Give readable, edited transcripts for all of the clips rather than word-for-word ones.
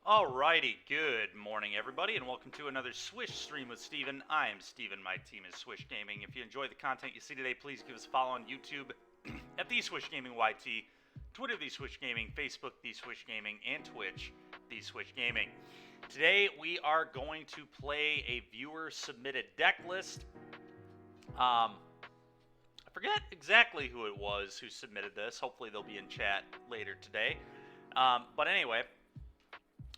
Alrighty, good morning everybody, and welcome to another Swish stream with Steven. I am Steven, my team is Swish Gaming. If you enjoy the content you see today, please give us a follow on YouTube at The Swish Gaming YT, Twitter The Swish Gaming, Facebook The Swish Gaming, and Twitch The Swish Gaming. Today we are going to play a viewer-submitted deck list. I forget exactly who it was who submitted this. Hopefully they'll be in chat later today. But anyway,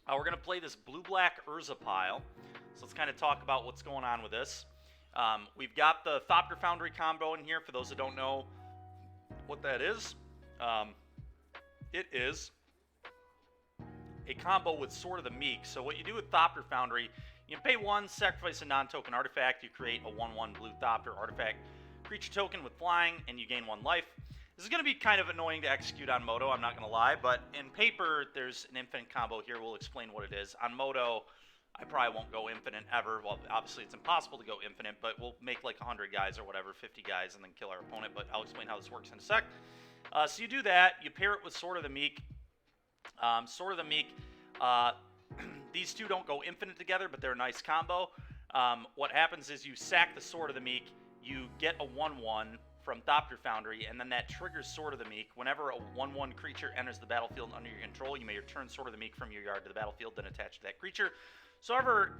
we're going to play this blue-black Urza pile. So let's kind of talk about what's going on with this. We've got the Thopter Foundry combo in here. For those that don't know what that is, it is a combo with Sword of the Meek. So what you do with Thopter Foundry, you pay 1, sacrifice a non-token artifact, you create a 1/1 blue Thopter artifact creature token with flying, and you gain 1 life. This is going to be kind of annoying to execute on Moto, I'm not going to lie, but in paper, there's an infinite combo here. We'll explain what it is. On Moto, I probably won't go infinite ever. Well, obviously, it's impossible to go infinite, but we'll make like 100 guys or whatever, 50 guys, and then kill our opponent, but I'll explain how this works in a sec. So you do that. You pair it with Sword of the Meek. Sword of the Meek, these two don't go infinite together, but they're a nice combo. What happens is you sack the Sword of the Meek, you get a 1/1 from Thopter Foundry, and then that triggers Sword of the Meek. Whenever a 1/1 creature enters the battlefield under your control, you may return Sword of the Meek from your yard to the battlefield, then attach to that creature. So however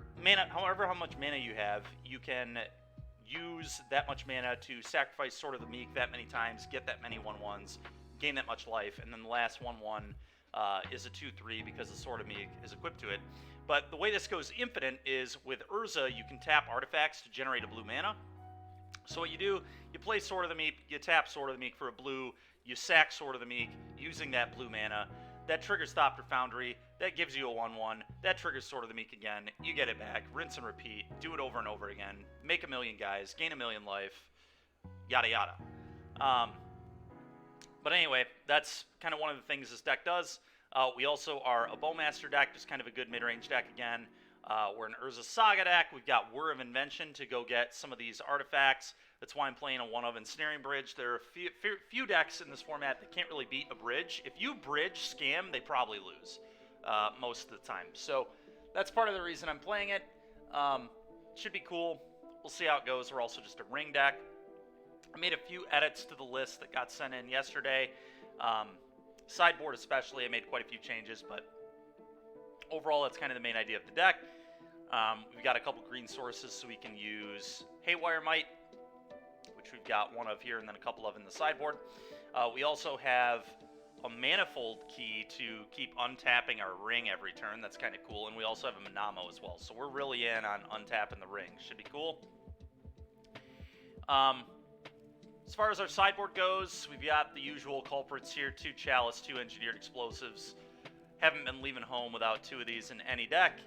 how much mana you have, you can use that much mana to sacrifice Sword of the Meek that many times, get that many 1/1s, gain that much life, and then the last 1/1 is a 2/3 because the Sword of Meek is equipped to it. But the way this goes infinite is with Urza, you can tap artifacts to generate a blue mana. So what you do, you play Sword of the Meek, you tap Sword of the Meek for a blue, you sack Sword of the Meek using that blue mana. That triggers Thopter Foundry, that gives you a 1/1, that triggers Sword of the Meek again, you get it back, rinse and repeat, do it over and over again, make 1,000,000 guys, gain 1,000,000 life, yada yada. But anyway, that's kind of one of the things this deck does. We also are a Bowmaster deck, just kind of a good mid-range deck again. We're an Urza Saga deck. We've got Whir of Invention to go get some of these artifacts. That's why I'm playing a 1-of Ensnaring Bridge. There are a few decks in this format that can't really beat a bridge. If you bridge Scam, they probably lose most of the time. So that's part of the reason I'm playing it. Should be cool. We'll see how it goes. We're also just a ring deck. I made a few edits to the list that got sent in yesterday. Sideboard especially, I made quite a few changes, but overall, that's kind of the main idea of the deck. We've got a couple green sources, so we can use Haywire Might, which we've got 1 of here, and then a couple of in the sideboard. We also have a Manifold key to keep untapping our ring every turn. That's kind of cool. And we also have a Manamo as well. So we're really in on untapping the ring. Should be cool. As far as our sideboard goes, we've got the usual culprits here. 2 Chalice, 2 Engineered Explosives. Haven't been leaving home without 2 of these in any deck.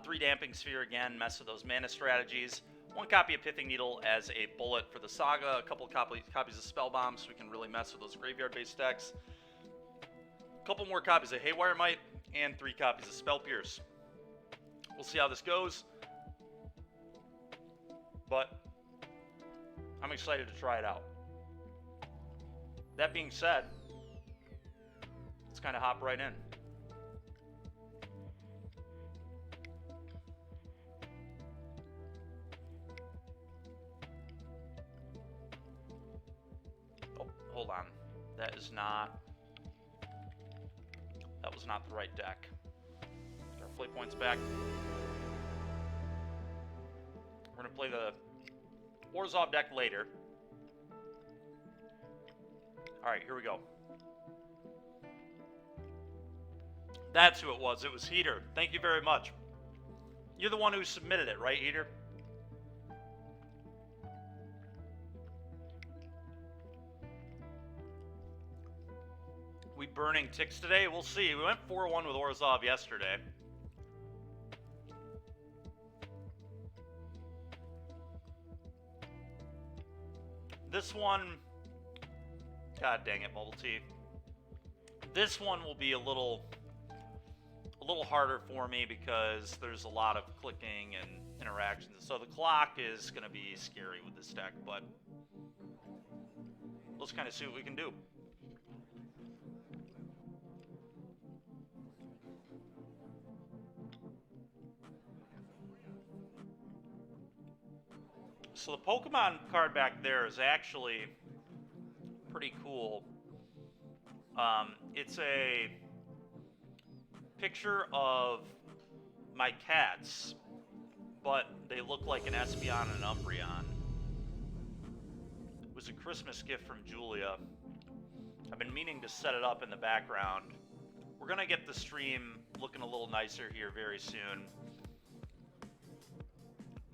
3 Damping Sphere again, mess with those mana strategies. 1 copy of Pithing Needle as a bullet for the Saga. A couple copies of Spellbomb so we can really mess with those graveyard-based decks. A couple more copies of Haywire Might, and 3 copies of Spell Pierce. We'll see how this goes. But I'm excited to try it out. That being said, let's kind of hop right in. Oh, hold on. That was not the right deck. Get our play points back. We're going to play the Orzhov deck later. Alright, here we go. That's who it was. It was Heater. Thank you very much. You're the one who submitted it, right, Heater? We burning ticks today? We'll see. We went 4-1 with Orzhov yesterday. This one, god dang it, Bubble Tea. This one will be a little harder for me because there's a lot of clicking and interactions. So the clock is going to be scary with this deck, but let's kind of see what we can do. So the Pokemon card back there is actually pretty cool. It's a picture of my cats, but they look like an Espeon and an Umbreon. It was a Christmas gift from Julia. I've been meaning to set it up in the background. We're gonna get the stream looking a little nicer here very soon.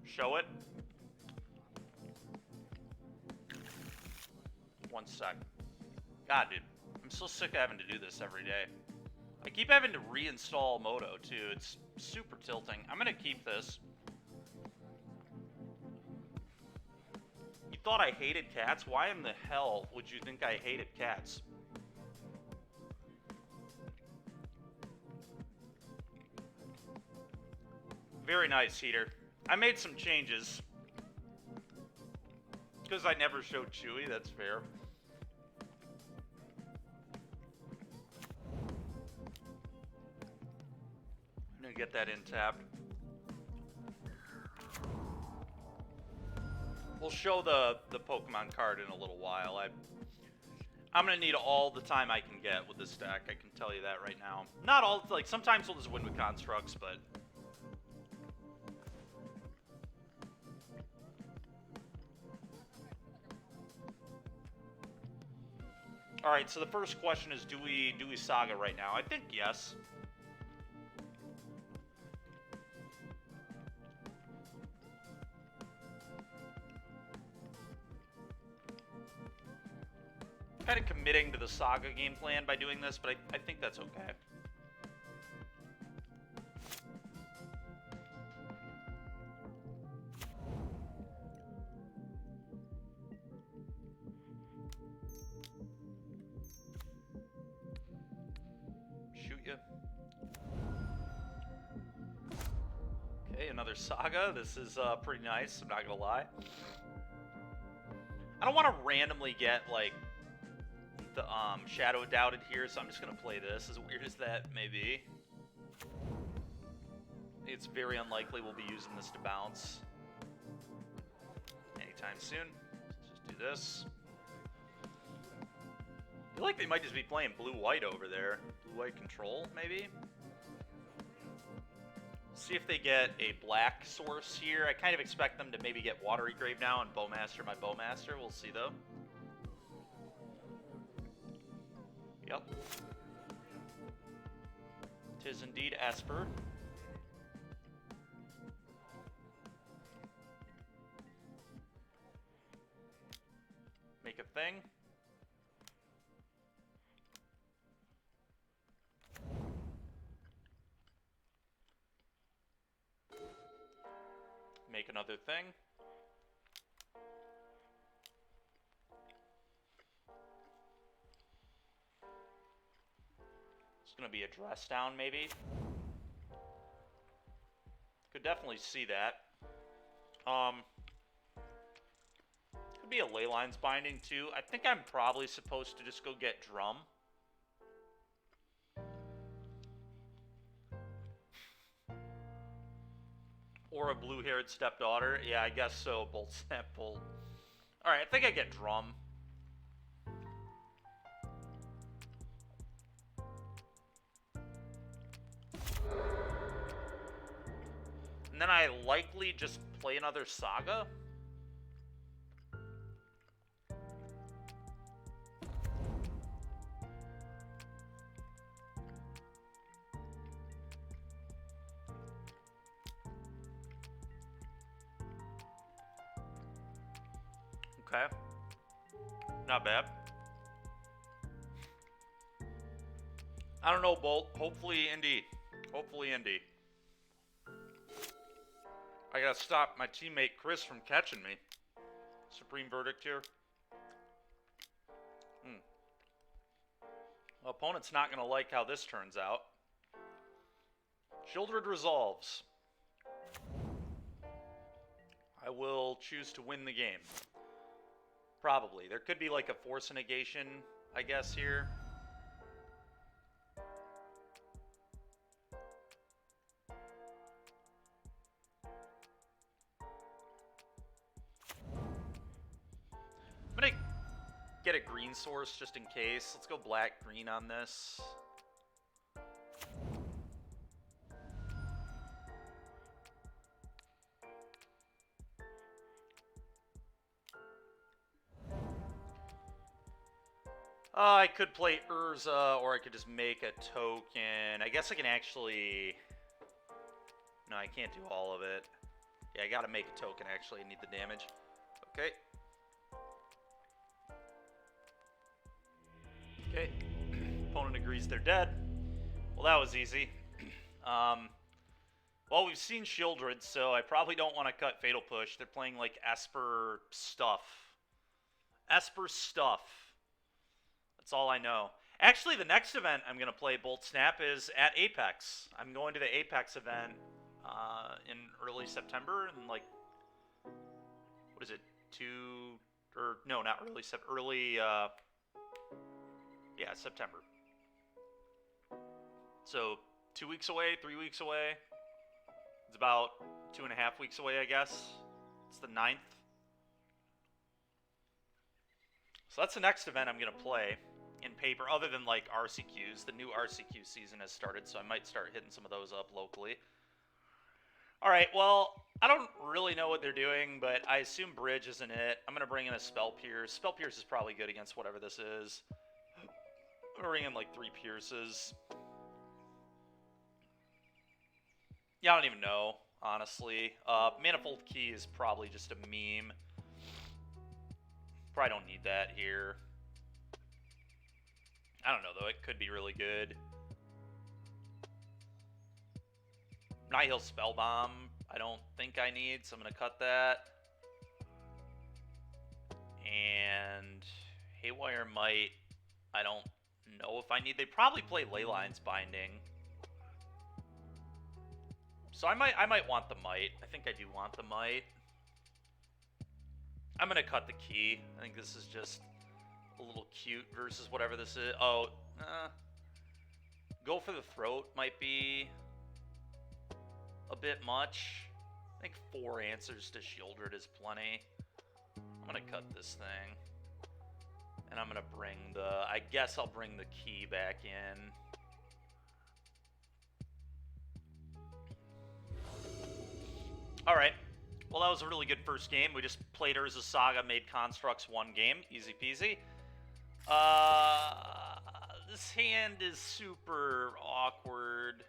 Show it. One sec. God, dude. I'm so sick of having to do this every day. I keep having to reinstall Moto, too. It's super tilting. I'm gonna keep this. You thought I hated cats? Why in the hell would you think I hated cats? Very nice, Heater. I made some changes. Because I never showed Chewy, that's fair. I'm gonna get that in tapped. We'll show the Pokemon card in a little while. I'm gonna need all the time I can get with this deck, I can tell you that right now. Not all, like, sometimes we'll just win with constructs, but... Alright, so the first question is, do we Saga right now? I think yes. Kind of committing to the Saga game plan by doing this, but I think that's okay. Shoot you. Okay, another Saga. This is pretty nice, I'm not gonna lie. I don't want to randomly get, like, the Shadow Doubted here, so I'm just going to play this, as weird as that may be. It's very unlikely we'll be using this to bounce anytime soon. Let's just do this. I feel like they might just be playing blue-white over there. Blue-white control, maybe? See if they get a black source here. I kind of expect them to maybe get Watery Grave now and Bowmaster my Bowmaster. We'll see, though. Yep. 'Tis indeed Esper. Make a thing. Make another thing. Gonna be a dress down, maybe. Could definitely see that. Could be a Leyline's Binding too. I think I'm probably supposed to just go get Drum. Or a blue-haired stepdaughter. Yeah, I guess so. Bolt Snap Bolt. Alright, I think I get Drum. And then I likely just play another Saga. Okay. Not bad. I don't know, Bolt. Hopefully, Indy. Hopefully, Indy. I gotta stop my teammate Chris from catching me. Supreme Verdict here. Well, opponent's not gonna like how this turns out. Shieldred resolves. I will choose to win the game. Probably. There could be like a Force Negation, I guess, here. get a green source just in case. Let's go black-green on this. I could play Urza, or I could just make a token. I guess I can actually... No, I can't do all of it. Yeah, I gotta make a token, actually. I need the damage. Okay. Okay. Opponent agrees they're dead. Well, that was easy. Well, we've seen Shieldred, so I probably don't want to cut Fatal Push. They're playing, like, Esper stuff. Esper stuff. That's all I know. Actually, the next event I'm going to play Bolt Snap is at Apex. I'm going to the Apex event in early September, and like, what is it, no, not early, yeah, September. So 2 weeks away, 3 weeks away. It's about 2.5 weeks away, I guess. It's the 9th. So that's the next event I'm going to play in paper, other than like RCQs. The new RCQ season has started, so I might start hitting some of those up locally. Alright, well, I don't really know what they're doing, but I assume Bridge isn't it. I'm going to bring in a Spell Pierce. Spell Pierce is probably good against whatever this is. I'm going to bring in like 3 Pierces. Yeah, I don't even know, honestly. Manifold Key is probably just a meme. Probably don't need that here. I don't know, though. It could be really good. Nihil Spellbomb, I don't think I need, so I'm going to cut that. And Haywire Might, I don't know if I need. They probably play Leyline's Binding. So I might want the Might. I think I do want the Might. I'm going to cut the Key. I think this is just a little cute versus whatever this is. Oh, go for the Throat might be a bit much. I think 4 answers to Shieldred is plenty. I'm going to cut this thing. And I'm going to bring the... I guess I'll bring the Key back in. Alright. Well, that was a really good first game. We just played Urza Saga, made Constructs 1 game. Easy peasy. This hand is super awkward.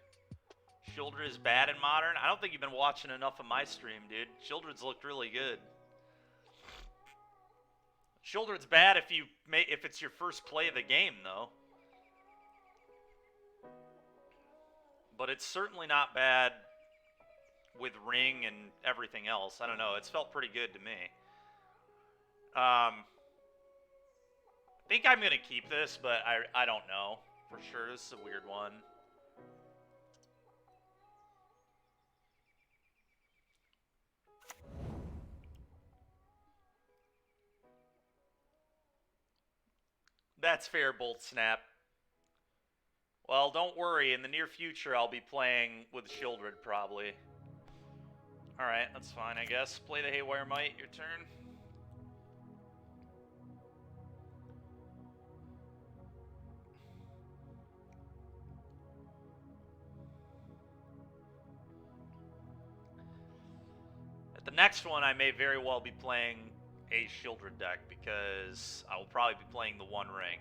Shieldred is bad in Modern. I don't think you've been watching enough of my stream, dude. Shieldred's looked really good. Shieldred's bad if it's your first play of the game, though. But it's certainly not bad with Ring and everything else. I don't know. It's felt pretty good to me. I think I'm going to keep this, but I don't know for sure. This is a weird one. That's fair, Bolt Snap. Well, don't worry. In the near future, I'll be playing with Shieldred, probably. Alright, that's fine, I guess. Play the Haywire Might. Your turn. At the next one, I may very well be playing a Shieldred deck, because I will probably be playing the One Ring.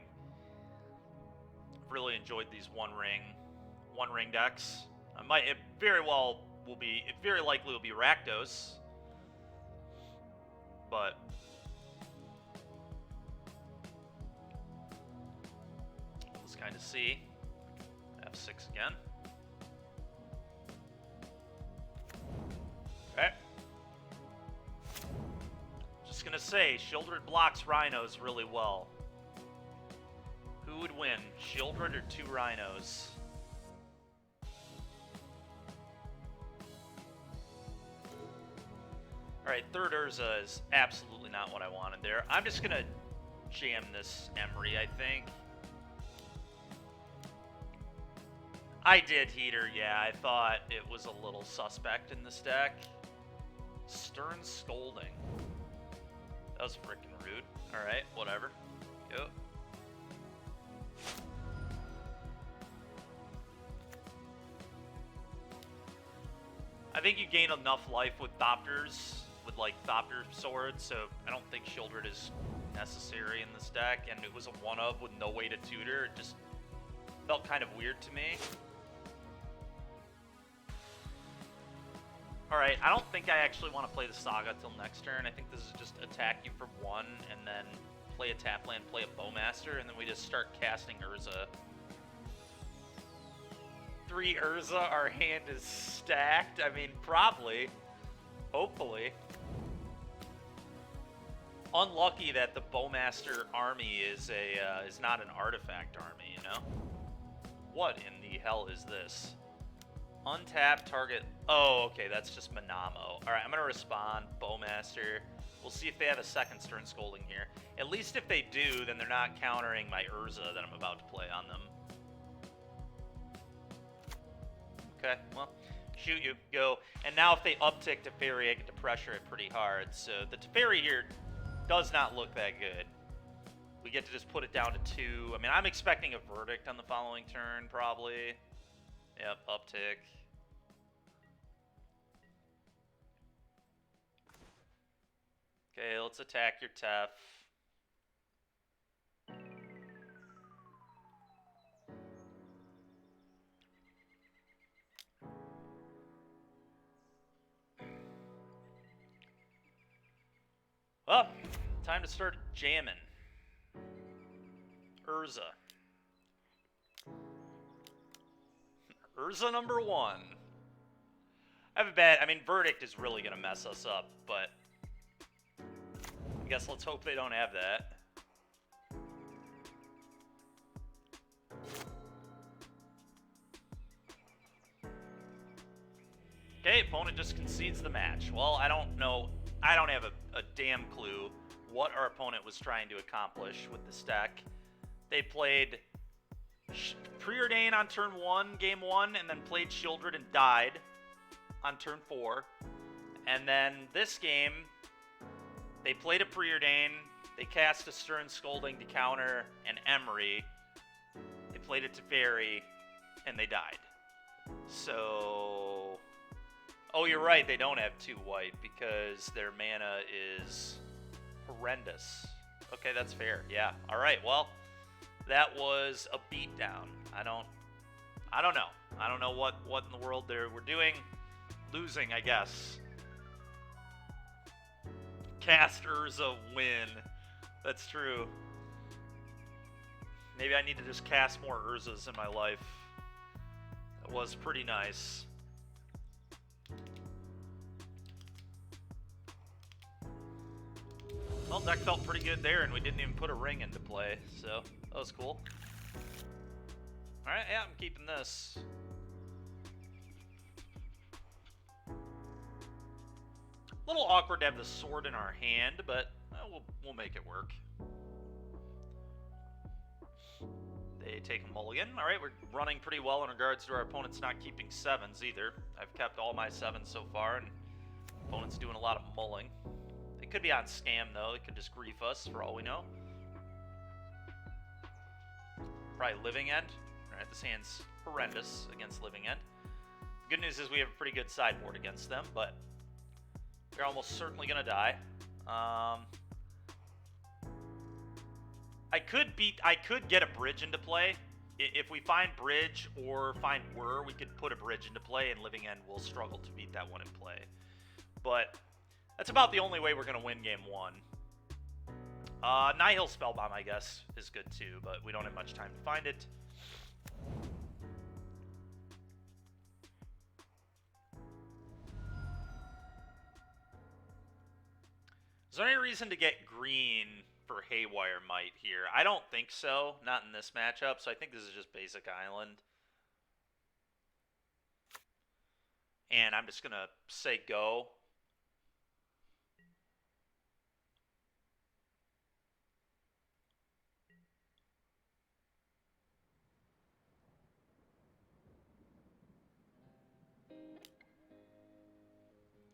I've really enjoyed these One Ring decks. It very likely will be Rakdos, but let's kind of see. F6 again. Okay. Just gonna say, Shieldred blocks Rhinos really well. Who would win, Shieldred or 2 Rhinos? Alright, third Urza is absolutely not what I wanted there. I'm just gonna jam this Emery, I think. I did Heater, yeah. I thought it was a little suspect in this deck. Stern Scolding. That was freaking rude. Alright, whatever. Go. I think you gain enough life with Thopters, with like Thopter swords, so I don't think Shieldred is necessary in this deck, and it was a 1-of with no way to tutor. It just felt kind of weird to me. Alright, I don't think I actually want to play the Saga till next turn. I think this is just attack you for 1, and then play a tap land, play a Bowmaster, and then we just start casting Urza. 3 Urza, our hand is stacked. I mean, probably. Hopefully. Unlucky that the Bowmaster army is not an artifact army, you know? What in the hell is this? Untap target. Oh, okay, that's just Manamo. Alright, I'm gonna respond. Bowmaster. We'll see if they have a second Stern Scolding here. At least if they do, then they're not countering my Urza that I'm about to play on them. Okay, well, shoot you, go. And now if they uptick Teferi, I get to pressure it pretty hard. So the Teferi here does not look that good. We get to just put it down to 2. I mean, I'm expecting a verdict on the following turn, probably. Yep, uptick. Okay, let's attack your Tef. Well, time to start jamming. Urza. Urza number 1. I have a bad... I mean, Verdict is really going to mess us up, but... I guess let's hope they don't have that. Okay, opponent just concedes the match. Well, I don't know... I don't have a damn clue what our opponent was trying to accomplish with this deck. They played Preordain on turn 1, game 1, and then played Shieldred and died on turn 4. And then this game, they played a Preordain, they cast a Stern Scolding to counter an Emery, they played a Teferi, and they died. So... Oh, you're right, they don't have 2 white because their mana is horrendous. Okay, that's fair. Yeah. Alright, well, that was a beatdown. I don't know. I don't know what in the world we're doing. Losing, I guess. Cast Urza, win. That's true. Maybe I need to just cast more Urzas in my life. That was pretty nice. Well, deck felt pretty good there, and we didn't even put a ring into play, so that was cool. Alright, yeah, I'm keeping this. A little awkward to have the sword in our hand, but we'll make it work. They take a mulligan. Alright, we're running pretty well in regards to our opponents not keeping 7s either. I've kept all my 7s so far, and opponent's doing a lot of mulling. They could be on scam, though. They could just grief us, for all we know. Probably Living End. Alright, this hand's horrendous against Living End. Good news is we have a pretty good sideboard against them, but they're almost certainly going to die. I could get a bridge into play. If we find bridge or find Whir, we could put a bridge into play, and Living End will struggle to beat that one in play. But that's about the only way we're going to win game 1. Nihil Spellbomb, I guess, is good too, but we don't have much time to find it. Is there any reason to get green for Haywire Might here? I don't think so. Not in this matchup, so I think this is just basic Island. And I'm just going to say go.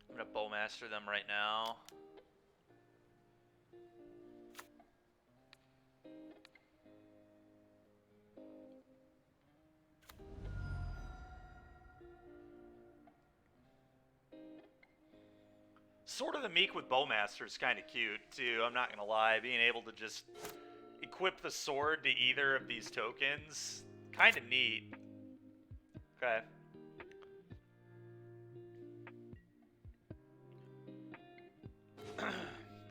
I'm going to Bowmaster them right now. Sword of the Meek with Bowmaster is kind of cute, too. I'm not going to lie. Being able to just equip the sword to either of these tokens, kind of neat. Okay.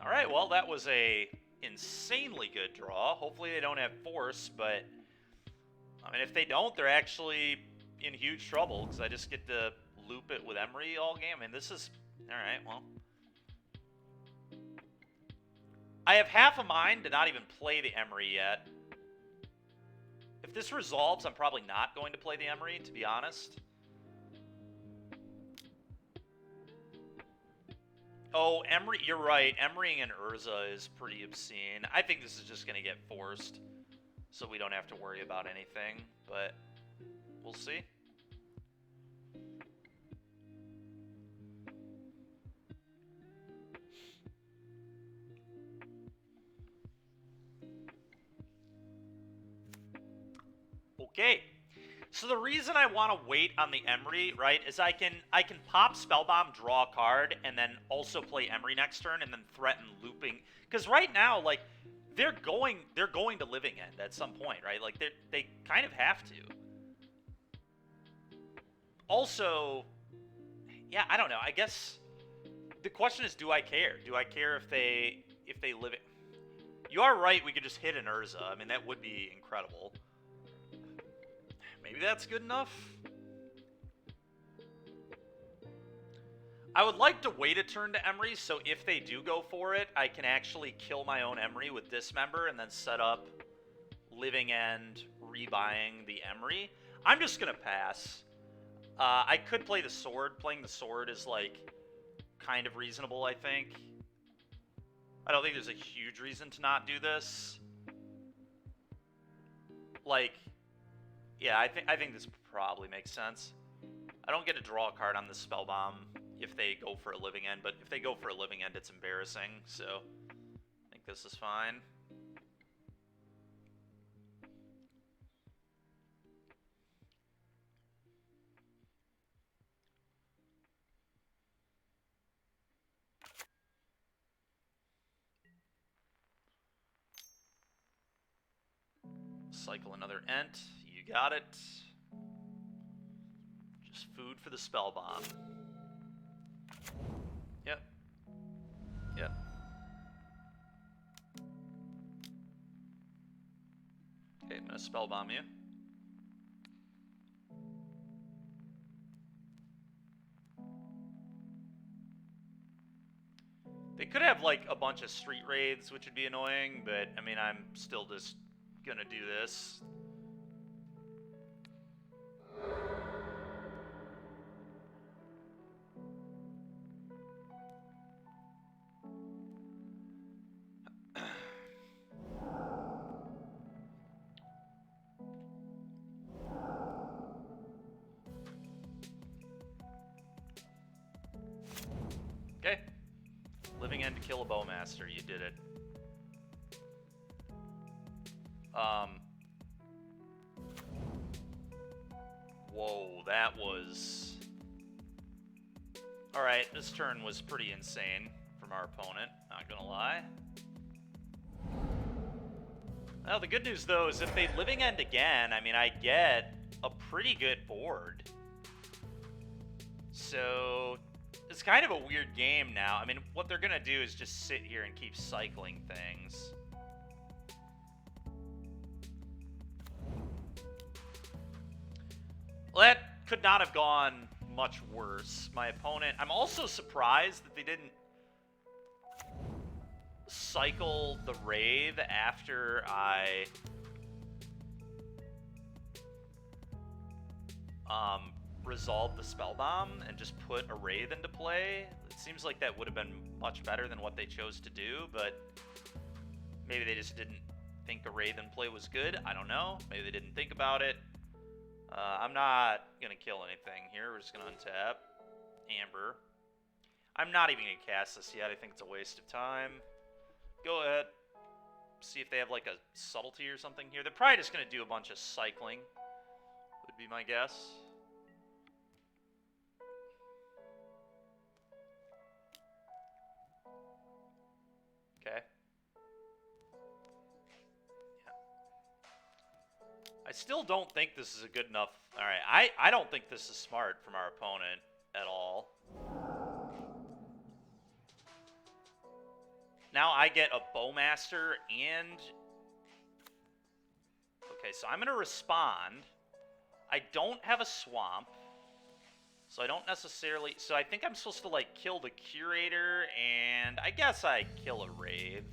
Alright, well, that was a insanely good draw. Hopefully they don't have force, but I mean, if they don't, they're actually in huge trouble, because I just get to loop it with Emery all game. I mean, this is... Alright, well... I have half a mind to not even play the Emery yet. If this resolves, I'm probably not going to play the Emery, to be honest. Oh, Emery, you're right. Emerying and Urza is pretty obscene. I think this is just going to get forced, so we don't have to worry about anything, but we'll see. Okay, so the reason I want to wait on the Emery, right, is I can pop Spellbomb, draw a card, and then also play Emery next turn, and then threaten looping. Because right now, like, they're going to Living End at some point, right? Like, they kind of have to. Also, yeah, I don't know. I guess the question is, do I care? Do I care if they live it? You are right. We could just hit an Urza. I mean, that would be incredible. Maybe that's good enough. I would like to wait a turn to Emery, so if they do go for it, I can actually kill my own Emery with Dismember and then set up Living End, rebuying the Emery. I'm just going to pass. I could play the Sword. Playing the Sword is, like, kind of reasonable, I think. I don't think there's a huge reason to not do this. Like... Yeah, I think this probably makes sense. I don't get to draw a card on the Spellbomb if they go for a Living End, but if they go for a Living End, it's embarrassing, so I think this is fine. Cycle another Ent. You got it. Just food for the Spellbomb. Yep. Yep. Okay, I'm gonna Spellbomb you. They could have, like, a bunch of street raids, which would be annoying, but, I mean, I'm still just gonna do this. Okay. Living End to kill a Bowmaster. You did it. Whoa, that was... Alright, this turn was pretty insane from our opponent, not gonna lie. Well, the good news, though, is if they Living End again, I mean, I get a pretty good board. So, it's kind of a weird game now. I mean, what they're gonna do is just sit here and keep cycling things. Well, that could not have gone much worse. My opponent... I'm also surprised that they didn't cycle the Wraith after I... resolved the Spellbomb and just put a Wraith into play. It seems like that would have been much better than what they chose to do, but maybe they just didn't think a Wraith in play was good. I don't know. Maybe they didn't think about it. I'm not going to kill anything here. We're just going to untap. Amber. I'm not even going to cast this yet. I think it's a waste of time. Go ahead. See if they have like a subtlety or something here. They're probably just going to do a bunch of cycling, would be my guess. Okay. Yeah. I still don't think this is a good enough... Alright, I don't think this is smart from our opponent at all. Now I get a Bowmaster and... Okay, so I'm going to respond. I don't have a Swamp. So I don't necessarily... So I think I'm supposed to, like, kill the Curator, and I guess I kill a Rave.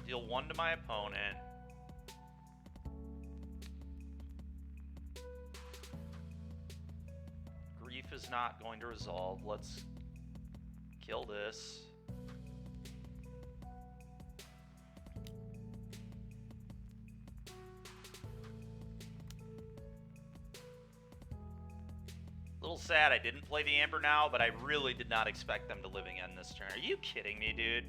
Deal 1 to my opponent. Grief is not going to resolve. Let's kill this. A little sad I didn't play the Amber now, but I really did not expect them to living end this turn. Are you kidding me, dude?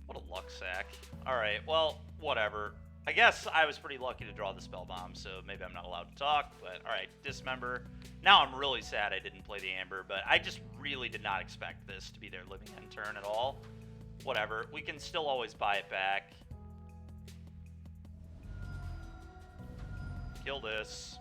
What a luck sack. Alright, well, whatever. I guess I was pretty lucky to draw the Spell Bomb, so maybe I'm not allowed to talk, but alright, Dismember. Now I'm really sad I didn't play the Amber, but I just really did not expect this to be their living end turn at all. Whatever, we can still always buy it back. Kill this.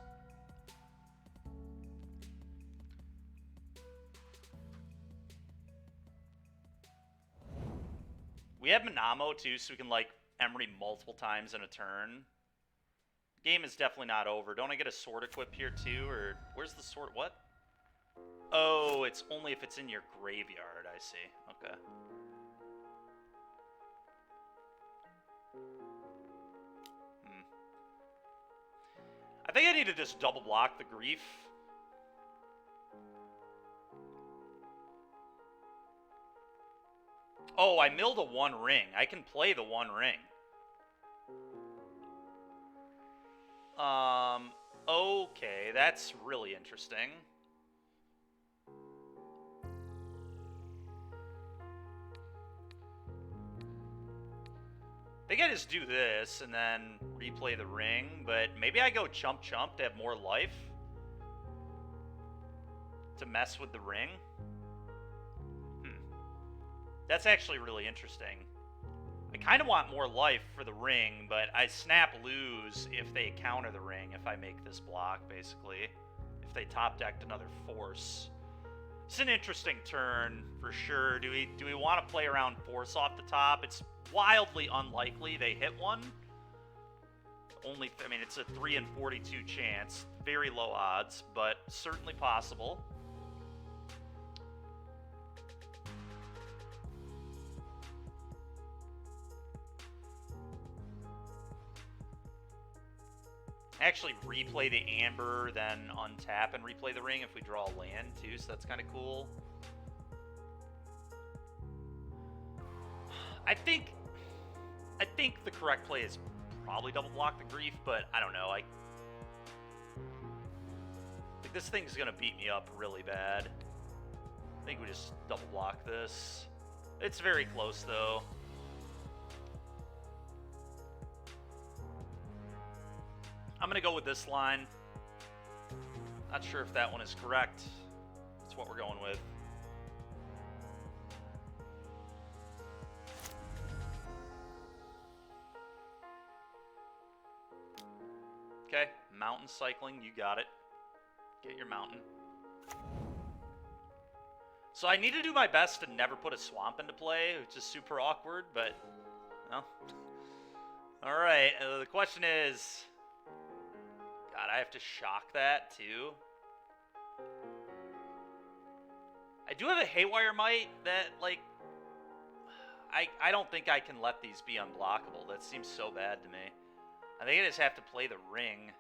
We have Manamo, too, so we can, like, Emery multiple times in a turn. Game is definitely not over. Don't I get a sword equip here, too? Or, where's the sword? What? Oh, it's only if it's in your graveyard, I see. Okay. I think I need to just double block the Grief. Oh, I milled a 1 ring. I can play the 1 ring. Okay, that's really interesting. I think I just do this and then replay the ring, but maybe I go chump chump to have more life to mess with the ring. That's actually really interesting. I kind of want more life for the ring, but I snap lose if they counter the ring if I make this block, basically. If they top decked another Force. It's an interesting turn, for sure. Do we want to play around Force off the top? It's wildly unlikely they hit one. I mean, it's a 3 in 42 chance. Very low odds, but certainly possible. Actually replay the Amber, then untap and replay the ring if we draw a land too, so that's kind of cool. I think the correct play is probably double block the Grief, but I don't know. I think this thing's gonna beat me up really bad. I think we just double block this. It's very close though. I'm going to go with this line. Not sure if that one is correct. That's what we're going with. Okay, mountain cycling, you got it. Get your mountain. So I need to do my best to never put a swamp into play, which is super awkward, but, well. Alright, the question is... God, I have to shock that, too. I do have a Haywire Might that, like... I don't think I can let these be unblockable. That seems so bad to me. I think I just have to play the ring.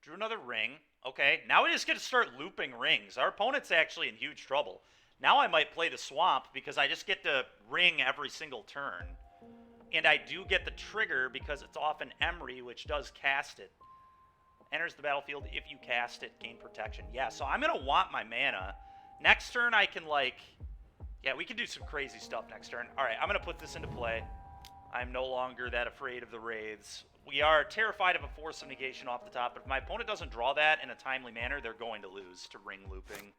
Drew another ring. Okay, now we just get to start looping rings. Our opponent's actually in huge trouble. Now I might play the swamp because I just get to ring every single turn. And I do get the trigger because it's off an Emery, which does cast it. Enters the battlefield if you cast it, gain protection. Yeah, so I'm going to want my mana. Next turn I can, like... Yeah, we can do some crazy stuff next turn. Alright, I'm going to put this into play. I'm no longer that afraid of the Wraiths. We are terrified of a Force of Negation off the top, but if my opponent doesn't draw that in a timely manner, they're going to lose to Ring Looping.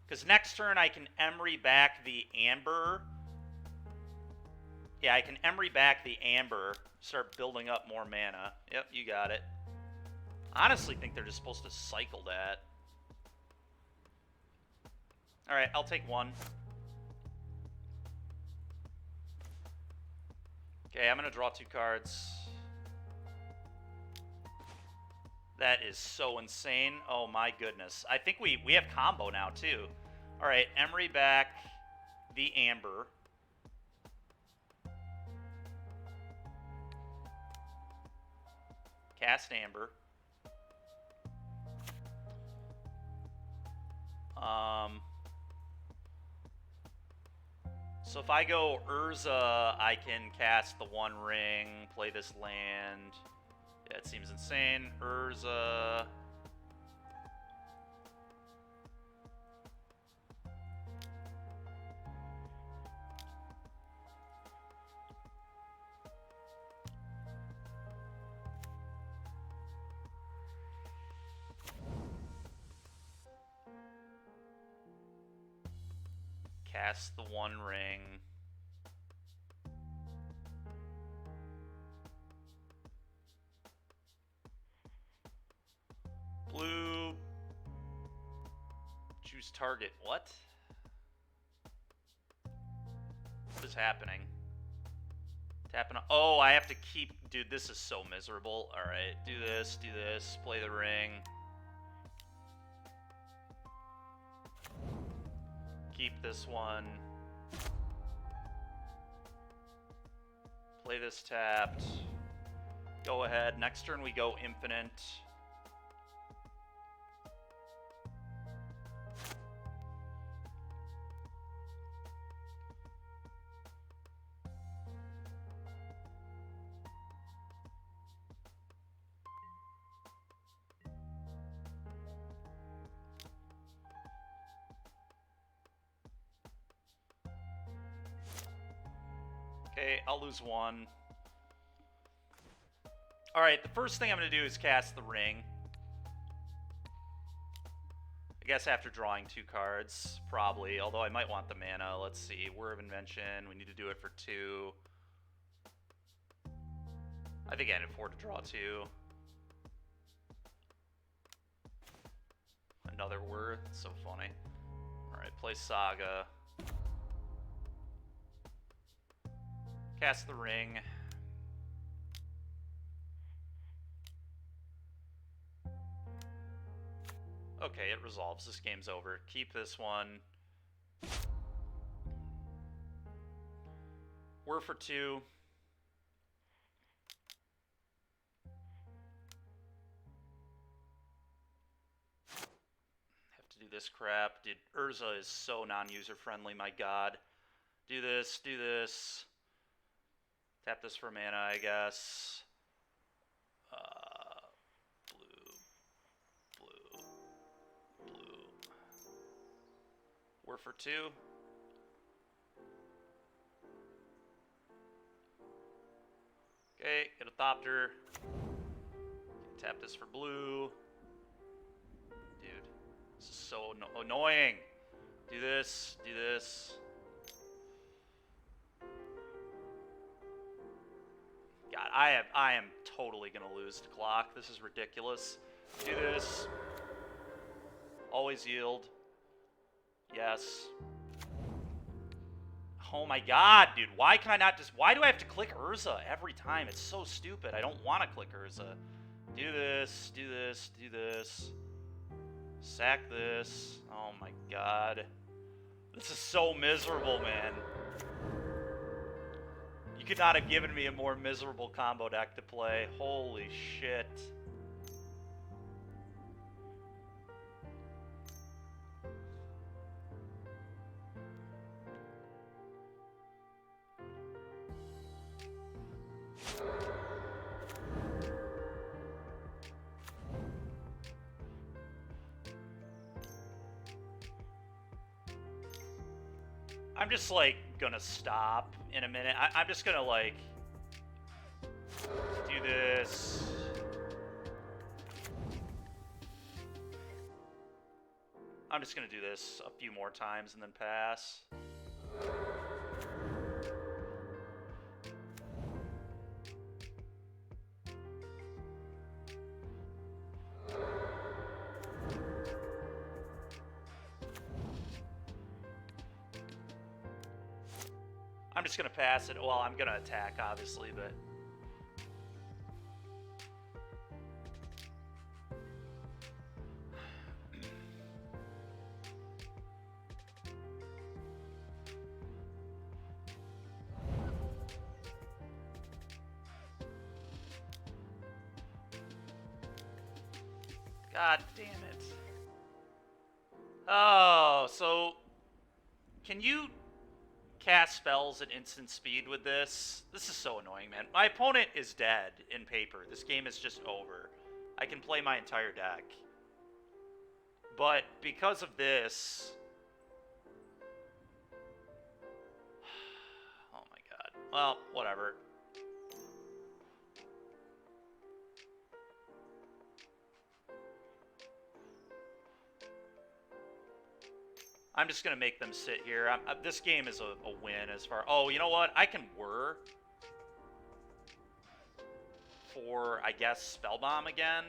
Because next turn I can Emery back the Amber. Yeah, I can Emery back the Amber, start building up more mana. Yep, you got it. Honestly think they're just supposed to cycle that. Alright, I'll take one. Okay, I'm going to draw 2 cards. That is so insane. Oh my goodness. I think we have combo now too. Alright, Emery back the Amber. Cast Amber. So if I go Urza, I can cast the One Ring, play this land. Yeah, it seems insane. Urza. Cast the One Ring. Blue. Choose target. What? What is happening? Tapping. Oh, I have to keep. Dude, this is so miserable. Alright, do this, play the ring. Keep this one. Play this tapped. Go ahead. Next turn we go infinite. Okay, I'll lose one. Alright, the first thing I'm going to do is cast the ring. I guess after drawing 2 cards, probably. Although I might want the mana. Let's see. Word of Invention. We need to do it for 2. I think I can afford to draw 2. Another word. That's so funny. Alright, play Saga. Cast the ring. Okay, it resolves. This game's over. Keep this one. We're for 2. Have to do this crap. Dude, Urza is so non-user friendly, my god. Do this, do this. Tap this for mana, I guess. Blue. We're for 2. Okay, get a Thopter. Tap this for blue. Dude, this is so annoying. Do this, do this. God, I am totally gonna lose to clock. This is ridiculous. Do this. Always yield. Yes. Oh my god, dude. Why can I not just... Why do I have to click Urza every time? It's so stupid. I don't want to click Urza. Do this. Do this. Do this. Sack this. Oh my god. This is so miserable, man. You could not have given me a more miserable combo deck to play. Holy shit. I'm just, like, gonna stop in a minute. I'm just gonna, like, do this. I'm just gonna do this a few more times and then pass. I'm just gonna pass it. Well, I'm gonna attack, obviously, but... God damn it. Oh, so... Can you cast spells at instant speed with this? This is so annoying, man. My opponent is dead in paper. This game is just over. I can play my entire deck. But because of this... Oh my god. Well, whatever. I'm just going to make them sit here. This game is a win as far... Oh, you know what? I can whir for, I guess, Spellbomb again.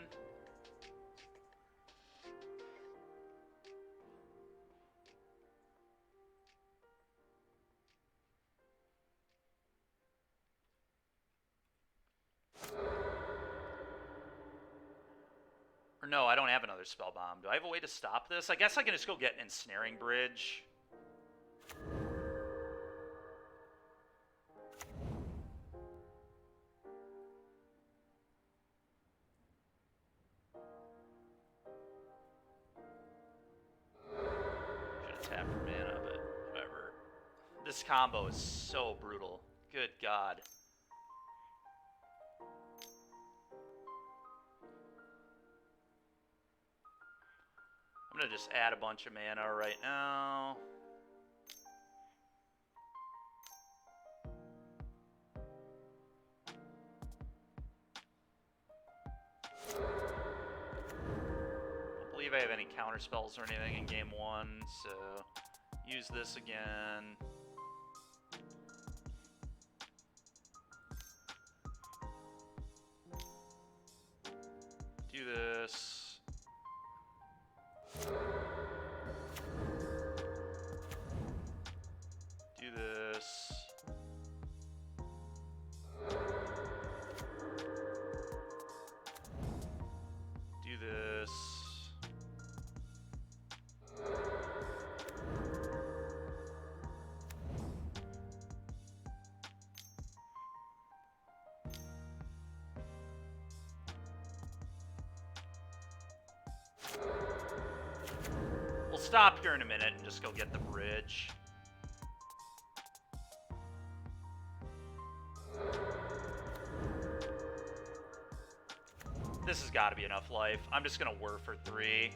Or no, I don't have another Spellbomb. Do I have a way to stop this? I guess I can just go get an Ensnaring Bridge. Should have tapped for mana, but whatever. This combo is so brutal. Good God. I'm going to just add a bunch of mana right now. I don't believe I have any counter spells or anything in game one, so use this again. Do this. Do this. Do this. We'll stop here in a minute and just go get the bridge. This has got to be enough life. I'm just going to whir for 3.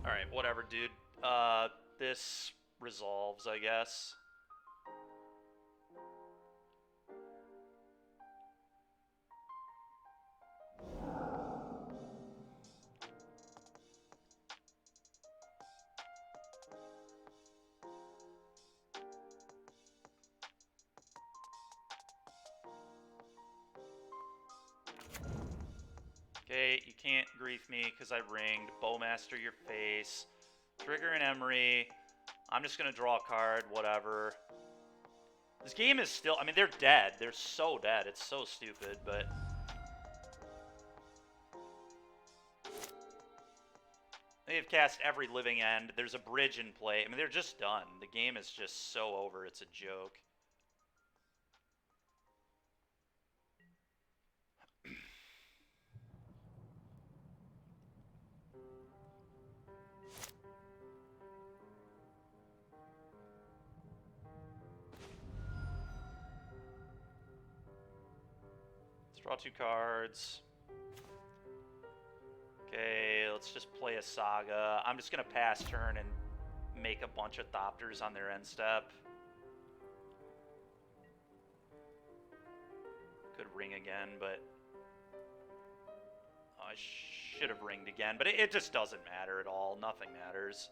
Alright, whatever, dude. This resolves, I guess. Okay, you can't grief me because I ringed. Bowmaster your face. Trigger an Emery. I'm just going to draw a card, whatever. This game is still... I mean, they're dead. They're so dead. It's so stupid, but... They've cast every living end. There's a bridge in play. I mean, they're just done. The game is just so over. It's a joke. Draw 2 cards. Okay, let's just play a Saga. I'm just going to pass turn and make a bunch of Thopters on their end step. Could ring again, but I should have ringed again, but it just doesn't matter at all. Nothing matters.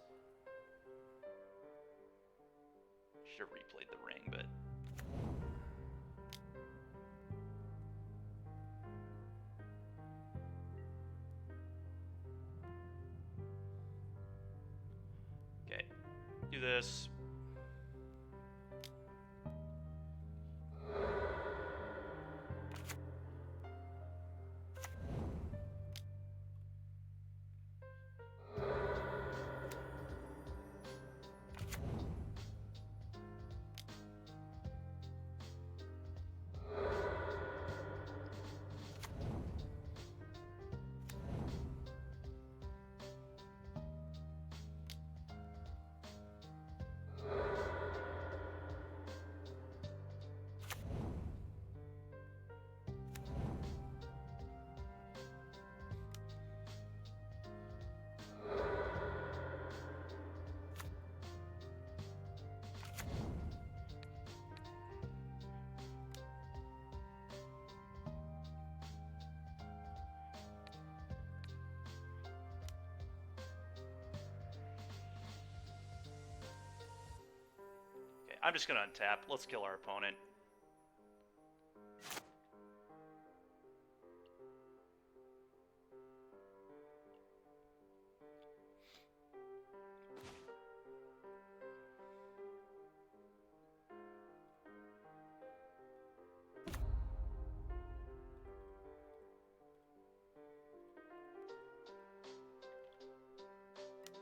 Should have replayed the ring, but okay, do this. I'm just going to untap. Let's kill our opponent.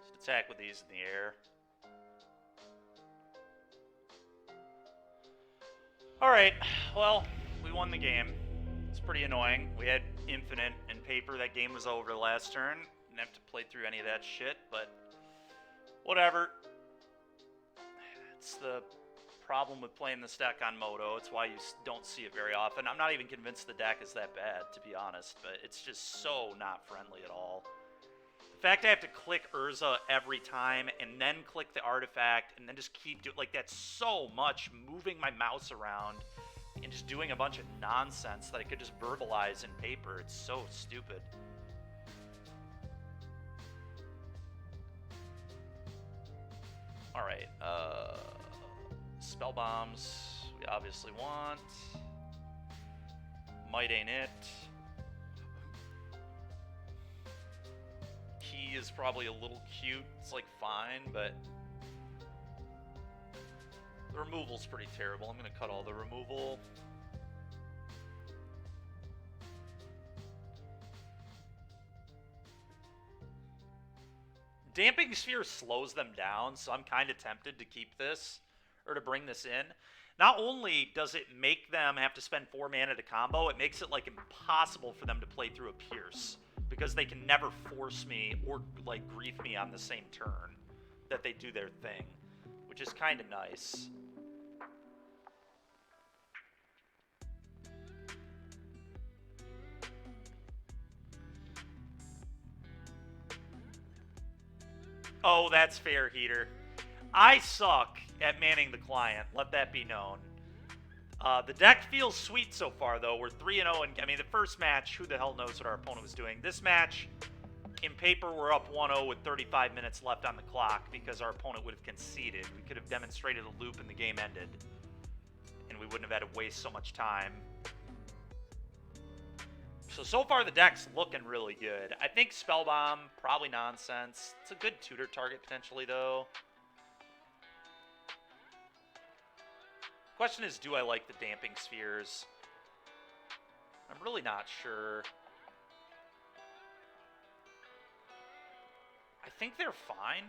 Just attack with these in the air. Alright, well, we won the game. It's pretty annoying. We had infinite and paper. That game was over last turn. Didn't have to play through any of that shit, but whatever. It's the problem with playing this deck on Moto. It's why you don't see it very often. I'm not even convinced the deck is that bad, to be honest, but it's just so not friendly at all. The fact I have to click Urza every time and then click the artifact and then just keep doing, like, that's so much moving my mouse around and just doing a bunch of nonsense that I could just verbalize in paper. It's so stupid. Alright, spell bombs we obviously want. Might ain't it. Key is probably a little cute. It's like fine, but the removal's pretty terrible. I'm gonna cut all the removal. Damping Sphere slows them down, so I'm kind of tempted to keep this, or to bring this in. Not only does it make them have to spend 4 mana to combo, it makes it, like, impossible for them to play through a Pierce, because they can never force me or, like, grief me on the same turn that they do their thing, which is kind of nice. Oh, that's fair, Heater. I suck at manning the client. Let that be known. The deck feels sweet so far, though. We're 3-0, and I mean, the first match, who the hell knows what our opponent was doing? This match, in paper, we're up 1-0 with 35 minutes left on the clock because our opponent would have conceded. We could have demonstrated a loop and the game ended, and we wouldn't have had to waste so much time. So far the deck's looking really good. I think Spellbomb, probably nonsense. It's a good tutor target potentially, though. Question is, do I like the Damping Spheres? I'm really not sure. I think they're fine.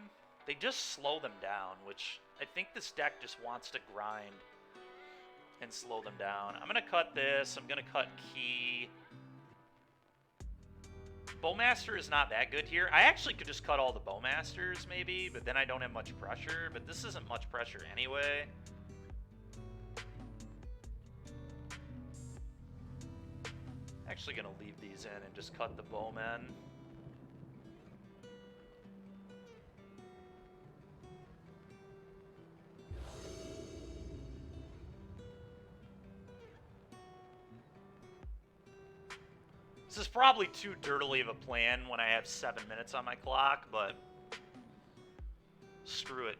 They just slow them down, which I think this deck just wants to grind and slow them down. I'm going to cut this. I'm going to cut Key. Bowmaster is not that good here. I actually could just cut all the Bowmasters, maybe, but then I don't have much pressure. But this isn't much pressure anyway. Actually gonna leave these in and just cut the bowmen. This is probably too dirtily of a plan when I have 7 minutes on my clock, but screw it.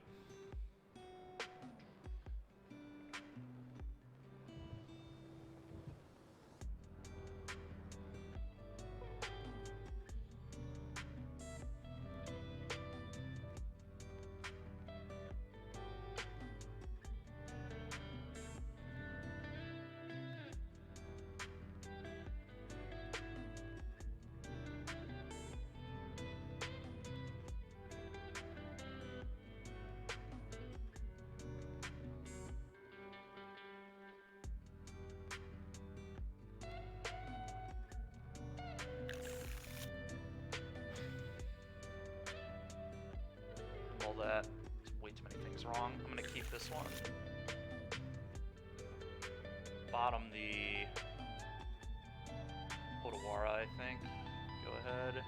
That. There's way too many things wrong. I'm gonna keep this one. Bottom the Otawara, I think. Go ahead.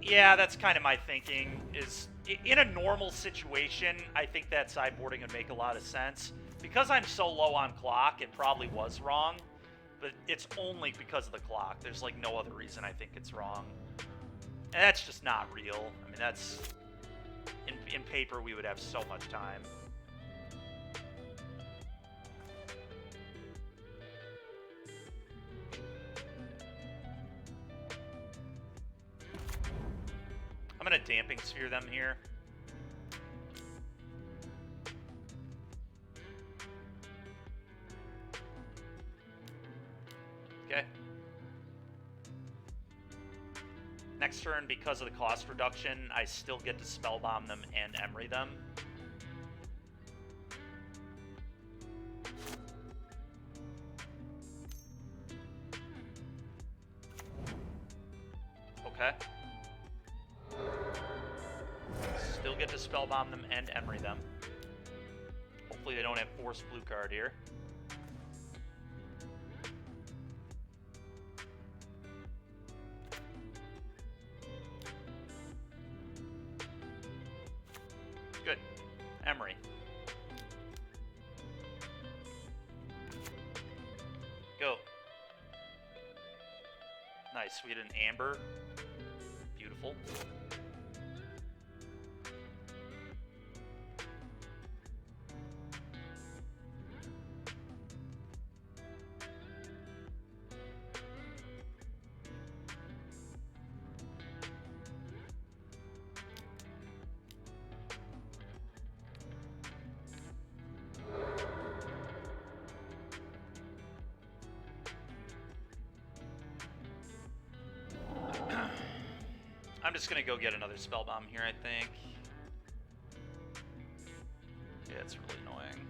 Yeah, that's kind of my thinking. Is in a normal situation, I think that sideboarding would make a lot of sense. Because I'm so low on clock, it probably was wrong. But it's only because of the clock. There's like no other reason I think it's wrong. And that's just not real. I mean, that's... In paper, we would have so much time. I'm gonna damping sphere them here. Okay. Next turn, because of the cost reduction, I still get to spellbomb them and emery them. Okay. Still get to spellbomb them and emery them. Hopefully they don't have force blue card here. Good. Emery. Go. Nice. We had an amber. Beautiful. I'm just gonna go get another spellbomb here, I think. Yeah, it's really annoying.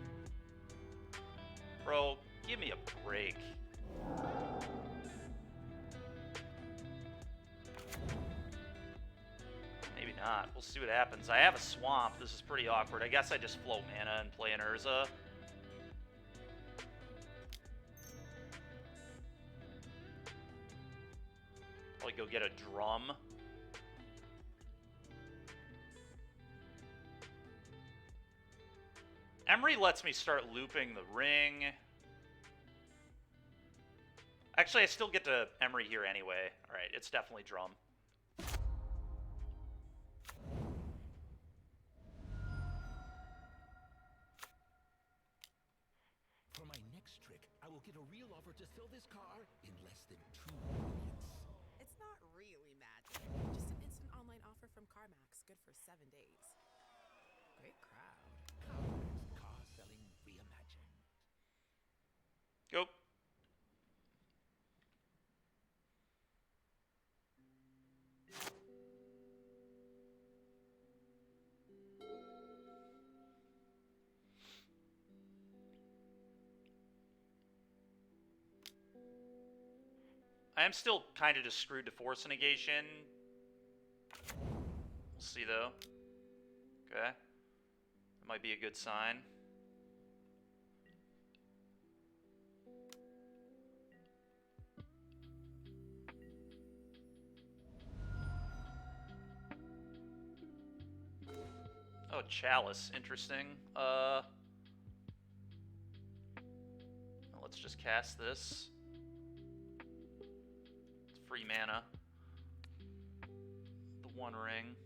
Bro, give me a break. Maybe not. We'll see what happens. I have a swamp. This is pretty awkward. I guess I just float mana and play an Urza. Probably go get a drum. Emery lets me start looping the ring. Actually, I still get to Emery here anyway. Alright, it's definitely drum. For my next trick, I will get a real offer to sell this car in less than 2 minutes. It's not really magic. Just an instant online offer from CarMax, good for 7 days. Great crowd. CarMax, car selling reimagined. Go. I am still kind of just screwed to force negation. We'll see, though. Okay. That might be a good sign. Oh, Chalice. Interesting. Let's just cast this. It's free mana. The One Ring.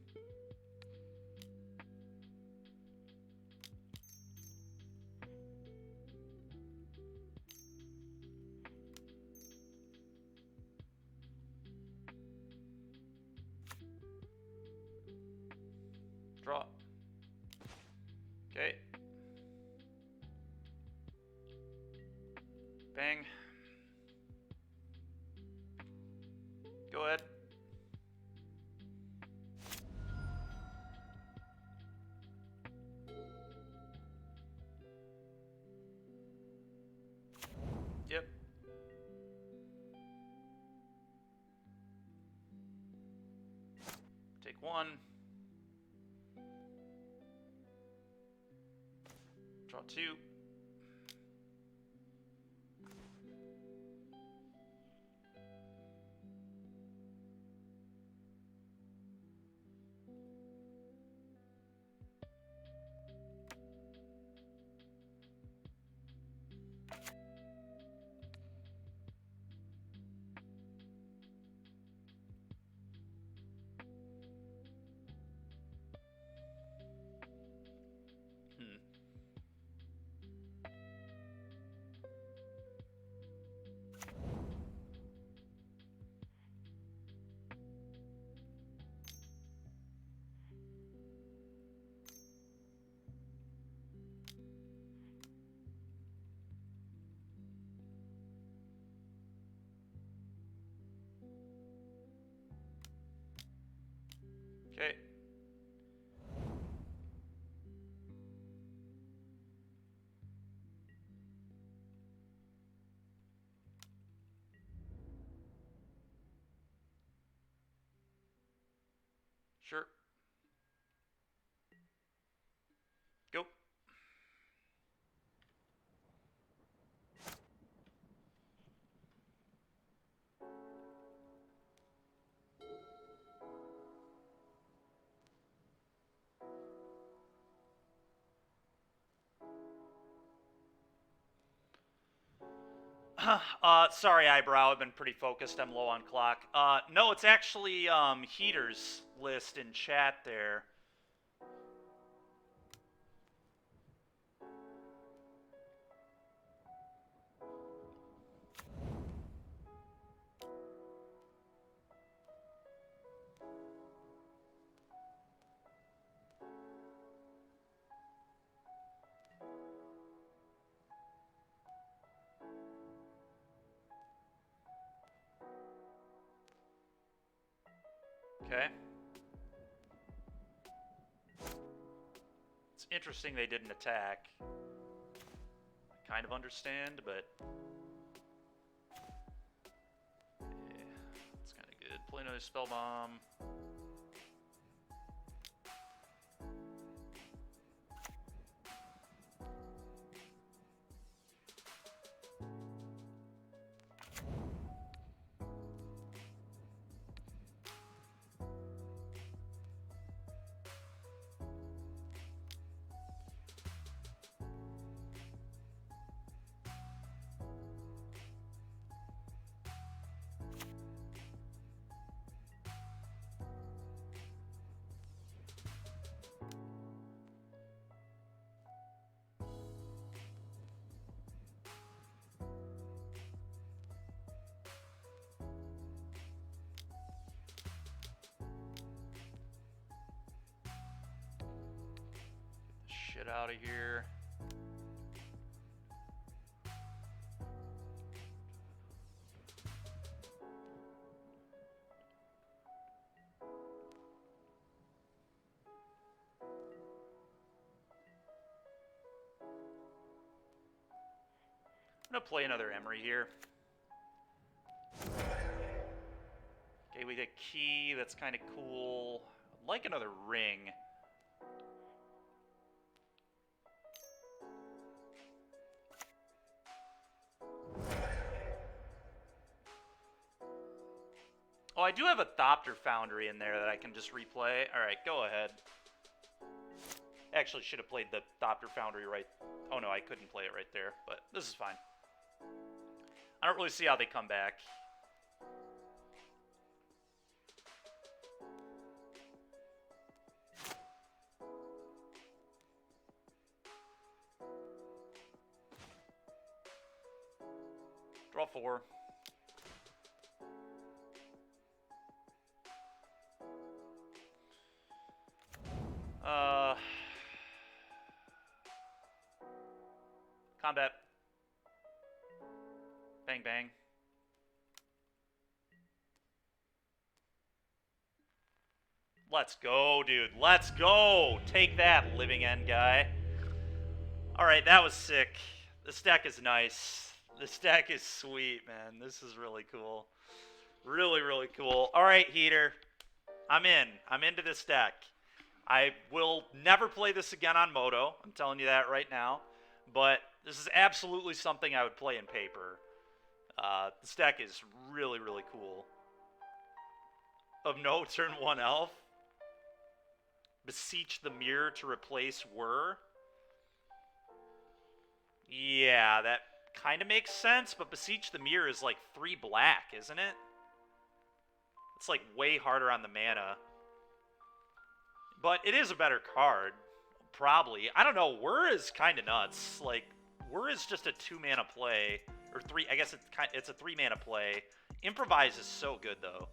Draw. Okay. Bang. Go ahead. Yep. Take one. Draw two. Okay. Sure. Go. Sorry, Eyebrow. I've been pretty focused. I'm low on clock. No, it's actually Heater's list in chat there. Okay. It's interesting they didn't attack. I kind of understand, but... yeah, that's kind of good. Play another Spell Bomb. Shit out of here. I'm gonna play another Emery here. Okay, we get Key. That's kind of cool. I'd like another Ring. Oh, I do have a Thopter Foundry in there that I can just replay. Alright, go ahead. Actually, should have played the Thopter Foundry right. Oh no, I couldn't play it right there, but this is fine. I don't really see how they come back. Draw 4. Combat. Bang, bang. Let's go, dude. Let's go. Take that, living end guy. Alright, that was sick. This deck is nice. This deck is sweet, man. This is really cool. Really, really cool. Alright, Heater. I'm in. I'm into this deck. I will never play this again on Moto. I'm telling you that right now. But this is absolutely something I would play in paper. This deck is really, really cool. Of no, turn 1 elf. Beseech the Mirror to replace Whir. Yeah, that kind of makes sense, but Beseech the Mirror is like 3 black, isn't it? It's like way harder on the mana. But it is a better card, probably. I don't know, Whir is kind of nuts. Like, Whir is just a 2-mana play. Or 3, I guess it's a 3-mana play. Improvise is so good, though.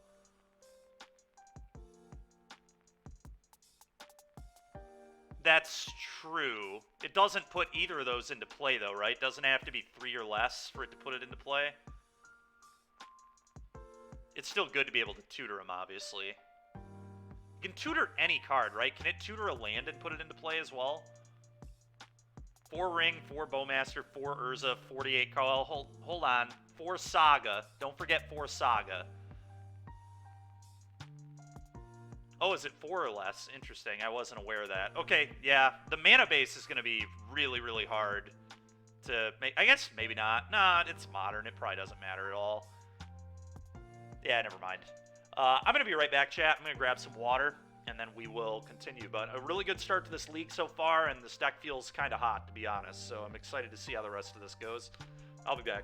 That's true. It doesn't put either of those into play, though, right? Doesn't it have to be 3 or less for it to put it into play? It's still good to be able to tutor them, obviously. You can tutor any card, right? Can it tutor a land and put it into play as well? 4 Ring, 4 Bowmaster, 4 Urza, 48 Carl. Hold on. 4 Saga. Don't forget 4 Saga. Oh, is it 4 or less? Interesting. I wasn't aware of that. Okay, yeah. The mana base is going to be really, really hard to make. I guess maybe not. Nah, it's modern. It probably doesn't matter at all. Yeah, never mind. I'm going to be right back, chat. I'm going to grab some water, and then we will continue. But a really good start to this league so far, and this deck feels kind of hot, to be honest. So I'm excited to see how the rest of this goes. I'll be back.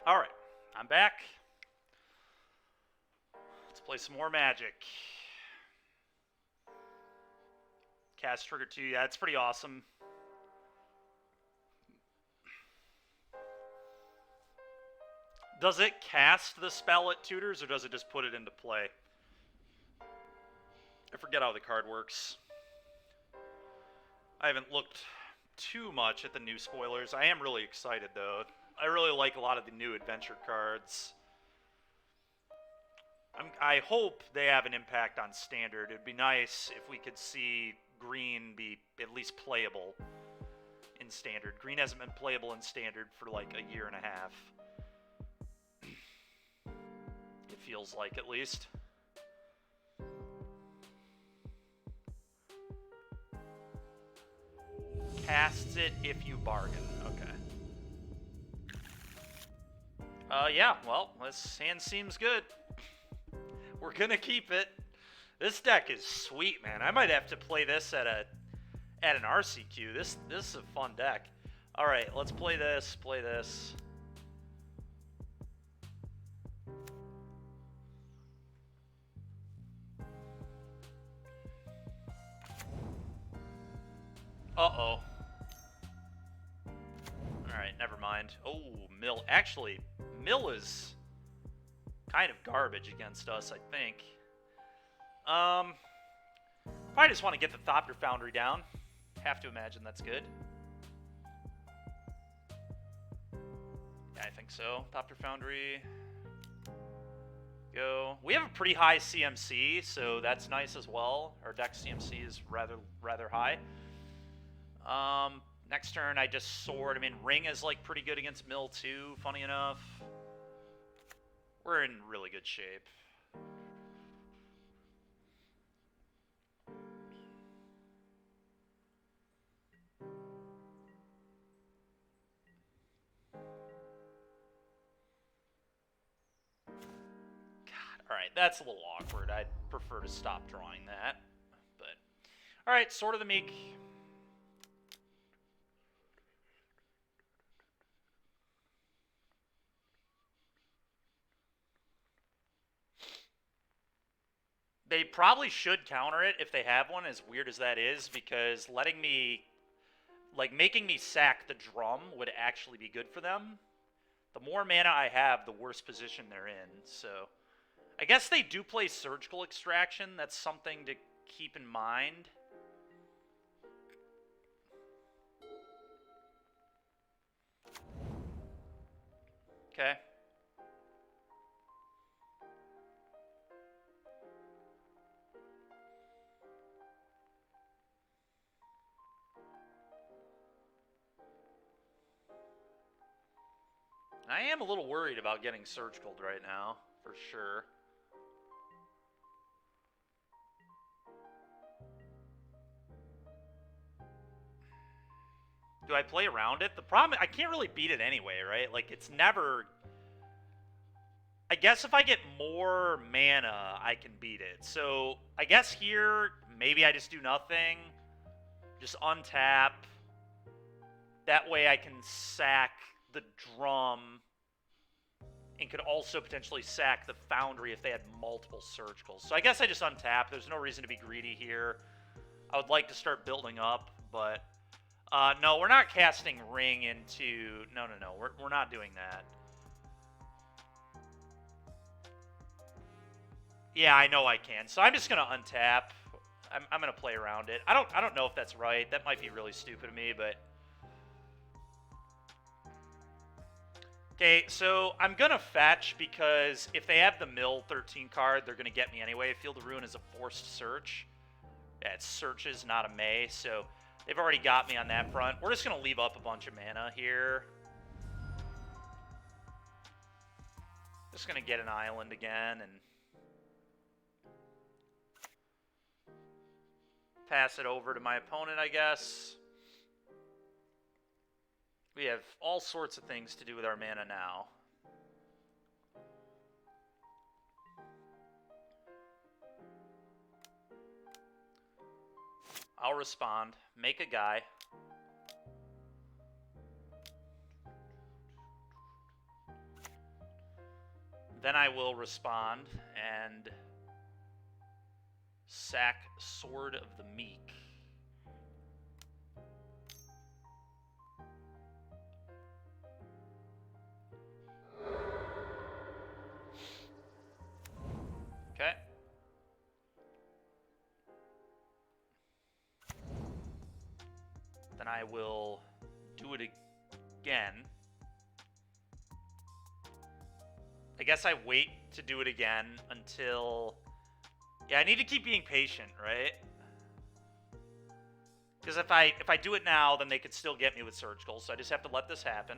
Alright, I'm back. Let's play some more Magic. Cast Trigger 2, yeah, it's pretty awesome. Does it cast the spell it tutors, or does it just put it into play? I forget how the card works. I haven't looked too much at the new spoilers. I am really excited, though. I really like a lot of the new adventure cards. I hope they have an impact on Standard. It'd be nice if we could see Green be at least playable in Standard. Green hasn't been playable in Standard for like a year and a half. It feels like, at least. Casts it if you bargain. Okay. Yeah, well, this hand seems good. We're gonna keep it. This deck is sweet, man. I might have to play this at an RCQ. This is a fun deck. All right, let's play this. Play this. Uh-oh. Alright, never mind. Oh, Mill. Actually, Mill is kind of garbage against us, I think. Probably just want to get the Thopter Foundry down. Have to imagine that's good. Yeah, I think so. Thopter Foundry. Go. We have a pretty high CMC, so that's nice as well. Our deck CMC is rather high. Next turn I just sword. I mean, Ring is like pretty good against Mill too, funny enough. We're in really good shape. God, alright, that's a little awkward. I'd prefer to stop drawing that. But alright, Sword of the Meek. They probably should counter it if they have one, as weird as that is, because letting me, like, making me sack the drum would actually be good for them. The more mana I have, the worse position they're in, so I guess they do play Surgical Extraction. That's something to keep in mind. Okay. I am a little worried about getting Surgical right now, for sure. Do I play around it? The problem, I can't really beat it anyway, right? Like, it's never... I guess if I get more mana, I can beat it. So, I guess here, maybe I just do nothing. Just untap. That way I can sack the drum and could also potentially sack the Foundry if they had multiple Surgicals. So I guess I just untap. There's no reason to be greedy here. I would like to start building up, but... no, we're not casting Ring into... No. We're not doing that. Yeah, I know I can. So I'm just going to untap. I'm going to play around it. I don't know if that's right. That might be really stupid of me, but... Okay, so I'm going to fetch because if they have the Mill 13 card, they're going to get me anyway. Field of Ruin is a forced search. Yeah, it's searches, not a May, so they've already got me on that front. We're just going to leave up a bunch of mana here. Just going to get an island again and pass it over to my opponent, I guess. We have all sorts of things to do with our mana now. I'll respond. Make a guy. Then I will respond and sack Sword of the Meek. I will do it again. I guess I wait to do it again until... Yeah, I need to keep being patient, right? Because if I do it now, then they could still get me with surgical, so I just have to let this happen.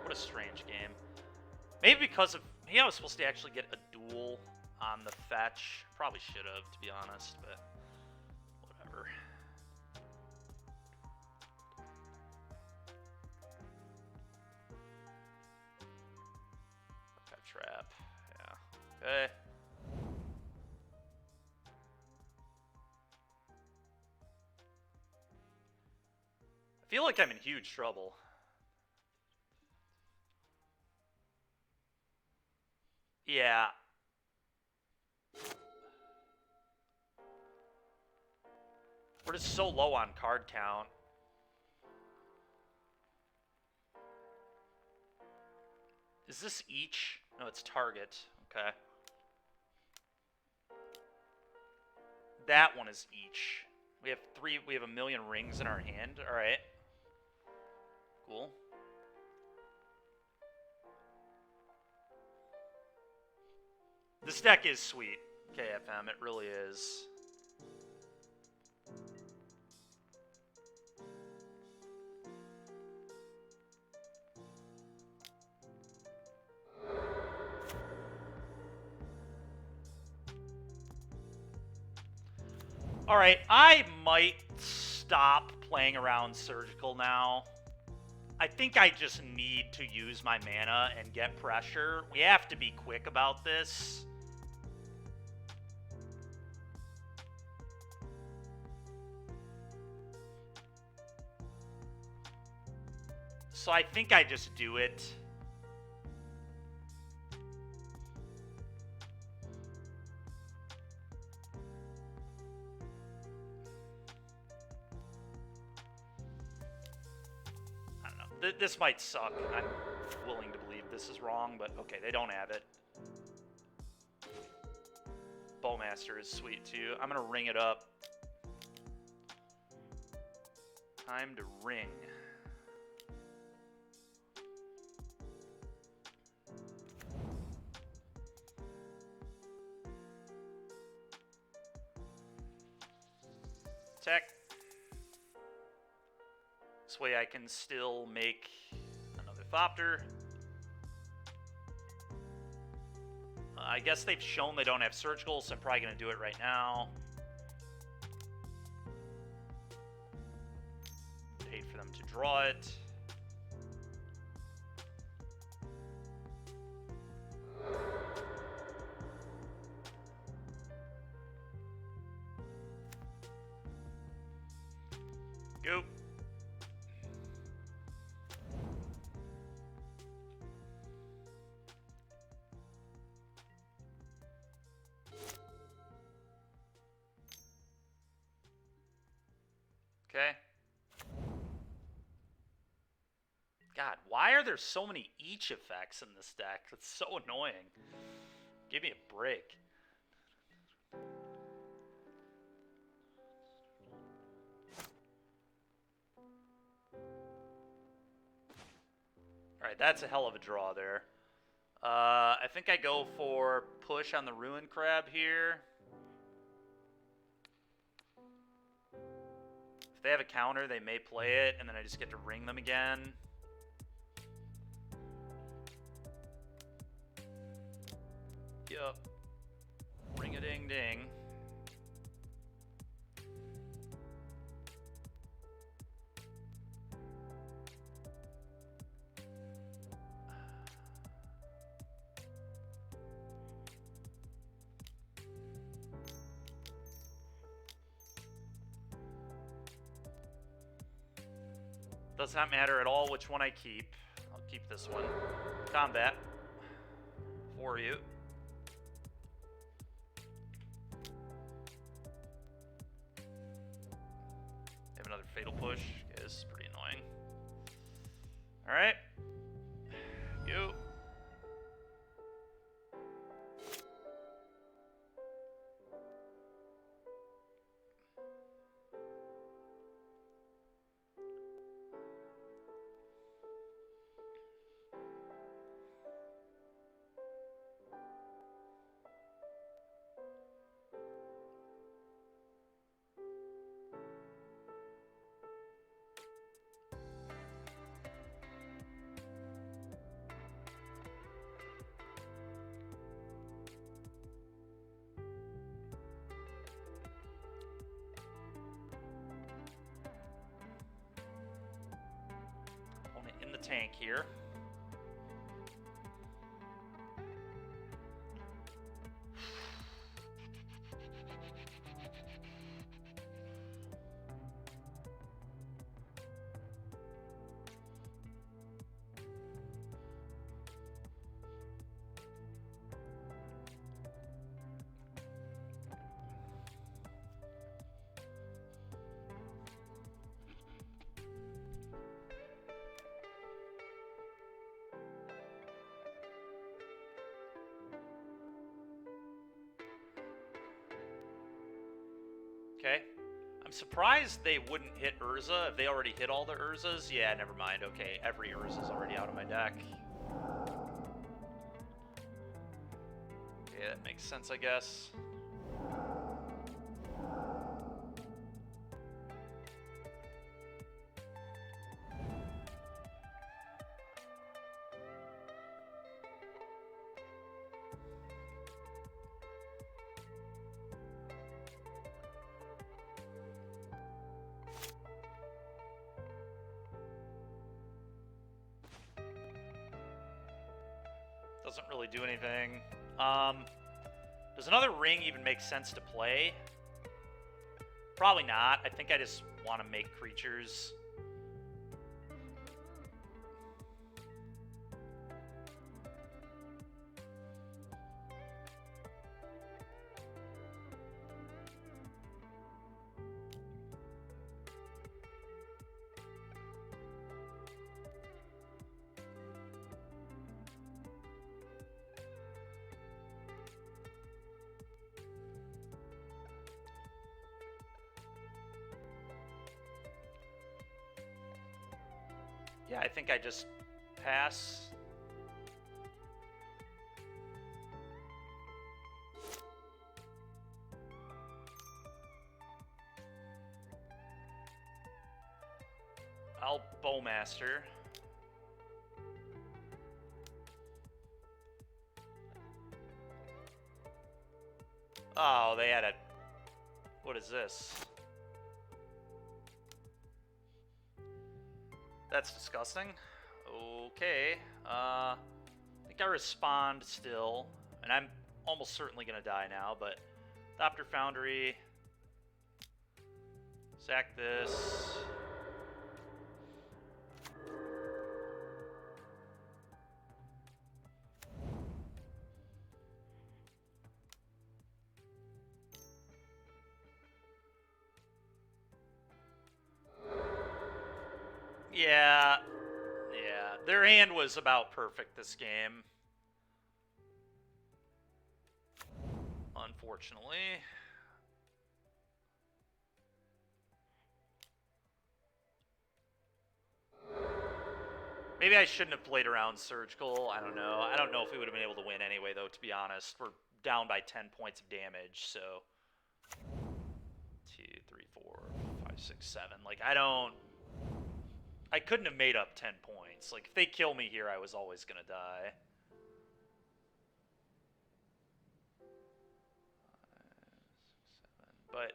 What a strange game. Maybe because of... Maybe I was supposed to actually get a duel on the fetch. Probably should have, to be honest, but whatever. Archive trap. Yeah. Okay. I feel like I'm in huge trouble. Yeah. We're just so low on card count. Is this each? No, it's target. Okay. That one is each. We have a million rings in our hand. Alright. Cool. This deck is sweet, KFM. It really is. Alright, I might stop playing around surgical now. I think I just need to use my mana and get pressure. We have to be quick about this. So I think I just do it. This might suck. I'm willing to believe this is wrong, but okay, they don't have it. Bowmaster is sweet too. I'm gonna ring it up. Time to ring. Tech. This way I can still make another Thopter. I guess they've shown they don't have surgical, so I'm probably going to do it right now. Hate for them to draw it. Go. Okay. God, why are there so many each effects in this deck? It's so annoying. Give me a break. Alright, that's a hell of a draw there. I think I go for push on the Ruin Crab here. If they have a counter, they may play it, and then I just get to ring them again. Yup. Ring-a-ding-ding. Does not matter at all which one I keep. I'll keep this one. Combat. For you. Have another fatal push. Okay, this is pretty annoying. Alright. You. tank here. Okay. I'm surprised they wouldn't hit Urza if they already hit all the Urzas. Yeah, never mind. Okay, every Urza's already out of my deck. Yeah, that makes sense, I guess. Doesn't really do anything. Does another ring even make sense to play? Probably not. I think I just want to make creatures. Yeah, I think I just pass. I'll Bowmaster. Oh, they had a... What is this? That's disgusting. Okay. I think I respond still. And I'm almost certainly going to die now, but... Thopter Foundry. Sack this. Yeah, their hand was about perfect this game. Unfortunately. Maybe I shouldn't have played around Surgical. I don't know. I don't know if we would have been able to win anyway, though, to be honest. We're down by 10 points of damage, so... 2, 3, 4, 5, 6, 7. Like, I couldn't have made up 10 points. Like, if they kill me here, I was always going to die. 5, 6, 7. But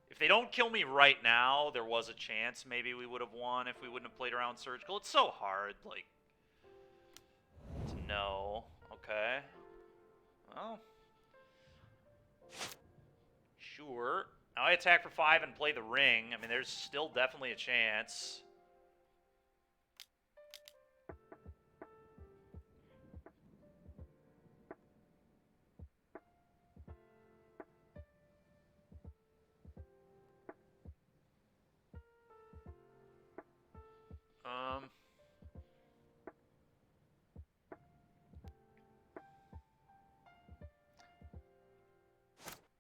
if they don't kill me right now, there was a chance maybe we would have won if we wouldn't have played around Surgical. It's so hard, like, to know. Okay. Well. Sure. Now I attack for 5 and play the ring. I mean, there's still definitely a chance.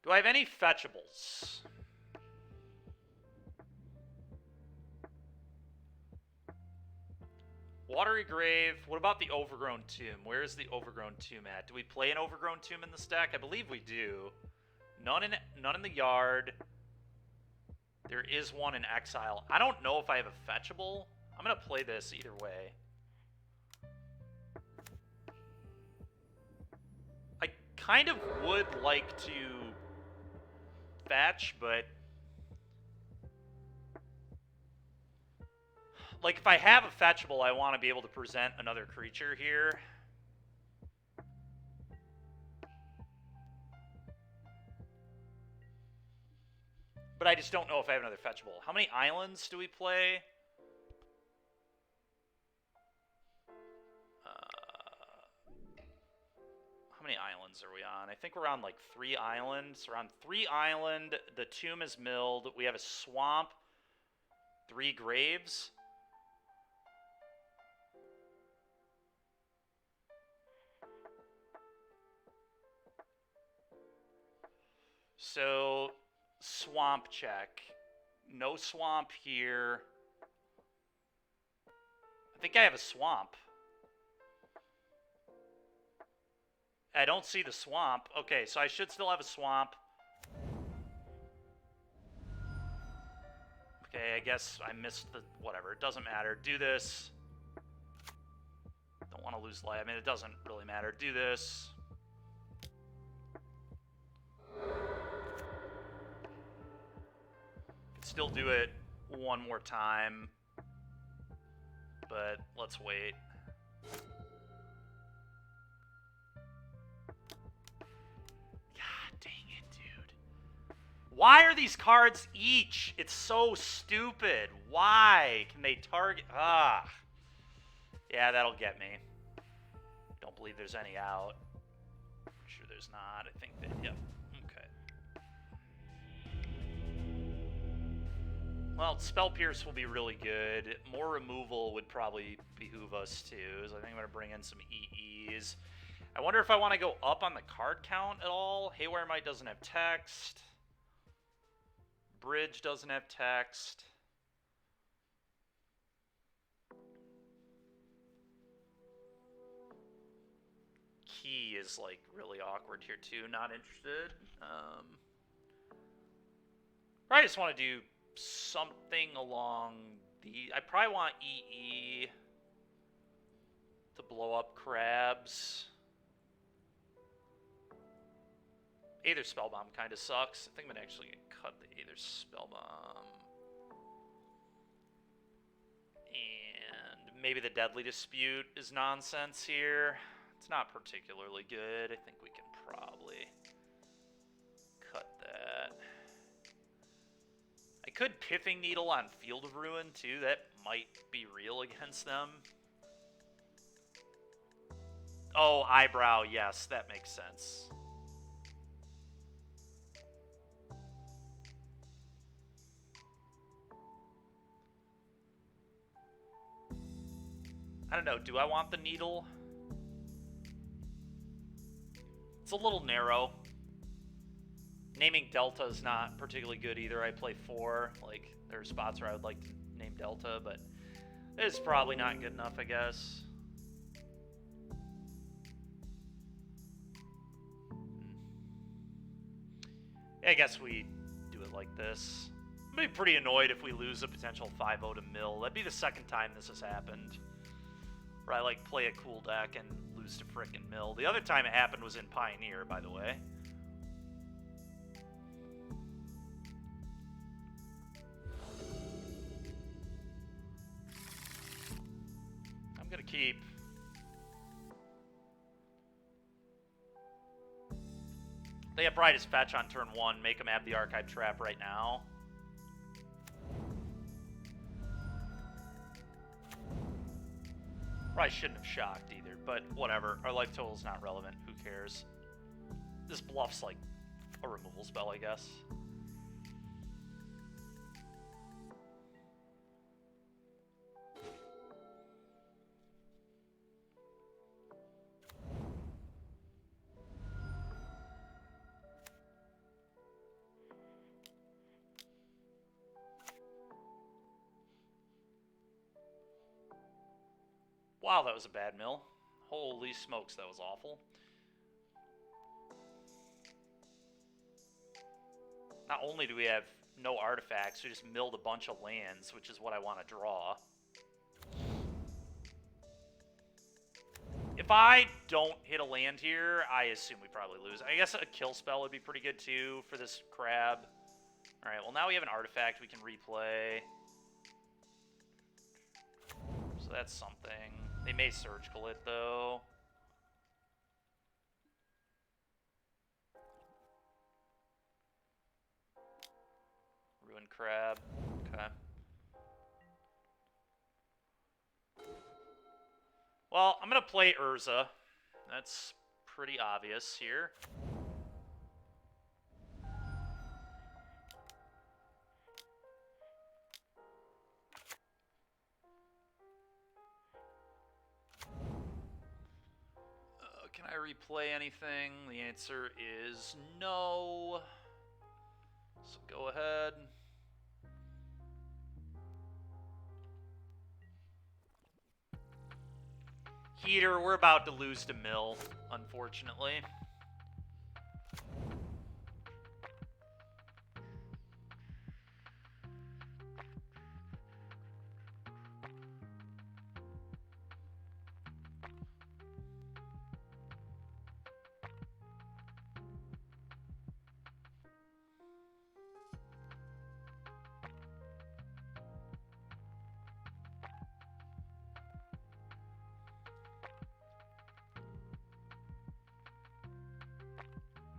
Do I have any fetchables? Watery Grave. What about the Overgrown Tomb? Where is the Overgrown Tomb at? Do we play an Overgrown Tomb in this deck? I believe we do. None in the yard. There is one in Exile. I don't know if I have a fetchable. I'm going to play this either way. I kind of would like to fetch, but Like, if I have a fetchable, I want to be able to present another creature here. But I just don't know if I have another fetchable. How many islands do we play? How many islands are we on? I think we're on like 3 islands. We're on 3 island. The tomb is milled. We have a swamp. 3 graves. So, swamp check. No swamp here. I think I have a swamp. I don't see the swamp. Okay, so I should still have a swamp. Okay, I guess I missed the... whatever. It doesn't matter. Do this. Don't want to lose life. I mean, it doesn't really matter. Do this. Could still do it one more time. But let's wait. Why are these cards each? It's so stupid. Why can they target? Ah. Yeah, that'll get me. Don't believe there's any out. I'm sure there's not. I think that, yep. Okay. Well, Spell Pierce will be really good. More removal would probably behoove us too. So I think I'm going to bring in some EEs. I wonder if I want to go up on the card count at all. Haywire Might doesn't have text. Bridge doesn't have text. Key is like really awkward here too. Not interested. I just want to do something along the... I probably want EE to blow up crabs. Aether Spellbomb kind of sucks. I think I'm going to actually cut the Aether Spellbomb. And maybe the Deadly Dispute is nonsense here. It's not particularly good. I think we can probably cut that. I could Pithing Needle on Field of Ruin too. That might be real against them. Oh, Eyebrow. Yes, that makes sense. I don't know, do I want the needle? It's a little narrow. Naming Delta is not particularly good either. I play 4. Like, there are spots where I would like to name Delta, but it's probably not good enough, I guess. I guess we do it like this. I'm gonna be pretty annoyed if we lose a potential 5-0 to Mill. That'd be the second time this has happened. Where I, like, play a cool deck and lose to frickin' Mill. The other time it happened was in Pioneer, by the way. I'm gonna keep. They have Brightest Fetch on turn 1. Make them have the Archive Trap right now. Probably shouldn't have shocked either, but whatever. Our life total is not relevant. Who cares? This bluff's like a removal spell, I guess. Wow, that was a bad mill. Holy smokes, that was awful. Not only do we have no artifacts, we just milled a bunch of lands, which is what I want to draw. If I don't hit a land here, I assume we probably lose. I guess a kill spell would be pretty good too for this crab. Alright, well now we have an artifact we can replay. So that's something. They may surgical it, though. Ruined Crab. Okay. Well, I'm going to play Urza. That's pretty obvious here. Can I replay anything? The answer is no. So go ahead. Heater, we're about to lose to Mill, unfortunately.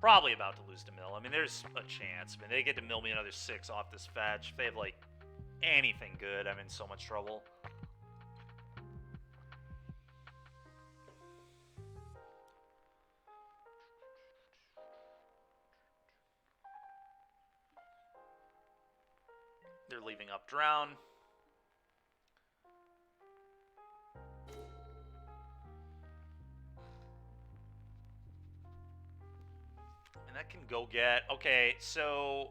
Probably about to lose to Mill. I mean, there's a chance. I mean, they get to mill me another 6 off this fetch. If they have, like, anything good, I'm in so much trouble. They're leaving up Drown. And that can go get... Okay, so...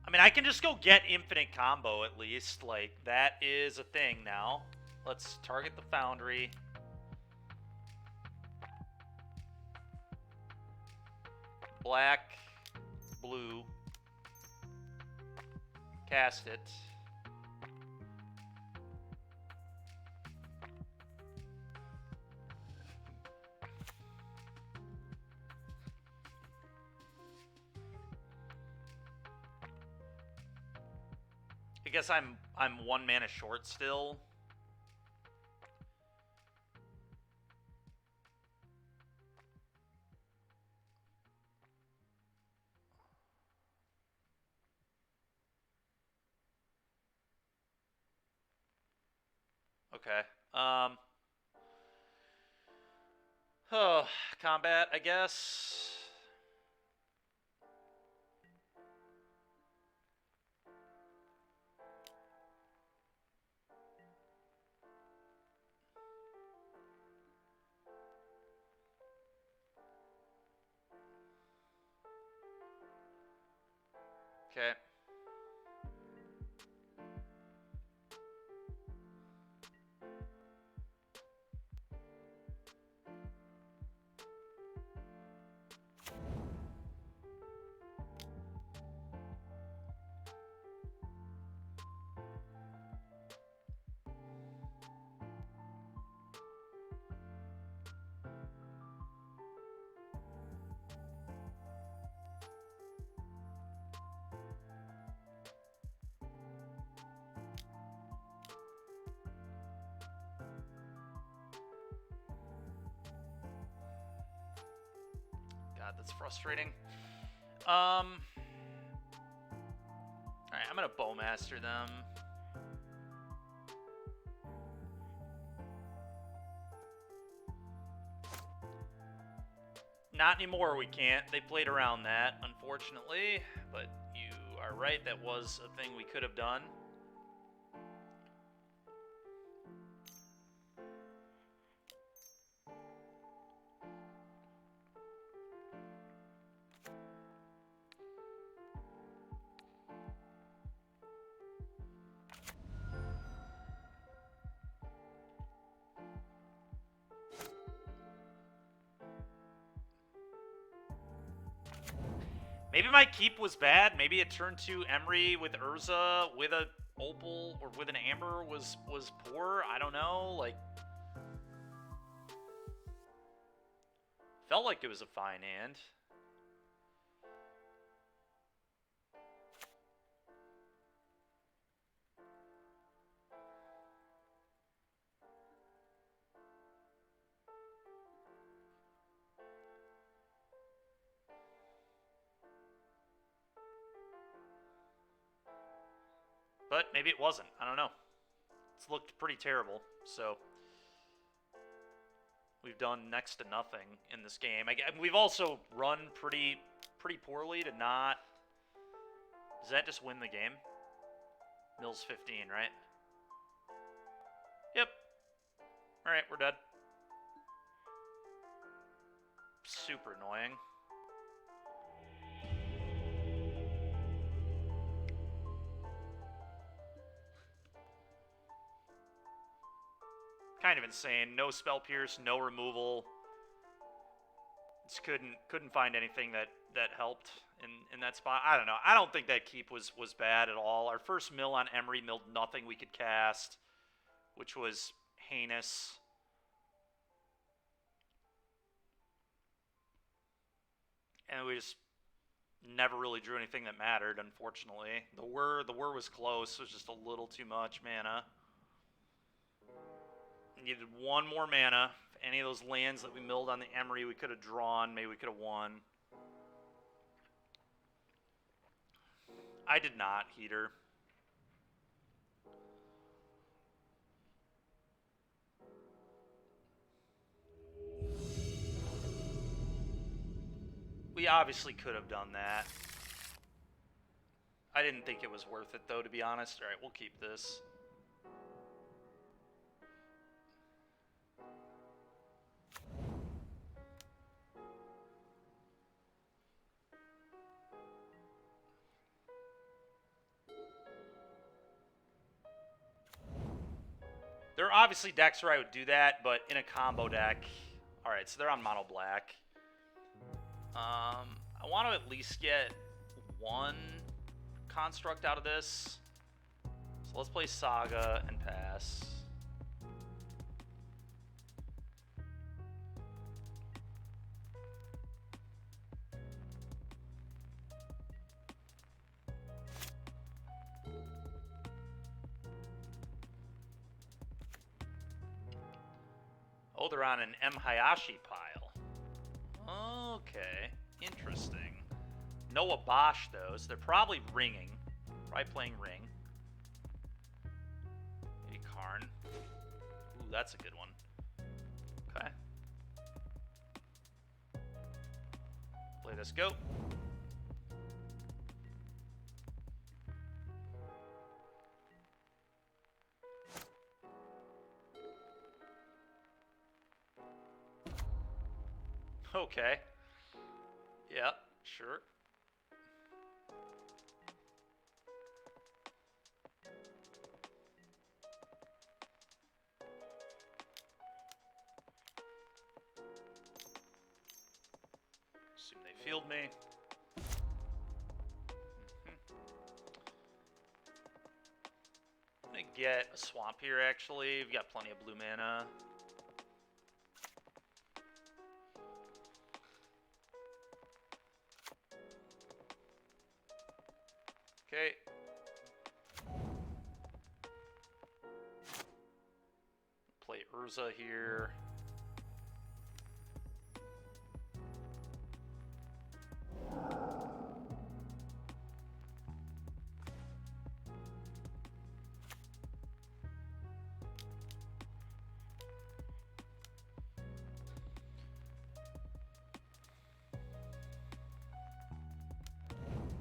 I mean, I can just go get infinite combo at least. Like, that is a thing now. Let's target the Foundry. Black, blue. Cast it. I guess I'm 1 mana short still. Okay. Oh, combat, I guess. Okay. God, that's frustrating. Alright, I'm gonna Bowmaster them. Not anymore, we can't. They played around that, unfortunately. But you are right, that was a thing we could have done. Maybe my keep was bad. Maybe a turn 2 Emery with Urza with a Opal or with an Amber was poor. I don't know. Like, felt like it was a fine hand. But maybe it wasn't. I don't know. It's looked pretty terrible, so we've done next to nothing in this game. We've also run pretty poorly to not... Does that just win the game? Mills 15, right? Yep. Alright, we're dead. Super annoying. Kind of insane. No spell pierce, no removal. Just couldn't find anything that helped in that spot. I don't know. I don't think that keep was bad at all. Our first mill on Emery milled nothing we could cast, which was heinous. And we just never really drew anything that mattered, unfortunately. The whir was close. It was just a little too much mana. Needed one more mana. If any of those lands that we milled on the Emery we could have drawn, maybe we could have won. I did not, Heater. We obviously could have done that. I didn't think it was worth it, though, to be honest. Alright, we'll keep this. There are obviously decks where I would do that, but in a combo deck... Alright, so they're on mono black. I want to at least get one construct out of this. So let's play Saga and pass. Oh, they're on an M. Hayashi pile. Okay, interesting. No Abash, though, so they're probably ringing. Probably playing ring. Maybe Karn. Ooh, that's a good one. Okay. Play this, go. Okay. Yep, sure. Assume they field me. I'm gonna get a swamp here, actually. We've got plenty of blue mana. Okay. Play Urza here.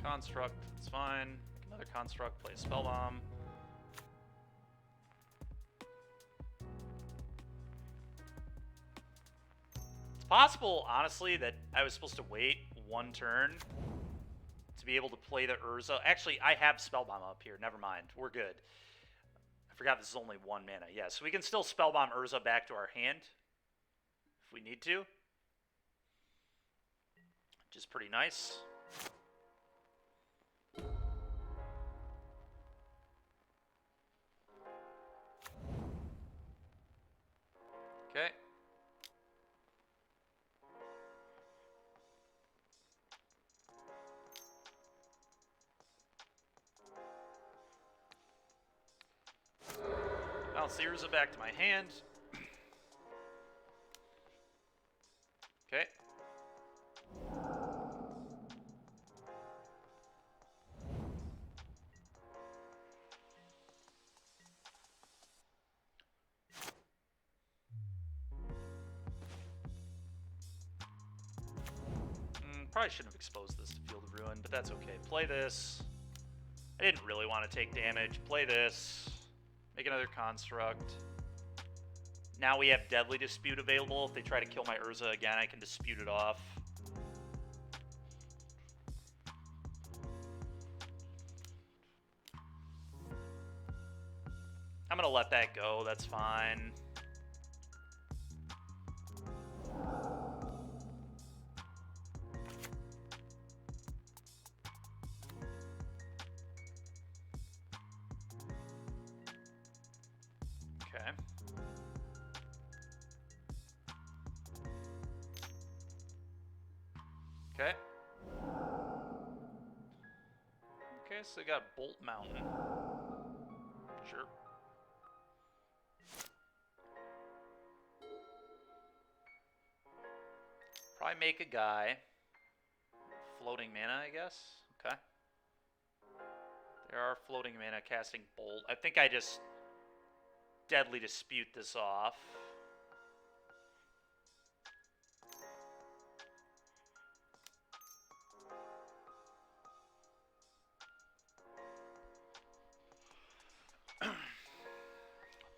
Construct, it's fine. Another construct, play Spellbomb. It's possible, honestly, that I was supposed to wait one turn to be able to play the Urza. Actually, I have Spellbomb up here. Never mind. We're good. I forgot this is only one mana. Yeah, so we can still Spellbomb Urza back to our hand if we need to, which is pretty nice. Okay. Bounce the Urza back to my hand. Okay. Probably shouldn't have exposed this to Field of Ruin, but that's okay. Play this. I didn't really want to take damage. Play this. Make another construct. Now we have Deadly Dispute available. If they try to kill my Urza again, I can dispute it off. I'm going to let that go. That's fine. Okay. Okay. Okay, so they got Bolt Mountain. Sure. Probably make a guy. Floating mana, I guess. Okay. There are floating mana casting Bolt. I think I just Deadly Dispute this off.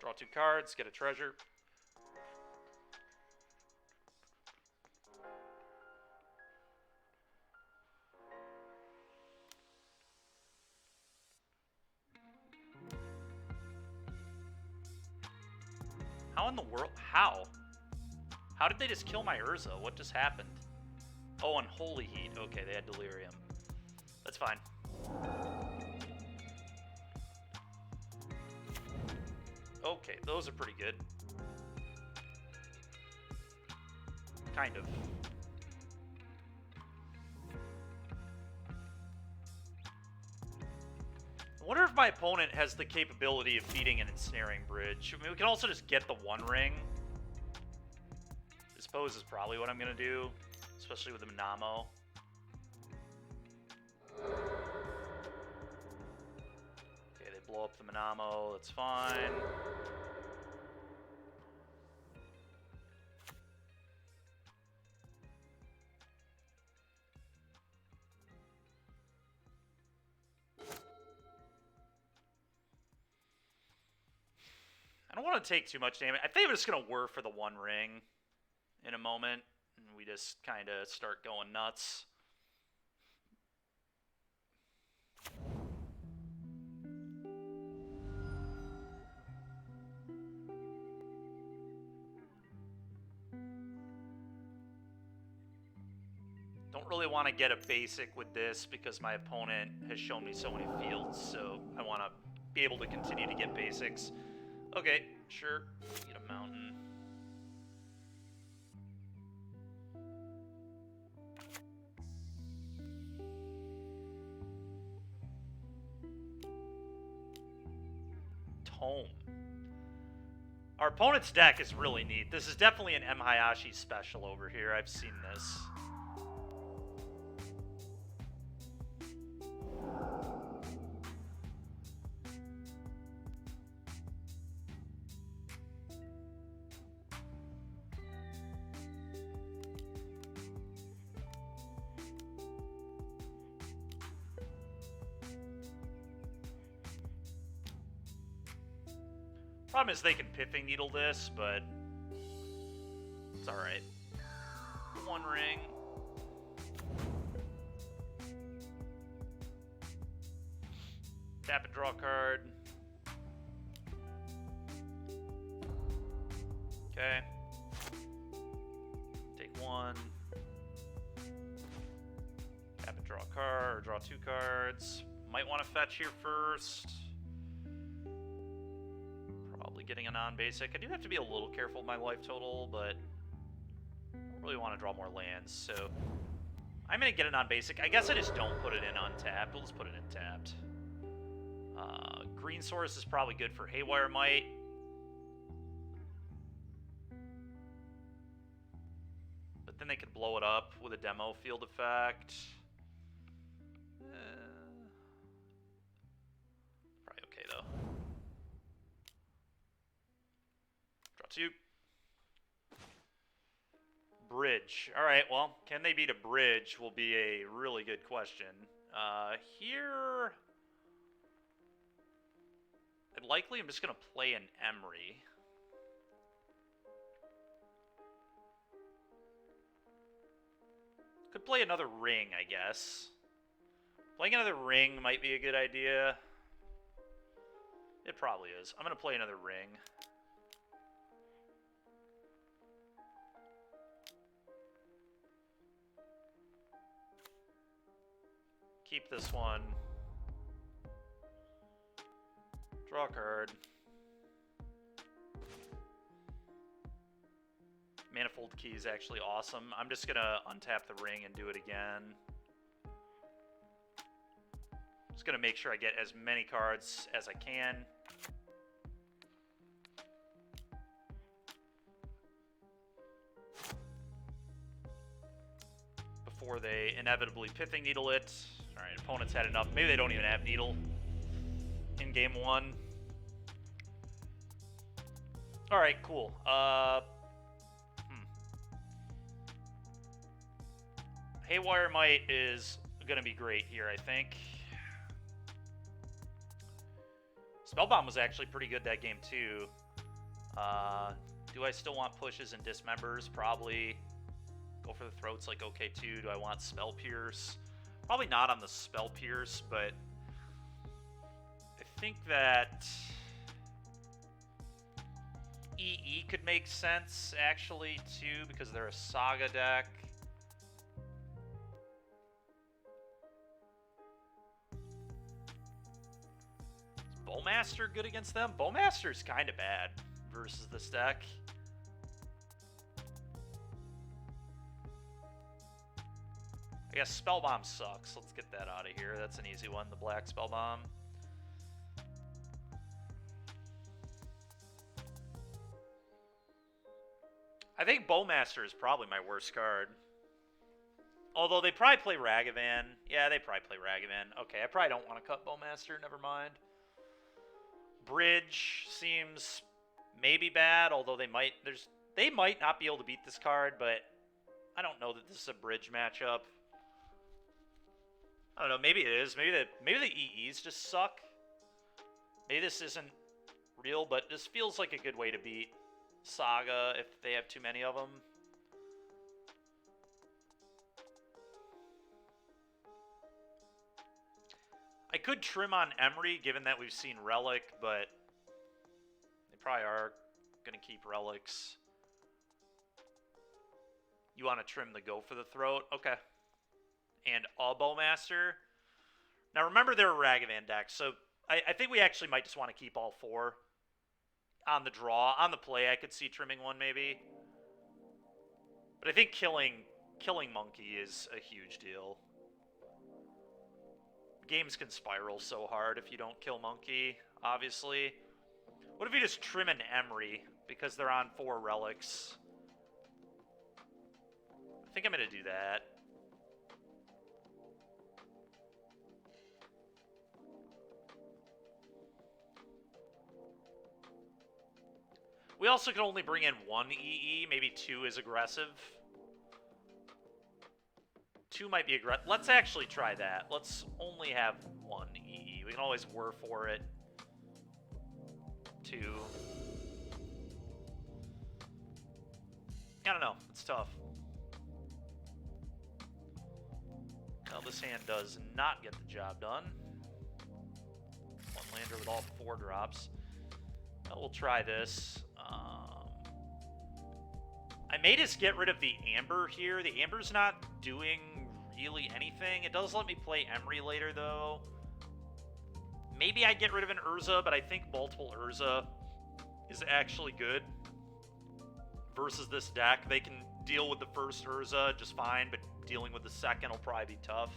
Draw 2 cards, get a treasure. How in the world? How? How did they just kill my Urza? What just happened? Oh, Unholy Heat. Okay, they had Delirium. That's fine. Okay, those are pretty good. Kind of. I wonder if my opponent has the capability of beating an Ensnaring Bridge. I mean, we can also just get the One Ring. I suppose is probably what I'm going to do, especially with the Minamo. Okay, they blow up the Minamo. That's fine. I don't want to take too much damage. I think I'm just going to whir for the One Ring in a moment. And we just kind of start going nuts. Don't really want to get a basic with this because my opponent has shown me so many fields. So I want to be able to continue to get basics. Okay, sure. Get a mountain. Tome. Our opponent's deck is really neat. This is definitely an M. Hayashi special over here. I've seen this. Problem is they can Pithing Needle this, but it's alright. One Ring. Tap and draw a card. Okay. Take one. Tap and draw a card, or draw 2 cards. Might want to fetch here first. Getting a non-basic. I do have to be a little careful with my life total, but I don't really want to draw more lands, so I'm going to get a non-basic. I guess I just don't put it in untapped. We'll just put it in tapped. Green Source is probably good for Haywire Might. But then they could blow it up with a demo field effect. Probably okay, though. 2. bridge. All right, well, can they beat a bridge will be a really good question. Here, likely I'm just going to play an Emery. Could play another ring, I guess. Playing another ring might be a good idea. It probably is. I'm going to play another ring. Keep this one. Draw a card. Manifold Key is actually awesome. I'm just going to untap the ring and do it again. Just going to make sure I get as many cards as I can. Before they inevitably Pithing Needle it. Alright, opponents had enough. Maybe they don't even have Needle in game 1. Alright, cool. Haywire Might is going to be great here, I think. Spellbomb was actually pretty good that game, too. Do I still want pushes and dismembers? Probably. Go for the throats like okay, too. Do I want Spell Pierce? Probably not on the Spell Pierce, but I think that EE could make sense, actually, too, because they're a Saga deck. Is Bowmaster good against them? Bowmaster's kind of bad versus this deck. I guess Spellbomb sucks. Let's get that out of here. That's an easy one, the black Spellbomb. I think Bowmaster is probably my worst card. Although they probably play Ragavan. Yeah, they probably play Ragavan. Okay, I probably don't want to cut Bowmaster. Never mind. Bridge seems maybe bad, although they might not be able to beat this card, but I don't know that this is a bridge matchup. I don't know, maybe it is. Maybe the EEs just suck. Maybe this isn't real, but this feels like a good way to beat Saga if they have too many of them. I could trim on Emery, given that we've seen Relic, but they probably are going to keep Relics. You want to trim the Go for the Throat? Okay. And a Bowmaster. Now remember they're a Ragavan deck, so I think we actually might just want to keep all 4 on the draw. On the play, I could see trimming one maybe. But I think killing Monkey is a huge deal. Games can spiral so hard if you don't kill Monkey, obviously. What if you just trim an Emery because they're on 4 relics? I think I'm going to do that. We also can only bring in 1 EE, maybe 2 is aggressive. 2 might be aggressive. Let's actually try that. Let's only have 1 EE. We can always whir for it. 2. I don't know. It's tough. Well, this hand does not get the job done. 1 lander with all 4 drops. Well, we'll try this. I may just get rid of the Amber here. The Amber's not doing really anything. It does let me play Emery later, though. Maybe I get rid of an Urza, but I think multiple Urza is actually good versus this deck. They can deal with the first Urza just fine, but dealing with the second will probably be tough.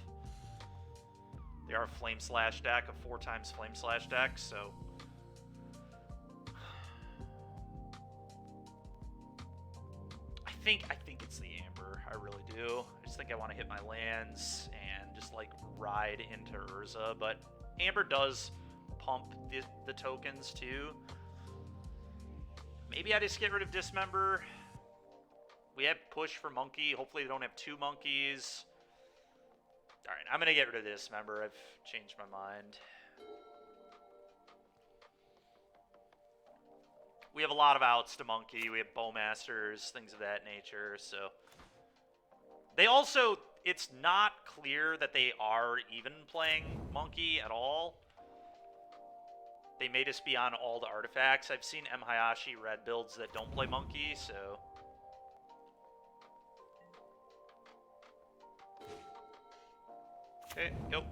They are a Flame Slash deck, a 4x Flame Slash deck, so... I think it's the Amber. I really do. I just think I want to hit my lands and just like ride into Urza, but Amber does pump the tokens too. Maybe I just get rid of Dismember. We have push for monkey. Hopefully they don't have 2 monkeys. Alright, I'm going to get rid of this, remember. I've changed my mind. We have a lot of outs to monkey. We have bowmasters, things of that nature, so... They also... It's not clear that they are even playing monkey at all. They may just be on all the artifacts. I've seen M. Hayashi red builds that don't play monkey, so... Okay, go.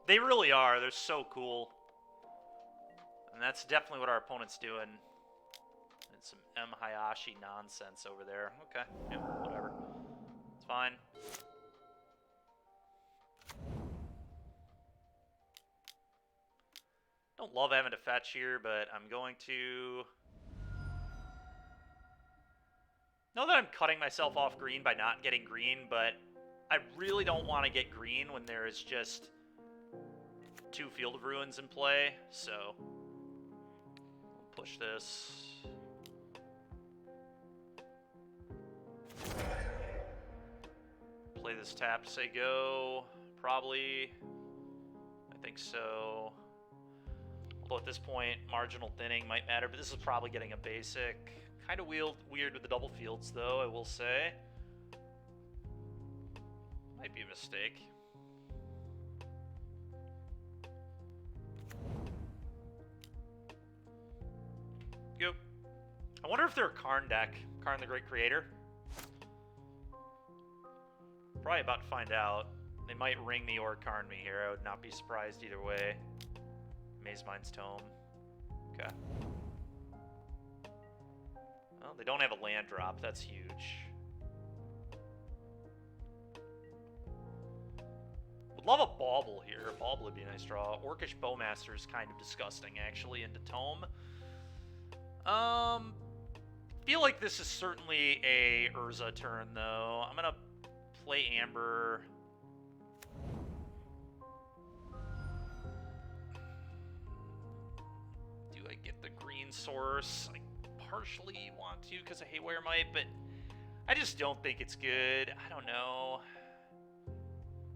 They really are. They're so cool. And that's definitely what our opponent's doing. And some M. Hayashi nonsense over there. Okay, yeah, whatever. It's fine. Don't love having to fetch here, but I'm going to... Know that I'm cutting myself off green by not getting green, but I really don't want to get green when there is just 2 Field of Ruins in play, so I'll push this. Play this tap to say go, probably. I think so. Although at this point, marginal thinning might matter, but this is probably getting a basic. Kind of weird with the double fields, though, I will say. Might be a mistake. Go. I wonder if they're a Karn deck. Karn the Great Creator. Probably about to find out. They might ring me or Karn me here. I would not be surprised either way. Maze Mind's Tome. Okay. Well, they don't have a land drop. That's huge. Would love a bauble here. A bauble would be a nice draw. Orcish Bowmaster is kind of disgusting, actually, into Tome. Feel like this is certainly a Urza turn, though. I'm gonna play Amber. Do I get the green source? I partially want to because of Haywire Might, but I just don't think it's good. I don't know.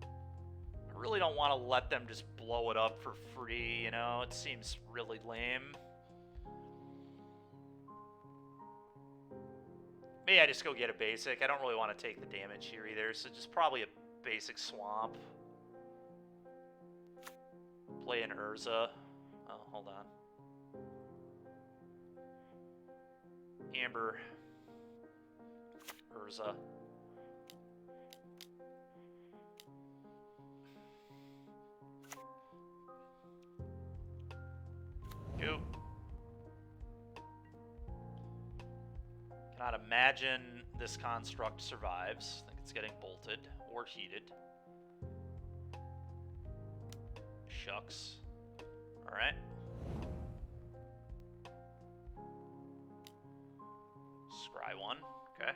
I really don't want to let them just blow it up for free, you know? It seems really lame. Maybe I just go get a basic. I don't really want to take the damage here either, so just probably a basic swamp. Play an Urza. Oh, hold on. Amber. Urza. Go. Cannot imagine this construct survives. I think it's getting bolted or heated. Shucks. Alright. Scry one. Okay.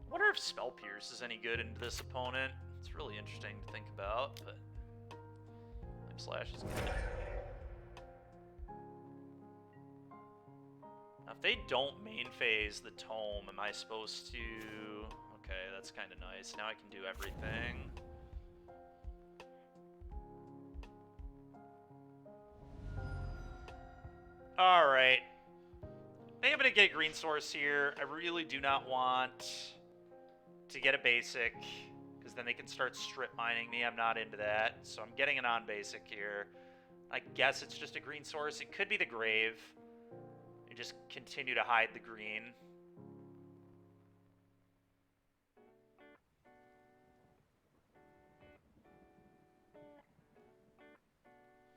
I wonder if Spell Pierce is any good into this opponent. It's really interesting to think about, but Flame Slash is good. Now, if they don't main phase the Tome, am I supposed to... Okay, that's kind of nice. Now I can do everything. Alright. I think I'm going to get green source here. I really do not want to get a basic, because then they can start strip mining me. I'm not into that. So I'm getting a non-basic here. I guess it's just a green source. It could be the Grave. And just continue to hide the green.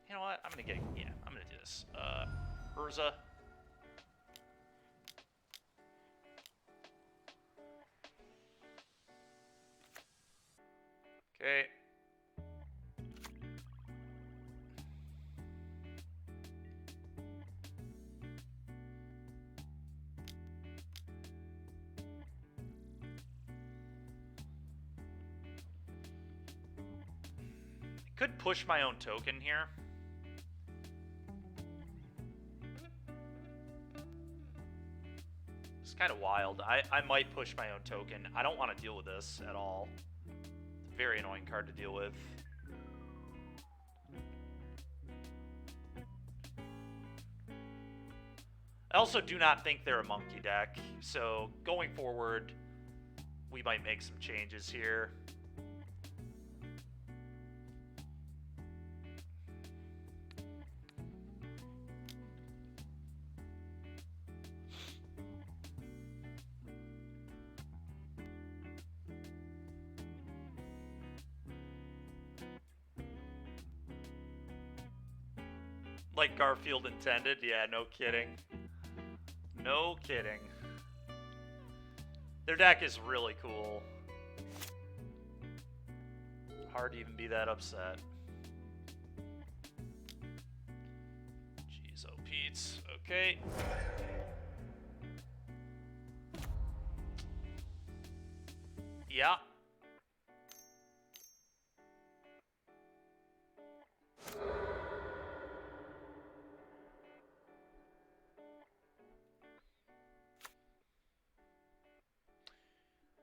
You know what? I'm going to do this. Urza. Okay. could push my own token here. It's kind of wild. I might push my own token. I don't want to deal with this at all. It's a very annoying card to deal with. I also do not think they're a monkey deck, so going forward, we might make some changes here. Like Garfield intended? Yeah, no kidding. No kidding. Their deck is really cool. Hard to even be that upset. Jeez, oh Pete's. Okay. Yeah.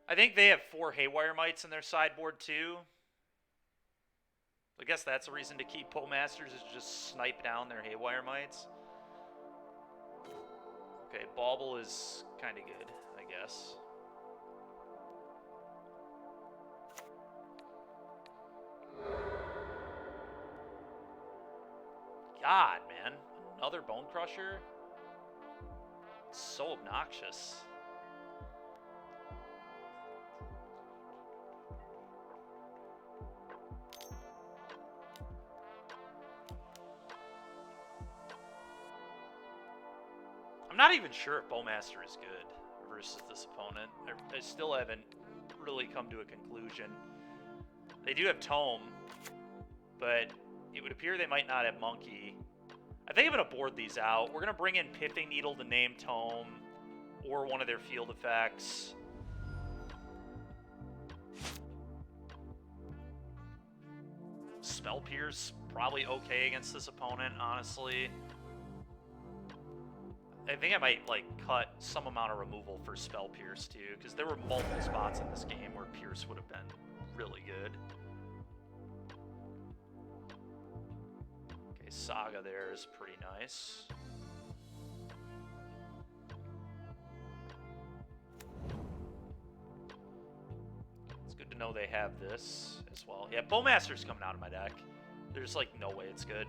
I think they have 4 Haywire Mites in their sideboard too. I guess that's a reason to keep Bowmasters, is just snipe down their Haywire Mites. Okay, Bauble is kind of good, I guess. God, man. Another Bone Crusher? It's so obnoxious. I'm not even sure if Bowmaster is good versus this opponent. I still haven't really come to a conclusion. They do have Tome, but it would appear they might not have Monkey. I think I'm going to board these out. We're going to bring in Pithing Needle to name Tome, or one of their field effects. Spell Pierce, probably okay against this opponent, honestly. I think I might, like, cut some amount of removal for Spell Pierce, too, because there were multiple spots in this game where Pierce would have been really good. Okay, Saga there is pretty nice. It's good to know they have this as well. Yeah, Bowmaster's coming out of my deck. There's, like, no way it's good.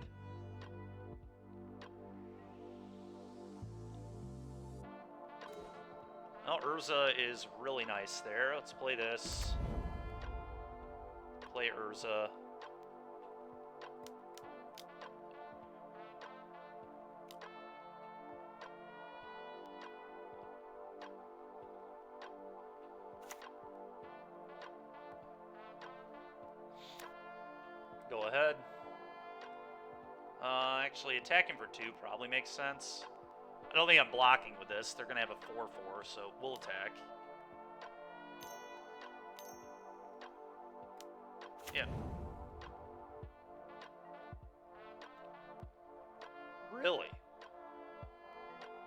Well, Urza is really nice there. Let's play this. Play Urza. Go ahead. Actually, attacking for 2 probably makes sense. I don't think I'm blocking with this. They're going to have a 4-4, so we'll attack. Yeah. Really?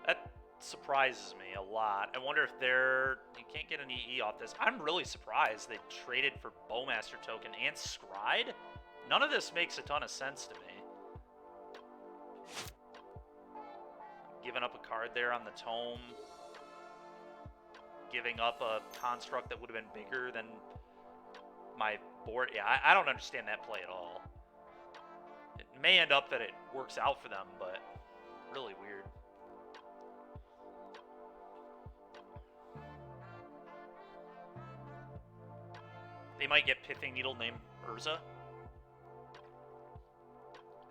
That surprises me a lot. I wonder if they're... You can't get an EE off this. I'm really surprised they traded for Bowmaster token and Scryed. None of this makes a ton of sense to me. Giving up a card there on the Tome. Giving up a construct that would have been bigger than my board. Yeah, I don't understand that play at all. It may end up that it works out for them, but really weird. They might get Pithing Needle named Urza.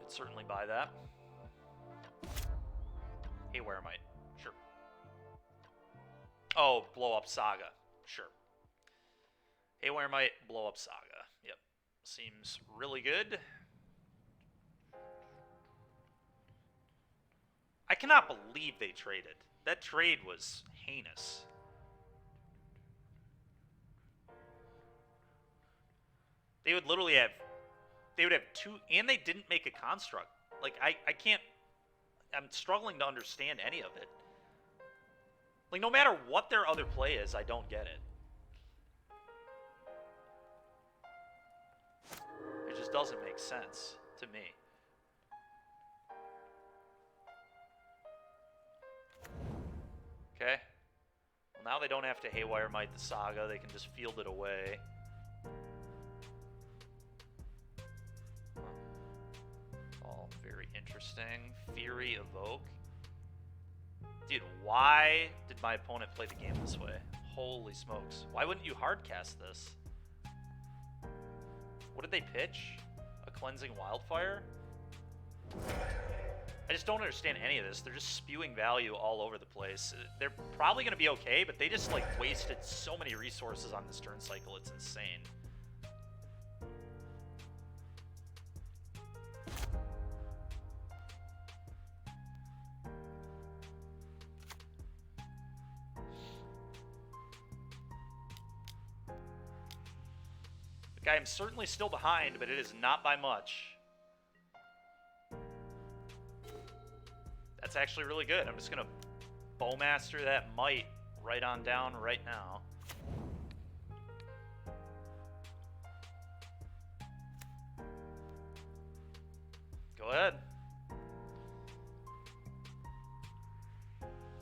Could certainly buy that. Haywire Mite. Sure. Oh, blow up Saga. Sure. Haywire Mite, blow up Saga. Yep. Seems really good. I cannot believe they traded. That trade was heinous. They would literally have they would have two, and they didn't make a construct. Like, I can't, I'm struggling to understand any of it. Like, no matter what their other play is, I don't get it. It just doesn't make sense to me. Okay. Well, now they don't have to Haywire Might the Saga. They can just field it away. All very interesting. Fury Evoke. Dude, why did my opponent play the game this way? Holy smokes. Why wouldn't you hardcast this? What did they pitch? A Cleansing Wildfire? I just don't understand any of this. They're just spewing value all over the place. They're probably going to be okay, but they just, like, wasted so many resources on this turn cycle. It's insane. Look, I am certainly still behind, but it is not by much. That's actually really good. I'm just going to Bowmaster that Might right on down right now. Go ahead.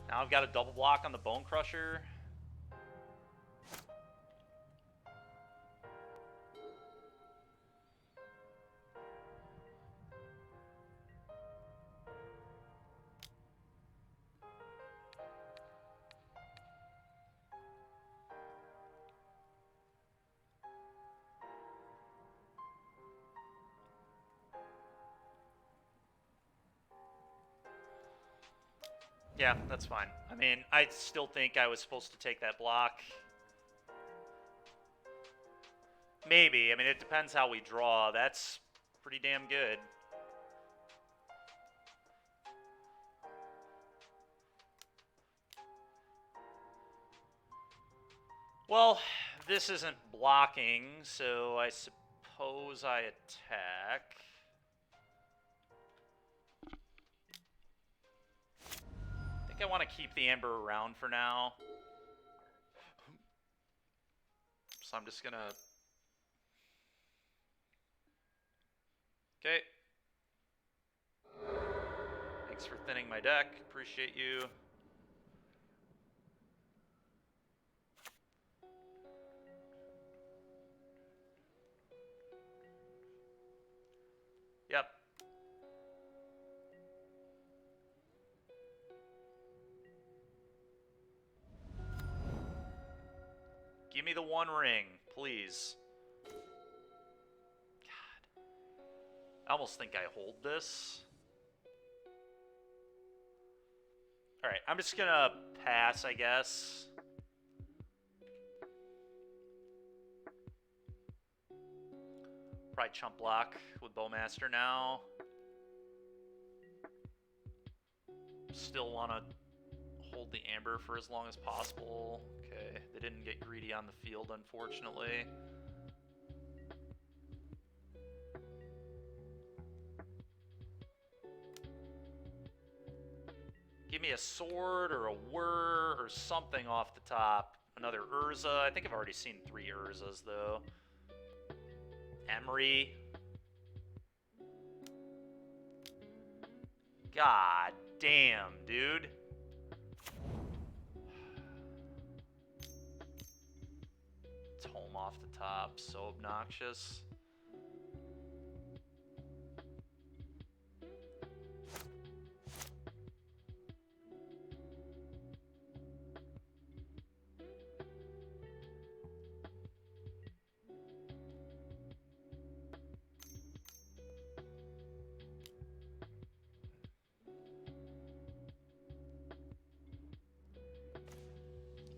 Now I've got a double block on the Bone Crusher. Yeah, that's fine. I mean, I still think I was supposed to take that block. Maybe. I mean, it depends how we draw. That's pretty damn good. Well, this isn't blocking, so I suppose I attack. I think I want to keep the Amber around for now. So I'm just gonna... Okay. Thanks for thinning my deck. Appreciate you. Yep. Give me the one ring, please. God. I almost think I hold this. Alright, I'm just gonna pass, I guess. Probably chump block with Bowmaster now. Still want to hold the Amber for as long as possible. Okay, they didn't get greedy on the field, unfortunately. Give me a sword or a whir or something off the top. Another Urza. I think I've already seen 3 Urzas, though. Emery. God damn, dude. Tome off the top. So obnoxious.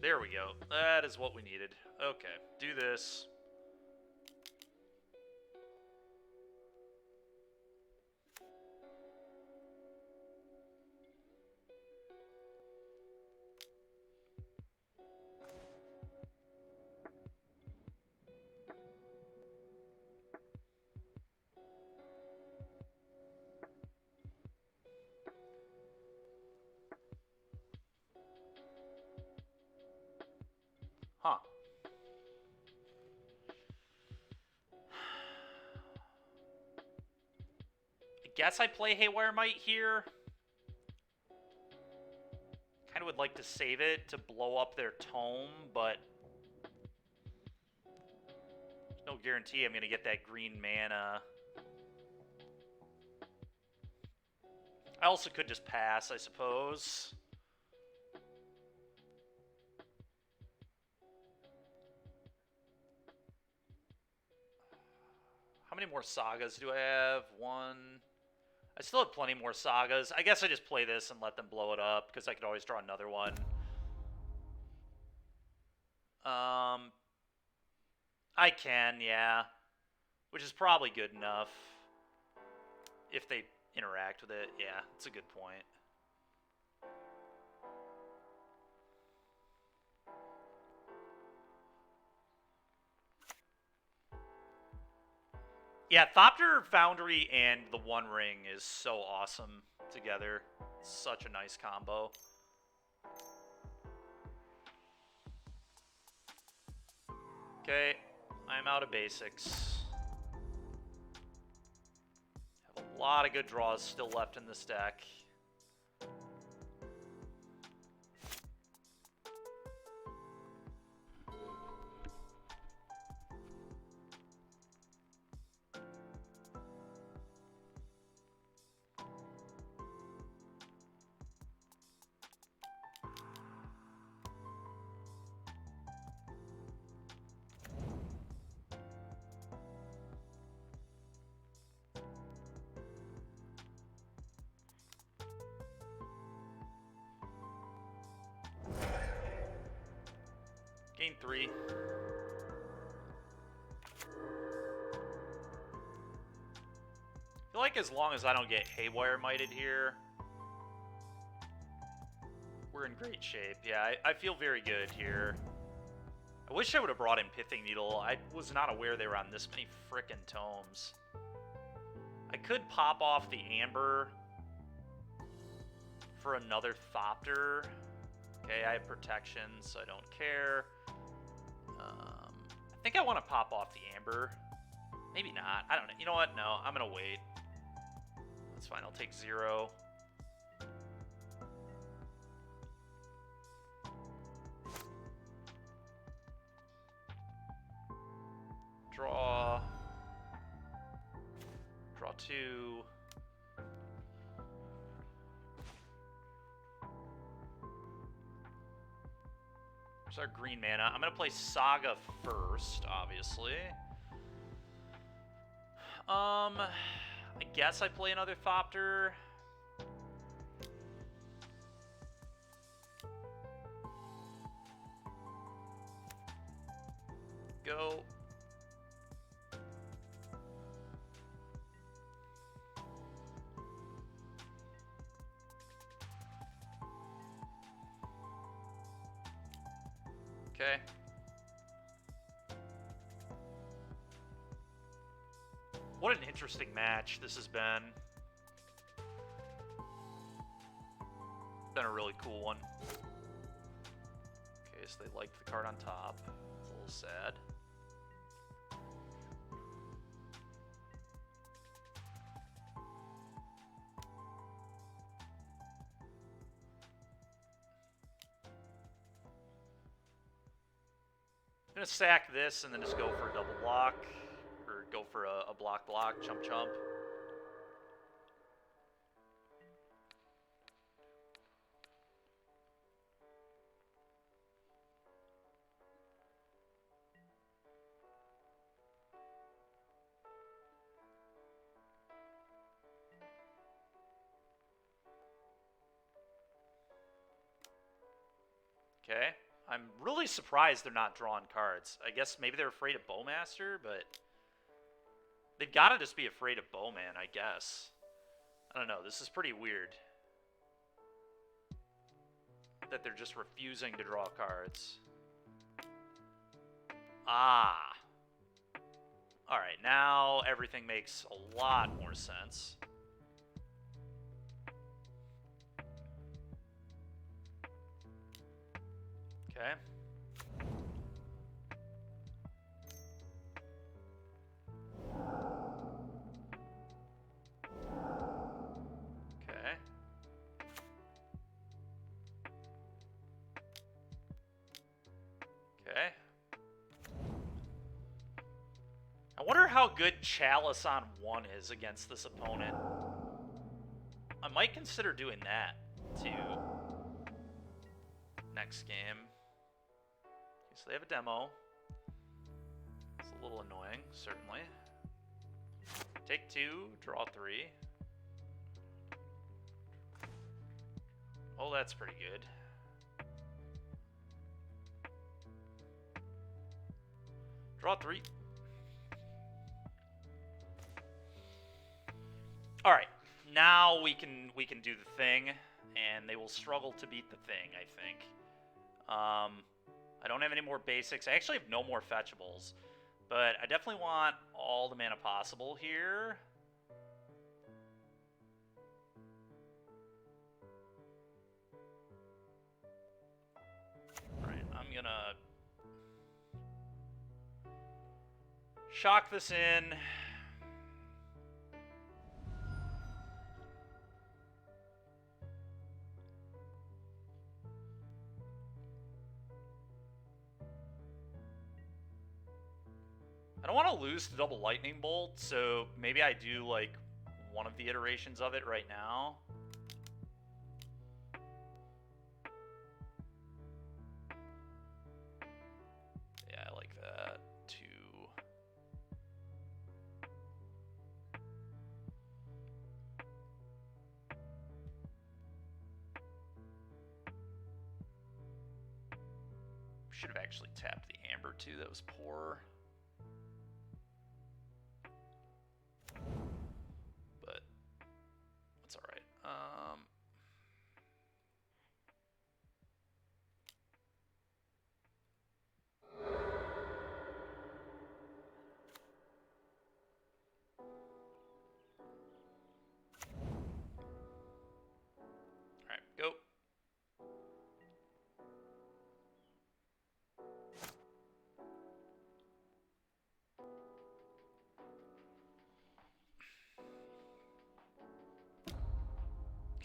There we go. That is what we needed. Okay, do this. guess I play Haywire Might here. Kind of would like to save it to blow up their tome, but there's no guarantee I'm going to get that green mana. I also could just pass, I suppose. How many more sagas do I have? One. I still have plenty more sagas. I guess I just play this and let them blow it up, because I could always draw another one. I can, yeah. Which is probably good enough. If they interact with it. Yeah, that's a good point. Yeah, Thopter Foundry and the One Ring is so awesome together. Such a nice combo. Okay, I'm out of basics. Have a lot of good draws still left in this deck. Gain 3. I feel like as long as I don't get Haywire Mighted here, we're in great shape. Yeah, I feel very good here. I wish I would have brought in Pithing Needle. I was not aware they were on this many frickin' tomes. I could pop off the Amber for another Thopter. Okay, I have protection, so I don't care. I think I want to pop off the Amber. Maybe not. I don't know. You know what? No, I'm going to wait. That's fine. I'll take 0. Draw. Draw 2. Our green mana. I'm going to play Saga first, obviously. I guess I play another Thopter. Go. Okay. What an interesting match this has been. Been a really cool one. Okay, so they liked the card on top. It's a little sad. I'm gonna sack this and then just go for a double block, or go for a block, chump. Okay. I'm really surprised they're not drawing cards. I guess maybe they're afraid of Bowmaster, but they've got to just be afraid of Bowman, I guess. I don't know. This is pretty weird that they're just refusing to draw cards. Ah. All right, now everything makes a lot more sense. Okay. how good Chalice on 1 is against this opponent. I might consider doing that, too. Next game. Okay, so they have a demo. It's a little annoying, certainly. Take 2, draw 3. Oh, that's pretty good. Draw 3. All right, now we can do the thing, and they will struggle to beat the thing, I think. I don't have any more basics. I actually have no more fetchables, but I definitely want all the mana possible here. All right, I'm gonna shock this in. I don't want to lose to double lightning bolt, so maybe I do like one of the iterations of it right now. Yeah, I like that too. Should have actually tapped the amber too. That was poor. But that's all right. All right, go.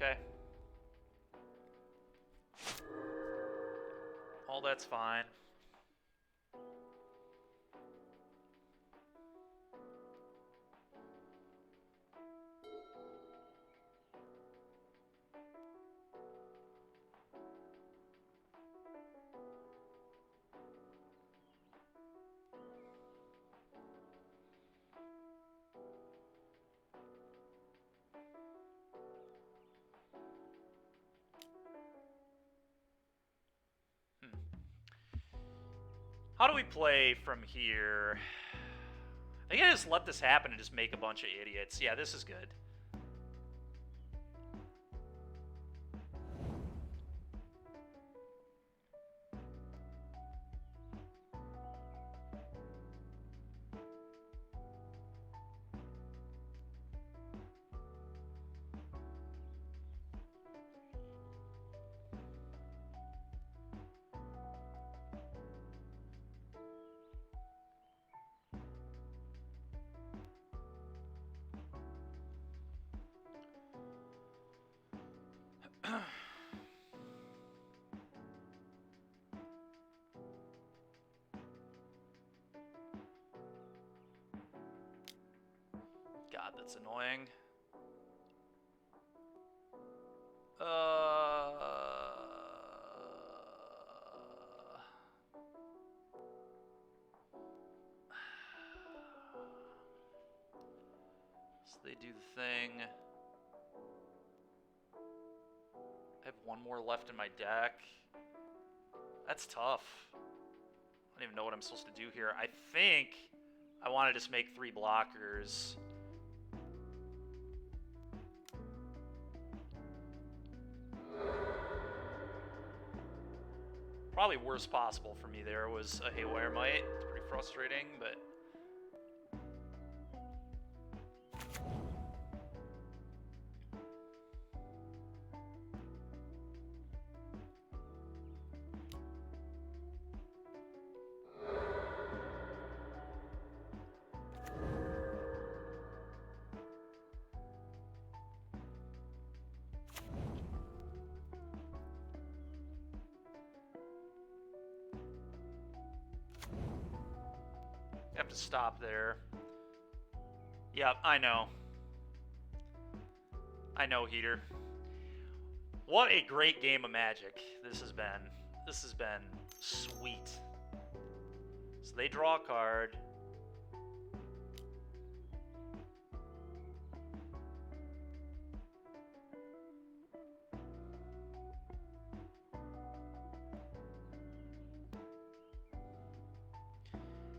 Okay. All that's fine. How do we play from here? I think I just let this happen and just make a bunch of idiots. Yeah, this is good. God, that's annoying. So they do the thing. I have one more left in my deck. That's tough. I don't even know what I'm supposed to do here. I think I want to just make 3 blockers. Probably worst possible for me there was a Haywire Might. It's pretty frustrating, but... have to stop there. Yep, I know. I know, Heater. What a great game of Magic this has been. This has been sweet. So they draw a card.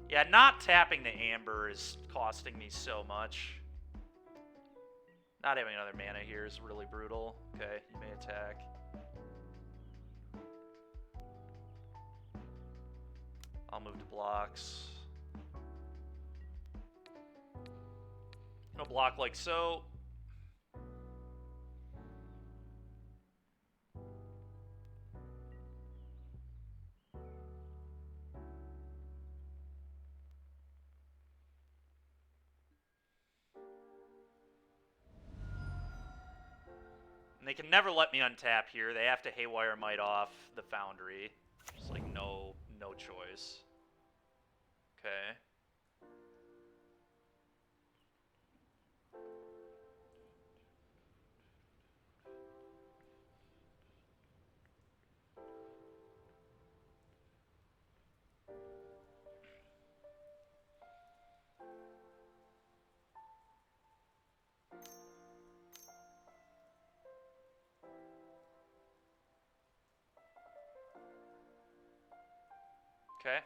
Yeah, not tapping the Amber is costing me so much. Not having another mana here is really brutal. Okay, you may attack. I'll move to blocks. I'll block like so. And they can never let me untap here. They have to Haywire Might off the Foundry. Just like no choice. Okay. Okay.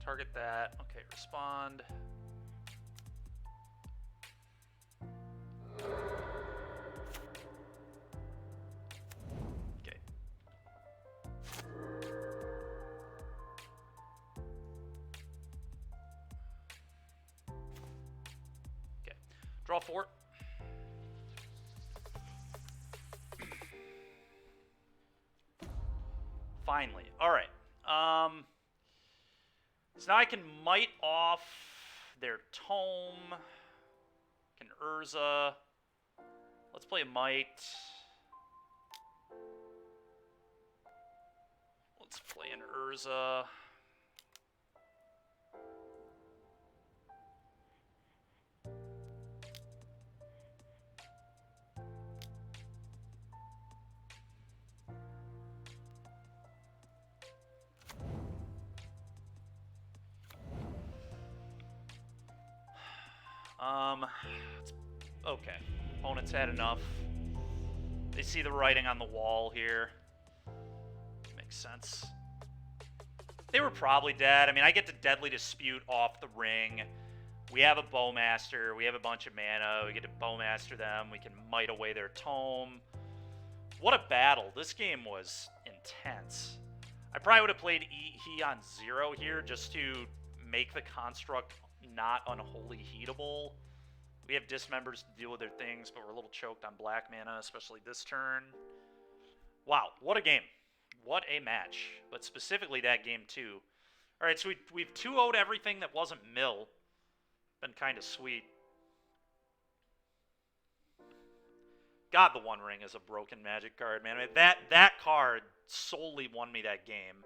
Target that. Okay, respond. Okay. Okay. Draw 4. Finally. Alright. So now I can Might off their Tome. Can Urza. Let's play a Might. Let's play an Urza. Okay. Opponent's had enough. They see the writing on the wall here. Makes sense. They were probably dead. I mean, I get to Deadly Dispute off the ring. We have a Bowmaster. We have a bunch of mana. We get to Bowmaster them. We can Might away their Tome. What a battle. This game was intense. I probably would have played He on 0 here just to make the construct not unholy heatable. We have Dismembers to deal with their things, but we're a little choked on black mana, especially this turn. Wow, what a game. What a match. But specifically that game, too. Alright, so we've 2-0'd everything that wasn't mill. Been kind of sweet. God, the One Ring is a broken Magic card, man. I mean, that card solely won me that game.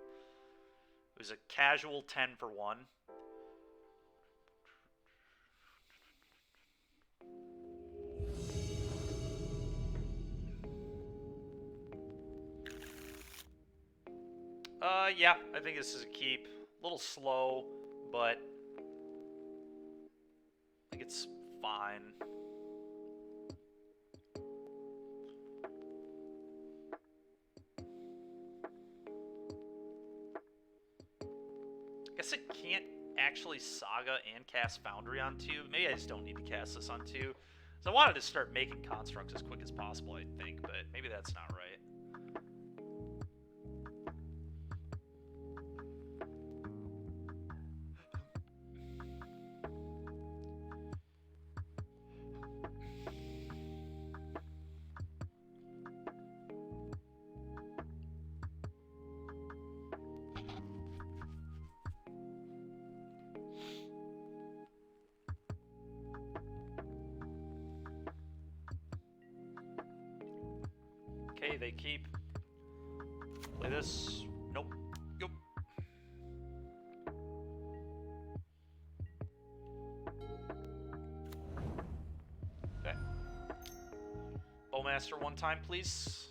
It was a casual 10 for 1. Yeah, I think this is a keep. A little slow, but I think it's fine. I guess it can't actually Saga and cast Foundry on 2. Maybe I just don't need to cast this on 2. So I wanted to start making constructs as quick as possible, I think, but maybe that's not right. they keep. Play this. Nope. Nope. Okay. Bowmaster one time, please.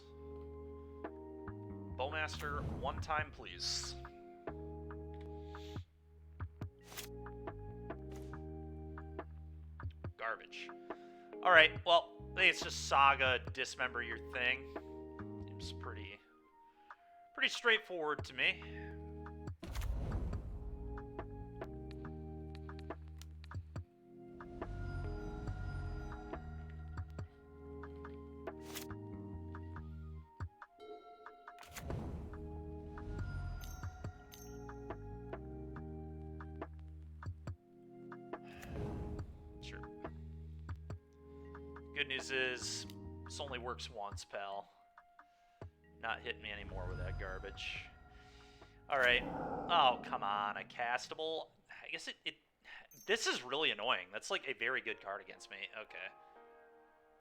Bowmaster one time, please. Garbage. Alright, well, I think it's just Saga, dismember your thing. Seems pretty straightforward to me. Sure. Good news is, this only works once, pal. Not hitting me anymore with that garbage. Alright. Oh, come on. A castable? I guess it... This is really annoying. That's like a very good card against me. Okay.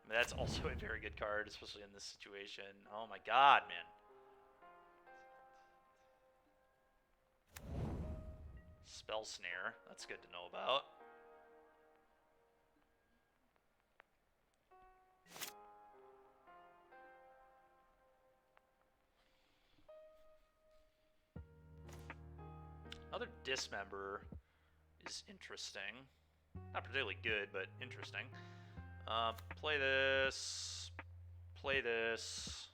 I mean, that's also a very good card, especially in this situation. Oh my god, man. Spell Snare. That's good to know about. Another dismember is interesting. Not particularly good, but interesting. Play this. Play this.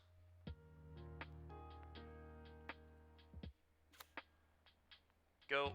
Go.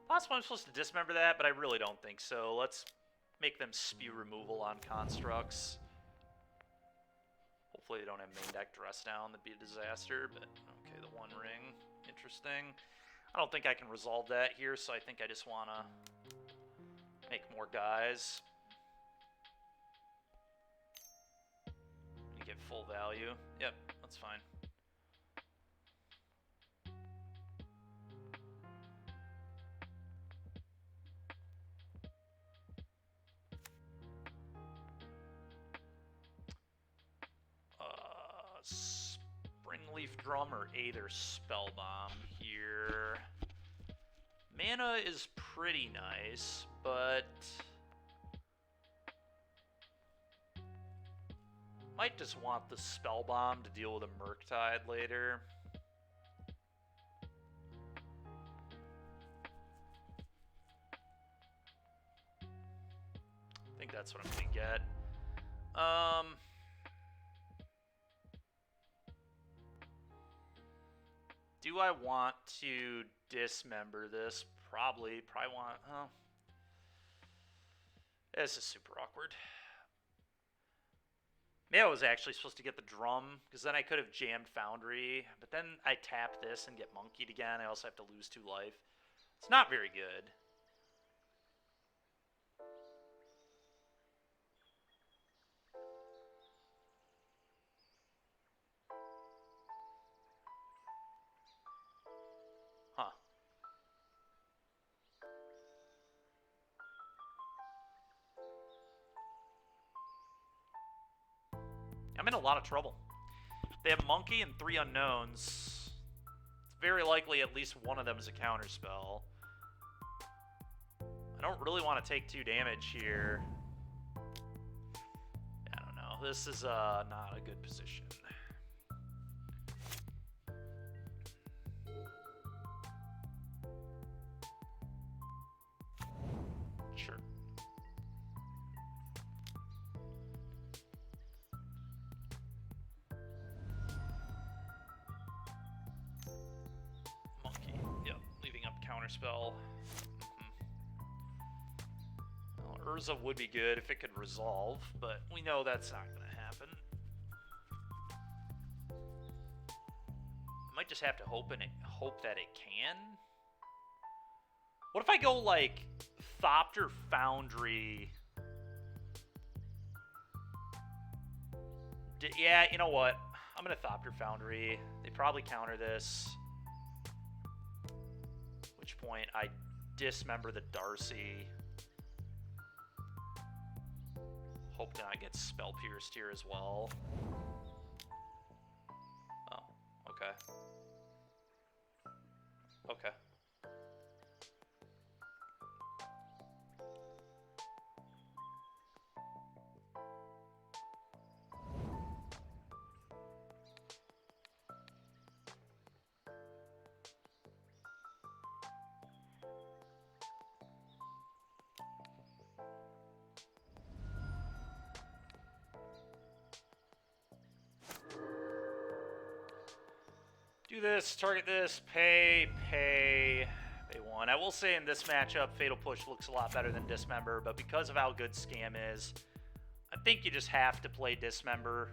Possibly I'm supposed to dismember that, but I really don't think so. Let's make them spew removal on constructs. Hopefully they don't have main deck dress down. That'd be a disaster, but okay, the one ring. Interesting. I don't think I can resolve that here, so I think I just want to make more guys. And get full value. Yep, that's fine. Springleaf Drum or Aether Spellbomb here. Mana is pretty nice, but might just want the Spellbomb to deal with a Murktide later. I think that's what I'm gonna get. Do I want to dismember this? Probably want, oh. This is super awkward. Maybe I was actually supposed to get the drum, because then I could have jammed Foundry, but then I tap this and get monkeyed again. I also have to lose 2 life. It's not very good. Huh. I'm in a lot of trouble. They have Monkey and 3 unknowns. It's very likely at least one of them is a counterspell. I don't really want to take 2 damage here. I don't know. This is not a good position. Sure. Monkey. Yep. Leaving up counterspell. Well, Urza would be good if it could resolve, but we know that's not going to happen. might just have to hope that it can. What if I go like Thopter Foundry? Yeah, you know what? I'm gonna Thopter Foundry. They probably counter this. At which point I dismember the Darcy. Hope to not get spell pierced here as well. Oh, okay. Okay. Do this, target this, pay 1. I will say in this matchup, Fatal Push looks a lot better than Dismember, but because of how good Scam is, I think you just have to play Dismember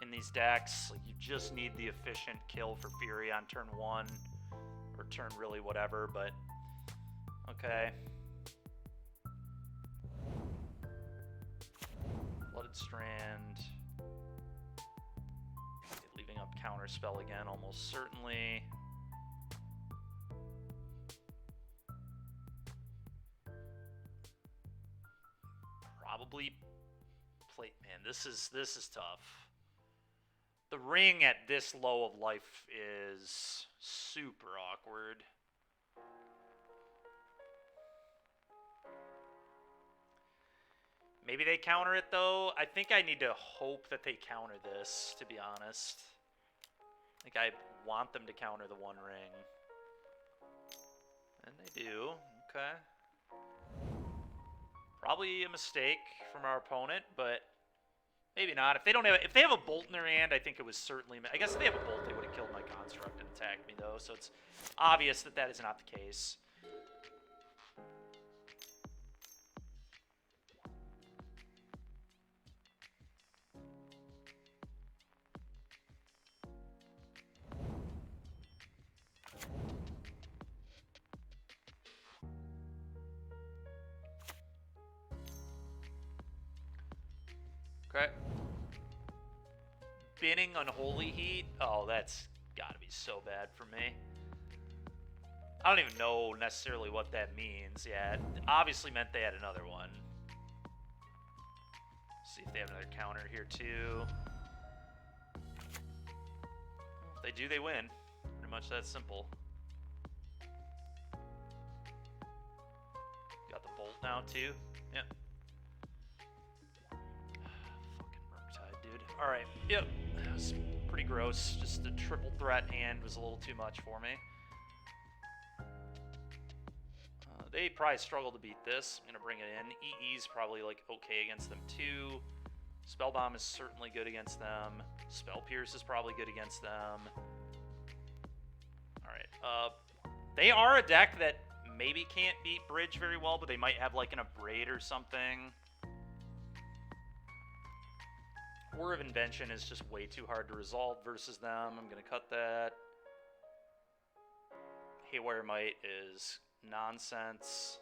in these decks. Like, you just need the efficient kill for Fury on turn 1, or turn really whatever, but okay. Blooded Strand. Leaving up Counterspell again, almost certainly. Probably play. Man, this is tough. The ring at this low of life is super awkward. Maybe they counter it, though. I think I need to hope that they counter this, to be honest. Like, I want them to counter the One Ring. And they do. Okay. Probably a mistake from our opponent, but maybe not. If they have a Bolt in their hand, I think it was certainly... I guess if they have a Bolt, they would have killed my Construct and attacked me, though. So it's obvious that that is not the case. Okay. Binning Unholy Heat? Oh, that's gotta be so bad for me. I don't even know necessarily what that means. Yeah, it obviously meant they had another one. See if they have another counter here too. If they do, they win. Pretty much that simple. Got the Bolt now too. Yeah. Alright, yep, that was pretty gross. Just the triple threat hand was a little too much for me. They probably struggle to beat this. I'm going to bring it in. EE's probably like okay against them too. Spellbomb is certainly good against them. Spell Pierce is probably good against them. Alright, they are a deck that maybe can't beat Bridge very well, but they might have like an Abrade or something. War of Invention is just way too hard to resolve versus them. I'm going to cut that. Haywire Might is nonsense.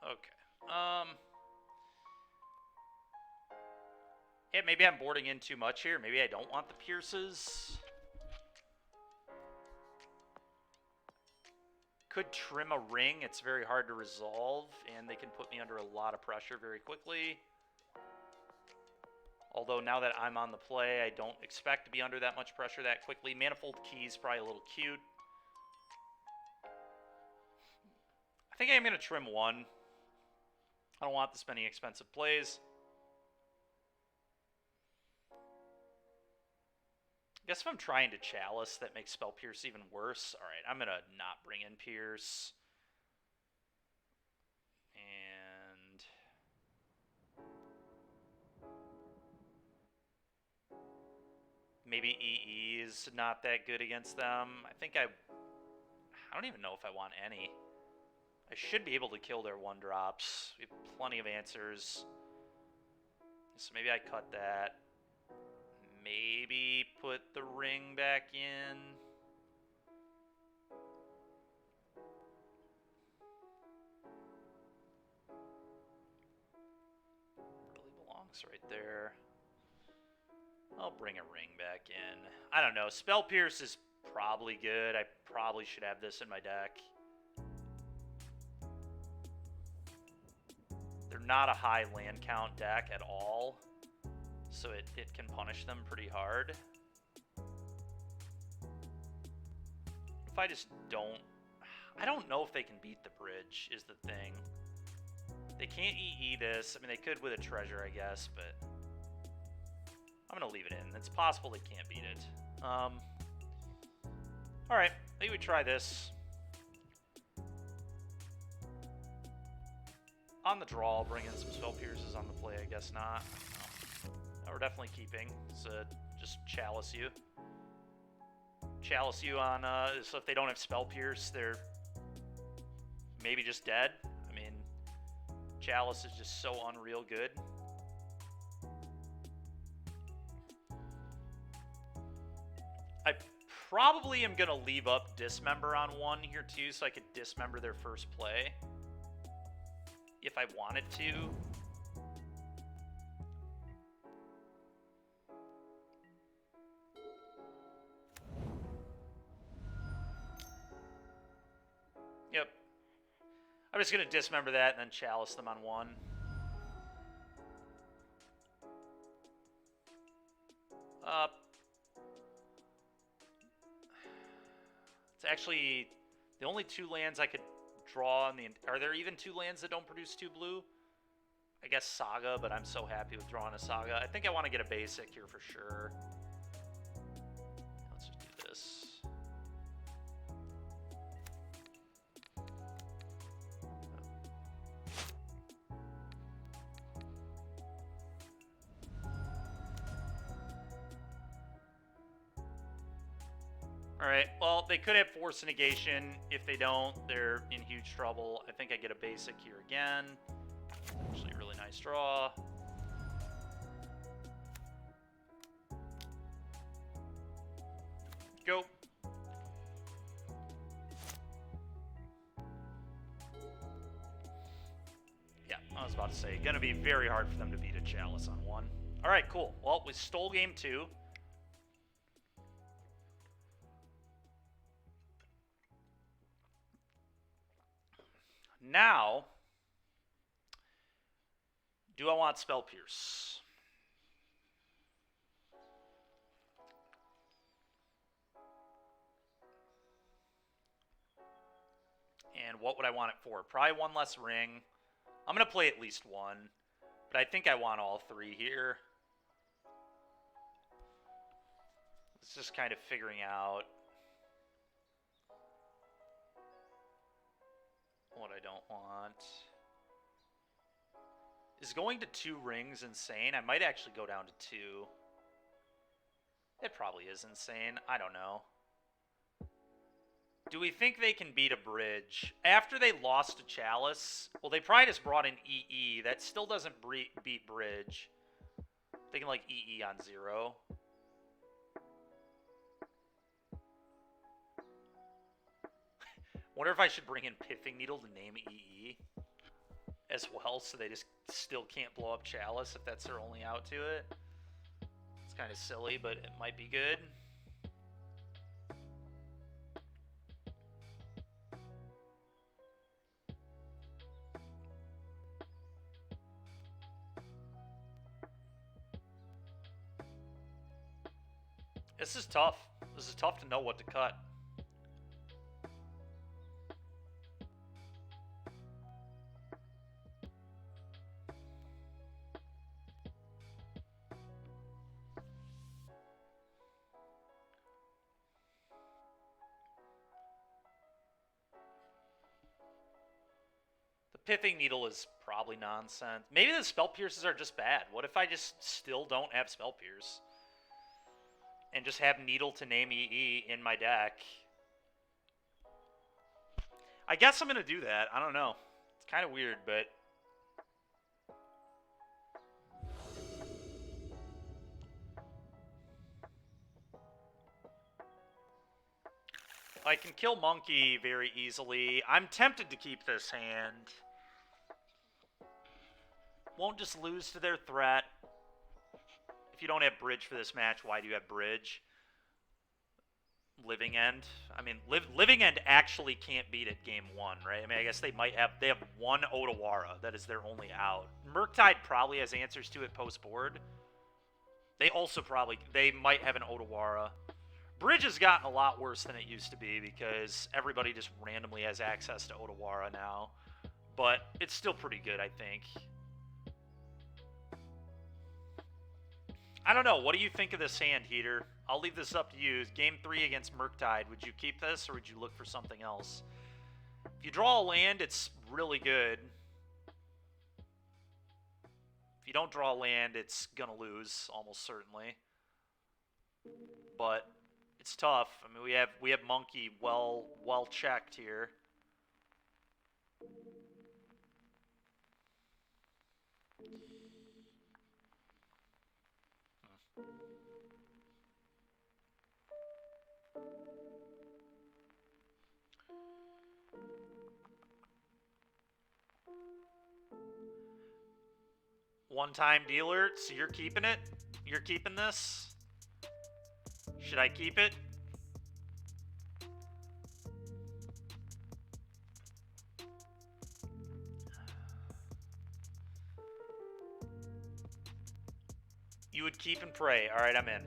Okay. Yeah, maybe I'm boarding in too much here. Maybe I don't want the Pierces. Could trim a ring. It's very hard to resolve, and they can put me under a lot of pressure very quickly. Although now that I'm on the play, I don't expect to be under that much pressure that quickly. Manifold Key's probably a little cute. I think I'm going to trim one. I don't want this many expensive plays. I guess if I'm trying to Chalice, that makes Spell Pierce even worse. Alright, I'm going to not bring in Pierce. And... maybe EE is not that good against them. I don't even know if I want any. I should be able to kill their 1-drops. We have plenty of answers. So maybe I cut that. Maybe put the ring back in. Really belongs right there. I'll bring a ring back in. I don't know. Spell Pierce is probably good. I probably should have this in my deck. They're not a high land count deck at all, so it can punish them pretty hard. If I just don't... I don't know if they can beat the bridge, is the thing. They can't EE this. I mean, they could with a treasure, I guess, but... I'm going to leave it in. It's possible they can't beat it. Alright, maybe we try this. On the draw, bring in some Spell Pierces on the play, I guess not. No, we're definitely keeping. So just Chalice you. Chalice you on, so if they don't have Spell Pierce, they're maybe just dead. I mean, Chalice is just so unreal good. I probably am going to leave up Dismember on one here too, so I could Dismember their first play. If I wanted to. Yep. I'm just going to Dismember that and then Chalice them on one. It's actually the only 2 lands I could draw on the... Are there even 2 lands that don't produce 2 blue? I guess Saga, but I'm so happy with drawing a Saga. I think I want to get a basic here for sure. Let's just do this. Alright, well, they could have Force Negation. If they don't, they're in huge trouble. I think I get a basic here again. Actually, a really nice draw. Go. Yeah, I was about to say, gonna be very hard for them to beat a Chalice on one. Alright, cool. Well, we stole game 2. Now, do I want Spell Pierce? And what would I want it for? Probably 1 less ring. I'm going to play at least 1, but I think I want all 3 here. It's just kind of figuring out what I don't want. Is going to 2 rings insane? I might actually go down to 2. It probably is insane. I don't know. Do we think they can beat a bridge? After they lost to Chalice, well, they probably just brought in EE. That still doesn't beat bridge. They can, like, EE on 0. Wonder if I should bring in Pithing Needle to name EE as well, so they just still can't blow up Chalice if that's their only out to it. It's kind of silly, but it might be good. This is tough. This is tough to know what to cut. Pithing Needle is probably nonsense. Maybe the Spell Pierces are just bad. What if I just still don't have Spell Pierce? And just have Needle to name EE in my deck? I guess I'm going to do that. I don't know. It's kind of weird, but... I can kill Monkey very easily. I'm tempted to keep this hand. Won't just lose to their threat. If you don't have bridge for this match, why do you have bridge? Living End. I mean, Living End actually can't beat at game 1, right? I mean, I guess they have one Otawara. That is their only out. Murktide probably has answers to it post-board. They also they might have an Otawara. Bridge has gotten a lot worse than it used to be because everybody just randomly has access to Otawara now. But it's still pretty good, I think. I don't know. What do you think of this hand, Heater? I'll leave this up to you. Game 3 against Murktide. Would you keep this or would you look for something else? If you draw a land, it's really good. If you don't draw a land, it's going to lose, almost certainly. But... it's tough. I mean, we have Monkey well checked here. One-time dealer, so you're keeping it? You're keeping this? Should I keep it? You would keep and pray. All right, I'm in.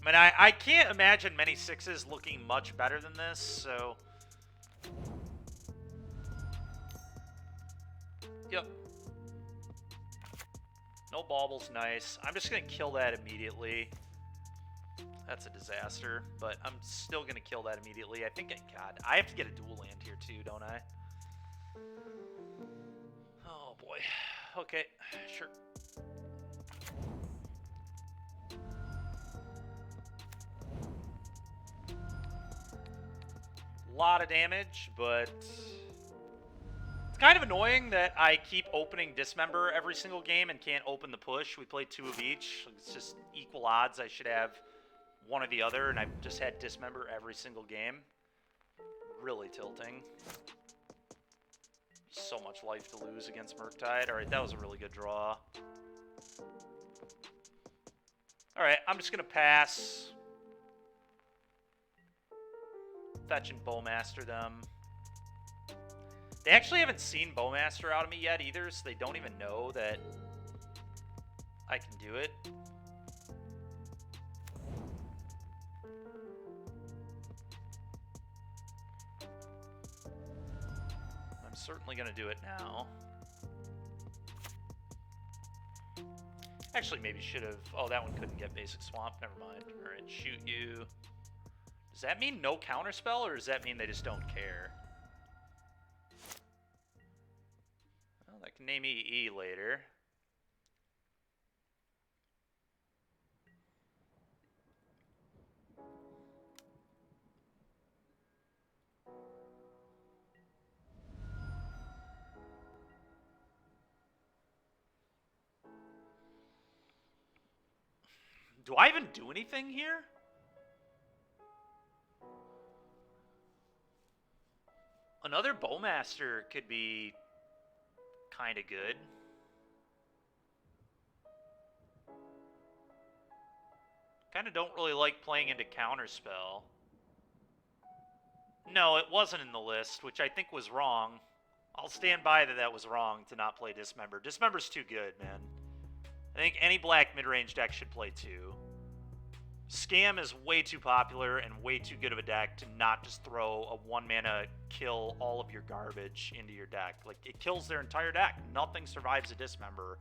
I mean, I can't imagine many 6s looking much better than this, so... Yep. No baubles, nice. I'm just going to kill that immediately. That's a disaster, but I'm still going to kill that immediately. I think, God, I have to get a dual land here too, don't I? Oh, boy. Okay, sure. Lot of damage, but it's kind of annoying that I keep opening Dismember every single game and can't open the push. We play 2 of each. It's just equal odds. I should have one or the other, and I've just had Dismember every single game. Really tilting. So much life to lose against Murktide. Alright, that was a really good draw. Alright, I'm just going to pass. Fetch and Bowmaster them. They actually haven't seen Bowmaster out of me yet either, so they don't even know that I can do it. I'm certainly going to do it now. Actually, maybe should have... Oh, that one couldn't get Basic Swamp. Never mind. Alright, shoot you. Does that mean no counterspell, or does that mean they just don't care? Well, that can name EE later. Do I even do anything here? Another Bowmaster could be kind of good. Kind of don't really like playing into Counterspell. No, it wasn't in the list, which I think was wrong. I'll stand by that was wrong to not play Dismember. Dismember's too good, man. I think any black mid-range deck should play 2. Scam is way too popular and way too good of a deck to not just throw a 1-mana kill all of your garbage into your deck. Like, it kills their entire deck. Nothing survives a Dismember.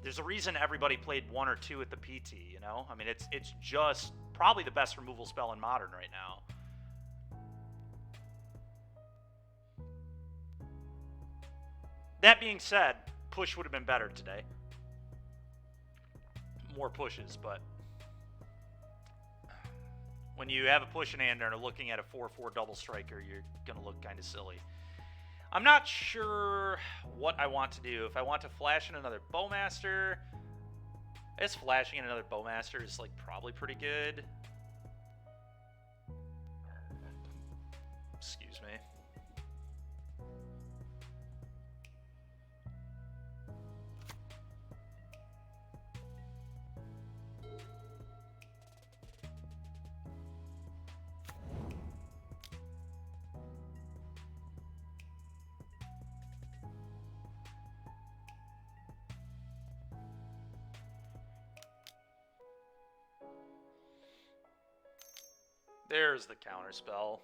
There's a reason everybody played 1 or 2 at the PT, you know? I mean, it's just probably the best removal spell in Modern right now. That being said, push would have been better today. More pushes, but... When you have a push in hand and are looking at a 4-4 double striker, you're going to look kind of silly. I'm not sure what I want to do. If I want to flash in another Bowmaster, I guess flashing in another Bowmaster is like probably pretty good. Excuse me. There's the counterspell.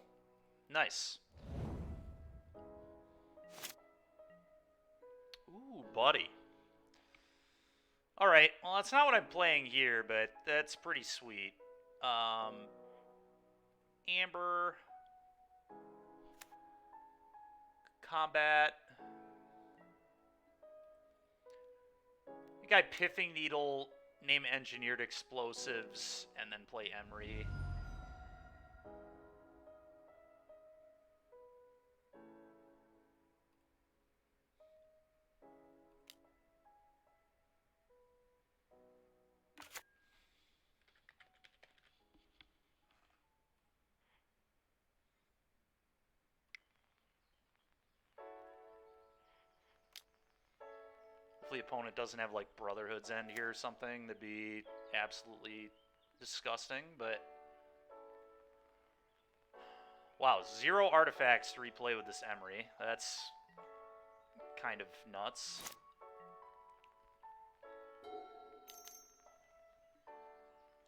Nice. Ooh, buddy. Alright, well, that's not what I'm playing here, but that's pretty sweet. Amber. Combat. You guy Piffing Needle, name Engineered Explosives, and then play Emery. Hopefully the opponent doesn't have like Brotherhood's End here or something. That'd be absolutely disgusting, but... Wow, 0 artifacts to replay with this Emery. That's kind of nuts.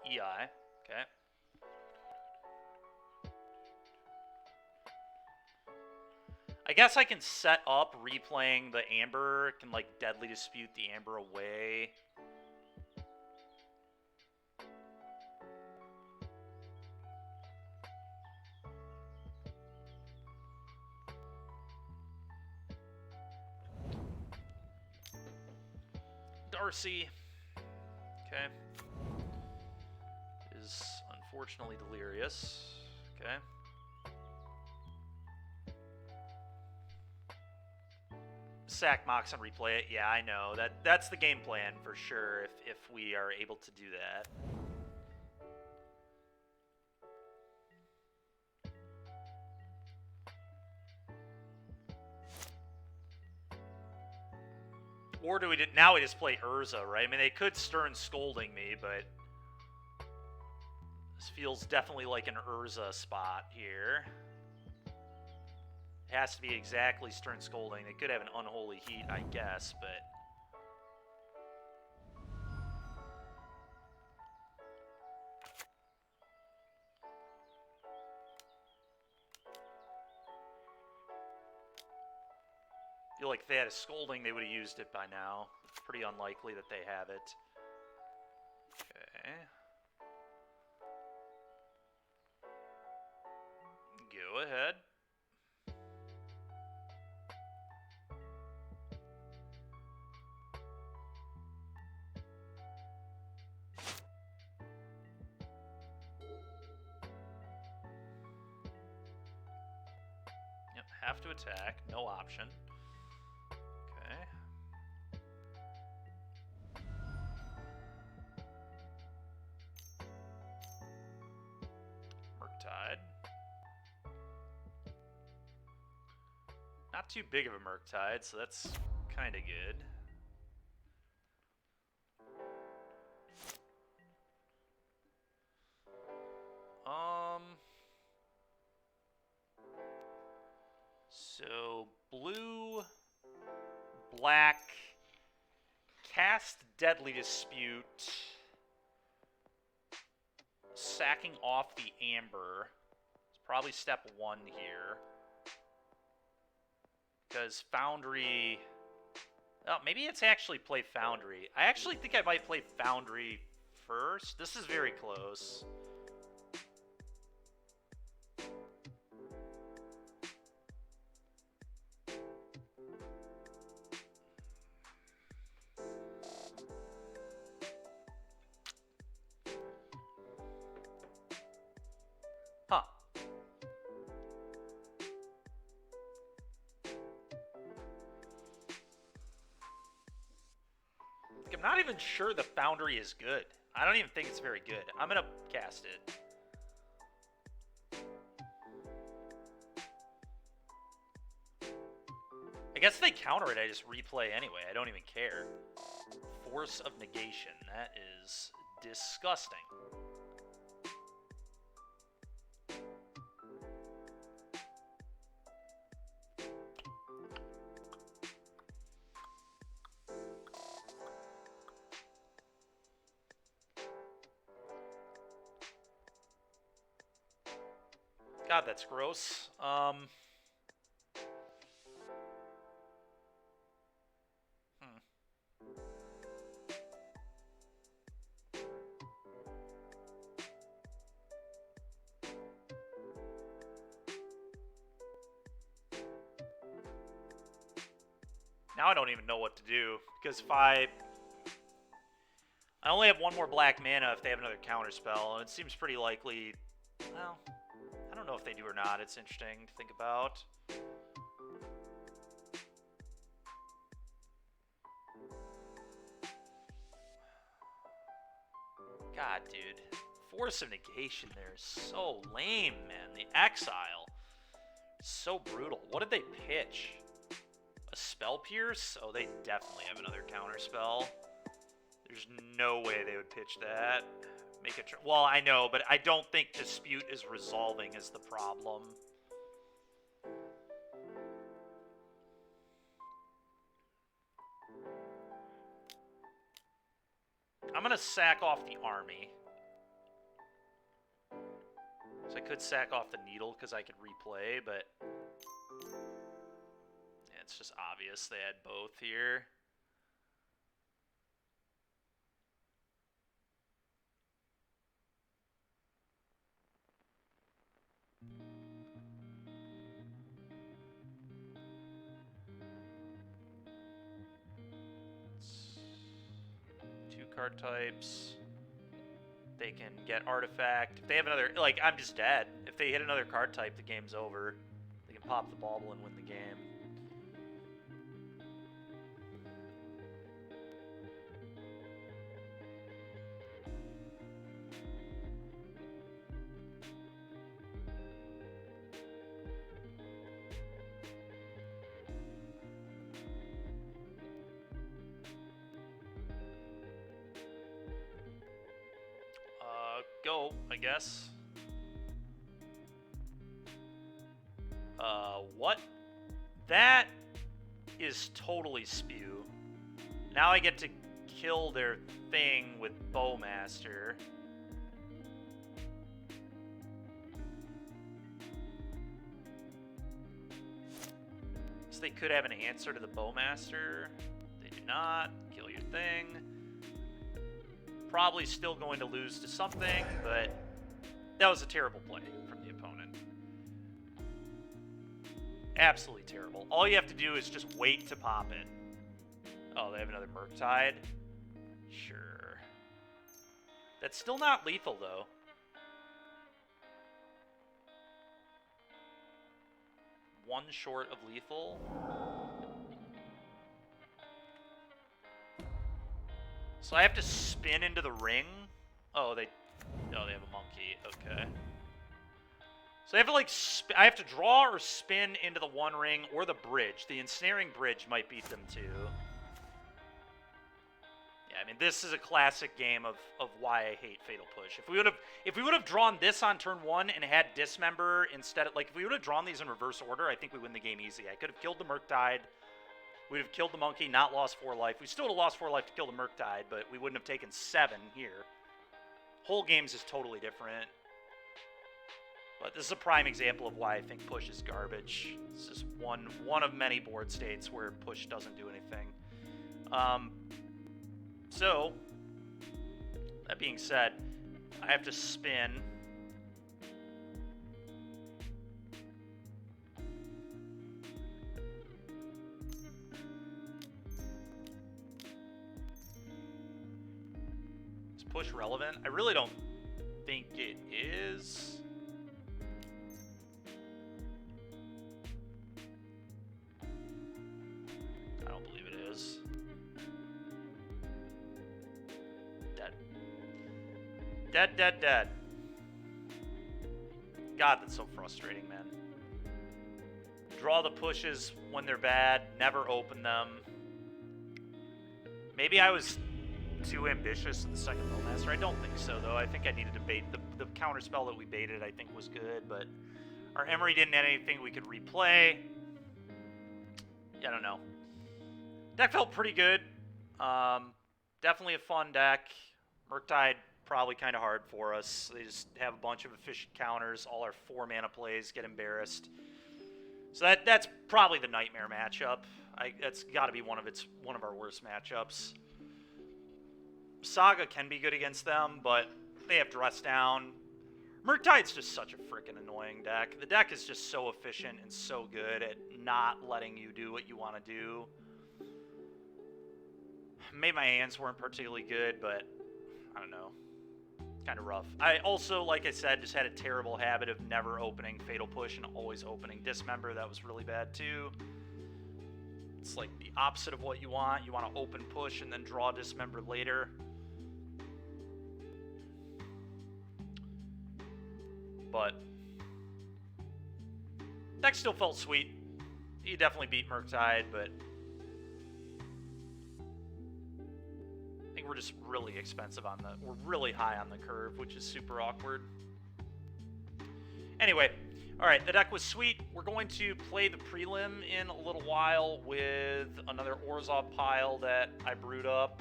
EI, okay. I guess I can set up replaying the Amber, can like Deadly Dispute the Amber away. Darcy. Okay. Is unfortunately delirious. Okay. Sack Mox and replay it. Yeah, I know. That's the game plan for sure if we are able to do that. Or do we now we just play Urza, right? I mean, they could Stern Scolding me, but this feels definitely like an Urza spot here. It has to be exactly Stern Scolding. They could have an Unholy Heat, I guess, but... I feel like if they had a Scolding, they would have used it by now. It's pretty unlikely that they have it. Okay. Go ahead. Yep, have to attack. No option. Okay. Murktide. Not too big of a Murktide, so that's kind of good. So, blue, black, cast Deadly Dispute, sacking off the Amber. It's probably step 1 here. Because Foundry... Oh, maybe it's actually play Foundry. I actually think I might play Foundry first. This is very close. not even sure the Foundry is good. I don't even think it's very good. I'm going to cast it. I guess they counter it, I just replay anyway. I don't even care. Force of Negation. That is disgusting. God, that's gross. Now I don't even know what to do, because if I only have one more black mana if they have another counter spell, and it seems pretty likely. Well, I don't know if they do or not. It's interesting to think about. God, dude. Force of Negation there is so lame, man. The Exile. So brutal. What did they pitch? A Spell Pierce? Oh, they definitely have another counter spell. There's no way they would pitch that. Make it. Well, I know, but I don't think Dispute is resolving is the problem. I'm gonna sack off the army. So I could sack off the needle because I could replay, but yeah, it's just obvious they had both here. Two card types. They can get artifact. If they have another, like, I'm just dead. If they hit another card type, the game's over. They can pop the bauble and win the game. Go, I guess. What? That is totally spew. Now I get to kill their thing with Bowmaster. So they could have an answer to the Bowmaster. They do not. Kill your thing. Probably still going to lose to something, but that was a terrible play from the opponent. Absolutely terrible. All you have to do is just wait to pop it. Oh, they have another Murktide? Sure. That's still not lethal, though. One short of lethal. So I have to spin into the ring? Oh, they have a monkey. Okay. So I have to, like, I have to draw or spin into the one ring or the bridge. The ensnaring bridge might beat them, too. Yeah, I mean, this is a classic game of why I hate Fatal Push. If we would have drawn this on turn 1 and had Dismember instead of, like, if we would have drawn these in reverse order, I think we win the game easy. I could have killed the Murktide. We'd have killed the monkey, not lost 4 life. We still would have lost 4 life to kill the Murktide, but we wouldn't have taken 7 here. Whole games is totally different. But this is a prime example of why I think push is garbage. It's just one of many board states where push doesn't do anything. So, that being said, I have to spin. Push relevant? I really don't think it is. I don't believe it is. Dead, dead, dead. God, that's so frustrating, man. Draw the pushes when they're bad, never open them. Maybe I was too ambitious with the second Bowmaster. I don't think so, though. I think I needed to bait. The counterspell that we baited, I think, was good, but our Emery didn't have anything we could replay. I don't know. Deck felt pretty good. Definitely a fun deck. Murktide, probably kind of hard for us. They just have a bunch of efficient counters. All our 4-mana plays get embarrassed. So that's probably the nightmare matchup. That's got to be one of our worst matchups. Saga can be good against them, but they have Dress Down. Murktide's just such a freaking annoying deck. The deck is just so efficient and so good at not letting you do what you want to do. Maybe my hands weren't particularly good, but I don't know. Kind of rough. I also, like I said, just had a terrible habit of never opening Fatal Push and always opening Dismember. That was really bad too. It's like the opposite of what you want. You want to open Push and then draw Dismember later. But deck still felt sweet. You definitely beat Murktide, but I think we're just really expensive on we're really high on the curve, which is super awkward. Anyway, all right, the deck was sweet. We're going to play the prelim in a little while with another Orzhov pile that I brewed up.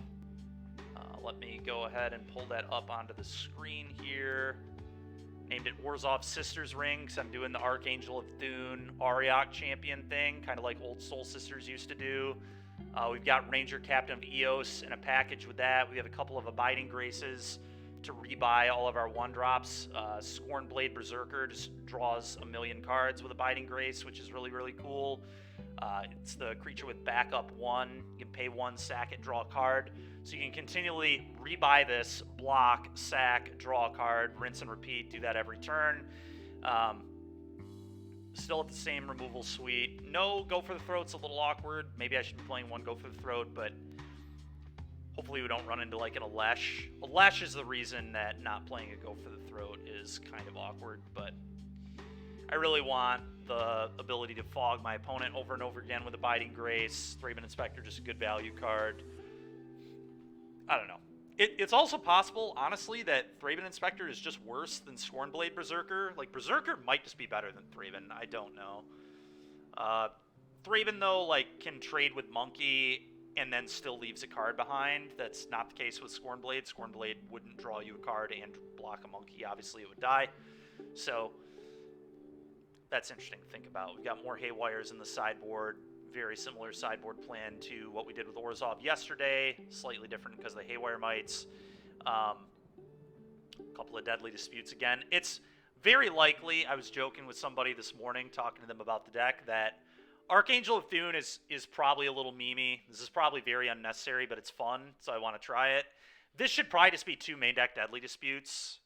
Let me go ahead and pull that up onto the screen here. Named it Orzhov Sisters Ring because I'm doing the Archangel of Thune Auriok champion thing, kind of like old Soul Sisters used to do. We've got Ranger Captain of Eos in a package with that. We have a couple of Abiding Graces to rebuy all of our 1-drops. Scornblade Berserker just draws 1,000,000 cards with Abiding Grace, which is really, really cool. It's the creature with backup 1. You can pay 1, sack it, draw a card. So you can continually rebuy this, block, sack, draw a card, rinse and repeat, do that every turn. Still at the same removal suite. No Go for the Throat's a little awkward. Maybe I should be playing 1 Go for the Throat, but hopefully we don't run into like an Alesh. Alesh is the reason that not playing a Go for the Throat is kind of awkward, but I really want the ability to fog my opponent over and over again with Abiding Grace. Thraben Inspector, just a good value card. I don't know. It's also possible, honestly, that Thraben Inspector is just worse than Scornblade Berserker. Like, Berserker might just be better than Thraben. I don't know. Thraben, though, like, can trade with Monkey and then still leaves a card behind. That's not the case with Scornblade. Scornblade wouldn't draw you a card and block a Monkey. Obviously, it would die. So that's interesting to think about. We've got more Haywires in the sideboard. Very similar sideboard plan to what we did with Orzhov yesterday. Slightly different because of the Haywire Mites. A couple of Deadly Disputes again. It's very likely, I was joking with somebody this morning, talking to them about the deck, that Archangel of Thune is probably a little memey. This is probably very unnecessary, but it's fun, so I want to try it. This should probably just be 2 main deck Deadly Disputes,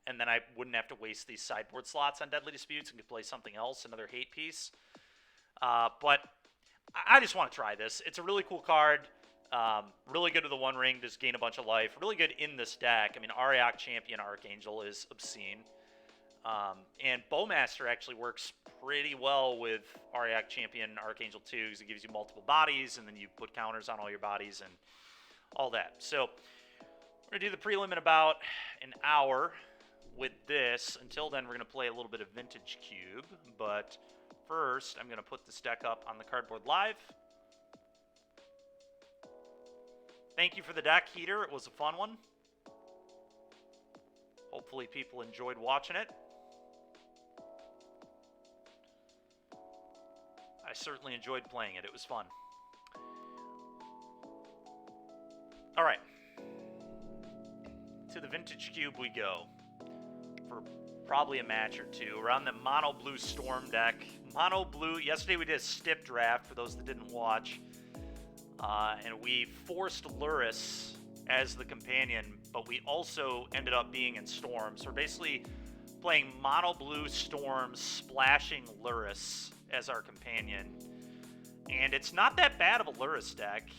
and then I wouldn't have to waste these sideboard slots on Deadly Disputes and could play something else, another hate piece. But I just want to try this. It's a really cool card. Really good with the 1 ring, just gain a bunch of life. Really good in this deck. I mean, Auriok Champion Archangel is obscene. And Bowmaster actually works pretty well with Auriok Champion Archangel 2 because it gives you multiple bodies, and then you put counters on all your bodies and all that. So we're going to do the prelim in about an hour with this. Until then, we're going to play a little bit of Vintage Cube, but first, I'm going to put this deck up on the Cardboard Live. Thank you for the deck, Heater. It was a fun one. Hopefully people enjoyed watching it. I certainly enjoyed playing it. It was fun. All right. To the Vintage Cube we go. For probably a match or two. We're on the Mono Blue Storm deck. Mono Blue, yesterday we did a Stip draft, for those that didn't watch. And we forced Lurrus as the companion, but we also ended up being in Storm. So we're basically playing Mono Blue Storm, splashing Lurrus as our companion. And it's not that bad of a Lurrus deck.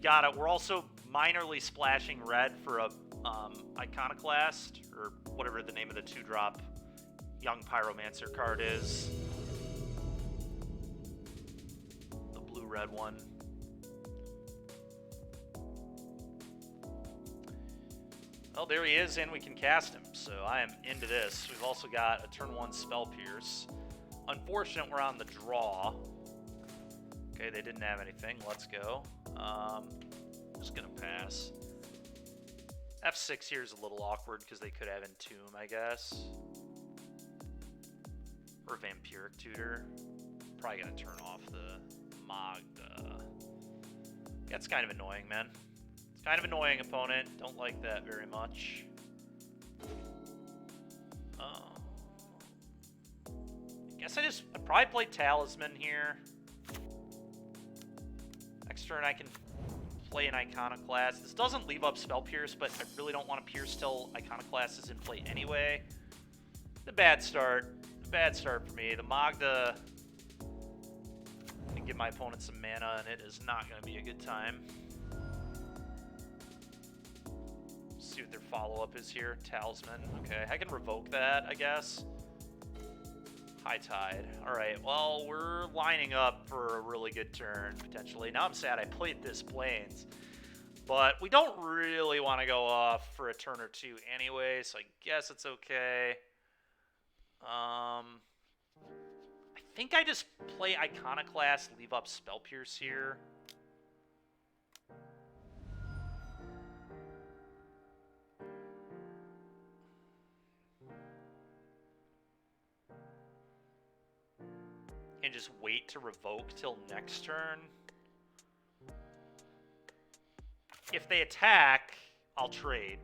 We're also minorly splashing red for a Iconoclast, or whatever the name of the 2-drop Young Pyromancer card is. The blue-red one. Well, there he is, and we can cast him, so I am into this. We've also got a turn 1 Spell Pierce. Unfortunate we're on the draw. Okay, they didn't have anything. Let's go. Just gonna pass. F6 here is a little awkward because they could have Entomb, I guess. Or Vampiric Tutor. Probably gonna turn off the Magda. That's kind of annoying, man. It's kind of annoying, opponent. Don't like that very much. I guess I'd probably play Talisman here. Next turn I can play an Iconoclast. This doesn't leave up Spell Pierce, but I really don't want to Pierce till Iconoclast is in play anyway. The bad start. The bad start for me. The Magda can give my opponent some mana, and it is not going to be a good time. See what their follow-up is here. Talisman. Okay, I can revoke that, I guess. High Tide. Alright, well, we're lining up for a really good turn, potentially. Now I'm sad I played this Plains, but we don't really want to go off for a turn or two anyway, so I guess it's okay. I think I just play Iconoclast, leave up Spell Pierce here. And just wait to revoke till next turn. If they attack, I'll trade.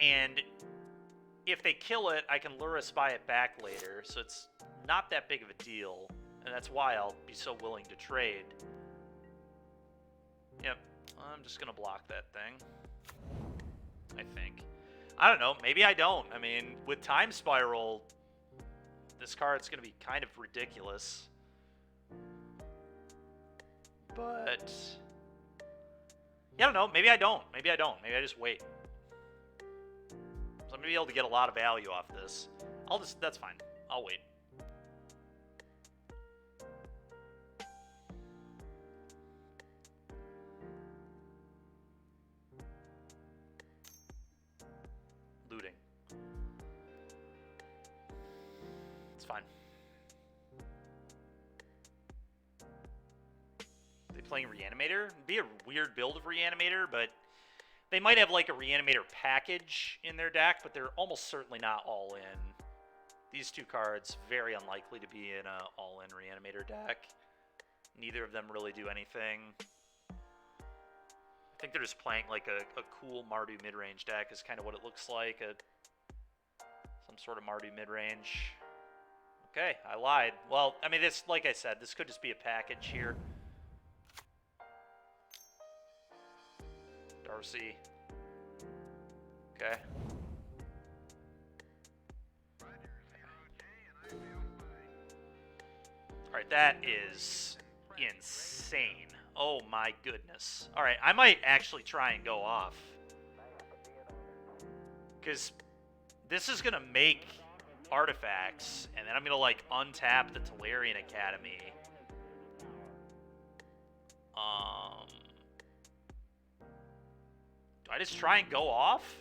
And if they kill it, I can Lure Spy it back later, so it's not that big of a deal. And that's why I'll be so willing to trade. Yep, I'm just gonna block that thing. I think. I don't know, maybe I don't. I mean, with Time Spiral, this card's going to be kind of ridiculous. But yeah, I don't know. Maybe I don't. Maybe I don't. Maybe I just wait. So I'm going to be able to get a lot of value off this. That's fine. I'll wait. Looting. It's fine. They playing Reanimator? It'd be a weird build of Reanimator, but they might have like a Reanimator package in their deck, but they're almost certainly not all in. These two cards, very unlikely to be in a all-in Reanimator deck. Neither of them really do anything. I think they're just playing like a cool Mardu mid-range deck is kind of what it looks like. Some sort of Mardu mid-range. Okay, I lied. Well, I mean, this, like I said, this could just be a package here. Darcy. Okay. Alright, that is insane. Oh my goodness. Alright, I might actually try and go off. Because this is going to make artifacts, and then I'm going to, like, untap the Tolarian Academy. Do I just try and go off?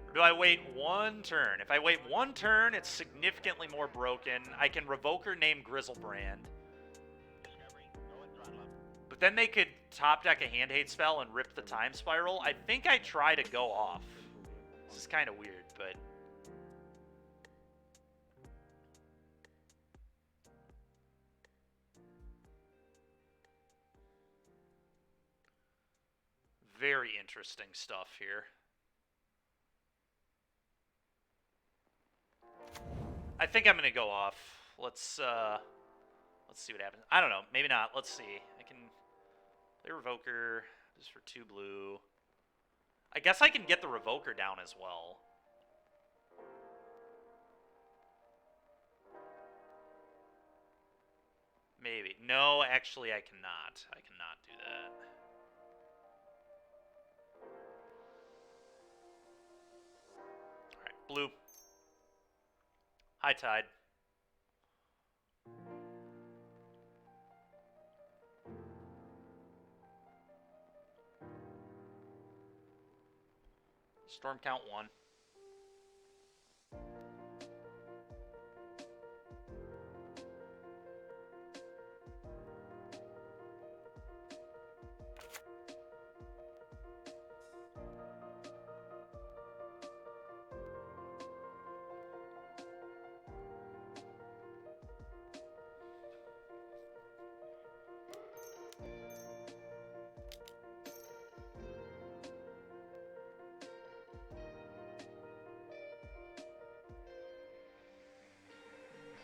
Or do I wait one turn? If I wait one turn, it's significantly more broken. I can Revoker name Grizzlebrand. But then they could top deck a Hand Hate spell and rip the Time Spiral. I think I try to go off. This is kind of weird, but... very interesting stuff here. I think I'm gonna go off. Let's see what happens. I don't know. Maybe not. Let's see. I can play Revoker just for 2 blue. I guess I can get the Revoker down as well. Maybe. No, actually I cannot. I cannot do that. blue. High tide. Storm count 1.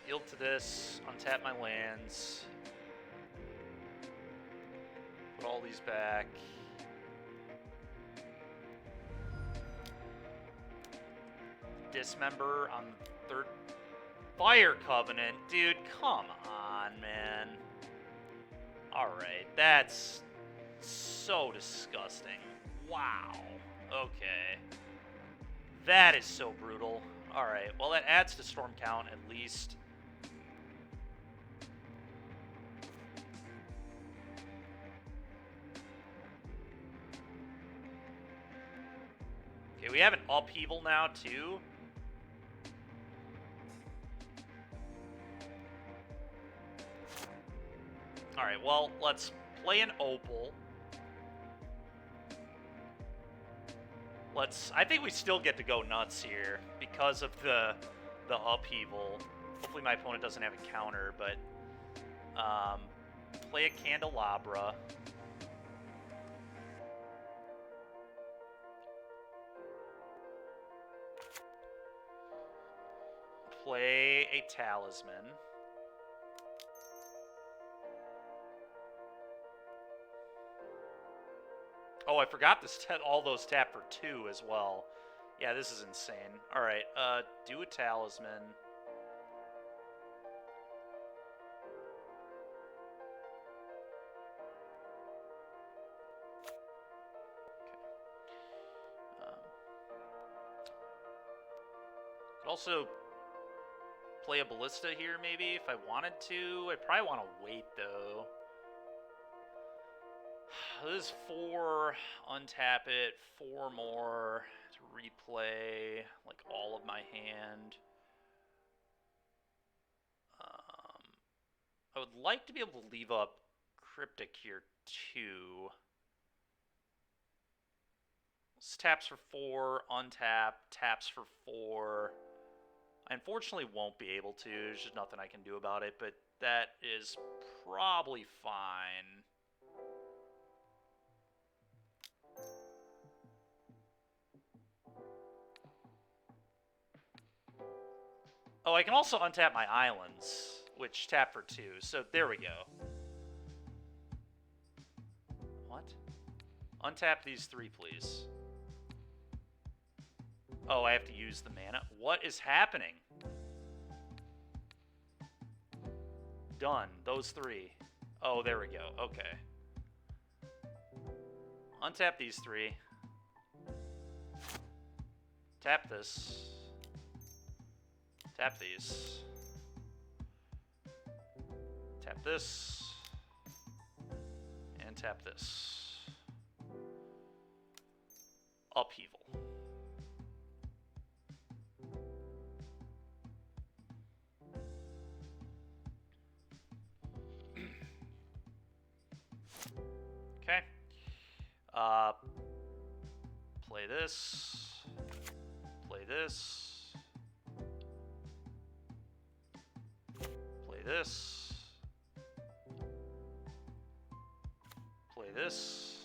Yield to this, untap my lands, put all these back. Dismember on the 3rd. Fire Covenant, dude, come on, man. Alright, that's so disgusting. Wow. Okay. That is so brutal. Alright, well that adds to storm count at least. Okay, we have an upheaval now, too. Alright, well, let's play an opal. I think we still get to go nuts here because of the upheaval. Hopefully my opponent doesn't have a counter, but play a candelabra. Play a talisman. Oh, I forgot this. All those tap for 2 as well. Yeah, this is insane. All right, do a talisman. Okay. Could also play a ballista here, maybe, if I wanted to. I probably want to wait, though. This is 4, untap it, 4 more to replay, like, all of my hand. I would like to be able to leave up Cryptic here, too. This taps for 4, untap, taps for 4. I unfortunately won't be able to, there's just nothing I can do about it, but that is probably fine. Oh, I can also untap my islands, which tap for 2. So there we go. What? Untap these 3, please. Oh, I have to use the mana. What is happening? Done. Those 3. Oh, there we go. Okay. Untap these 3. Tap this. Tap these. Tap this. And tap this. Upheaval. Okay. Play this. Play this. This. Play this.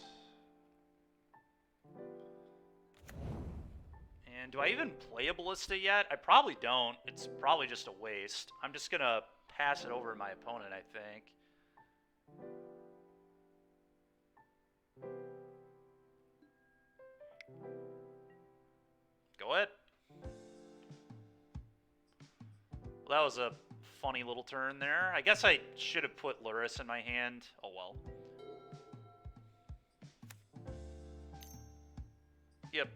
And do I even play a ballista yet? I probably don't. It's probably just a waste. I'm just gonna pass it over to my opponent, I think. Go ahead. Well, that was a funny little turn there. I guess I should have put Luris in my hand. Oh well. Yep.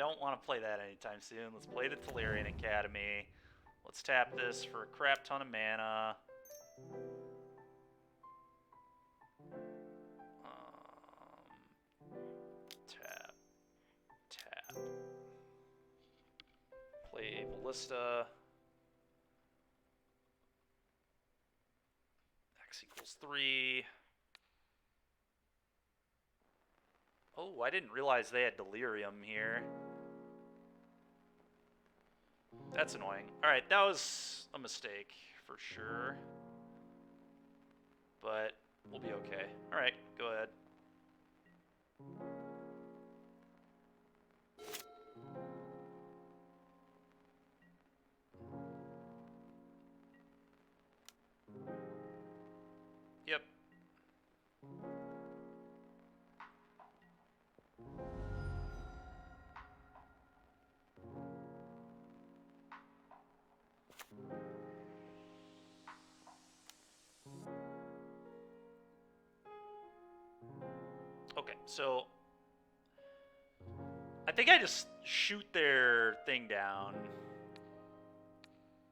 don't want to play that anytime soon. Let's play the Telerian Academy. Let's tap this for a crap ton of mana. Tap. Tap. Play Ballista. X equals 3. Oh, I didn't realize they had Delirium here. That's annoying. Alright, that was a mistake, for sure. But we'll be okay. Alright, go ahead. Yep. Okay, so I think I just shoot their thing down.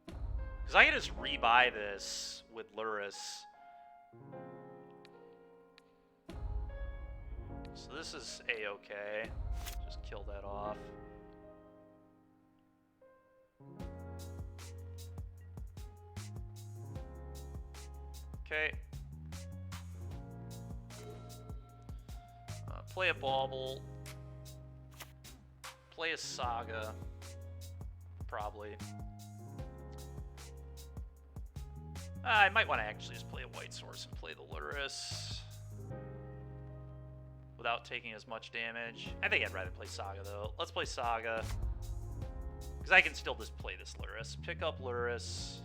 Because I can just rebuy this with Luris. So this is A-okay. Just kill that off. Okay. Play a Bauble. Play a Saga. Probably. I might want to actually just play a White Source and play the Luris. Without taking as much damage. I think I'd rather play Saga, though. Let's play Saga. Because I can still just play this Luris. Pick up Luris.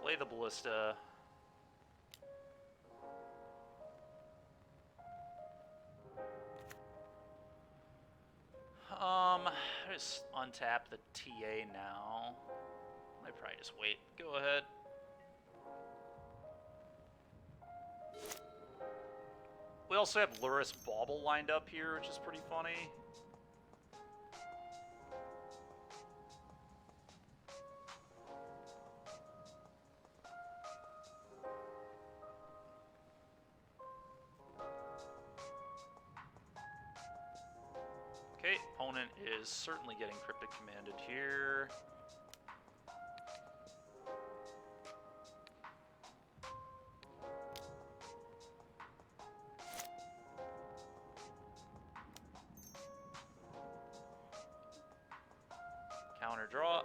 Play the Ballista. Just untap the TA now. I probably just wait. Go ahead. We also have Luris Bauble lined up here, which is pretty funny. Okay, opponent is certainly getting Cryptic Commanded here. Counter draw.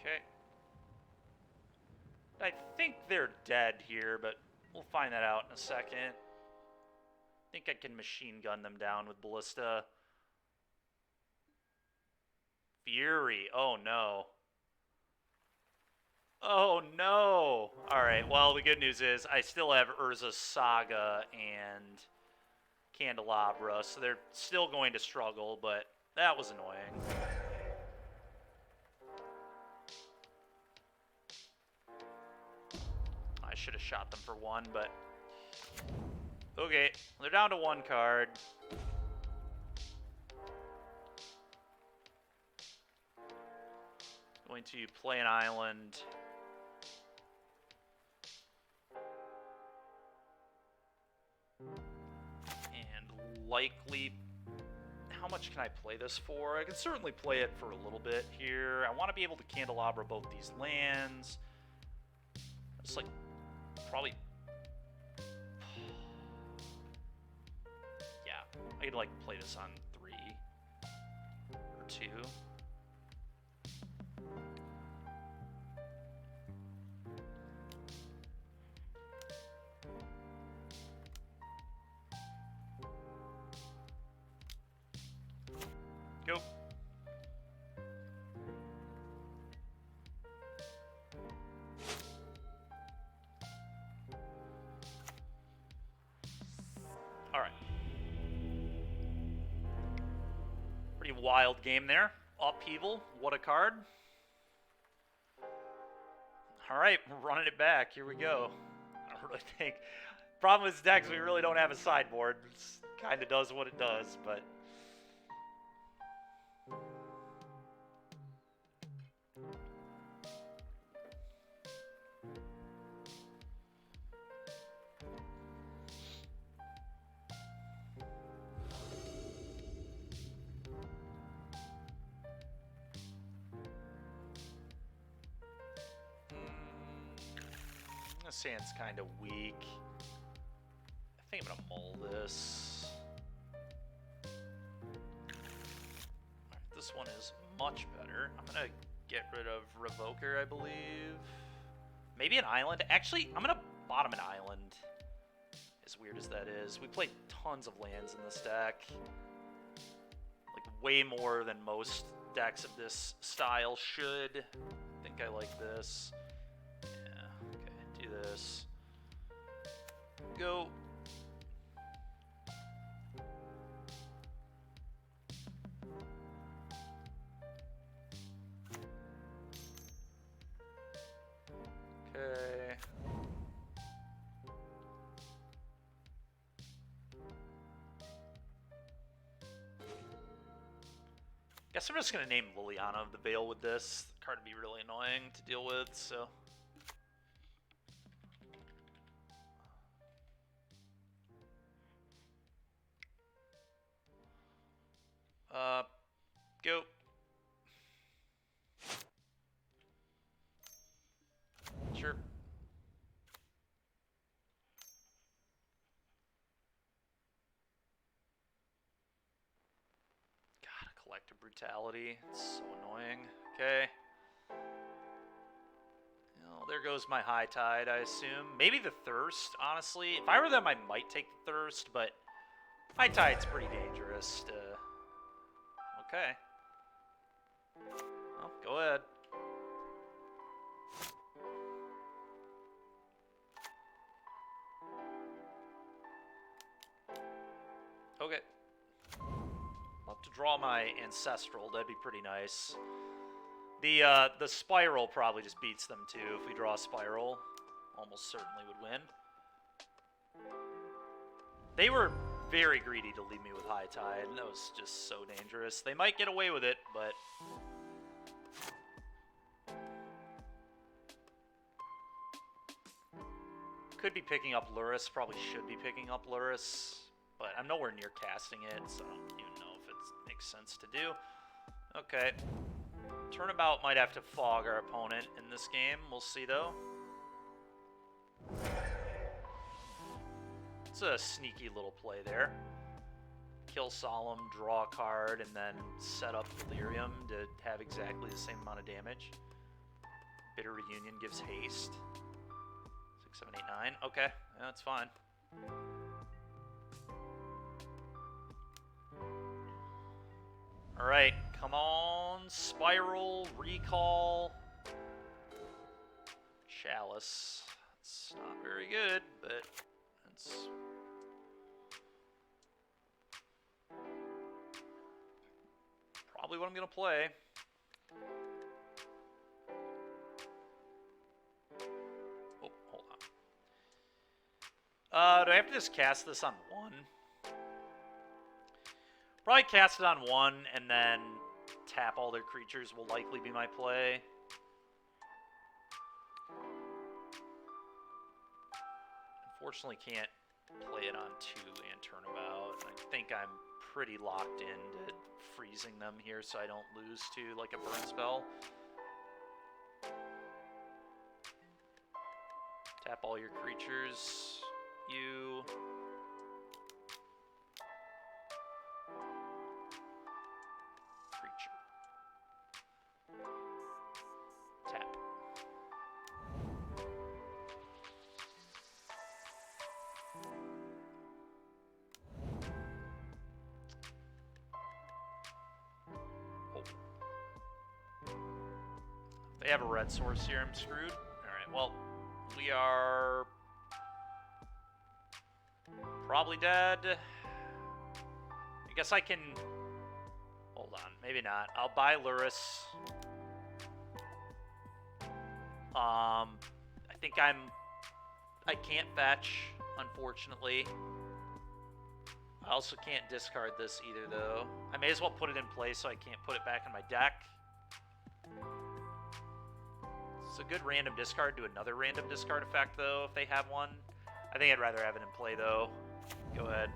Okay. I think they're dead here, but we'll find that out in a second. I think I can machine gun them down with Ballista. Fury. Oh, no. Oh, no. Alright, well, the good news is I still have Urza Saga and Candelabra, so they're still going to struggle, but that was annoying. I should have shot them for one, but... Okay, they're down to one card. Going to play an island. And likely... How much can I play this for? I can certainly play it for a little bit here. I want to be able to Candelabra both these lands. It's like... Probably... Yeah, I could like play this on 3 or 2. wild game there. Upheaval. What a card. Alright, we're running it back. Here we go. I don't really think... Problem with this deck is we really don't have a sideboard. It kind of does what it does, but... This hand's kind of weak. I think I'm gonna mull this. Alright, this one is much better. I'm gonna get rid of Revoker, I believe. Maybe an island. Actually, I'm gonna bottom an island. As weird as that is. We played tons of lands in this deck. Like, way more than most decks of this style should. I think I like this. Do this. Go. Okay. Guess I'm just gonna name Liliana of the Veil with this. The card would be really annoying to deal with, so. Go. Sure. God, collective brutality. It's so annoying. Okay. Well, there goes my high tide, I assume. Maybe the thirst, honestly. If I were them, I might take the thirst, but high tide's pretty dangerous. Okay. Well, go ahead. Okay. I'll have to draw my Ancestral. That'd be pretty nice. The Spiral probably just beats them too. If we draw a Spiral, almost certainly would win. They were very greedy to leave me with high tide, and that was just so dangerous. They might get away with it, but... Could be picking up Luris, probably should be picking up Luris, but I'm nowhere near casting it, so I don't even know if it makes sense to do. Okay. Turnabout might have to fog our opponent in this game. We'll see, though. It's a sneaky little play there. Kill Solemn, draw a card, and then set up Delirium to have exactly the same amount of damage. Bitter Reunion gives haste. 6, 7, 8, 9. Okay, yeah, that's fine. Alright, come on. Spiral, Recall. Chalice. It's not very good, but it's... probably what I'm going to play. Oh, hold on. Do I have to just cast this on 1? Probably cast it on 1 and then tap all their creatures will likely be my play. Unfortunately can't play it on 2 and Turnabout. I think I'm pretty locked into freezing them here so I don't lose to like a burn spell. Tap all your creatures. You... creature. Tap. They have a red source here, I'm screwed. Alright, well, we are probably dead. I guess I can... Hold on, maybe not. I'll buy Luris. I think I can't fetch, unfortunately. I also can't discard this either, though. I may as well put it in play so I can't put it back in my deck. It's a good random discard to another random discard effect, though, if they have one. I think I'd rather have it in play, though. Go ahead.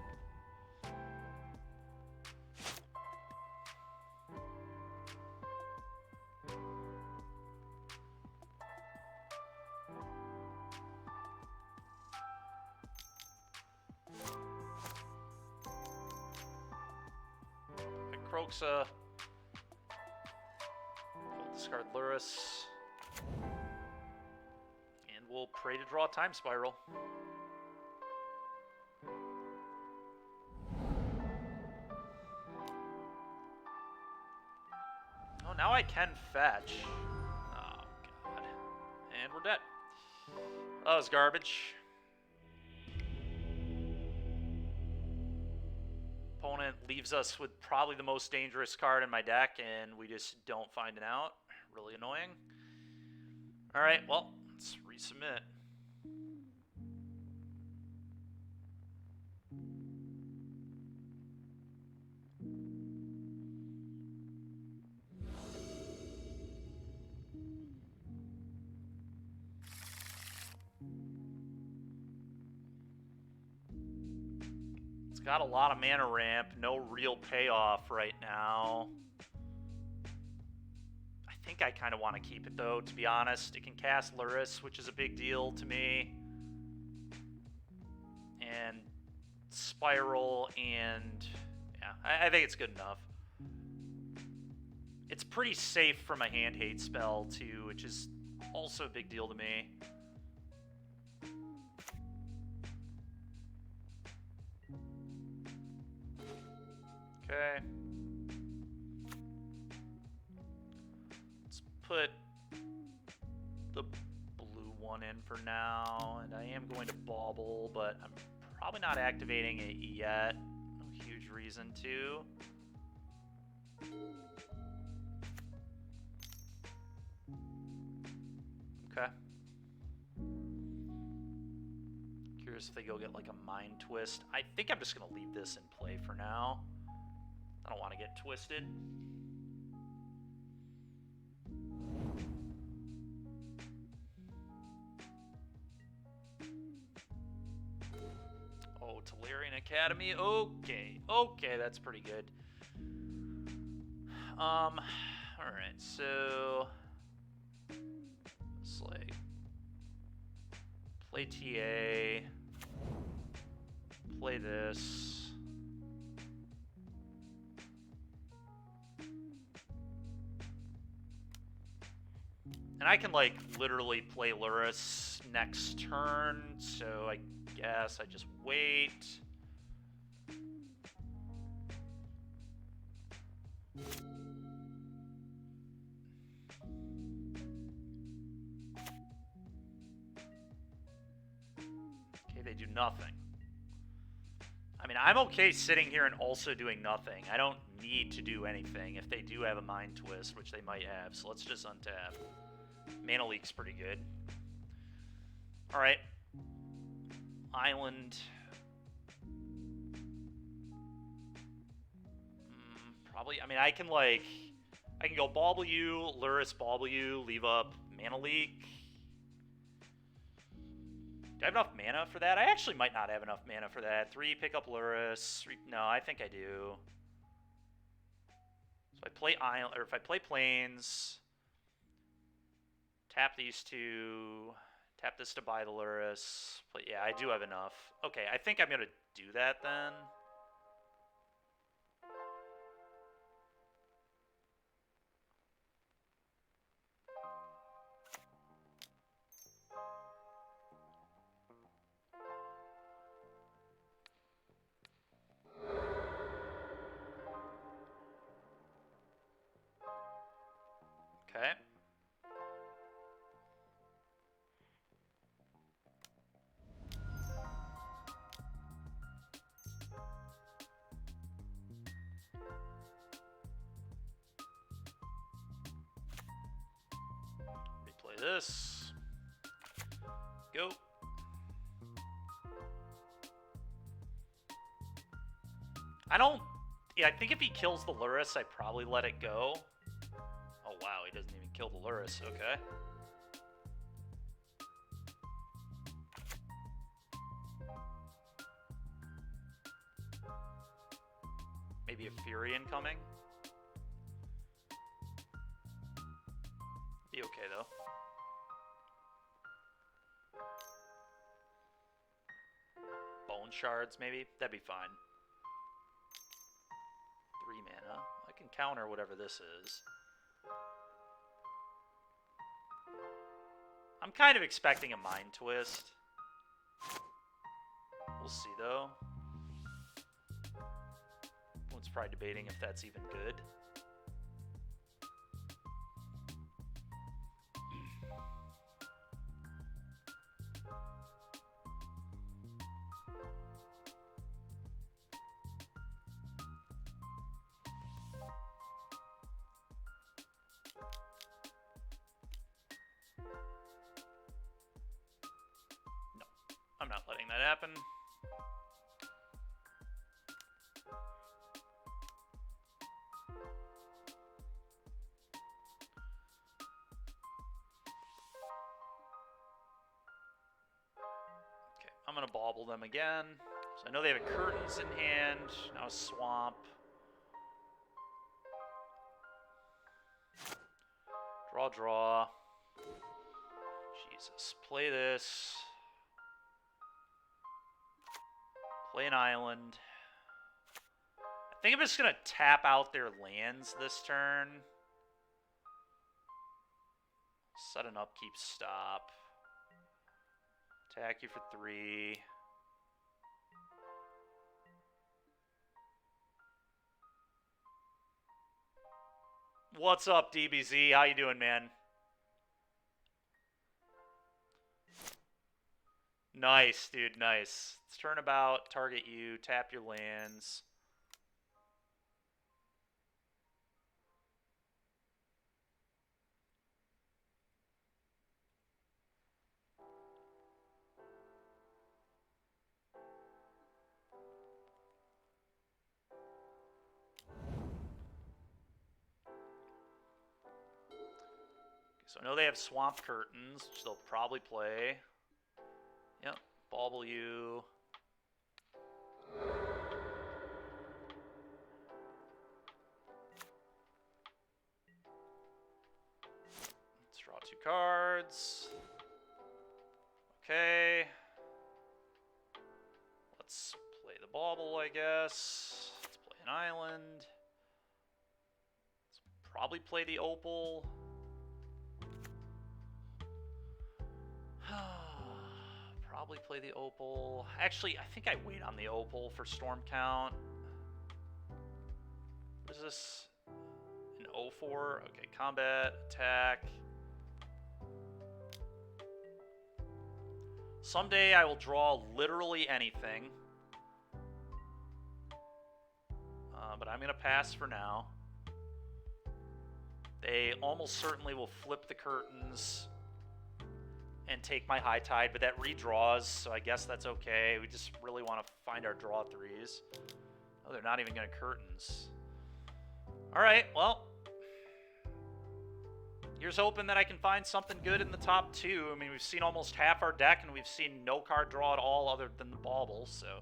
Croxa. We'll discard Luris. And we'll pray to draw a Time Spiral. Oh, now I can fetch. Oh, God. And we're dead. That was garbage. Opponent leaves us with probably the most dangerous card in my deck, and we just don't find it out. Really annoying. Alright, well, let's resubmit. Got a lot of mana ramp, no real payoff right now. I think I kind of want to keep it, though, to be honest. It can cast Luris, which is a big deal to me. And Spiral, and yeah, I think it's good enough. It's pretty safe from a hand hate spell, too, which is also a big deal to me. Okay. Let's put the blue one in for now, and I am going to bauble, but I'm probably not activating it yet. No huge reason to. Okay. Curious if they go get like a Mind Twist. I think I'm just going to leave this in play for now. I don't want to get twisted. Oh, Tolarian Academy. Okay. Okay, that's pretty good. Alright, so it's like play TA. Play this. And I can, like, literally play Luris next turn, so I guess I just wait. Okay, they do nothing. I mean, I'm okay sitting here and also doing nothing. I don't need to do anything if they do have a Mind Twist, which they might have, so let's just untap. Mana Leak's pretty good. Alright. Island. Probably, I mean, I can go Bauble you, Luris Bauble you, leave up Mana Leak. Do I have enough mana for that? I actually might not have enough mana for that. 3, pick up Luris. 3, no, I think I do. So I play Island, or if I play Plains... Tap these two. Tap this to buy the Luris. But yeah, I do have enough. Okay, I think I'm going to do that then. Okay. this. Go. I don't... Yeah, I think if he kills the Lurrus, I probably let it go. Oh, wow, he doesn't even kill the Lurrus. Okay. Maybe a Furion coming. Be okay, though. Bone Shards, maybe? That'd be fine. 3 mana. I can counter whatever this is. I'm kind of expecting a Mind Twist. We'll see, though. One's probably debating if that's even good. No, I'm not letting that happen. I'm going to bauble them again. So I know they have a Curtains in hand. Now a Swamp. Draw, draw. Jesus. Play this. Play an island. I think I'm just going to tap out their lands this turn. Set an upkeep, stop. Attack you for 3. What's up, DBZ? How you doing, man? Nice, dude, nice. Let's turn about, target you, tap your lands. So I know they have Swamp Curtains, which they'll probably play. Yep, bauble you. Let's draw 2 cards. Okay. Let's play the bauble, I guess. Let's play an island. Let's probably play the opal. Probably play the opal. Actually, I think I wait on the opal for storm count. What is this? An 0-4? Okay, combat, attack. Someday I will draw literally anything. But I'm going to pass for now. They almost certainly will flip the curtains and take my high tide, but that redraws, so I guess that's okay. We just really want to find our draw 3s. Oh, they're not even going to curtains. All right, well, here's hoping that I can find something good in the top 2. I mean, we've seen almost half our deck, and we've seen no card draw at all other than the bauble, so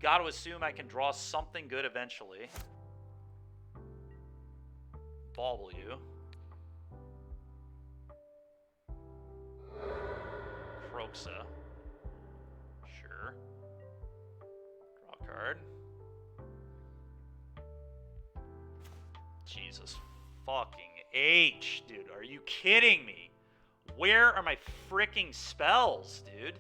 got to assume I can draw something good eventually. Bauble you. Urza. Sure. Draw a card. Jesus fucking H, dude. Are you kidding me? Where are my freaking spells, dude?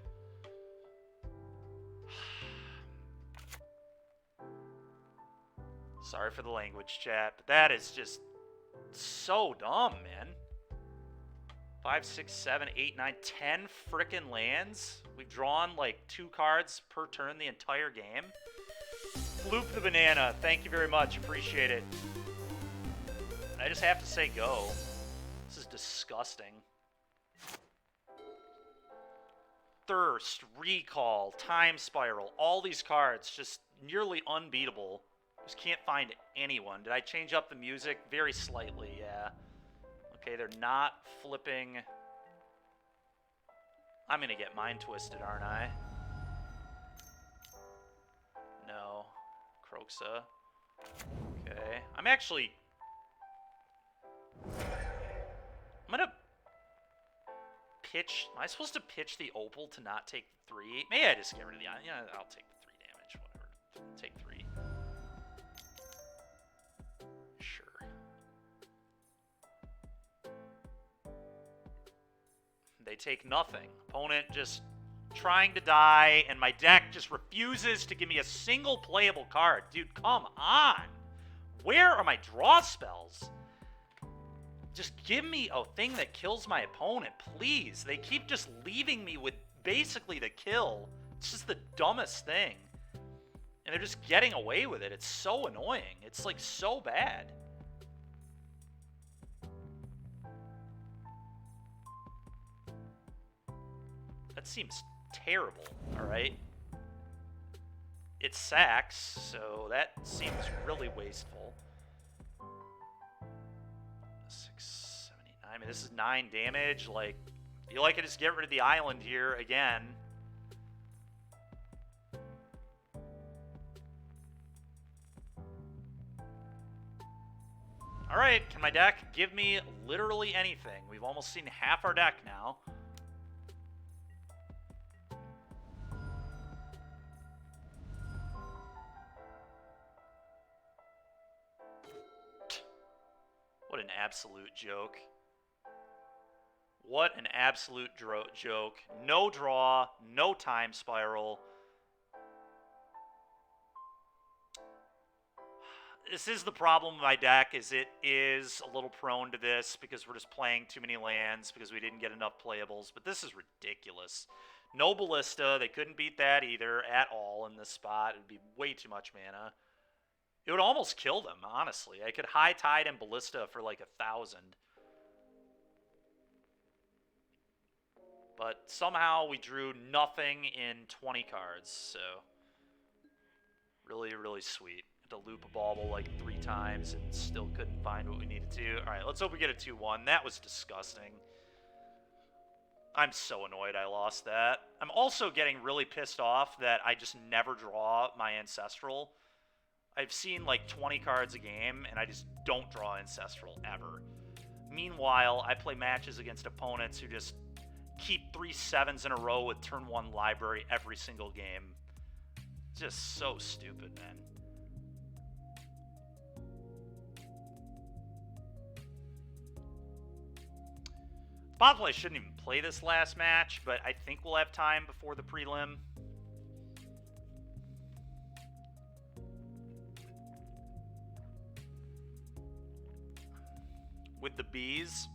Sorry for the language, chat, but that is just so dumb, man. 5, 6, 7, 8, 9, 10 frickin' lands. We've drawn like 2 cards per turn the entire game. Loop the banana. Thank you very much. Appreciate it. I just have to say go. This is disgusting. Thirst, Recall, Time Spiral, all these cards just nearly unbeatable. Just can't find anyone. Did I change up the music? Very slightly, yeah. Okay, they're not flipping. I'm gonna get mind twisted, aren't I? No. Croxa. Okay. I'm gonna pitch. Am I supposed to pitch the Opal to not take the 3? Maybe I just get rid of the... Yeah, I'll take the 3 damage. Whatever. Take 3. Sure. They take nothing. Opponent just trying to die, and my deck just refuses to give me a single playable card. Dude, come on. Where are my draw spells? Just give me a thing that kills my opponent, please. They keep just leaving me with basically the kill. It's just the dumbest thing. And they're just getting away with it. It's so annoying. It's like so bad. That seems terrible, alright? It sacks, so that seems really wasteful. 679. I mean, this is 9 damage. Like, I feel like I just get rid of the island here again. Alright, can my deck give me literally anything? We've almost seen half our deck now. What an absolute joke. What an absolute joke. No draw, no time spiral. This is the problem with my deck, is it is a little prone to this because we're just playing too many lands because we didn't get enough playables, but this is ridiculous. No Ballista, they couldn't beat that either at all in this spot. It would be way too much mana. It would almost kill them, honestly. I could High Tide and Ballista for like 1,000. But somehow we drew nothing in 20 cards, so really, really sweet. Had to loop a bauble like 3 times and still couldn't find what we needed to. All right, let's hope we get a 2-1. That was disgusting. I'm so annoyed I lost that. I'm also getting really pissed off that I just never draw my Ancestral. I've seen like 20 cards a game, and I just don't draw Ancestral ever. Meanwhile, I play matches against opponents who just keep 3 7s in a row with turn 1 library every single game. Just so stupid, man. Possibly I shouldn't even play this last match, but I think we'll have time before the prelim. With the bees.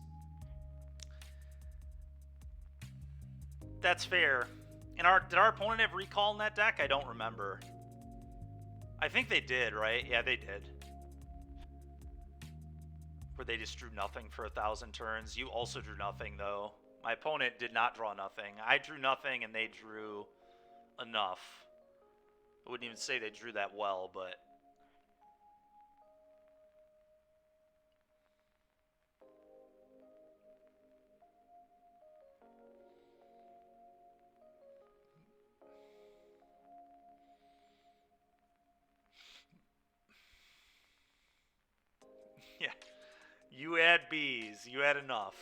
That's fair. And did our opponent have recall in that deck? I don't remember. I think they did, right? Yeah, they did. Where they just drew nothing for 1,000 turns. You also drew nothing, though. My opponent did not draw nothing. I drew nothing, and they drew enough. I wouldn't even say they drew that well, but... yeah. You had bees. You had enough.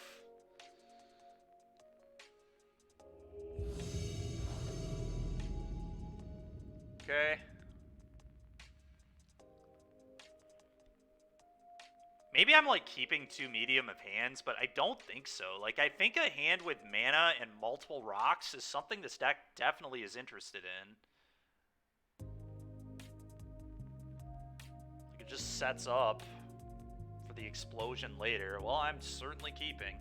Okay. Maybe I'm like keeping 2 medium of hands, but I don't think so. Like, I think a hand with mana and multiple rocks is something this deck definitely is interested in. Like, it just sets up for the explosion later. Well, I'm certainly keeping.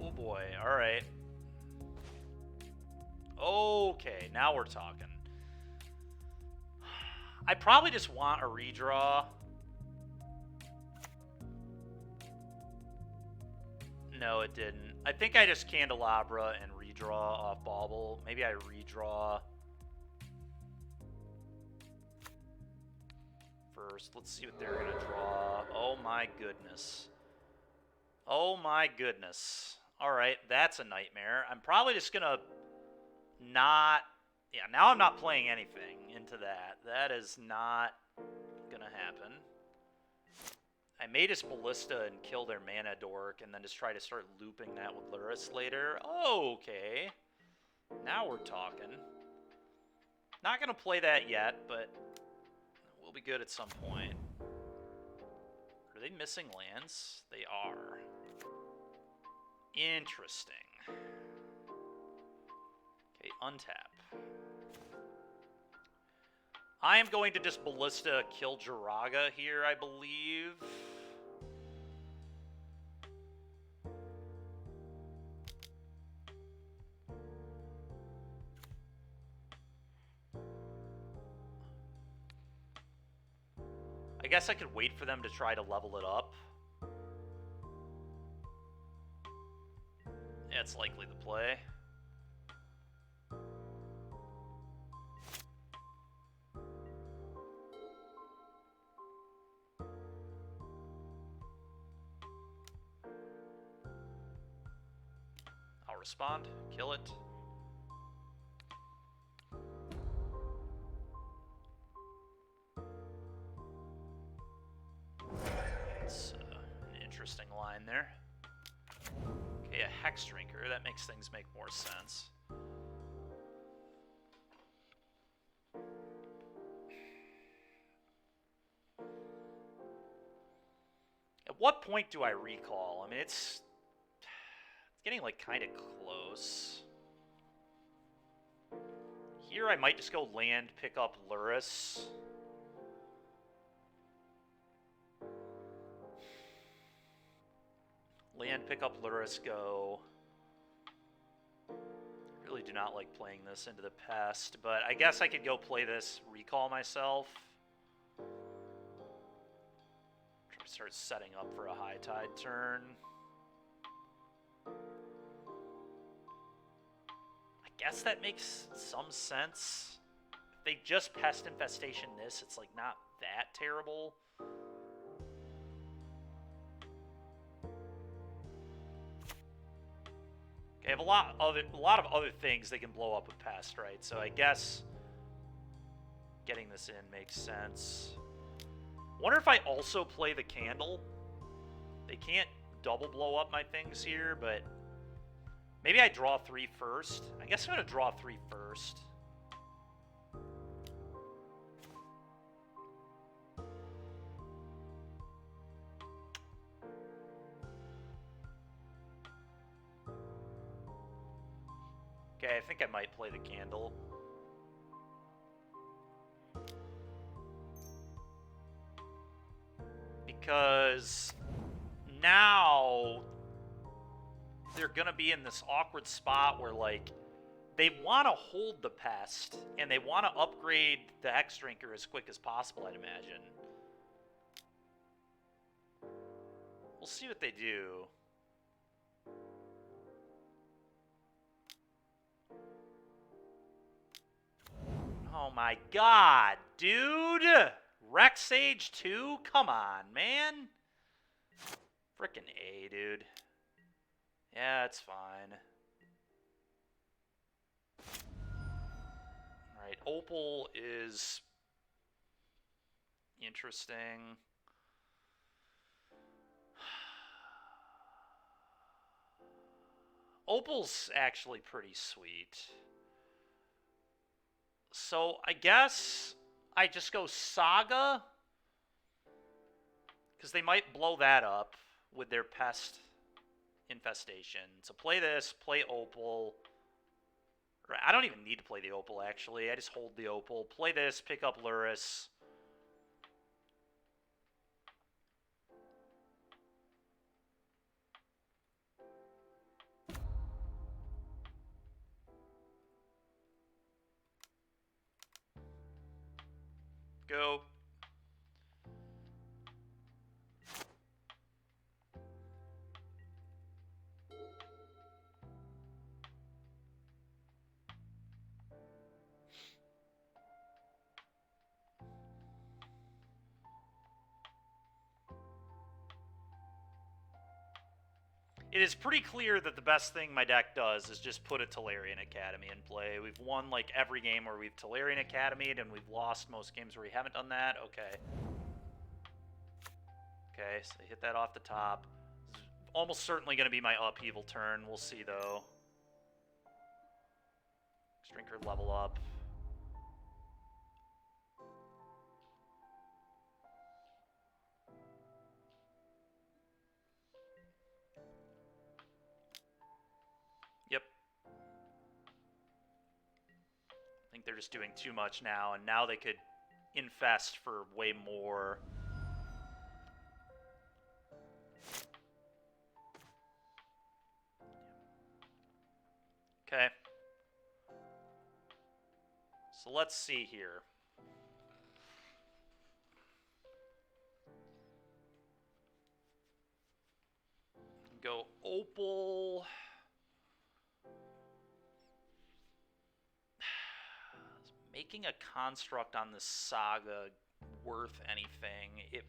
Oh boy, alright. Okay, now we're talking. I probably just want a redraw. No, it didn't. I think I just Candelabra and redraw off Bauble. Maybe I redraw first. Let's see what they're going to draw. Oh my goodness. Oh my goodness. All right, that's a nightmare. I'm probably just going to not... Yeah, now I'm not playing anything into that. That is not going to happen. I may just Ballista and kill their mana dork and then just try to start looping that with Luris later. Oh, okay. Now we're talking. Not going to play that yet, but we'll be good at some point. Are they missing lands? They are. Interesting. Okay, untap. I am going to just Ballista kill Jiraga here, I believe. I guess I could wait for them to try to level it up. Yeah, it's likely the play. I'll respond, kill it. It's an interesting line there. Okay, a Hex Drinker. That makes things make more sense. At what point do I recall? I mean, it's getting, like, kind of close. Here I might just go land, pick up Luris. Land, pick up Luris, go. Really do not like playing this into the pest, but I guess I could go play this, recall myself. Try to start setting up for a high tide turn. I guess that makes some sense. If they just pest infestation this, it's like not that terrible. Okay, I have a lot of other things they can blow up with pest, right? So I guess getting this in makes sense. Wonder if I also play the candle. They can't double blow up my things here, but maybe I draw 3 first. I guess I'm going to draw 3 first. Okay, I think I might play the candle. Because now they're going to be in this awkward spot where, like, they want to hold the pest, and they want to upgrade the Hex Drinker as quick as possible, I'd imagine. We'll see what they do. Oh my god, dude! Rex Sage 2? Come on, man. Frickin' A, dude. Yeah, it's fine. Alright, Opal is interesting. Opal's actually pretty sweet. So I guess I just go Saga, because they might blow that up with their pest infestation. So play this, play Opal. Right, I don't even need to play the Opal, actually. I just hold the Opal. Play this, pick up Luris. Go. It is pretty clear that the best thing my deck does is just put a Tolarian Academy in play. We've won, like, every game where we've Tolarian Academied, and we've lost most games where we haven't done that. Okay. Okay, so they hit that off the top. This is almost certainly going to be my upheaval turn. We'll see, though. Drinker level up. Yep. I think they're just doing too much now, and now they could infest for way more. Okay. So let's see here. Go Opal. Is making a construct on this saga worth anything? It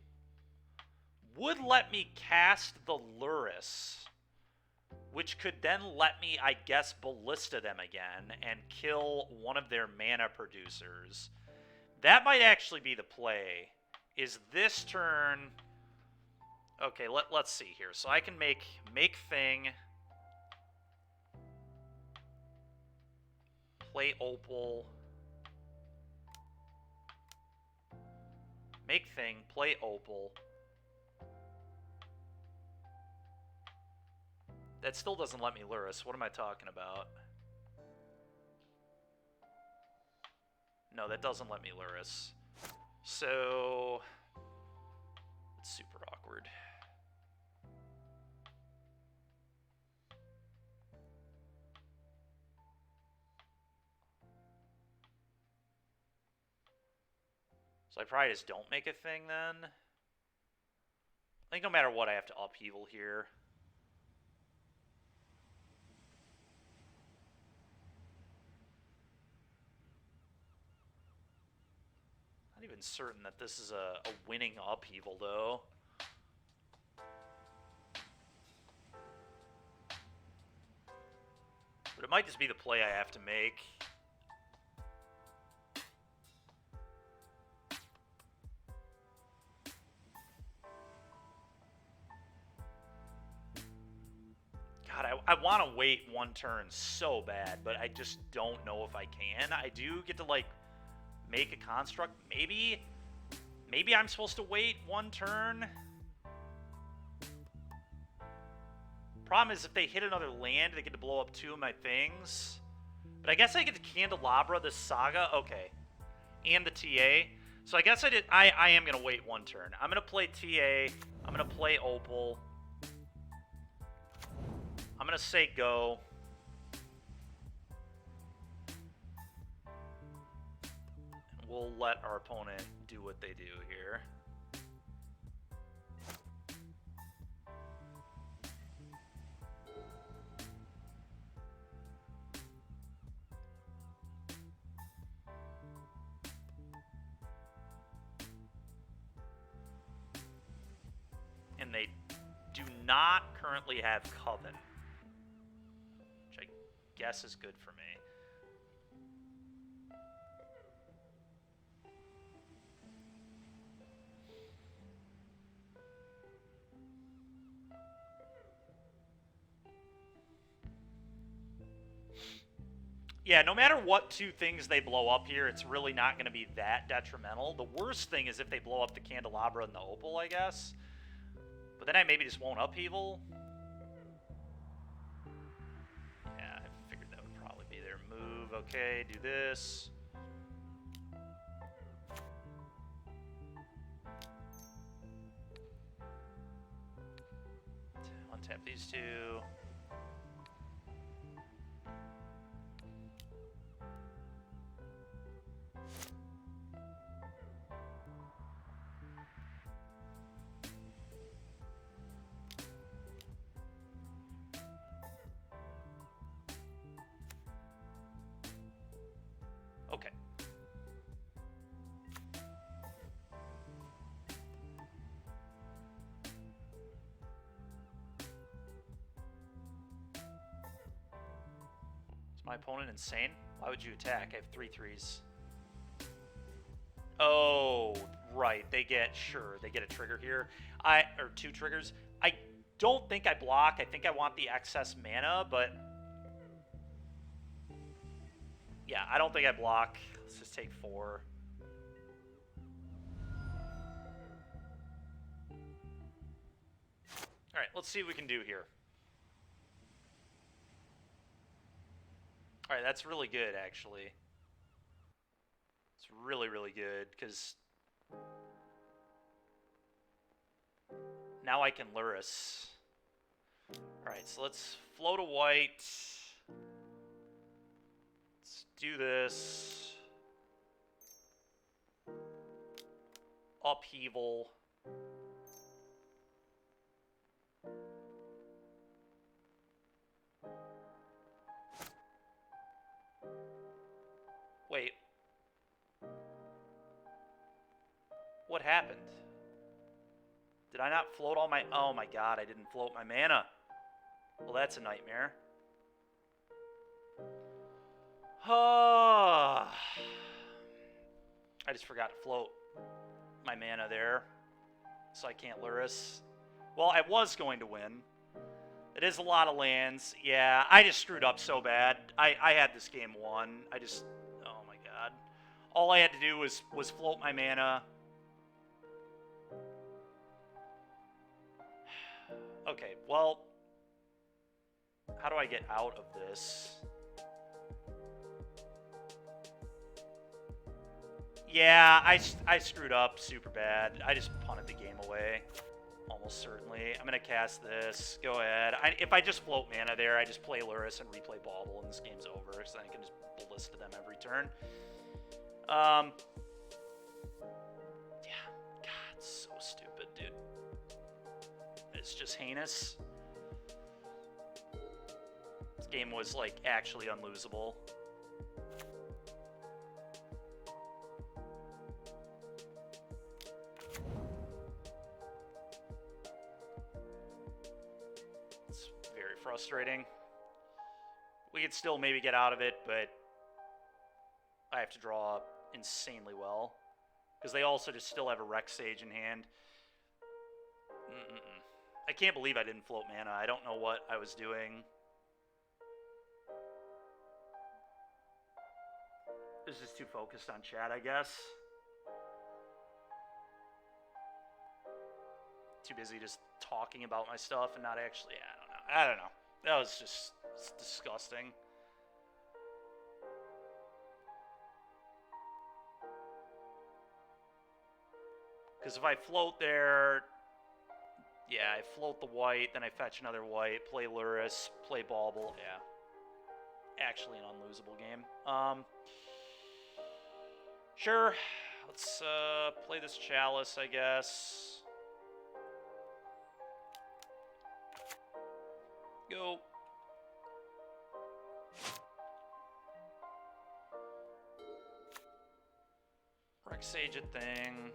would let me cast the Luris, which could then let me, I guess, ballista them again and kill one of their mana producers. That might actually be the play. Is this turn... Okay, let's see here. So I can make thing, play Opal, make thing, play Opal. That still doesn't let me Luris. What am I talking about? No, that doesn't let me Luris. So it's super awkward. So I probably just don't make a thing then. I think no matter what, I have to upheaval here. Not even certain that this is a winning upheaval, though. But it might just be the play I have to make. God, I want to wait one turn so bad, but I just don't know if I can. I do get to, like, make a construct. Maybe I'm supposed to wait one turn. Problem is, if they hit another land, they get to blow up two of my things. But I guess I get to Candelabra the Saga. Okay. And the TA. So I guess I am going to wait one turn. I'm going to play TA. I'm going to play Opal. I'm going to say go. And we'll let our opponent do what they do here. And they do not currently have Coven, which I guess is good for me. Yeah, no matter what two things they blow up here, it's really not going to be that detrimental. The worst thing is if they blow up the Candelabra and the Opal, I guess. But then I maybe just won't upheaval. Yeah, I figured that would probably be their move. Okay, do this. Untap these two. My opponent insane? Why would you attack? I have 3/3s. Oh, right. They get, sure, they get a trigger here. Or 2 triggers. I don't think I block. I think I want the excess mana, but yeah, I don't think I block. Let's just take 4. Alright, let's see what we can do here. Alright, that's really good, actually. It's really, really good, because now I can Lurrus. Alright, so let's float a white. Let's do this. Upheaval. Wait. What happened? Did I not float all my... Oh my god, I didn't float my mana. Well, that's a nightmare. I just forgot to float my mana there. So I can't Lurrus. Well, I was going to win. It is a lot of lands. Yeah, I just screwed up so bad. I had this game won. I just... Oh my god. All I had to do was float my mana. Okay, well... How do I get out of this? Yeah, I screwed up super bad. I just punted the game away. Almost certainly. I'm going to cast this. Go ahead. If I just float mana there, I just play Lurrus and replay Bauble, and this game's over. So then I can just ballista them every turn. Yeah. God, so stupid, dude. It's just heinous. This game was, like, actually unlosable. Frustrating. We could still maybe get out of it, but I have to draw insanely well. Because they also just still have a Rex Sage in hand. I can't believe I didn't float mana. I don't know what I was doing. I was just too focused on chat, I guess. Too busy just talking about my stuff and not actually... I don't know. That was just disgusting. Because if I float there... Yeah, I float the white, then I fetch another white, play Lurrus, play Bauble. Yeah. Actually an unlosable game. Sure. Let's play this Chalice, I guess. Go. Rex Sage a thing.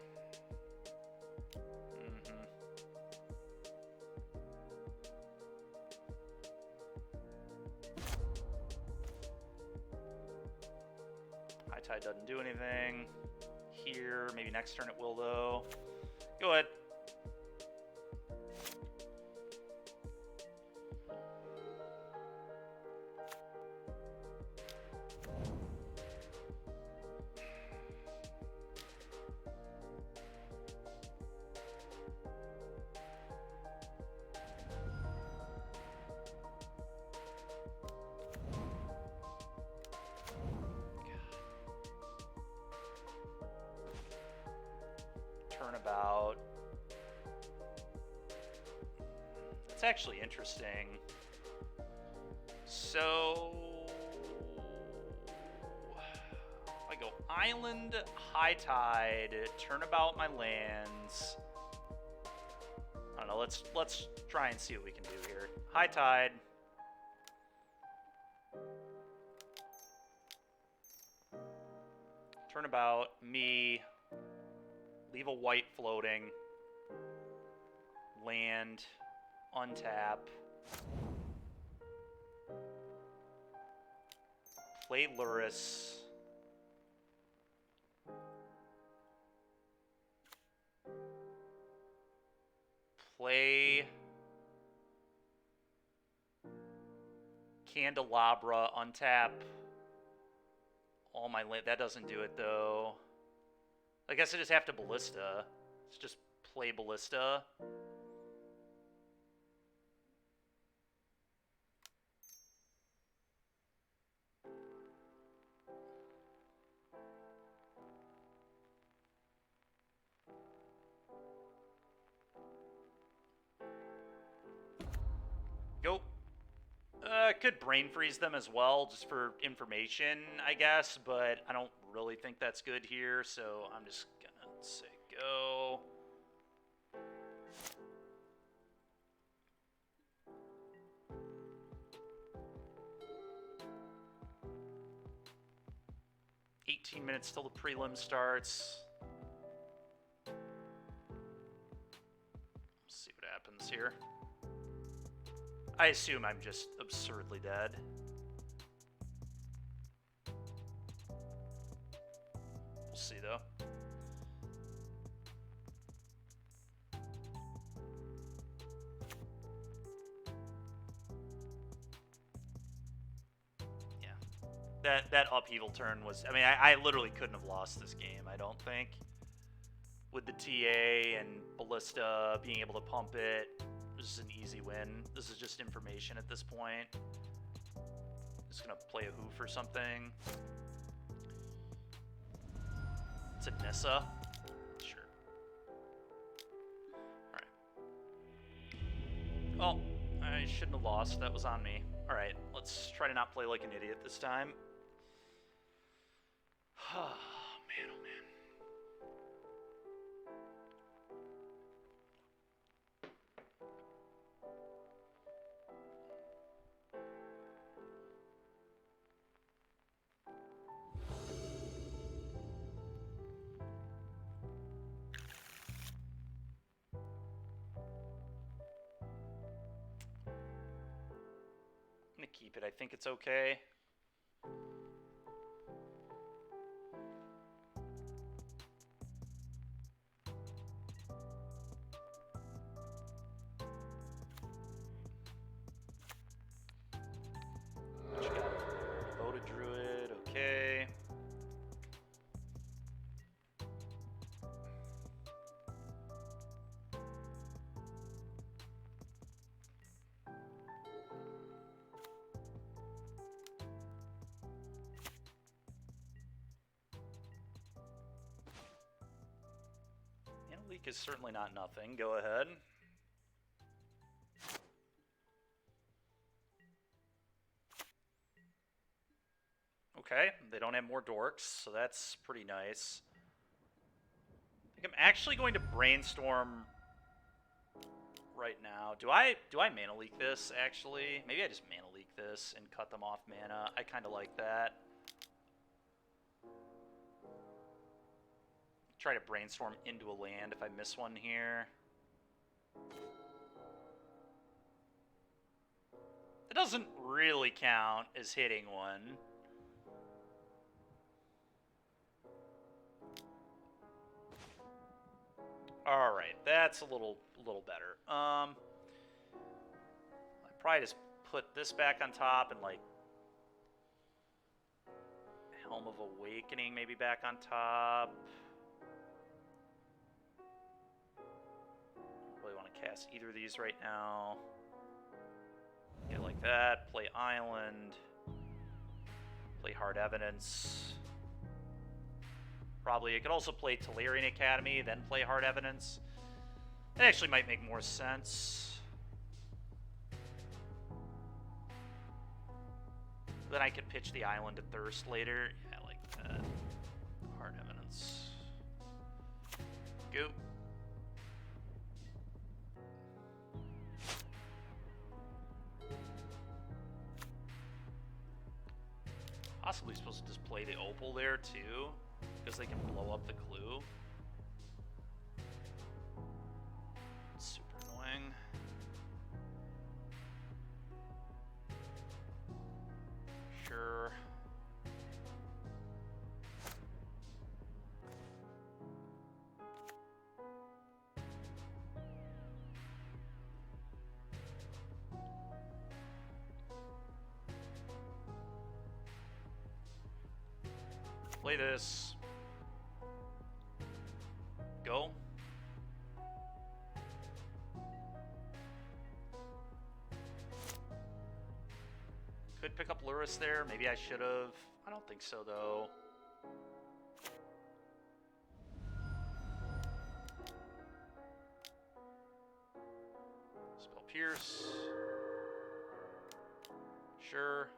High Tide doesn't do anything. Here, maybe next turn it will though. Go ahead. Turnabout. It's actually interesting. So I go Island, High Tide, turnabout my lands. I don't know, let's try and see what we can do here. High Tide. Turnabout, me. Leave a white floating. Land. Untap. Play Luris. Play Candelabra, untap all my land. That doesn't do it though. I guess I just have to Ballista. Let's just play Ballista. Go. Could brain freeze them as well, just for information, I guess, but I don't really think that's good here, so I'm just gonna say go. Minutes till the prelim starts. Let's see what happens here. I assume I'm just absurdly dead. We'll see though. That upheaval turn was... I mean, I literally couldn't have lost this game, I don't think. With the TA and Ballista being able to pump it, this is an easy win. This is just information at this point. Just gonna play a hoof or something. It's a Nissa. Sure. Alright. Well, I shouldn't have lost. That was on me. Alright, let's try to not play like an idiot this time. Oh, man, oh, man. I'm gonna keep it. I think it's okay. Leak is certainly not nothing. Go ahead. Okay, they don't have more dorks, so that's pretty nice. I think I'm actually going to brainstorm right now. Do I mana leak this, actually? Maybe I just mana leak this and cut them off mana. I kind of like that. Try to brainstorm into a land if I miss one here. It doesn't really count as hitting one. Alright, that's a little better. I probably just put this back on top and like Helm of Awakening maybe back on top. Really want to cast either of these right now. Get like that. Play Island. Play Hard Evidence. Probably. I could also play Tolarian Academy, then play Hard Evidence. That actually might make more sense. Then I could pitch the Island to Thirst later. Yeah, I like that. Hard Evidence. Go. Possibly supposed to just play the Opal there too, because they can blow up the clue. Super annoying. Sure. Play this. Go. Could pick up Luris there. Maybe I should have. I don't think so, though. Spell Pierce. Sure.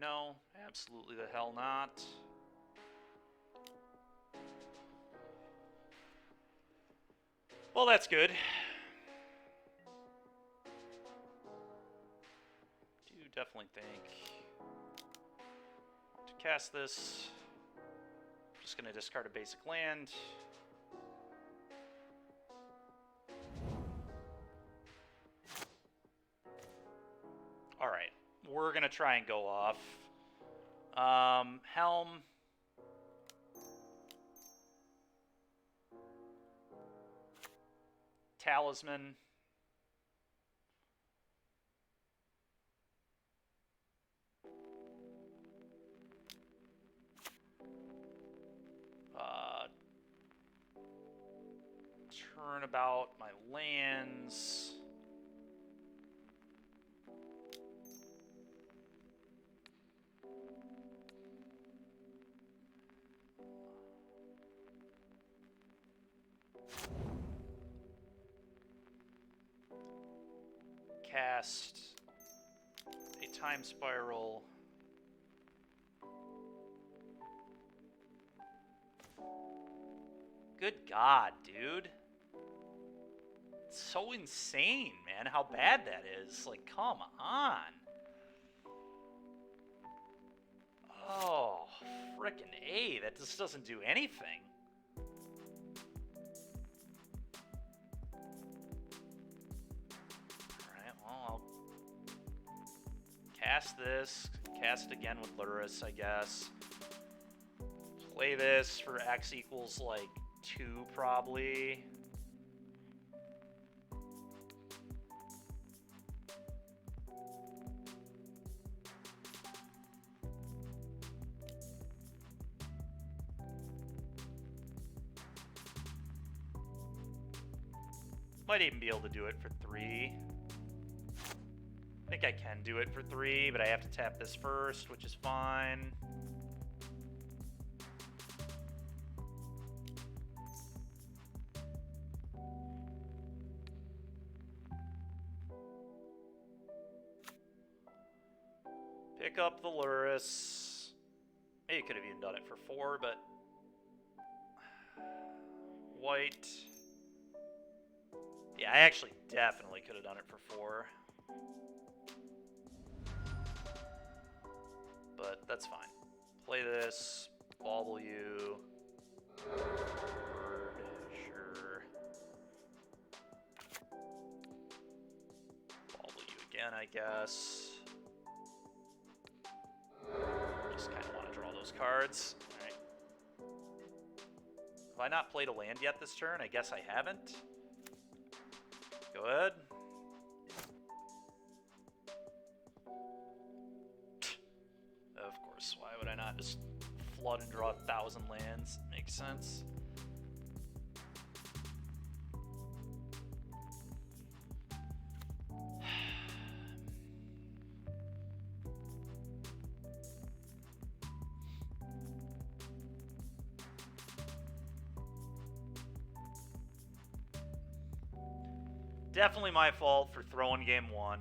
No, absolutely the hell not. Well, that's good. Do definitely think to cast this. Just gonna discard a basic land. All right, we're gonna try and go off. Helm. Talisman. Turnabout my lands. Cast a time spiral. Good God, dude. It's so insane, man, how bad that is. Like, come on. Oh, frickin' A. That just doesn't do anything. Alright, well, I'll cast this. Cast again with Luris, I guess. Play this for X equals, like, 2, probably. Might even be able to do it for 3. I think I can do it for 3, but I have to tap this first, which is fine. Pick up the Luris. Maybe you could have even done it for 4, but... White. Yeah, I actually definitely could have done it for 4. But that's fine. Play this. Bauble you. Bird. Sure. Bauble you again, I guess. Just kind of want to draw those cards. Alright. Have I not played a land yet this turn? I guess I haven't. Go ahead. Of course, why would I not just flood and draw 1,000 lands? Makes sense. Definitely my fault for throwing game 1.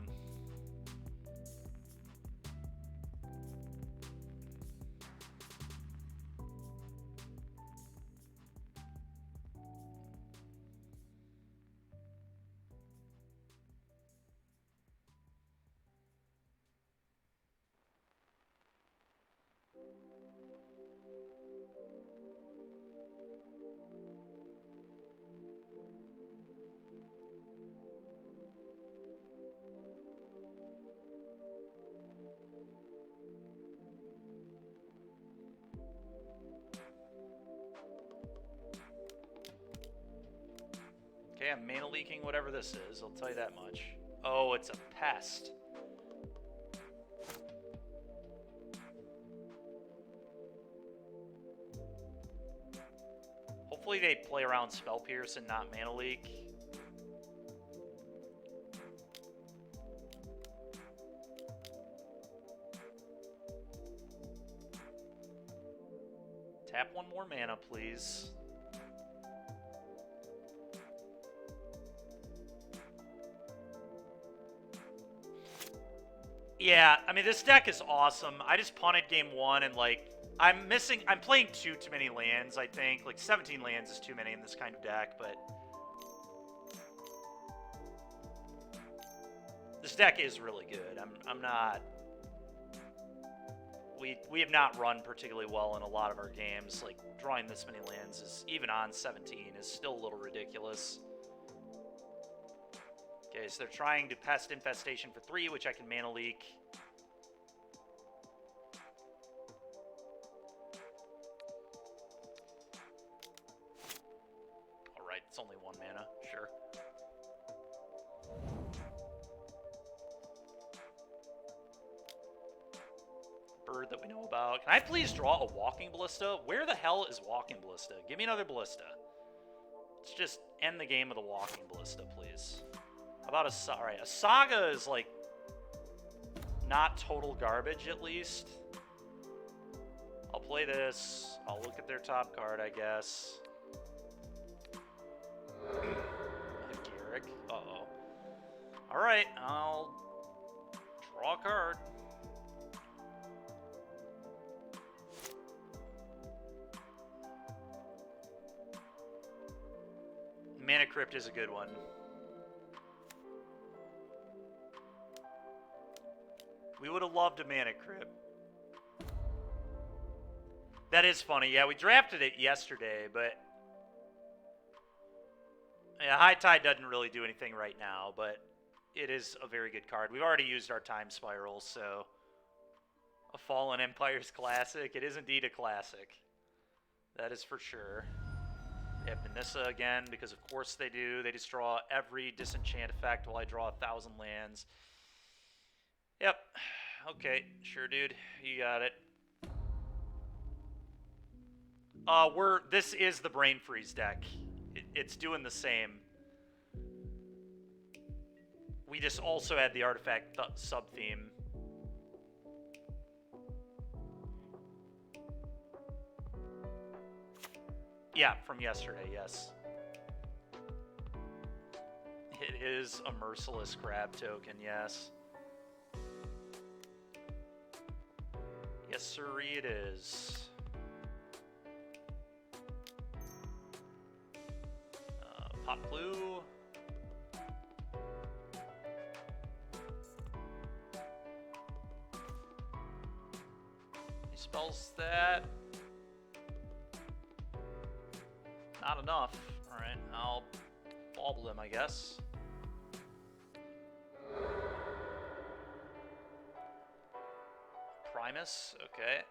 Okay, I'm mana leaking whatever this is, I'll tell you that much. Oh, it's a pest. Hopefully they play around Spell Pierce and not mana leak. Tap one more mana, please. Yeah, I mean, this deck is awesome. I just punted game one and, like, I'm playing too many lands, I think. Like, 17 lands is too many in this kind of deck, but this deck is really good. I'm not... We have not run particularly well in a lot of our games. Like, drawing this many lands is, even on 17, is still a little ridiculous. Okay, so they're trying to Pest Infestation for 3, which I can mana leak. Alright, it's only 1 mana, sure. Bird that we know about. Can I please draw a Walking Ballista? Where the hell is Walking Ballista? Give me another Ballista. Let's just end the game with a Walking Ballista, please. How about a... Alright, a Saga is, like, not total garbage, at least. I'll play this. I'll look at their top card, I guess. Garrick. Uh-oh. Alright, I'll draw a card. Mana Crypt is a good one. We would have loved a Mana Crypt. That is funny. Yeah, we drafted it yesterday, but... Yeah, High Tide doesn't really do anything right now, but it is a very good card. We've already used our Time Spiral, so... A Fallen Empire's classic. It is indeed a classic. That is for sure. They have Nissa again, because of course they do. They just draw every disenchant effect while I draw 1,000 lands. Yep. Okay, sure, dude. You got it. This is the Brain Freeze deck. It's doing the same. We just also had the artifact sub-theme. Yeah, from yesterday, yes. It is a Merciless Crab token, yes. Yes, sirree, it is. Pot Blue. He spells that. Not enough. Alright, I'll bauble them, I guess. Primus, okay.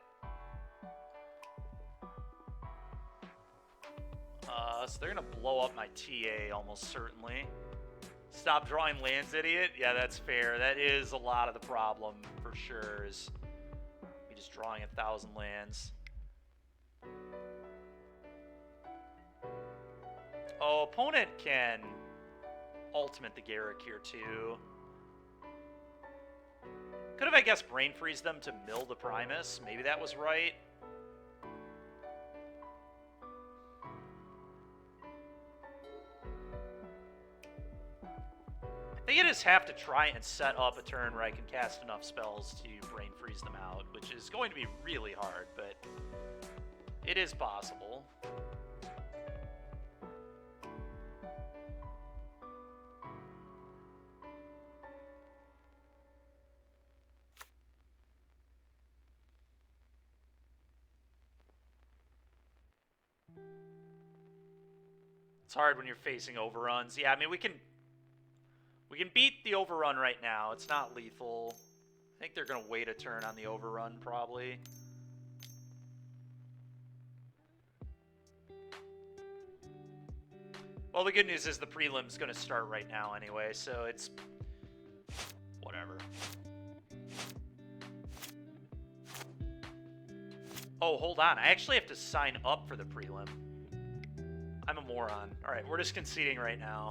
So they're gonna blow up my TA almost certainly. Stop drawing lands, idiot. Yeah, that's fair. That is a lot of the problem for sure. Is me just drawing 1,000 lands. Oh, opponent can ultimate the Garrick here too. Could have, I guess, Brain Freeze them to mill the Primus. Maybe that was right. I think I just have to try and set up a turn where I can cast enough spells to Brain Freeze them out, which is going to be really hard, but it is possible. It's hard when you're facing overruns. Yeah, I mean, we can beat the overrun right now. It's not lethal. I think they're going to wait a turn on the overrun, probably. Well, the good news is the prelim's going to start right now anyway, so it's whatever. Oh, hold on. I actually have to sign up for the prelim. I'm a moron. All right, we're just conceding right now.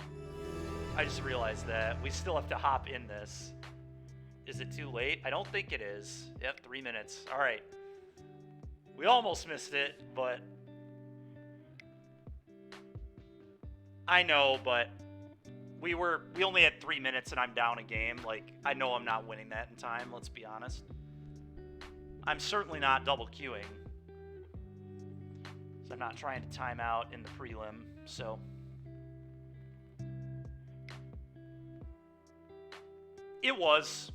I just realized that. We still have to hop in this. Is it too late? I don't think it is. Yep, 3 minutes. All right. We almost missed it, but... I know, but we only had 3 minutes and I'm down a game. Like, I know I'm not winning that in time, let's be honest. I'm certainly not double queuing. So I'm not trying to time out in the prelim, so... It was.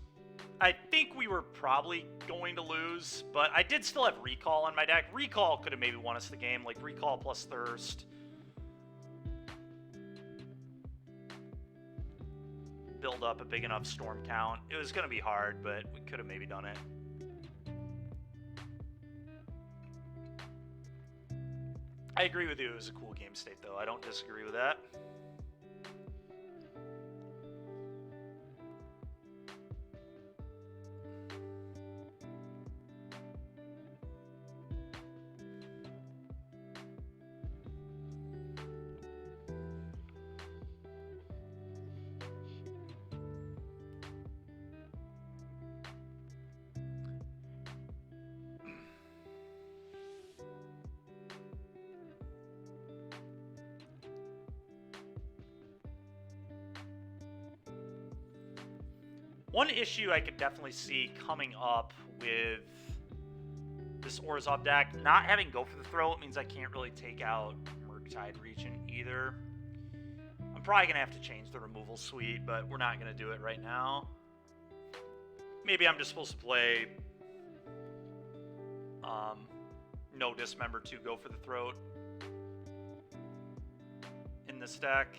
I think we were probably going to lose, but I did still have Recall on my deck. Recall could have maybe won us the game, like Recall plus Thirst. Build up a big enough storm count. It was going to be hard, but we could have maybe done it. I agree with you. It was a cool game state, though. I don't disagree with that. One issue I could definitely see coming up with this Orzhov deck, not having Go for the Throat means I can't really take out Murktide Region either. I'm probably going to have to change the removal suite, but we're not going to do it right now. Maybe I'm just supposed to play no Dismember to Go for the Throat in this deck.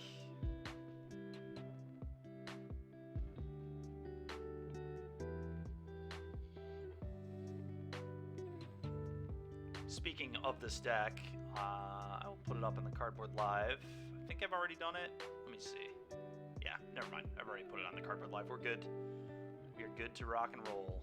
Speaking of this deck, I'll put it up in the Cardboard Live. I think I've already done it. Let me see. Yeah, never mind. I've already put it on the Cardboard Live. We're good. We are good to rock and roll.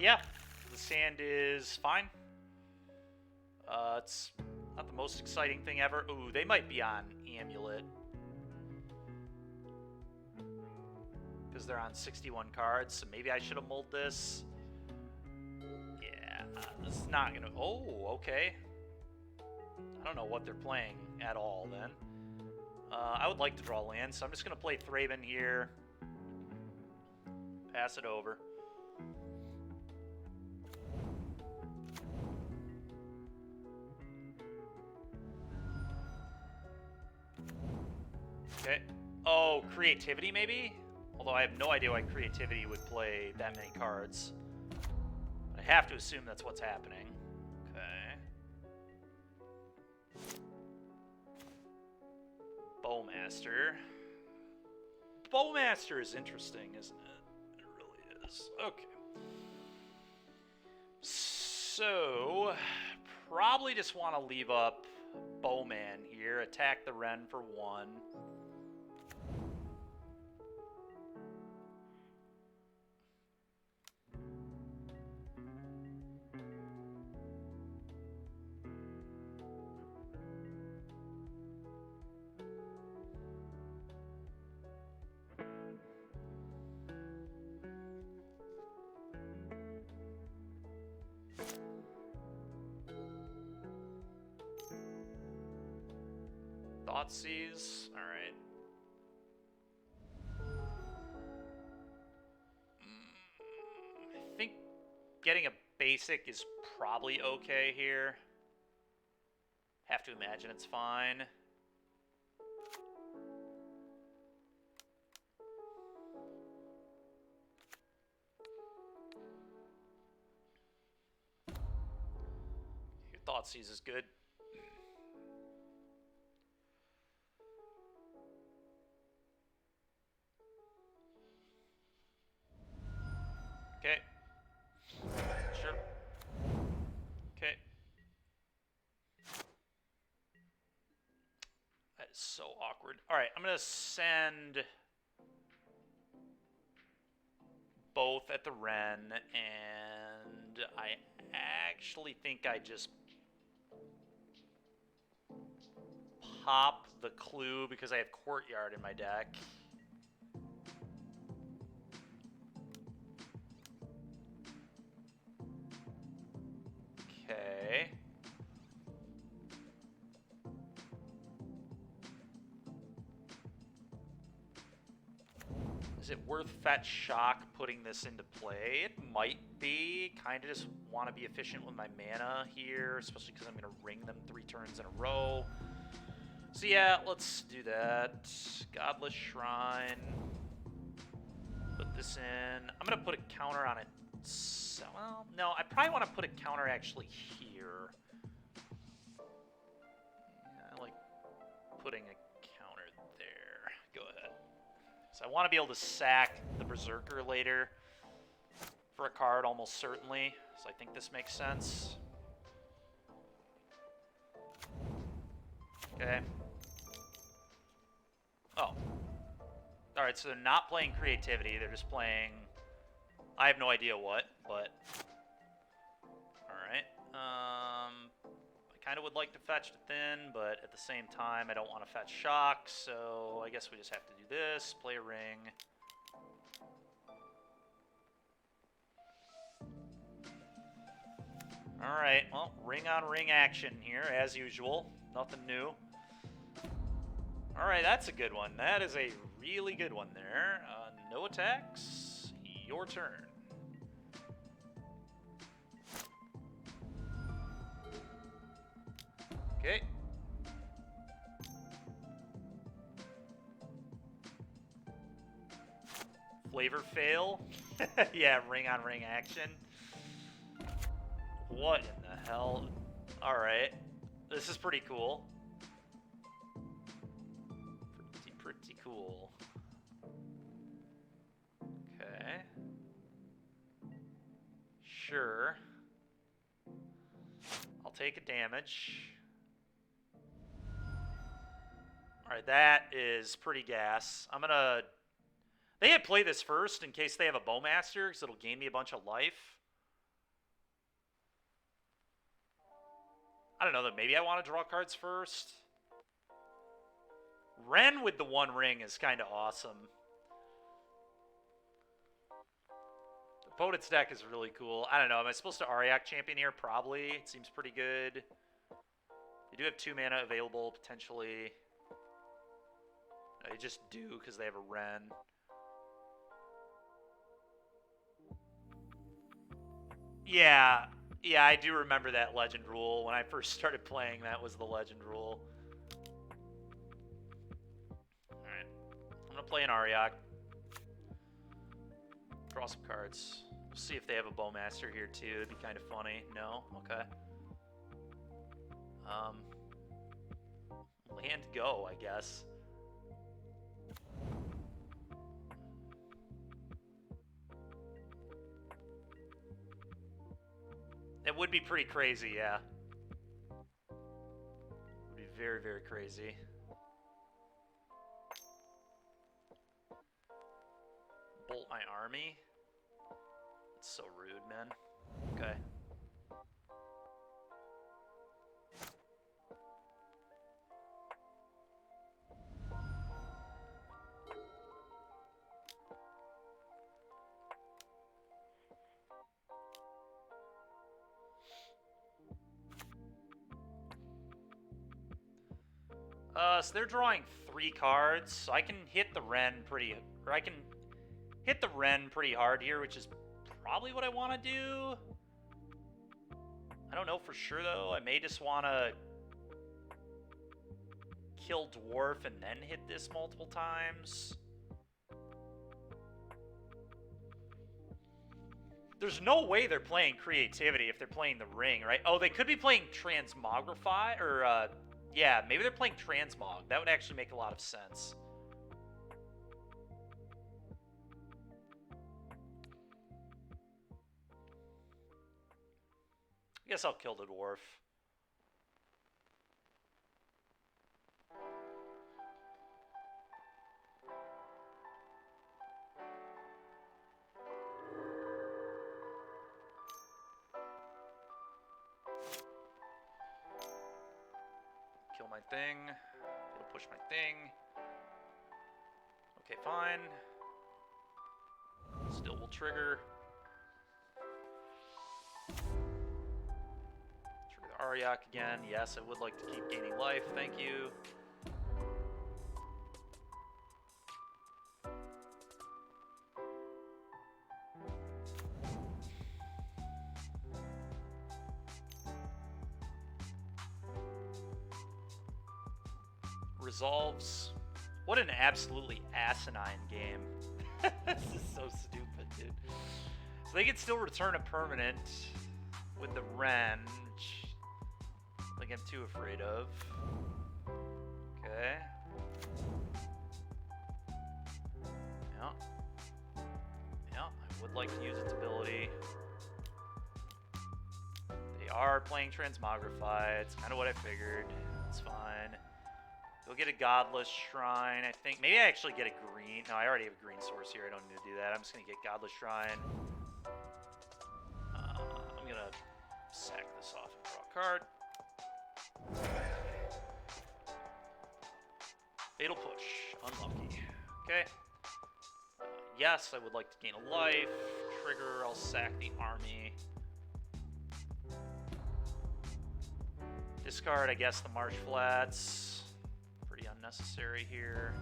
Yeah, the sand is fine. It's not the most exciting thing ever. Ooh, they might be on Amulet. Because they're on 61 cards, so maybe I should have mulled this. Yeah, this is not gonna... Oh, okay. I don't know what they're playing at all, then. I would like to draw land, so I'm just gonna play Thraben here. Pass it over. Okay. Oh, Creativity, maybe? Although I have no idea why Creativity would play that many cards. I have to assume that's what's happening. Okay. Bowmaster. Bowmaster is interesting, isn't it? It really is. Okay. So, probably just want to leave up Bowman here. Attack the Wren for 1. Thoughtseize. All right. I think getting a basic is probably okay here. Have to imagine it's fine. Your Thoughtseize is good. Okay. Sure. Okay. That is so awkward. All right, I'm going to send both at the Ren, and I actually think I just pop the Clue because I have Courtyard in my deck. Okay. Is it worth Fetch Shock putting this into play? It might be. Kind of just want to be efficient with my mana here, especially because I'm going to ring them 3 turns in a row. So yeah, let's do that. Godless Shrine. Put this in. I'm going to put a counter on it. So, well, no, I probably want to put a counter actually here. Yeah, I like putting a counter there. Go ahead. So I want to be able to sack the Berserker later for a card almost certainly. So I think this makes sense. Okay. Oh. Alright, so they're not playing Creativity. They're just playing... I have no idea what, but... Alright. I kind of would like to fetch to Thin, but at the same time, I don't want to fetch Shock, so I guess we just have to do this. Play a Ring. Alright, well, ring on ring action here, as usual. Nothing new. Alright, that's a good one. That is a really good one there. No attacks. Your turn. Okay. Flavor fail. Yeah, ring on ring action. What in the hell? Alright. This is pretty cool. Pretty cool. Okay. Sure. I'll take a damage. Alright, that is pretty gas. I'm gonna... They had play this first in case they have a Bowmaster, because it'll gain me a bunch of life. I don't know, maybe I want to draw cards first. Ren with the 1 ring is kind of awesome. The opponent's deck is really cool. I don't know, am I supposed to Ariak champion here? Probably. It seems pretty good. They do have 2 mana available, potentially. No, they just do, because they have a Ren. Yeah, I do remember that legend rule. When I first started playing, that was the legend rule. Alright. I'm going to play an Ariak. Draw some cards. We'll see if they have a Bowmaster here, too. It'd be kind of funny. No? Okay. Land go, I guess. It would be pretty crazy, yeah. It would be very, very crazy. Bolt my army? That's so rude, man. Okay. So they're drawing 3 cards, so I can hit the Ren pretty hard here, which is probably what I want to do. I don't know for sure though. I may just want to kill Dwarf and then hit this multiple times. There's no way they're playing Creativity if they're playing the Ring, right? Oh, they could be playing Transmogrify, or, yeah, maybe they're playing Transmog. That would actually make a lot of sense. I guess I'll kill the Dwarf. Kill my thing. It'll push my thing. Okay, fine. Still will trigger. Trigger the Aryak again. Yes, I would like to keep gaining life. Thank you. Resolves. What an absolutely asinine game. This is so stupid, dude. So they can still return a permanent with the Ren, which I think I'm too afraid of. Okay. Yeah. Yeah, I would like to use its ability. They are playing Transmogrify. It's kind of what I figured. It's fine. Go get a Godless Shrine, I think. Maybe I actually get a green. No, I already have a green source here. I don't need to do that. I'm just going to get Godless Shrine. I'm going to sack this off and draw a card. Fatal Push. Unlucky. Okay. Yes, I would like to gain a life. Trigger, I'll sack the army. Discard, I guess, the Marsh Flats. Pretty unnecessary here.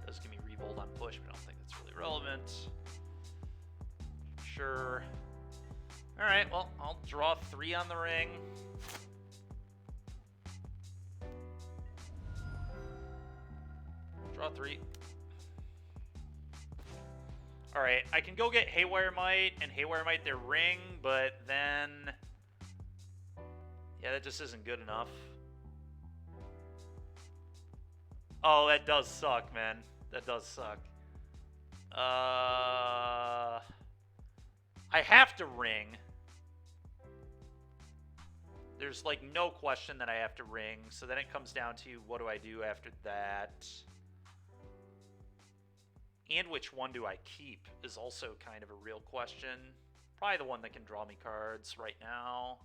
Does give me Revolt on push, but I don't think that's really relevant. Sure. Alright, well, I'll draw 3 on the ring. Draw 3. Alright, I can go get Haywire Might and Haywire Might their ring, but then... yeah, that just isn't good enough. Oh, that does suck, man. That does suck. I have to ring. There's, like, no question that I have to ring. So then it comes down to, what do I do after that? And which one do I keep is also kind of a real question. Probably the one that can draw me cards right now.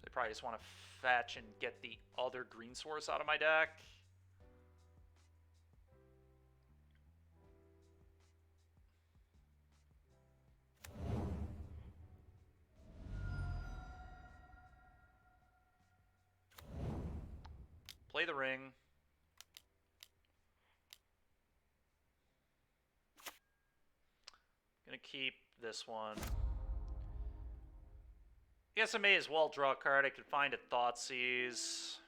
I probably just want to fetch and get the other green source out of my deck. Play the ring. Gonna keep this one. I guess I may as well draw a card. I could find a Thoughtseize.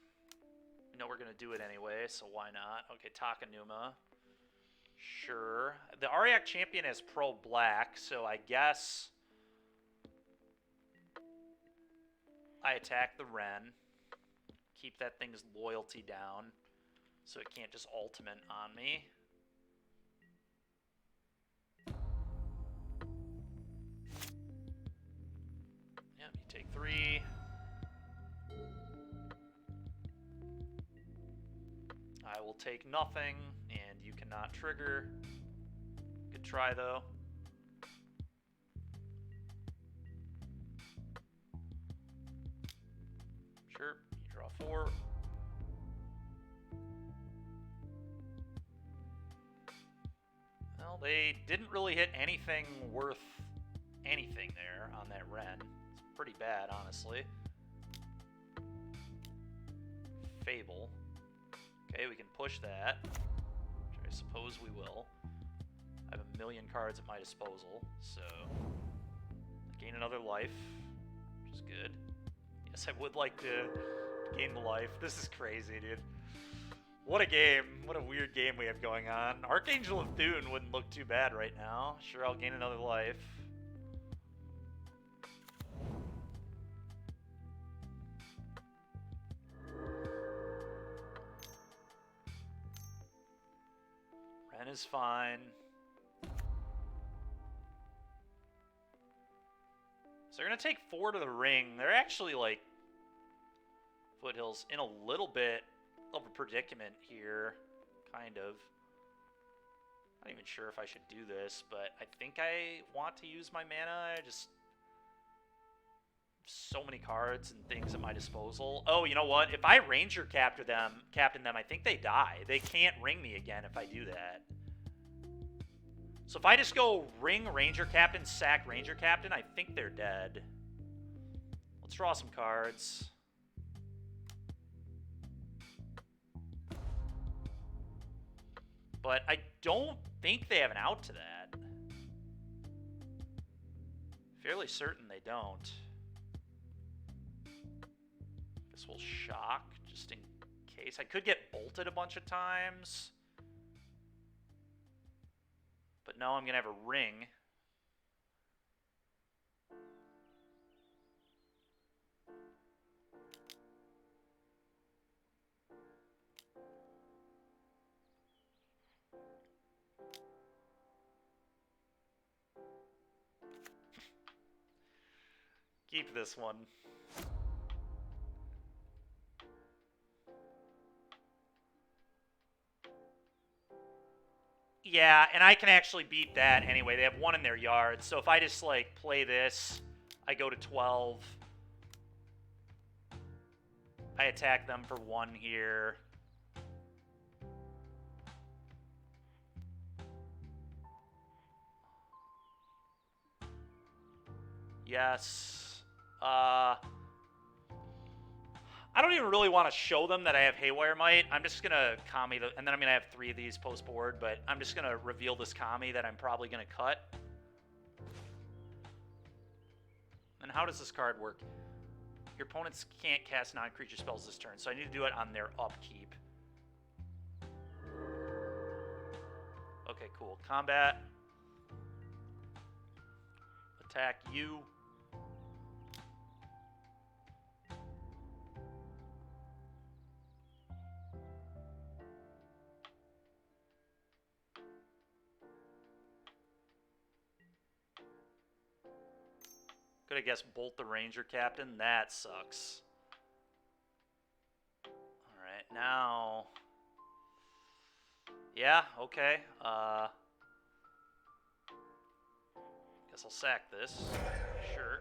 I know we're going to do it anyway, so why not? Okay, Takanuma. Sure. The Aryak champion has pro-black, so I guess I attack the Ren. Keep that thing's loyalty down, so it can't just ultimate on me. You take 3. I will take nothing, and you cannot trigger. Good try, though. Sure, you draw 4. Well, they didn't really hit anything worth anything there on that Ren. Pretty bad, honestly. Fable. Okay, we can push that, which I suppose we will. I have a million cards at my disposal, so gain another life, which is good. Yes, I would like to gain the life. This is crazy, dude. What a game. What a weird game we have going on. Archangel of Thune wouldn't look too bad right now. Sure, I'll gain another life. Ren is fine. So they're going to take 4 to the ring. They're actually, like, Foothills in a little bit of a predicament here, kind of. Not even sure if I should do this, but I think I want to use my mana. I just... so many cards and things at my disposal. Oh, you know what? If I Ranger captain them, I think they die. They can't ring me again if I do that. So if I just go ring Ranger Captain, sack Ranger Captain, I think they're dead. Let's draw some cards. But I don't think they have an out to that. Fairly certain they don't. Guess we'll shock just in case. I could get bolted a bunch of times. But no, I'm going to have a ring. Keep this one. Yeah, and I can actually beat that anyway. They have 1 in their yard. So if I just, like, play this, I go to 12. I attack them for 1 here. Yes. I don't even really want to show them that I have Haywire Might. I'm just going to Kami, and then I'm going to have 3 of these post-board, but I'm just going to reveal this Kami that I'm probably going to cut. And how does this card work? Your opponents can't cast non-creature spells this turn, so I need to do it on their upkeep. Okay, cool. Combat. Attack you. Could I guess bolt the Ranger Captain? That sucks. Alright, now... yeah, okay. Guess I'll sack this. Sure.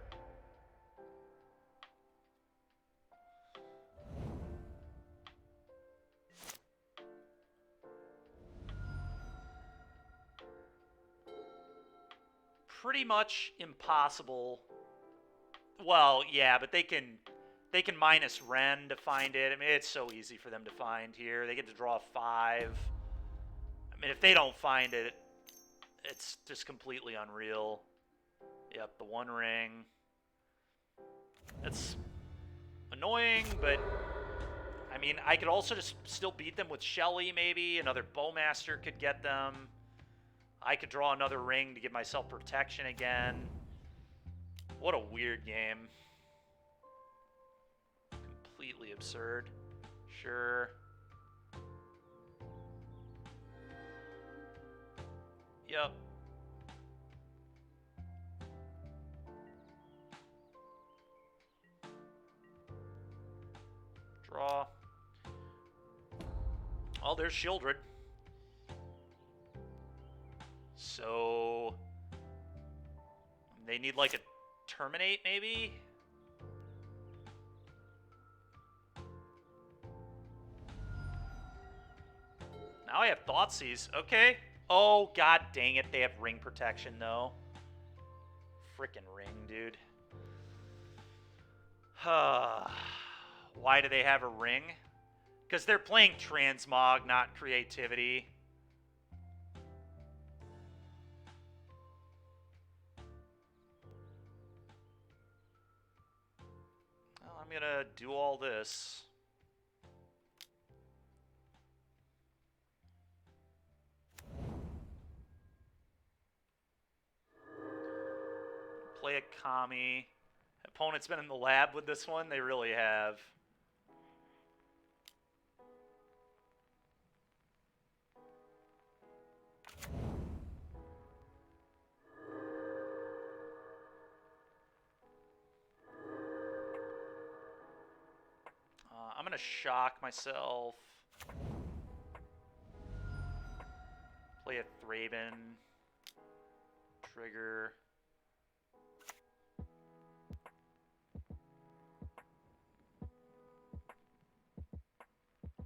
Pretty much impossible. Well, yeah, but they can minus Ren to find it. I mean, it's so easy for them to find here. They get to draw 5. I mean, if they don't find it, it's just completely unreal. Yep, the 1 ring. That's annoying, but I mean, I could also just still beat them with Shelly, maybe. Another Bowmaster could get them. I could draw another ring to give myself protection again. What a weird game. Completely absurd. Sure. Yep. Draw. Oh, there's Shieldred. So they need like a terminate, maybe? Now I have Thoughtseize. Okay. Oh, god dang it. They have ring protection, though. Frickin' ring, dude. Why do they have a ring? Because they're playing transmog, not creativity. Well, I'm gonna do all this. Play a Kami. Opponent's been in the lab with this one. They really have. I'm going to shock myself. Play a Thraben. Trigger.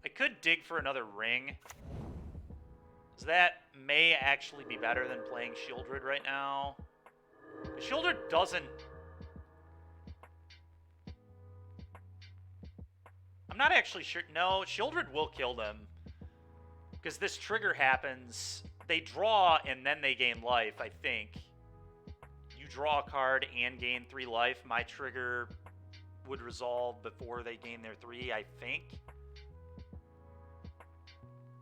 I could dig for another ring. So that may actually be better than playing Shieldred right now. Shieldred doesn't... I'm not actually sure. No, Shieldred will kill them. Because this trigger happens. They draw and then they gain life, I think. You draw a card and gain 3 life. My trigger would resolve before they gain their 3, I think.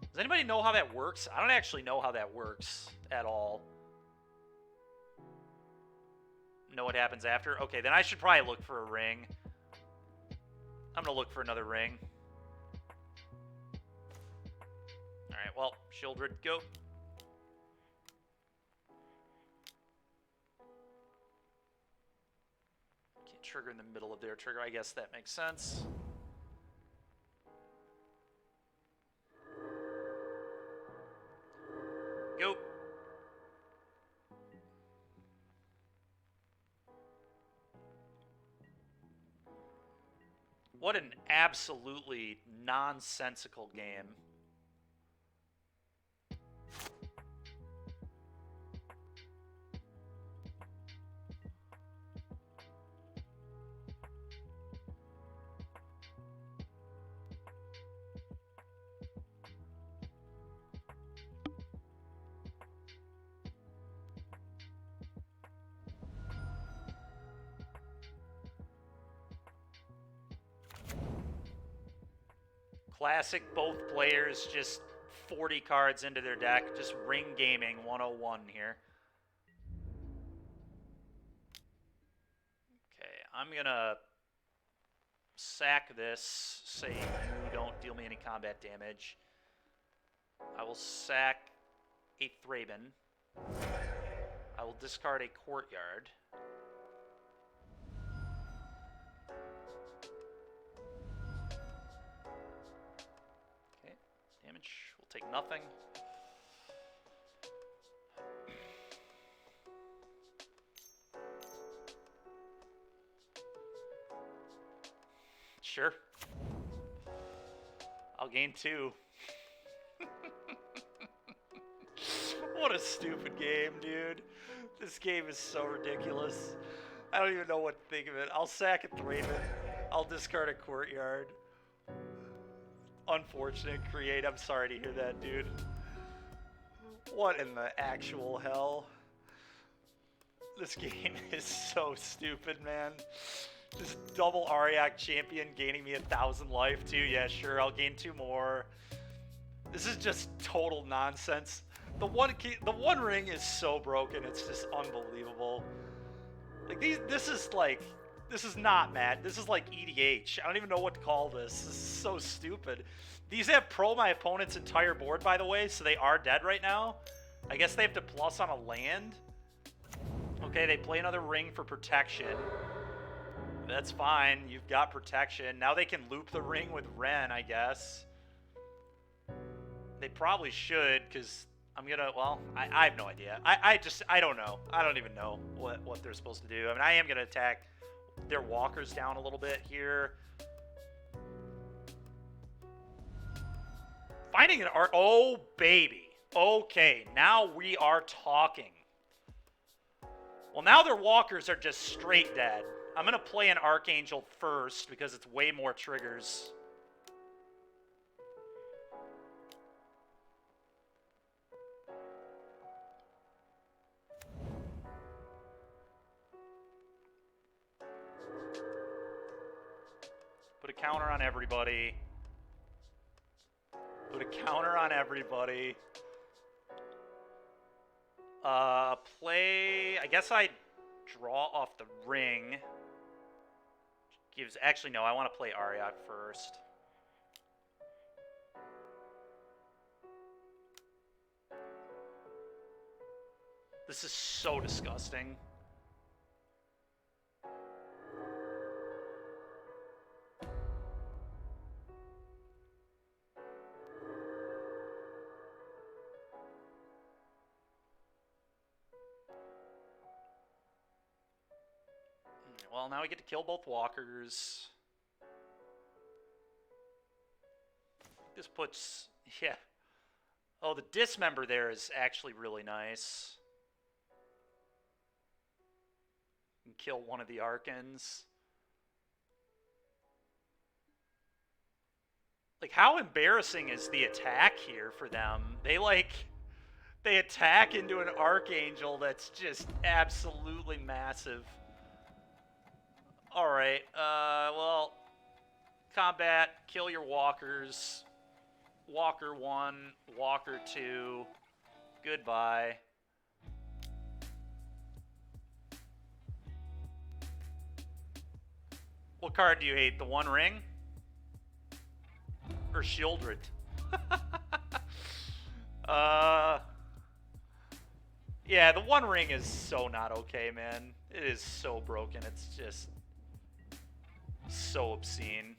Does anybody know how that works? I don't actually know how that works at all. Know what happens after? Okay, then I should probably look for a ring. I'm going to look for another ring. Alright, well, Shieldred, go. Can't trigger in the middle of their trigger. I guess that makes sense. Go. What an absolutely nonsensical game. Classic, both players just 40 cards into their deck. Just ring gaming 101 here. Okay, I'm going to sack this, say you don't deal me any combat damage. I will sack a Thraben. I will discard a Courtyard. Damage will take nothing. Sure. I'll gain 2. What a stupid game, dude. This game is so ridiculous. I don't even know what to think of it. I'll sack a Thraben. I'll discard a Courtyard. Unfortunate create. I'm sorry to hear that, dude. What in the actual hell? This game is so stupid, man. Just double Ariak champion gaining me 1,000 life too. Yeah, sure, I'll gain 2 more. This is just total nonsense. The one ring is so broken, it's just unbelievable. Like this is not mad. This is like EDH. I don't even know what to call this. This is so stupid. These have pro my opponent's entire board, by the way, so they are dead right now. I guess they have to plus on a land. Okay, they play another ring for protection. That's fine. You've got protection. Now they can loop the ring with Ren, I guess. They probably should, because I'm gonna, well, I have no idea. I don't know. I don't even know what they're supposed to do. I mean, I am gonna attack their walkers down a little bit here. Finding an art. Oh, baby. Okay, now we are talking. Well, now their walkers are just straight dead. I'm going to play an Archangel first because it's way more triggers. a counter on everybody. Put a counter on everybody. Play... I guess I draw off the ring. Gives... Actually, no, I want to play Aryak first. This is so disgusting. Well, now we get to kill both walkers. This puts... Yeah. Oh, the dismember there is actually really nice. And kill one of the Arkans. Like, how embarrassing is the attack here for them? They attack into an Archangel that's just absolutely massive. Alright, well, combat, kill your walkers. Walker 1, Walker 2, goodbye. What card do you hate? The One Ring? Or Shieldred? Yeah, the One Ring is so not okay, man. It is so broken, it's just... so obscene.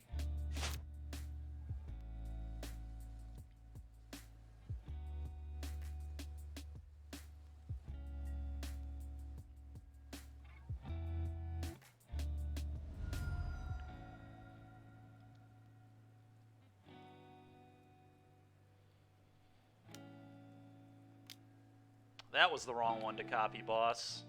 That was the wrong one to copy, boss.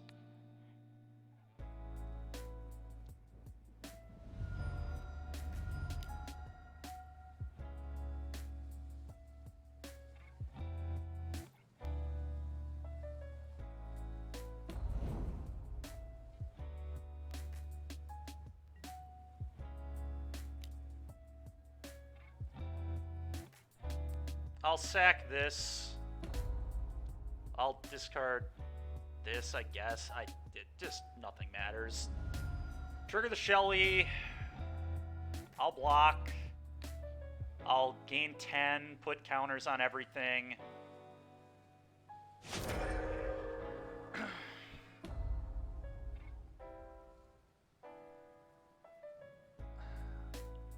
I'll sack this. I'll discard this, I guess. Just nothing matters. Trigger the Shelly. I'll block. I'll gain 10, put counters on everything.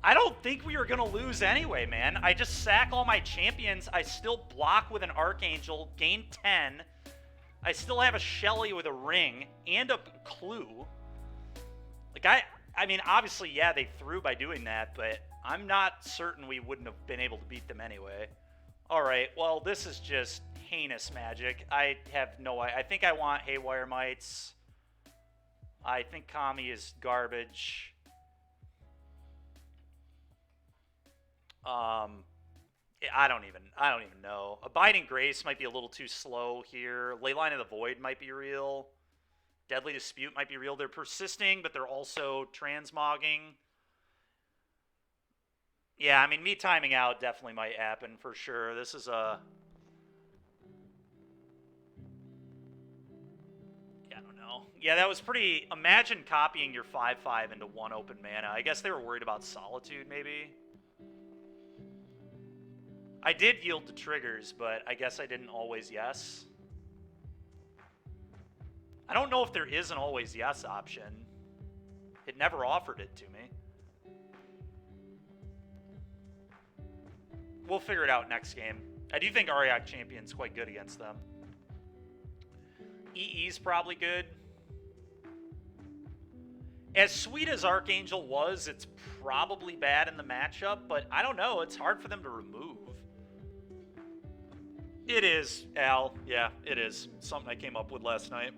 I don't think we were going to lose anyway, man. I just sack all my champions. I still block with an Archangel, gain 10. I still have a Shelly with a ring and a clue. Like, I mean, obviously, yeah, they threw by doing that, but I'm not certain we wouldn't have been able to beat them anyway. All right, well, this is just heinous magic. I have no idea. I think I want Haywire Mites. I think Kami is garbage. I don't even know. Abiding Grace might be a little too slow here. Leyline of the Void might be real. Deadly Dispute might be real. They're persisting, but they're also transmogging. Yeah, I mean, me timing out definitely might happen for sure. This is a... Yeah, I don't know. Yeah, that was pretty... Imagine copying your 5/5 into one open mana. I guess they were worried about Solitude, maybe. I did yield to triggers, but I guess I didn't always yes. I don't know if there is an always yes option. It never offered it to me. We'll figure it out next game. I do think Aryak Champion's quite good against them. EE's probably good. As sweet as Archangel was, it's probably bad in the matchup, but I don't know. It's hard for them to remove. It is, Al. Yeah, it is. Something I came up with last night.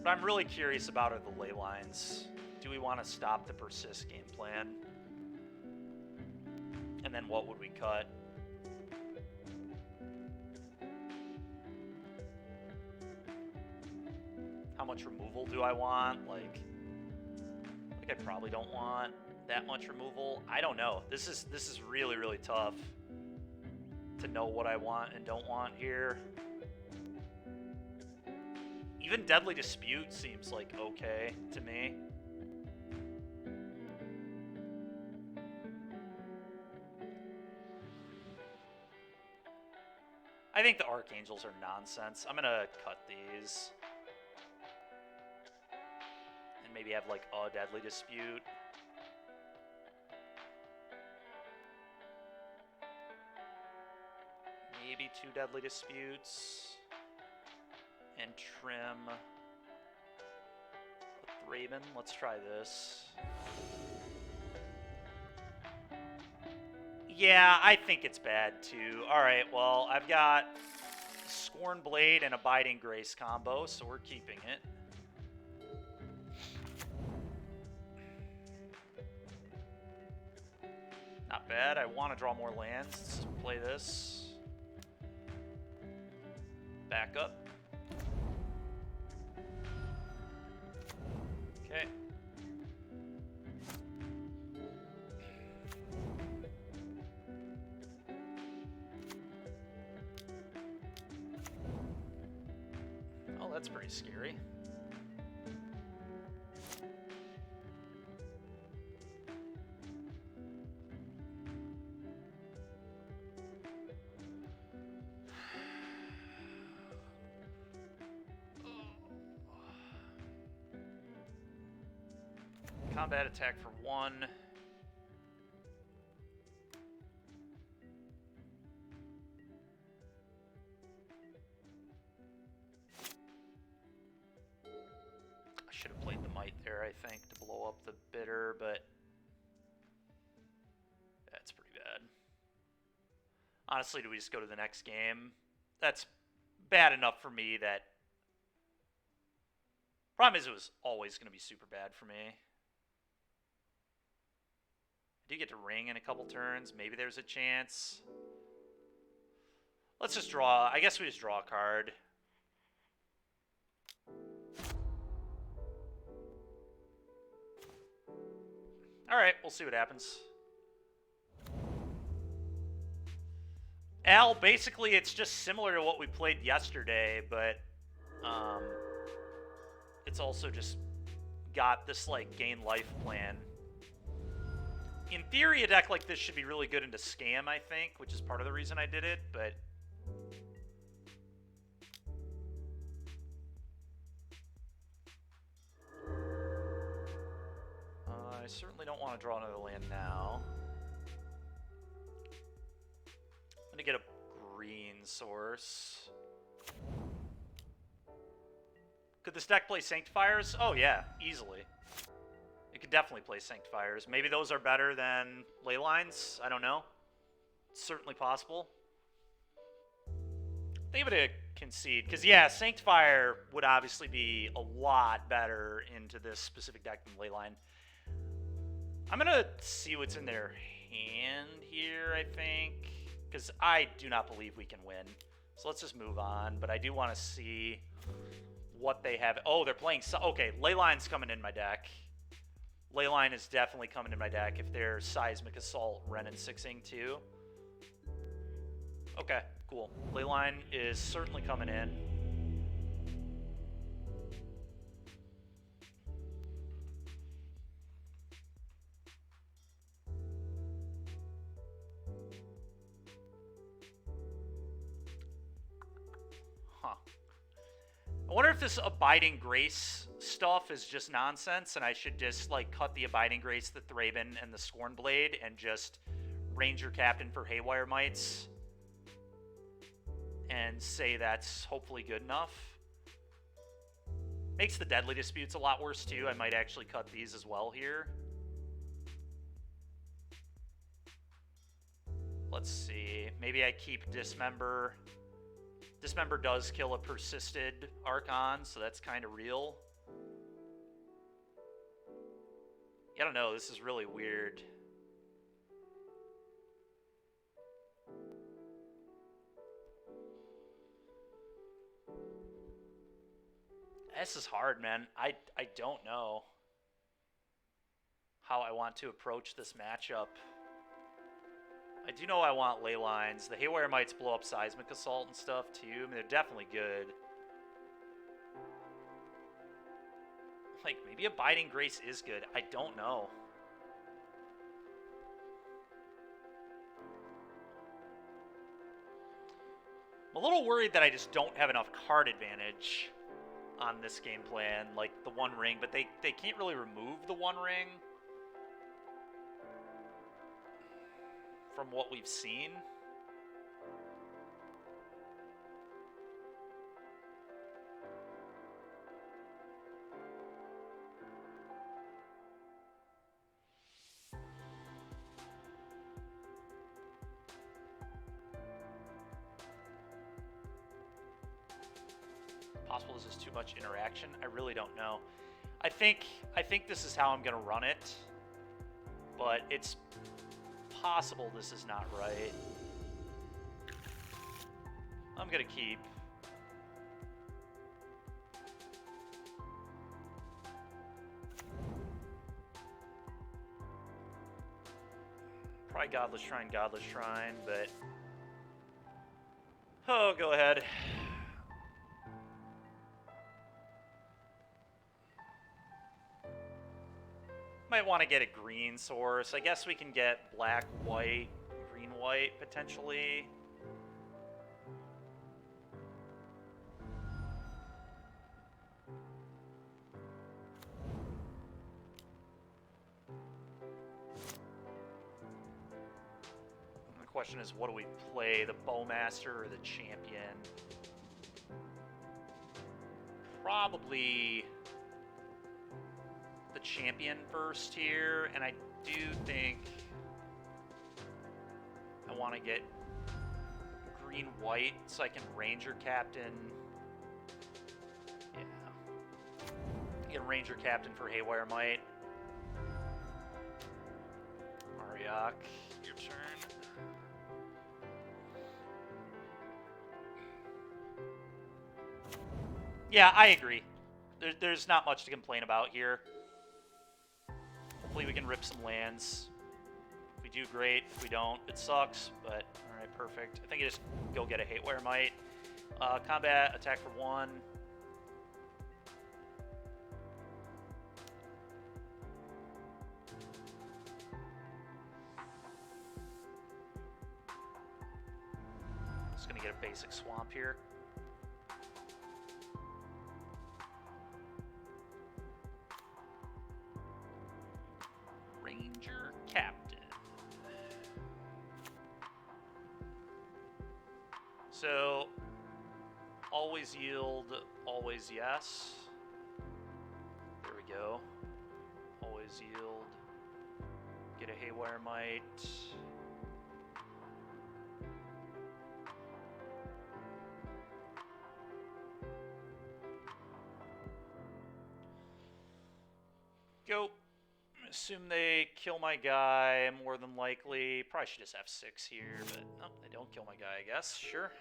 What I'm really curious about are the ley lines. do we want to stop the persist game plan? And then what would we cut? How much removal do I want? Like I probably don't want that much removal. I don't know. This is really, really tough to know what I want and don't want here. Even Deadly Dispute seems like okay to me. I think the Archangels are nonsense. I'm gonna cut these. And maybe have like a Deadly Dispute. Maybe 2 Deadly Disputes. And trim a Thraben. Let's try this. Yeah, I think it's bad too. Alright, well, I've got Scorn Blade and Abiding Grace combo, so we're keeping it. Not bad. I want to draw more lands. Let's play this. Back up. Okay. Oh, that's pretty scary. Combat attack for 1. I should have played the Might there, I think, to blow up the Bitter, but that's pretty bad. Honestly, do we just go to the next game? That's bad enough for me that... Problem is it was always going to be super bad for me. I do get to ring in a couple turns. Maybe there's a chance. Let's just draw. I guess we just draw a card. Alright, we'll see what happens. Al, basically it's just similar to what we played yesterday, but it's also just got this like gain life plan. In theory, a deck like this should be really good into Scam, I think, which is part of the reason I did it, but... I certainly don't want to draw another land now. I'm going to get a green source. Could this deck play Sanctifiers? Oh yeah, easily. It could definitely play Sanctifiers. Maybe those are better than Leylines. I don't know. It's certainly possible. I think I'm going to concede. Because, yeah, Sanctifier would obviously be a lot better into this specific deck than Leyline. I'm going to see what's in their hand here, I think. Because I do not believe we can win. So let's just move on. But I do want to see what they have. Oh, they're playing... Okay, Leyline's coming in my deck. Leyline is definitely coming in my deck if they're Seismic Assault, Ren and 6ing too. Okay, cool. Leyline is certainly coming in. Huh. I wonder if this Abiding Grace stuff is just nonsense, and I should just, like, cut the Abiding Grace, the Thraben, and the Scorn Blade, and just Ranger Captain for Haywire Mites, and say that's hopefully good enough. Makes the Deadly Disputes a lot worse, too. I might actually cut these as well here. Let's see. Maybe I keep Dismember. Dismember does kill a persisted Archon, so that's kind of real. I don't know, this is really weird. This is hard, man. I don't know how I want to approach this matchup. I do know I want ley lines. The Haywire Mites blow up Seismic Assault and stuff, too. I mean, they're definitely good. Like, maybe Abiding Grace is good. I don't know. I'm a little worried that I just don't have enough card advantage on this game plan, like the One Ring, but they can't really remove the One Ring from what we've seen. Possible this is too much interaction. I really don't know. I think this is how I'm gonna run it, but it's possible this is not right. I'm gonna keep. Probably Godless Shrine, but oh, go ahead. Might want to get a green source. I guess we can get black, white, green, white, potentially. The question is, what do we play? The Bowmaster or the Champion? Probably the Champion first here, and I do think I want to get green-white so I can Ranger Captain. Yeah. Get Ranger Captain for Haywire Mite. Ariok, your turn. Yeah, I agree. There's not much to complain about here. Hopefully we can rip some lands. If we do, great. If we don't, it sucks. But, alright, perfect. I think I just go get a Haywire Mite. Combat, attack for 1. Just gonna get a basic Swamp here. Ranger Captain. So, always yield, always yes. There we go. Always yield. Get a Haywire Mite. Go. Assume they kill my guy, more than likely. Probably should just have 6 here, but no, they don't kill my guy, I guess. Sure.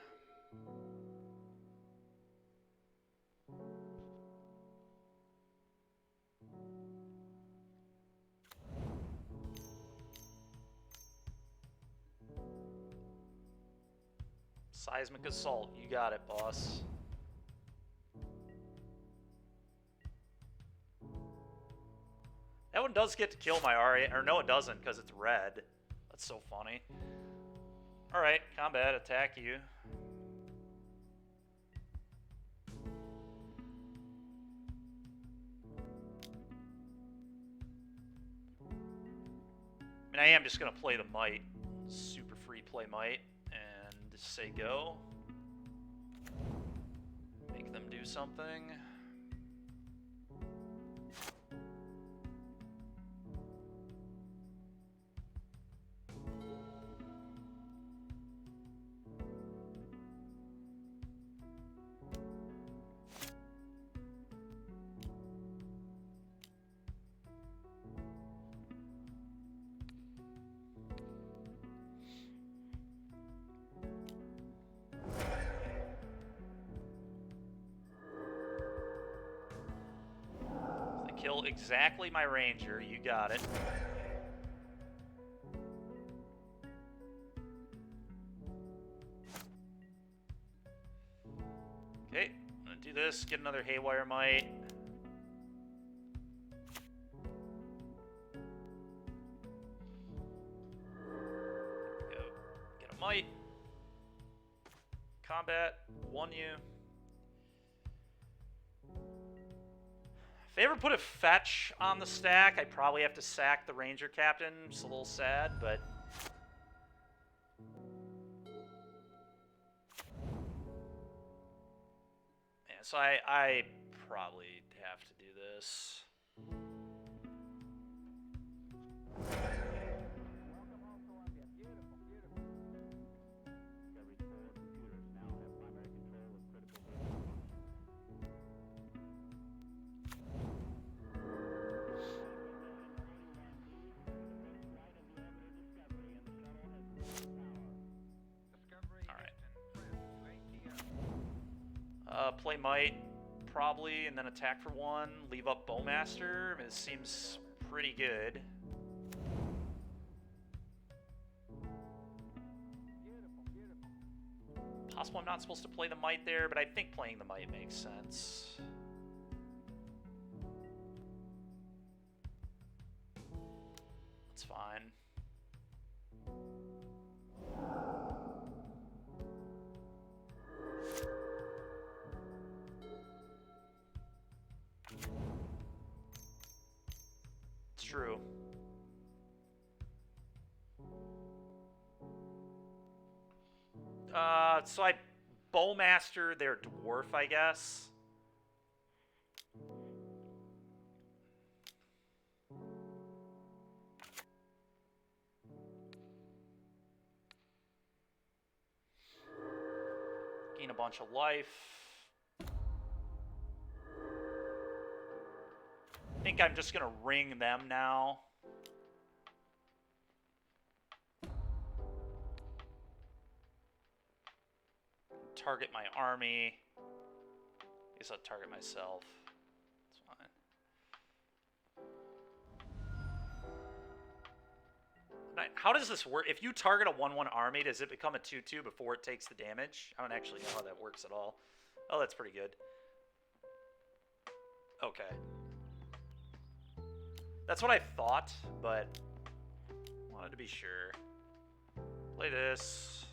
Seismic Assault, you got it, boss. That one does get to kill my Aria, or no it doesn't, because it's red. That's so funny. Alright, combat, attack you. I mean, I am just going to play the Might. Super free play Might. And say go. Make them do something. Kill exactly my ranger. You got it. Okay, I'm gonna do this. Get another haywire might. Go. Get a might. Combat. Won you. If they ever put a fetch on the stack, I'd probably have to sack the ranger captain. It's a little sad, but... yeah, so I probably have to do this. Play might, probably, and then attack for 1. Leave up Bowmaster. It seems pretty good. Possible I'm not supposed to play the might there, but I think playing the might makes sense. That's fine. True. So I Bowmaster their dwarf, I guess. Gain a bunch of life. I think I'm just gonna ring them now. Target my army. I guess I'll target myself. It's fine. How does this work? If you target a 1/1 army, does it become a 2/2 before it takes the damage? I don't actually know how that works at all. Oh, that's pretty good. Okay. That's what I thought, but wanted to be sure. Play this.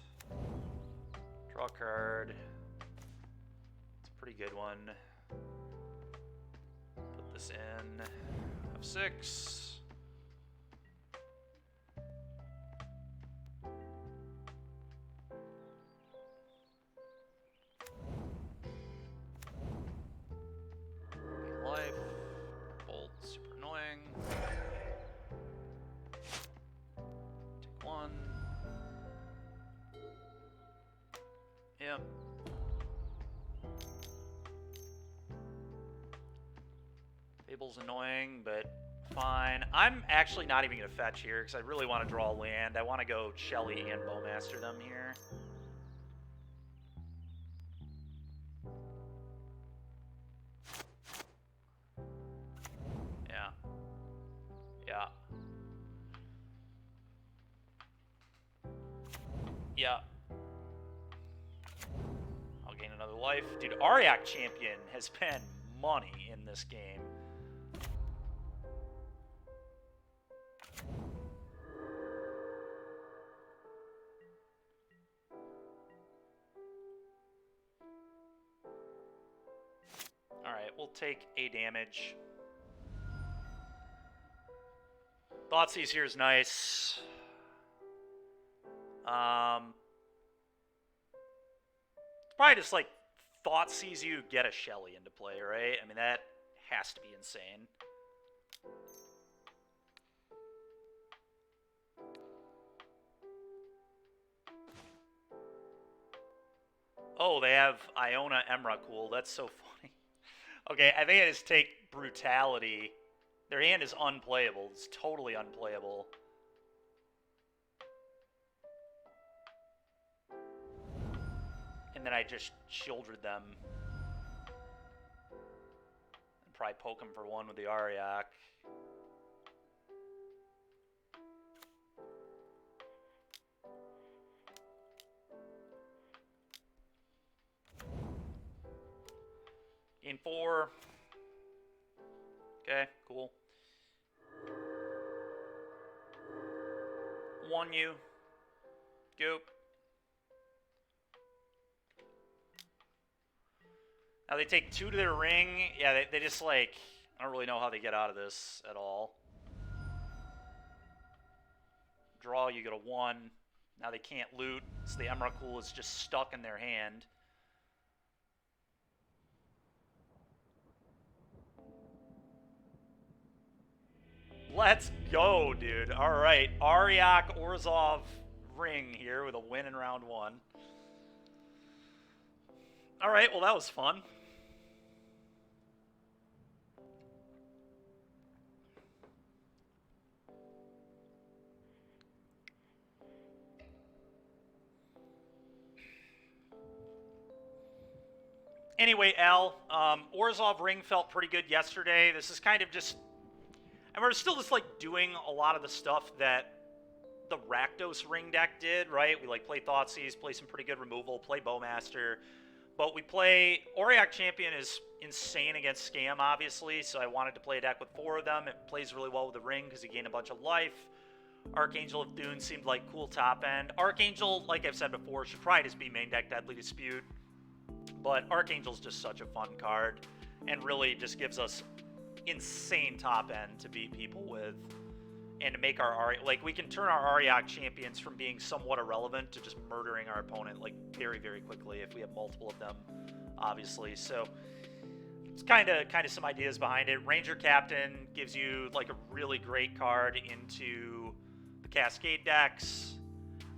Draw a card. It's a pretty good one. Put this in. F6. Life. Bolt. Super annoying. Take 1. Yep. Fable's annoying, but fine. I'm actually not even going to fetch here because I really want to draw land. I want to go Shelly and Bowmaster them here. Yeah. Yeah. Yeah. I'll gain another life. Dude, Aryak Champion has been money in this game. Alright, we'll take a damage. Thoughtseize here is nice. Probably just like Thoughtseize you, get a Shelly into play, right? I mean, that has to be insane. Oh, they have Iona Emrakul. That's so funny. Okay, I think I just take Brutality. Their hand is unplayable. It's totally unplayable. And then I just shielded them. And probably poke him for one with the Ariak. Gain 4. Okay, cool. 1 you. Go. Now they take 2 to their ring. Yeah, they just like, I don't really know how they get out of this at all. Draw, you get a 1. Now they can't loot, so the Emrakul is just stuck in their hand. Let's go, dude. All right, Ariak Orzhov ring here with a win in round 1. All right, well, that was fun. Anyway, Al, Orzhov ring felt pretty good yesterday. This is kind of just, and we're still just like doing a lot of the stuff that the Rakdos ring deck did, right? We like play Thoughtseize, play some pretty good removal, play Bowmaster, but we play, Auriok Champion is insane against Scam, obviously, so I wanted to play a deck with 4 of them. It plays really well with the ring because you gain a bunch of life. Archangel of Dune seemed like cool top end. Archangel, like I've said before, should probably just be main deck Deadly Dispute. But Archangel's just such a fun card and really just gives us insane top end to beat people with and to make our like we can turn our Auriok champions from being somewhat irrelevant to just murdering our opponent like very, very quickly if we have multiple of them, obviously. So it's kind of some ideas behind it. Ranger Captain gives you like a really great card into the Cascade decks.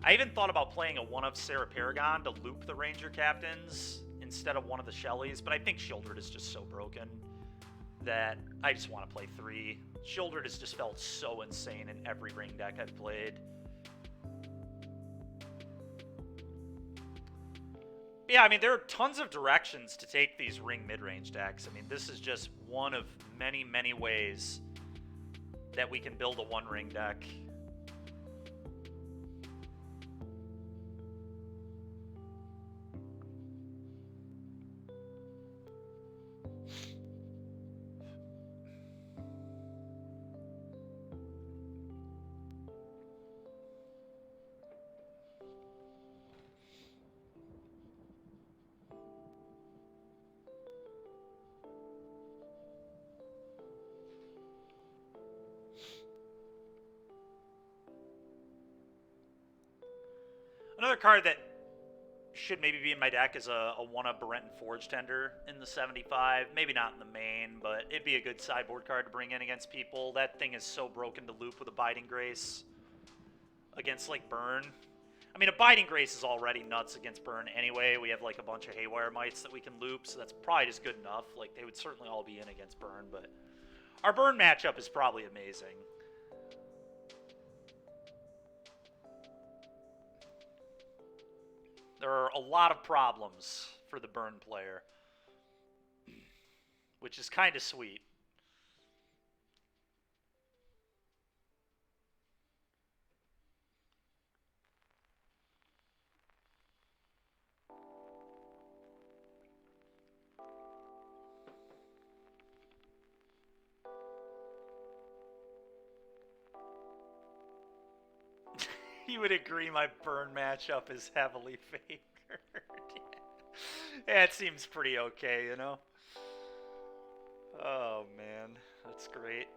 I even thought about playing a one of Sarah Paragon to loop the Ranger Captains instead of one of the Shellys, but I think Shieldred is just so broken that I just want to play 3. Shieldred has just felt so insane in every ring deck I've played. Yeah, I mean, there are tons of directions to take these ring mid-range decks. I mean, this is just one of many, many ways that we can build a one-ring deck. Another card that should maybe be in my deck is a one-up Berenton Forge Tender in the 75. Maybe not in the main, but it'd be a good sideboard card to bring in against people. That thing is so broken to loop with Abiding Grace against, like, Burn. I mean, Abiding Grace is already nuts against Burn anyway. We have, like, a bunch of Haywire Mites that we can loop, so that's probably just good enough. Like, they would certainly all be in against Burn, but our Burn matchup is probably amazing. There are a lot of problems for the Burn player, which is kind of sweet. You would agree my Burn matchup is heavily favored. Yeah, it seems pretty okay, you know? Oh, man. That's great.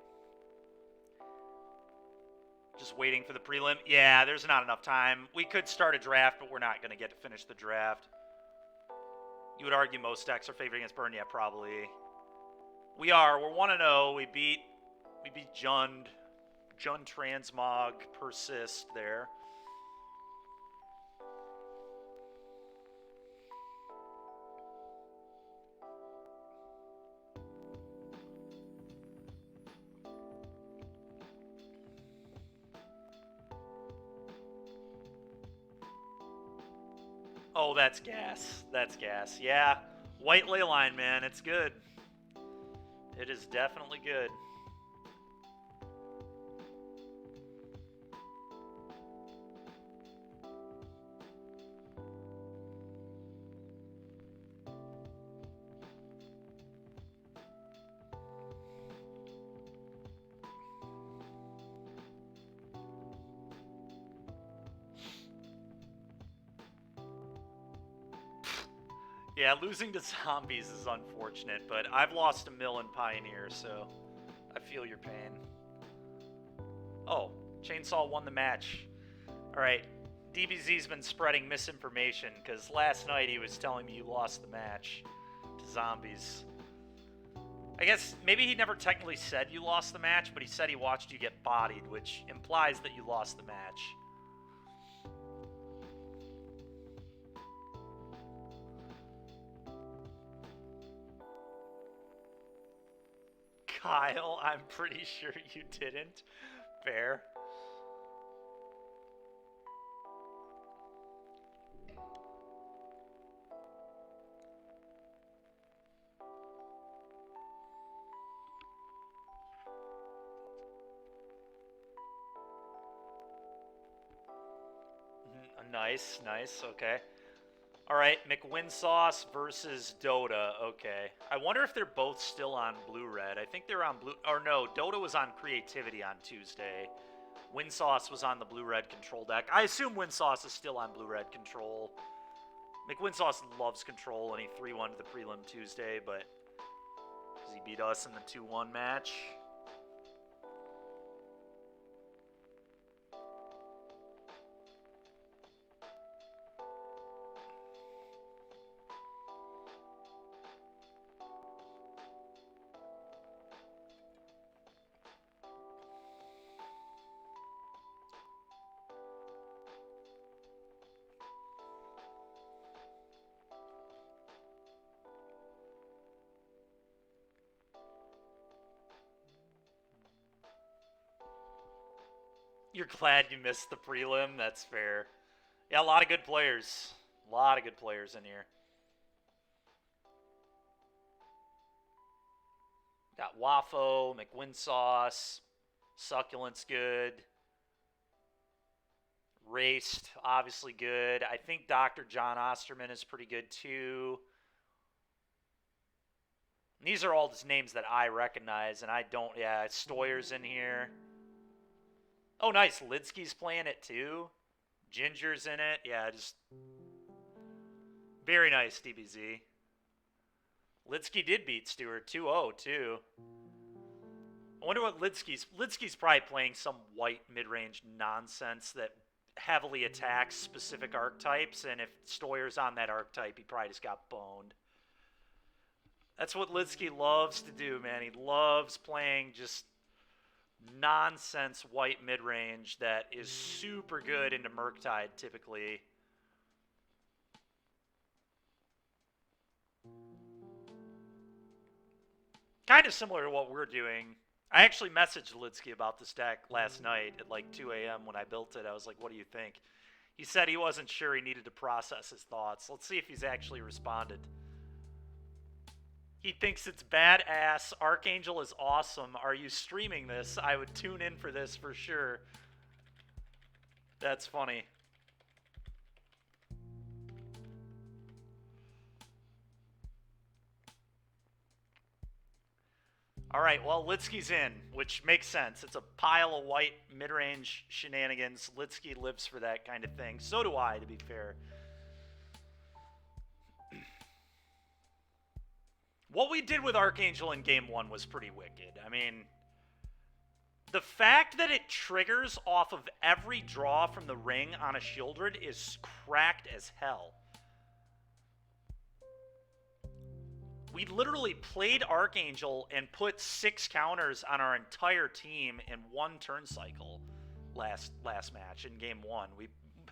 Just waiting for the prelim. Yeah, there's not enough time. We could start a draft, but we're not going to get to finish the draft. You would argue most decks are favored against Burn? Yeah, probably. We are. We're 1-0. We beat Jund. Jund Transmog Persist there. Oh, that's gas. That's gas. Yeah. White Ley Line, man. It's good. It is definitely good. Yeah, losing to zombies is unfortunate, but I've lost a mill in Pioneer, so I feel your pain. Oh, Chainsaw won the match. Alright, DBZ's been spreading misinformation, because last night he was telling me you lost the match to zombies. I guess maybe he never technically said you lost the match, but he said he watched you get bodied, which implies that you lost the match. Kyle, I'm pretty sure you didn't. Fair. Nice, nice, okay. Alright, McWinsauce versus Dota, okay. I wonder if they're both still on Blue-Red. I think they're on Blue... Or no, Dota was on Creativity on Tuesday. Winsauce was on the Blue-Red Control deck. I assume Winsauce is still on Blue-Red Control. McWinsauce loves Control, and he 3-1 to the Prelim Tuesday, but... Because he beat us in the 2-1 match. You're glad you missed the prelim? That's fair. Yeah, a lot of good players. A lot of good players in here. Got Waffo, McWinsauce, Succulent's good. Raced, obviously good. I think Dr. John Osterman is pretty good too. These are all just names that I recognize, and I don't. Yeah, Stoyer's in here. Oh, nice. Lidsky's playing it too. Ginger's in it. Yeah, just very nice, DBZ. Lidsky did beat Stewart 2-0 too. I wonder what Lidsky's probably playing some white mid-range nonsense that heavily attacks specific archetypes, and if Stoyer's on that archetype, he probably just got boned. That's what Lidsky loves to do, man. He loves playing just nonsense white mid-range that is super good into Murktide, typically. Kind of similar to what we're doing. I actually messaged Lidsky about this deck last night at like 2 a.m. when I built it. I was like, what do you think? He said he wasn't sure, he needed to process his thoughts. Let's see if he's actually responded. He thinks it's badass. Archangel is awesome. Are you streaming this? I would tune in for this for sure. That's funny. All right, well, Lidsky's in, which makes sense. It's a pile of white mid-range shenanigans. Lidsky lives for that kind of thing. So do I, to be fair. What we did with Archangel in Game 1 was pretty wicked. I mean, the fact that it triggers off of every draw from the ring on a Shieldred is cracked as hell. We literally played Archangel and put 6 counters on our entire team in one turn cycle last match in Game 1.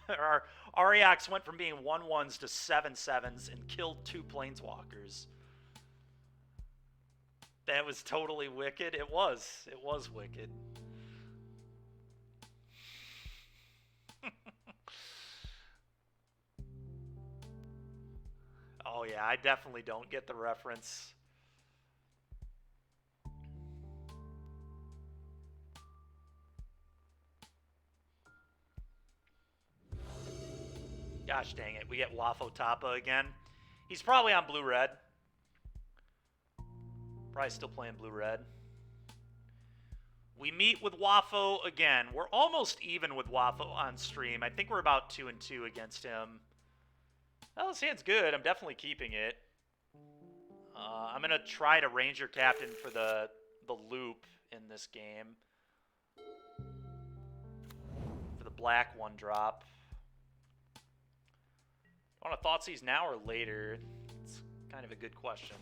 Our Ariox went from being 1-1s to 7-7s and killed 2 Planeswalkers. That was totally wicked. It was wicked. Oh yeah, I definitely don't get the reference. Gosh dang it. We get Wafo Tapa again. He's probably on blue-red. Probably still playing blue-red. We meet with Wafo again. We're almost even with Wafo on stream. I think we're about 2-2 against him. Well, his hand's good. I'm definitely keeping it. I'm going to try to Ranger Captain for the loop in this game. For the black 1-drop. Want a Thoughtseize now or later? It's kind of a good question.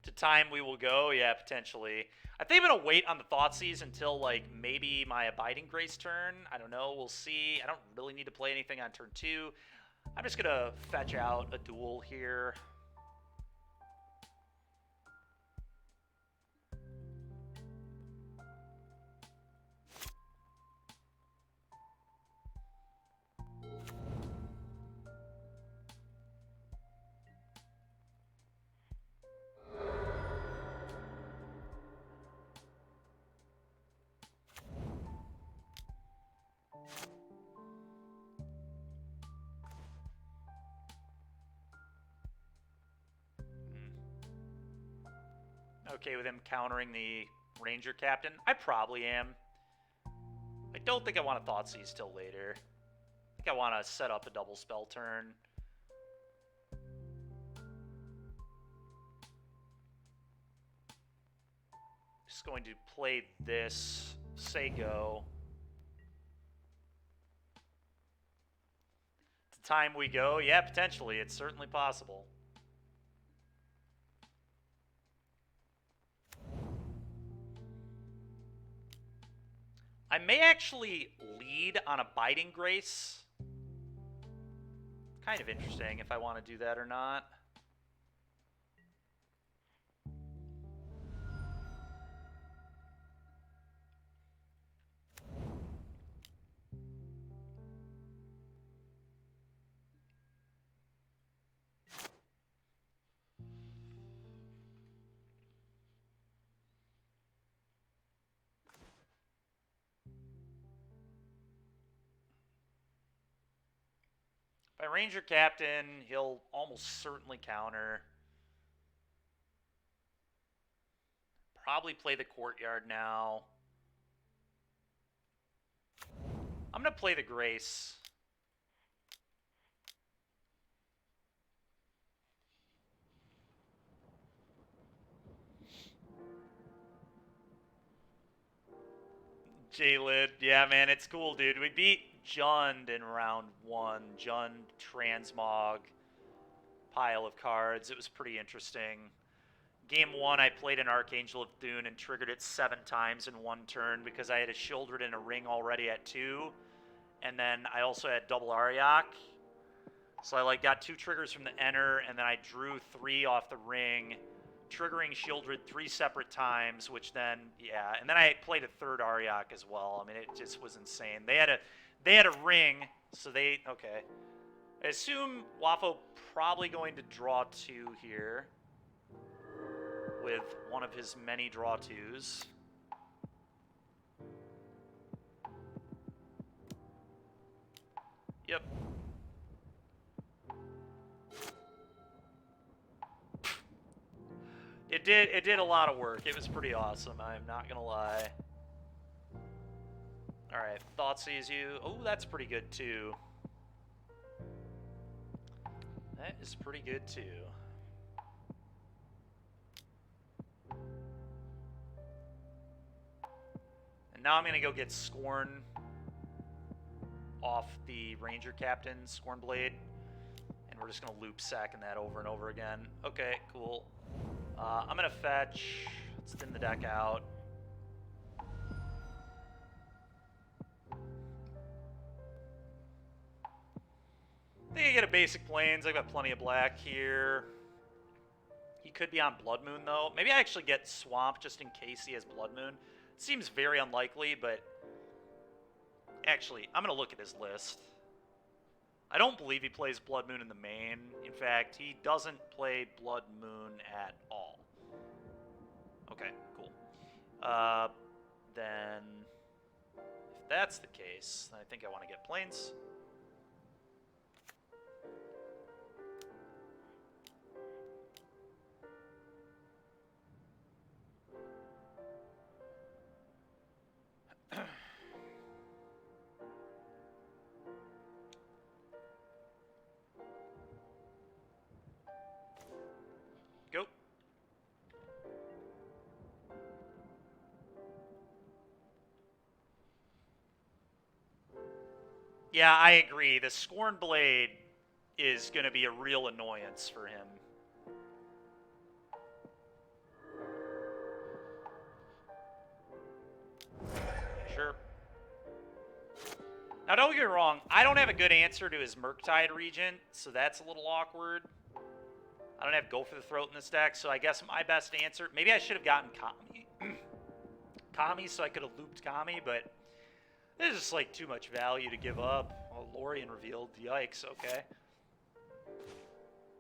To time we will go? Yeah, potentially. I think I'm going to wait on the Thoughtseize until, like, maybe my Abiding Grace turn. I don't know. We'll see. I don't really need to play anything on turn 2. I'm just going to fetch out a duel here. Okay with him countering the Ranger Captain? I probably am. I don't think I want a Thoughtseize till later. I think I want to set up a double spell turn. Just going to play this, say go. To time we go? Yeah, potentially. It's certainly possible. I may actually lead on Abiding Grace. Kind of interesting if I want to do that or not. If I Ranger Captain, he'll almost certainly counter. Probably play the Courtyard now. I'm going to play the Grace. J-Lid, yeah, man, it's cool, dude. We beat Jund in round 1. Jund, Transmog, pile of cards. It was pretty interesting. Game 1, I played an Archangel of Thune and triggered it 7 times in 1 turn because I had a Shieldred and a Ring already at 2. And then I also had double Ariak. So I like got 2 triggers from the Enter, and then I drew 3 off the Ring, triggering Shieldred 3 separate times, which then, yeah. And then I played a 3rd Ariak as well. I mean, it just was insane. They had a Ring, so they, okay. I assume Wafo probably going to draw 2 here with one of his many draw 2s. Yep. It did a lot of work. It was pretty awesome, I'm not gonna lie. Alright, Thoughtseize you. Oh, that's pretty good too. That is pretty good too. And now I'm gonna go get Scorn off the Ranger Captain, Scorn Blade. And we're just gonna loop sacking that over and over again. Okay, cool. I'm gonna fetch. Let's thin the deck out. I think I get a basic plains. I've got plenty of black here. He could be on Blood Moon though. Maybe I actually get Swamp just in case he has Blood Moon. It seems very unlikely, but actually, I'm gonna look at his list. I don't believe he plays Blood Moon in the main. In fact, he doesn't play Blood Moon at all. Okay, cool. Then, if that's the case, then I think I want to get Plains. Yeah, I agree. The Scorn Blade is going to be a real annoyance for him. Sure. Now, don't get me wrong. I don't have a good answer to his Murktide Regent, so that's a little awkward. I don't have Go for the Throat in this deck, so I guess my best answer... Maybe I should have gotten Kami. Kami, so I could have looped Kami, but this is just, like, too much value to give up. Oh, Lorien revealed. Yikes, okay.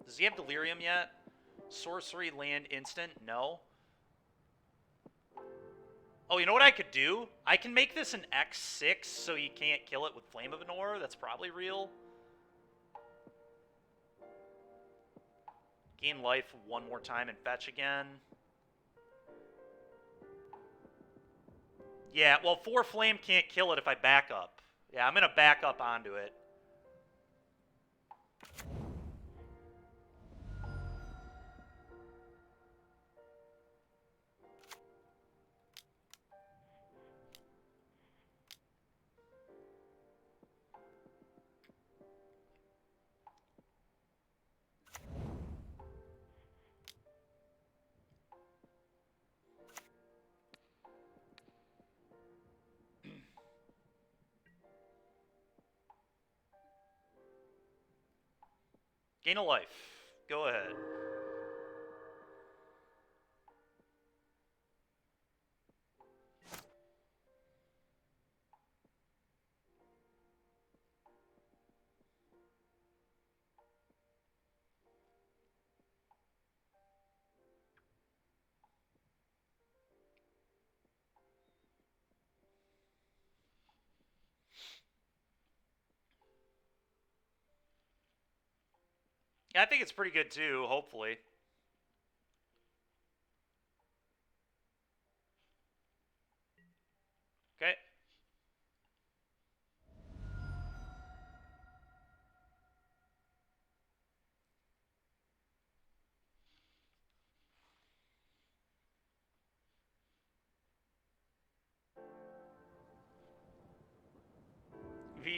Does he have Delirium yet? Sorcery, land, instant? No. Oh, you know what I could do? I can make this an X6 so you can't kill it with Flame of Anor. That's probably real. Gain life one more time and fetch again. Yeah, well, 4 Flame can't kill it if I back up. Yeah, I'm going to back up onto it. Gain a life. Go ahead. Yeah, I think it's pretty good too, hopefully. Okay.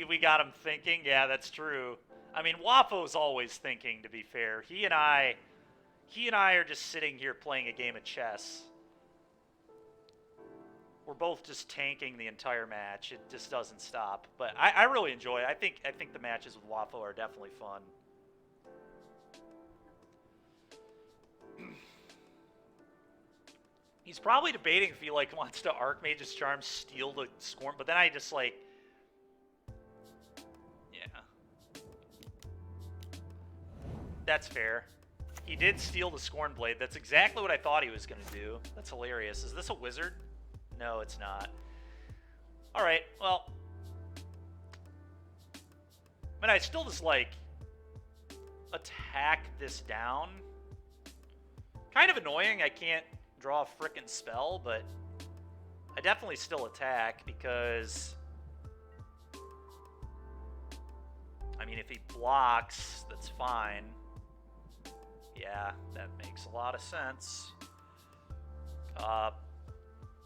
We got him thinking. Yeah, that's true. I mean, Wafo's always thinking, to be fair. He and I are just sitting here playing a game of chess. We're both just tanking the entire match. It just doesn't stop. But I really enjoy it. I think the matches with Wafo are definitely fun. He's probably debating if he wants to Archmage's Charm, steal the Scorn, but then I just yeah. That's fair. He did steal the Scorn Blade. That's exactly what I thought he was going to do. That's hilarious. Is this a wizard? No, it's not. Alright, well. But I still just, attack this down. Kind of annoying. I can't draw a frickin' spell, but I definitely still attack because... I mean, if he blocks, that's fine. Yeah, that makes a lot of sense.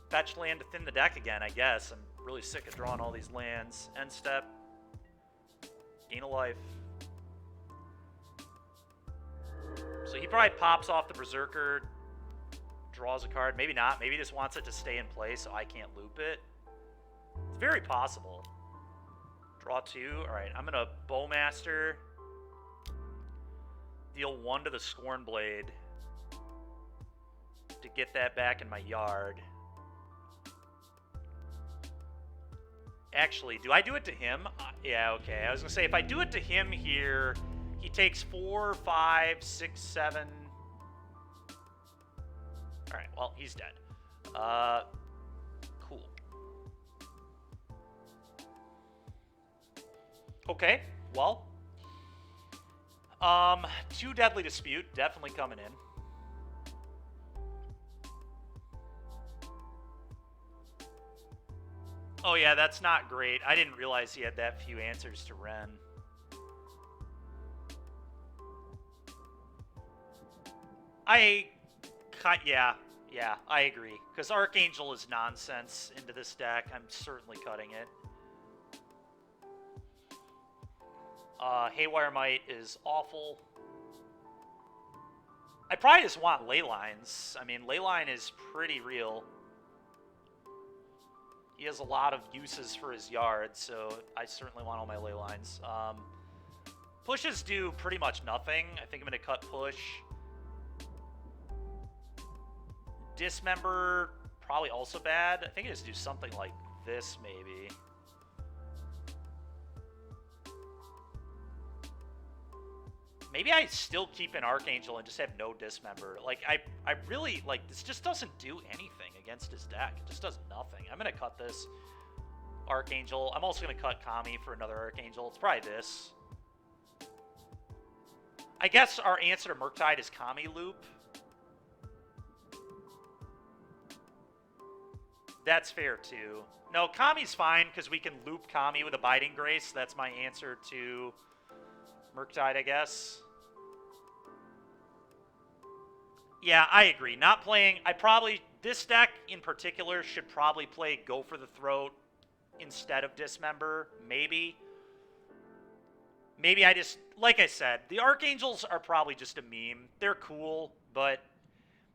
Fetch land to thin the deck again, I guess. I'm really sick of drawing all these lands. End step. Gain a life. So he probably pops off the Berserker, draws a card. Maybe not. Maybe he just wants it to stay in play so I can't loop it. It's very possible. Draw 2. Alright, I'm going to Bowmaster. Deal 1 to the Scorn Blade to get that back in my yard. Actually, do I do it to him? Yeah, okay. I was going to say, if I do it to him here, he takes 4, 5, 6, 7. Alright, well, he's dead. Cool. Okay, well. 2 Deadly Dispute, definitely coming in. Oh yeah, that's not great. I didn't realize he had that few answers to Ren. Yeah, I agree. Because Archangel is nonsense into this deck. I'm certainly cutting it. Haywire Might is awful. I probably just want Leylines. I mean, Leyline is pretty real. He has a lot of uses for his yard, so I certainly want all my Leylines. Pushes do pretty much nothing. I think I'm going to cut push. Dismember, probably also bad. I think I just do something like this, maybe. Maybe I still keep an Archangel and just have no Dismember. Like, I really, like, this just doesn't do anything against his deck. It just does nothing. I'm going to cut this Archangel. I'm also going to cut Kami for another Archangel. It's probably this. I guess our answer to Murktide is Kami Loop. That's fair, too. No, Kami's fine, because we can loop Kami with Abiding Grace. That's my answer to Murktide, I guess. Yeah, I agree. Not playing... This deck, in particular, should probably play Go for the Throat instead of Dismember. Maybe. Maybe I just... Like I said, the Archangels are probably just a meme. They're cool, but...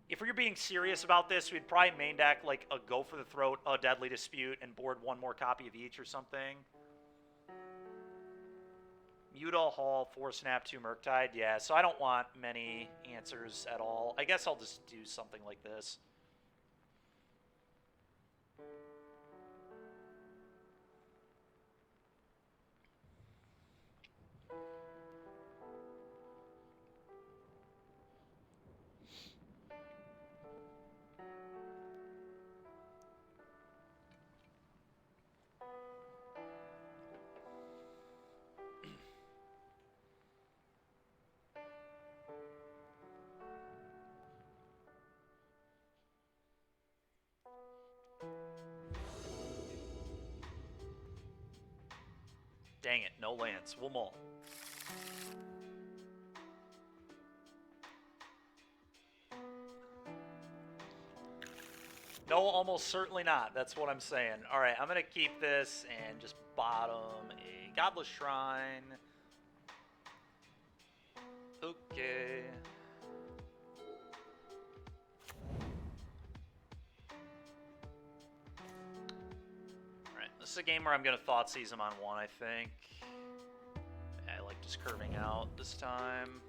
If we were being serious about this, we'd probably main deck like a Go for the Throat, a Deadly Dispute, and board one more copy of each or something. Mutal, Hall, 4-Snap, 2 Murktide. Yeah, so I don't want many answers at all. I guess I'll just do something like this. Dang it, no lands. We'll mull. No, almost certainly not. That's what I'm saying. All right, I'm going to keep this and just bottom a Goblet Shrine. Okay. This is a game where I'm going to Thought Seize him on one, I think. Yeah, I like just curving out this time.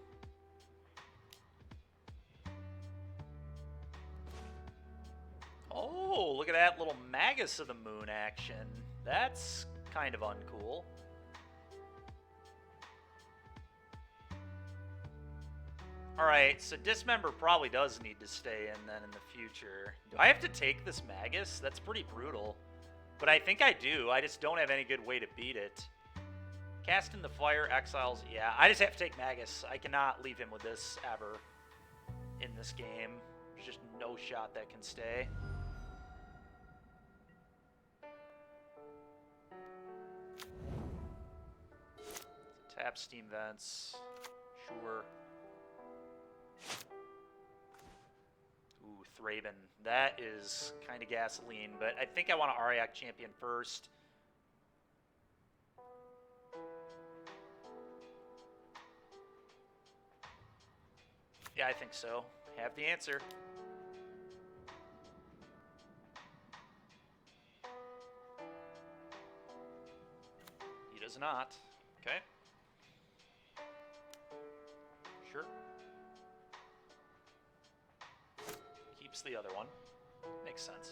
Oh, look at that little Magus of the Moon action. That's kind of uncool. Alright, so Dismember probably does need to stay in then in the future. Do I have to take this Magus? That's pretty brutal. But I think I do. I just don't have any good way to beat it. Cast in the Fire, Exiles. Yeah, I just have to take Magus. I cannot leave him with this ever in this game. There's just no shot that can stay. Tap Steam Vents. Sure. Ooh, Thraben. That is kind of gasoline, but I think I want to Ariak Champion first. Yeah, I think so. Have the answer. He does not. Okay. Sure. Keeps the other one. Makes sense.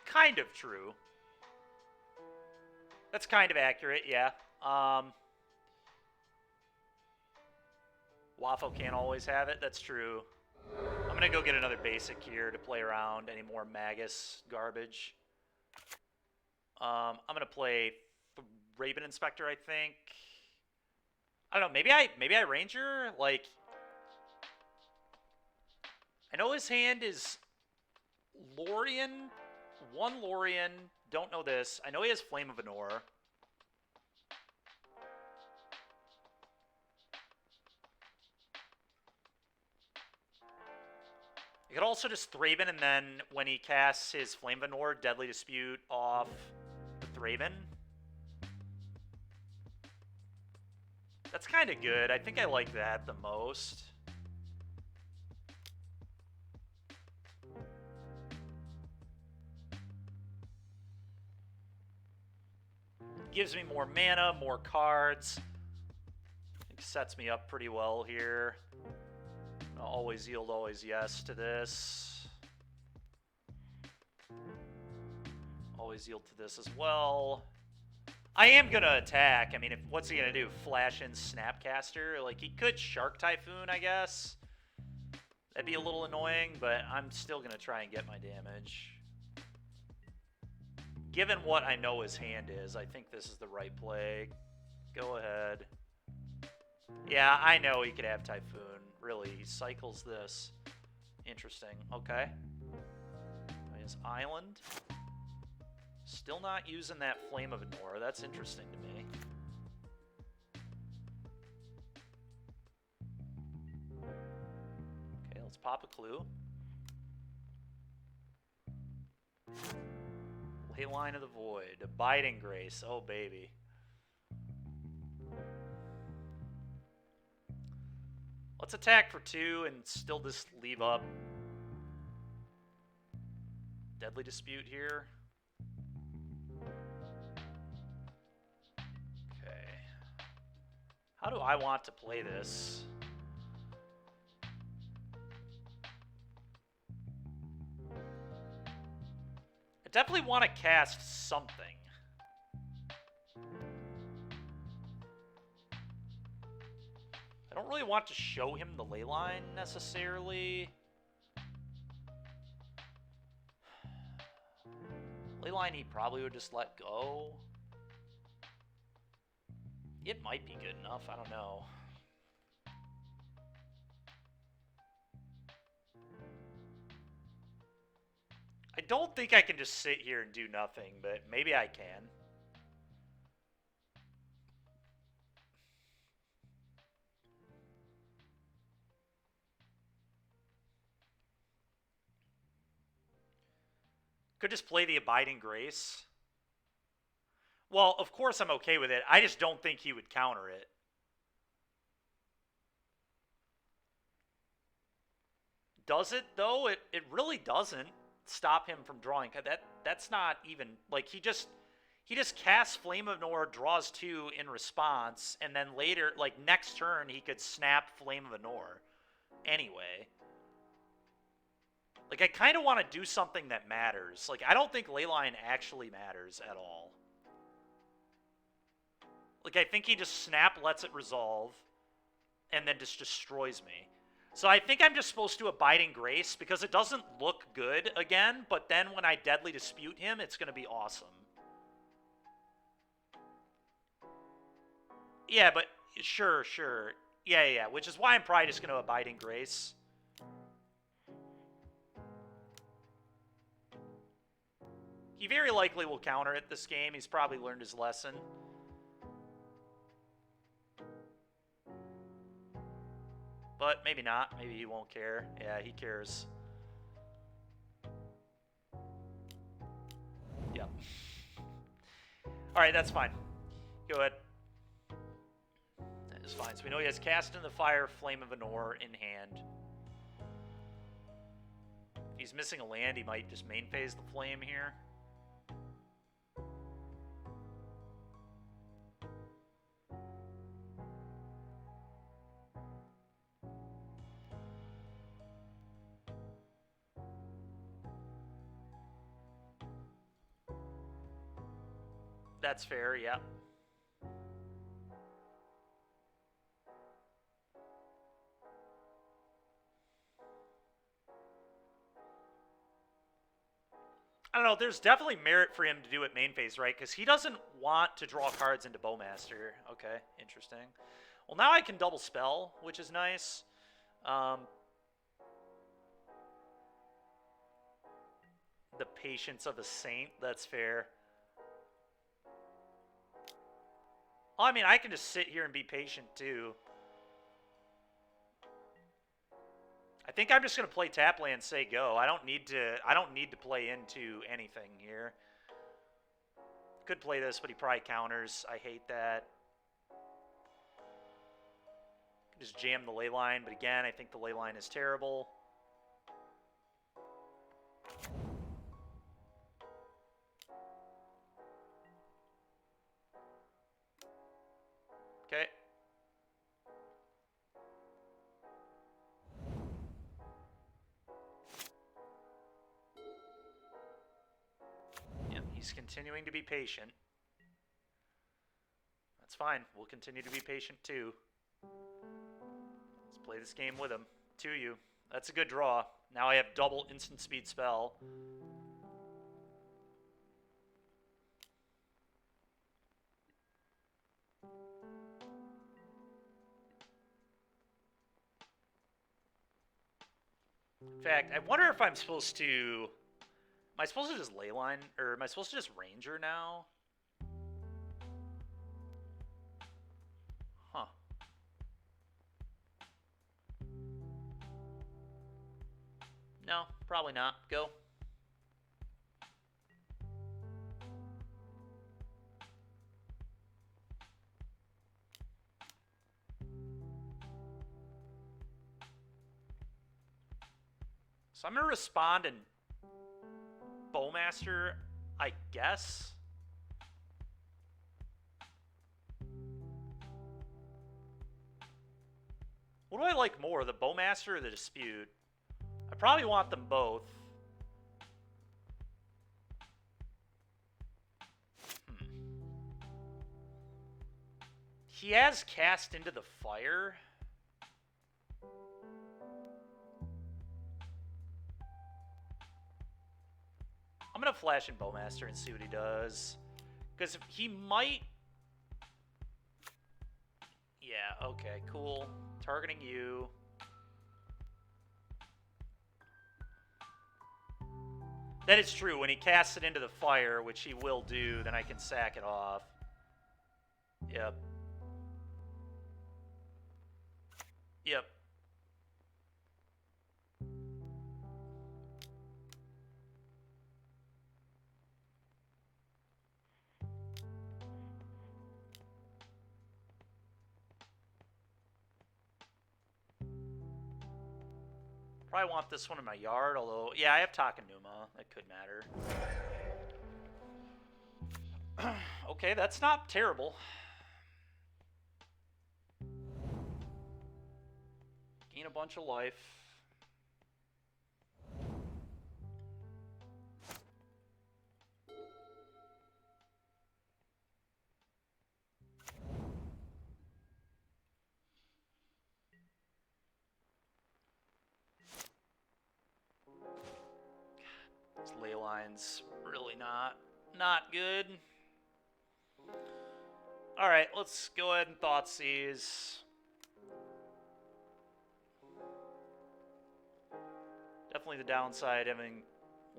Kind of true. That's kind of accurate, yeah. Waffle can't always have it. That's true. I'm going to go get another basic here to play around any more Magus garbage. I'm going to play Raven Inspector, I think. I don't know. Maybe I Ranger? Like, I know his hand is Lorien one Lorien. Don't know this. I know he has Flame of Anor. You could also just Thraben, and then when he casts his Flame of Anor, Deadly Dispute off the Thraben. That's kind of good. I think I like that the most. Gives me more mana, more cards. I think sets me up pretty well here. I'll always yield, always yes to this. Always yield to this as well. I am going to attack. I mean, what's he going to do? Flash in Snapcaster? Like, he could Shark Typhoon, I guess. That'd be a little annoying, but I'm still going to try and get my damage. Given what I know his hand is, I think this is the right play. Go ahead. Yeah, I know he could have Typhoon. Really, he cycles this. Interesting. Okay. His island. Still not using that Flame of Anor. That's interesting to me. Okay, let's pop a clue. Leyline of the Void. Abiding Grace. Oh, baby. Let's attack for 2 and still just leave up Deadly Dispute here. Okay. How do I want to play this? I definitely want to cast something. I don't really want to show him the Leyline necessarily. Leyline he probably would just let go. It might be good enough, I don't know. I don't think I can just sit here and do nothing, but maybe I can. Could just play the Abiding Grace. Well, of course I'm okay with it. I just don't think he would counter it. Does it, though? It really doesn't stop him from drawing. That's not even... Like, he just casts Flame of Anor, draws 2 in response, and then later, like, next turn, he could snap Flame of Anor. Anyway. Like, I kind of want to do something that matters. Like, I don't think Leyline actually matters at all. Like, I think he just snap, lets it resolve, and then just destroys me. So I think I'm just supposed to Abiding Grace, because it doesn't look good again, but then when I Deadly Dispute him, it's going to be awesome. Yeah, but sure. Yeah, which is why I'm probably just going to Abiding Grace. He very likely will counter it this game. He's probably learned his lesson. But maybe not. Maybe he won't care. Yeah, he cares. Yep. Alright, that's fine. Go ahead. That is fine. So we know he has Cast in the Fire, Flame of Anor in hand. If he's missing a land, he might just main phase the Flame here. That's fair, yeah. I don't know, there's definitely merit for him to do it main phase, right? Because he doesn't want to draw cards into Bowmaster. Okay, interesting. Well, now I can double spell, which is nice. The patience of a saint. That's fair. Well, I mean, I can just sit here and be patient too. I think I'm just gonna play tap land, say go. I don't need to play into anything here. Could play this, but he probably counters. I hate that. Could just jam the ley line, but again, I think the ley line is terrible. Okay. Yep, he's continuing to be patient. That's fine. We'll continue to be patient too. Let's play this game with him. To you. That's a good draw. Now I have double instant speed spell. In fact, I wonder if I'm supposed to... Am I supposed to just leyline? Or am I supposed to just ranger now? Huh. No, probably not. Go. So I'm going to respond and Bowmaster, I guess. What do I like more, the Bowmaster or the Dispute? I probably want them both. He has cast into the fire. I'm going to flash in Bowmaster and see what he does. Because he might... Yeah, okay, cool. Targeting you. That is true. When he casts it into the fire, which he will do, then I can sack it off. Yep. Yep. Probably want this one in my yard, although... Yeah, I have Takanuma. That could matter. Okay, that's not terrible. Gain a bunch of life. These ley lines really not good. All right, let's go ahead and Thoughtseize. Definitely the downside having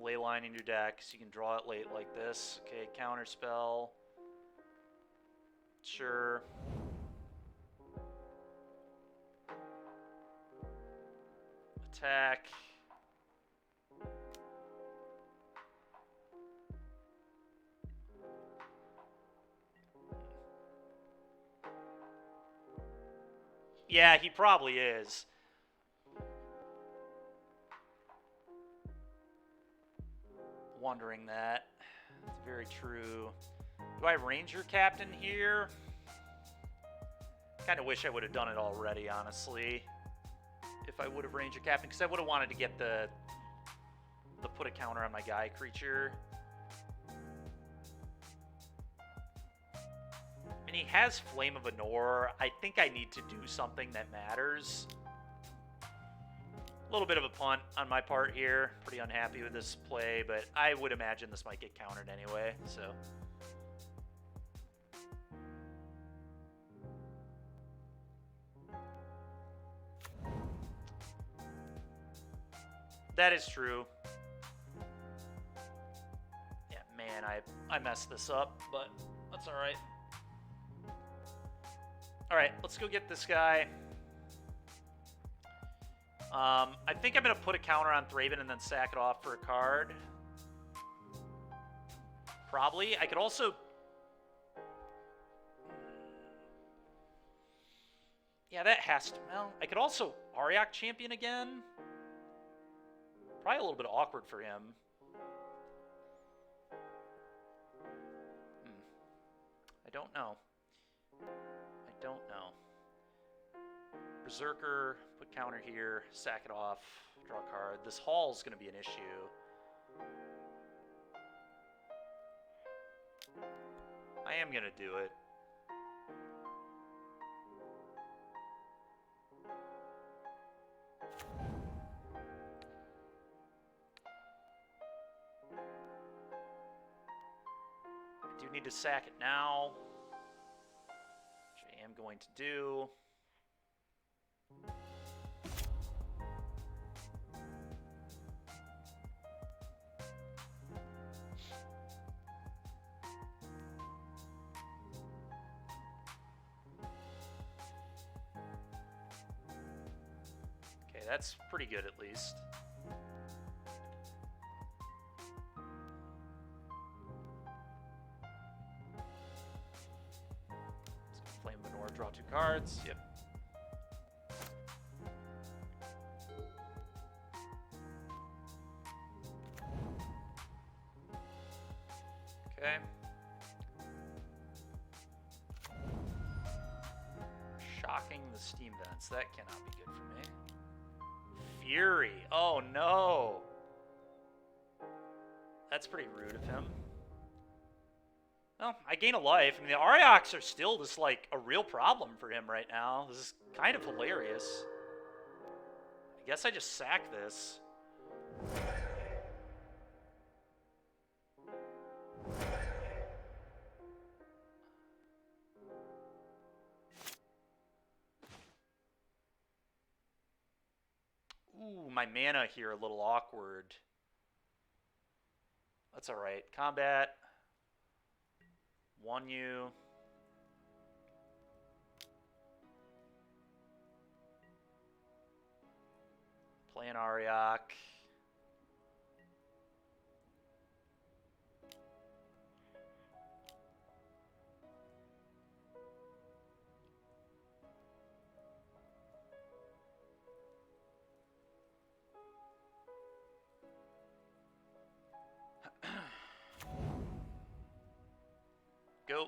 ley line in your deck, so you can draw it late like this. Okay, counter spell. Sure. Attack. Yeah, he probably is. Wondering that. It's very true. Do I Ranger Captain here? Kind of wish I would have done it already, honestly. If I would have Ranger Captain, because I would have wanted to get the put a counter on my guy creature. And he has Flame of Anor. I think I need to do something that matters. A little bit of a punt on my part here. Pretty unhappy with this play, but I would imagine this might get countered anyway, so. That is true. Man, I messed this up, but that's alright. Alright, let's go get this guy. I think I'm going to put a counter on Thraben and then sack it off for a card. Probably. I could also... Yeah, that has to... Well, I could also Auriok champion again. Probably a little bit awkward for him. I don't know. I don't know. Berserker, put counter here, sack it off, draw a card. This Hall's going to be an issue. I am going to do it. I do need to sack it now, which I am going to do. Okay, that's pretty good at least. Let's go Flame Manor, draw 2 cards. Yep. Okay. Shocking the steam vents. That cannot be good for me. Fury. Oh no. That's pretty rude of him. Well, I gain a life. I mean, the Aurioks are still just like a real problem for him right now. This is kind of hilarious. I guess I just sack this. Ooh, my mana here a little awkward. That's alright. Combat. 1U. Play an Auriok. Go.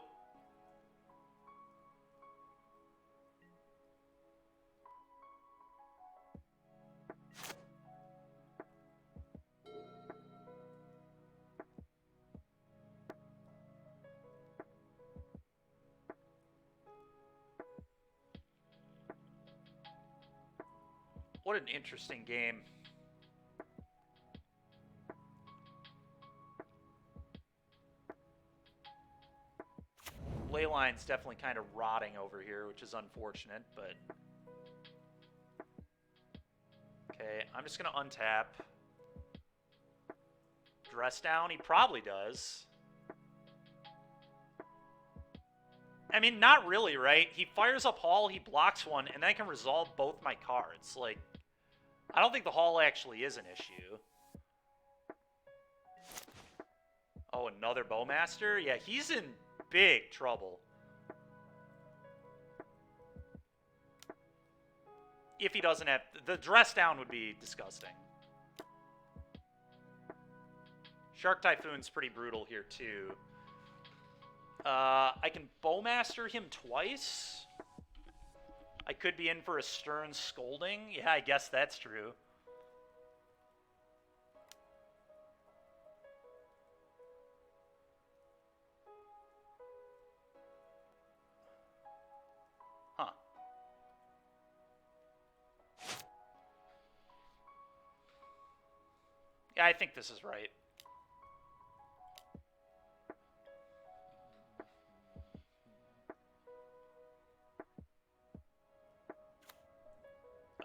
What an interesting game. Leyline's definitely kind of rotting over here, which is unfortunate, but... Okay, I'm just going to untap. Dress down? He probably does. I mean, not really, right? He fires up Hall, he blocks one, and then I can resolve both my cards. Like, I don't think the Hall actually is an issue. Oh, another Bowmaster? Yeah, he's in big trouble. If he doesn't have... The dress down would be disgusting. Shark Typhoon's pretty brutal here, too. I can Bowmaster him twice. I could be in for a Stern Scolding. Yeah, I guess that's true. Huh. Yeah, I think this is right.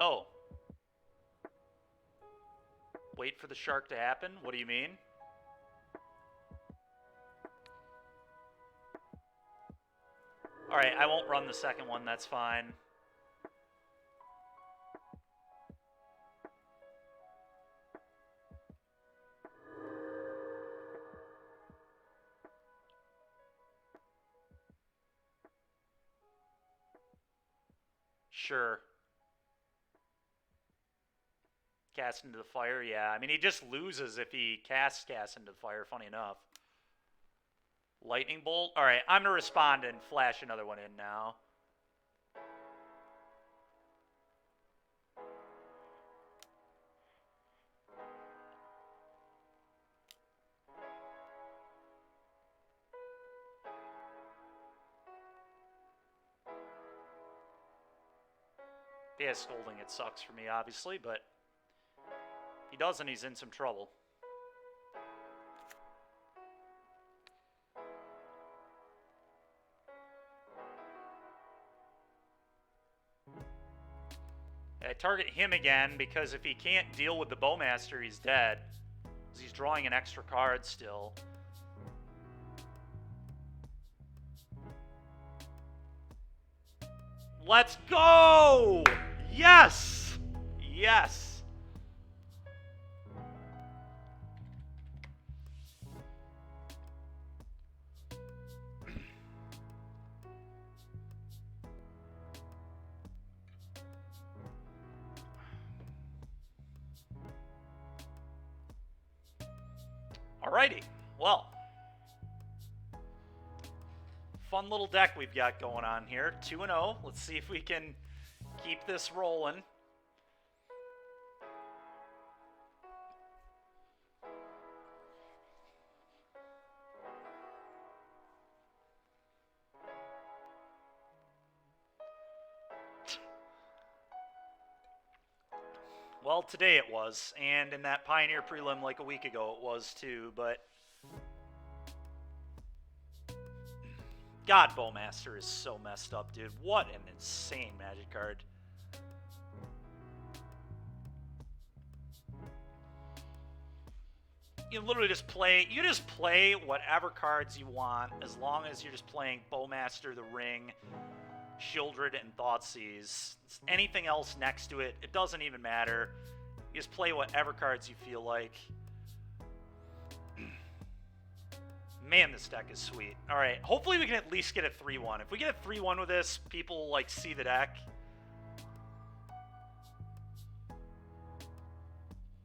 Oh. Wait for the shark to happen? What do you mean? Alright, I won't run the second one, that's fine. Sure. Cast into the fire, yeah. I mean, he just loses if he casts into the fire, funny enough. Lightning bolt? Alright, I'm going to respond and flash another one in now. If he has scolding, it sucks for me, obviously, but if he doesn't, he's in some trouble. I target him again because if he can't deal with the Bowmaster, he's dead. Because he's drawing an extra card still. Let's go! Yes! Yes! Alrighty, well. Fun little deck we've got going on here. 2-0. Let's see if we can keep this rolling. Well, today it was, and in that Pioneer Prelim like a week ago it was too, but... God, Bowmaster is so messed up, dude. What an insane Magic card. You literally just play, whatever cards you want, as long as you're just playing Bowmaster, the Ring, Shieldred, and Thoughtseize. Anything else next to it, it doesn't even matter. You just play whatever cards you feel like. Man, this deck is sweet. Alright, hopefully we can at least get a 3-1. If we get a 3-1 with this, people, like, see the deck.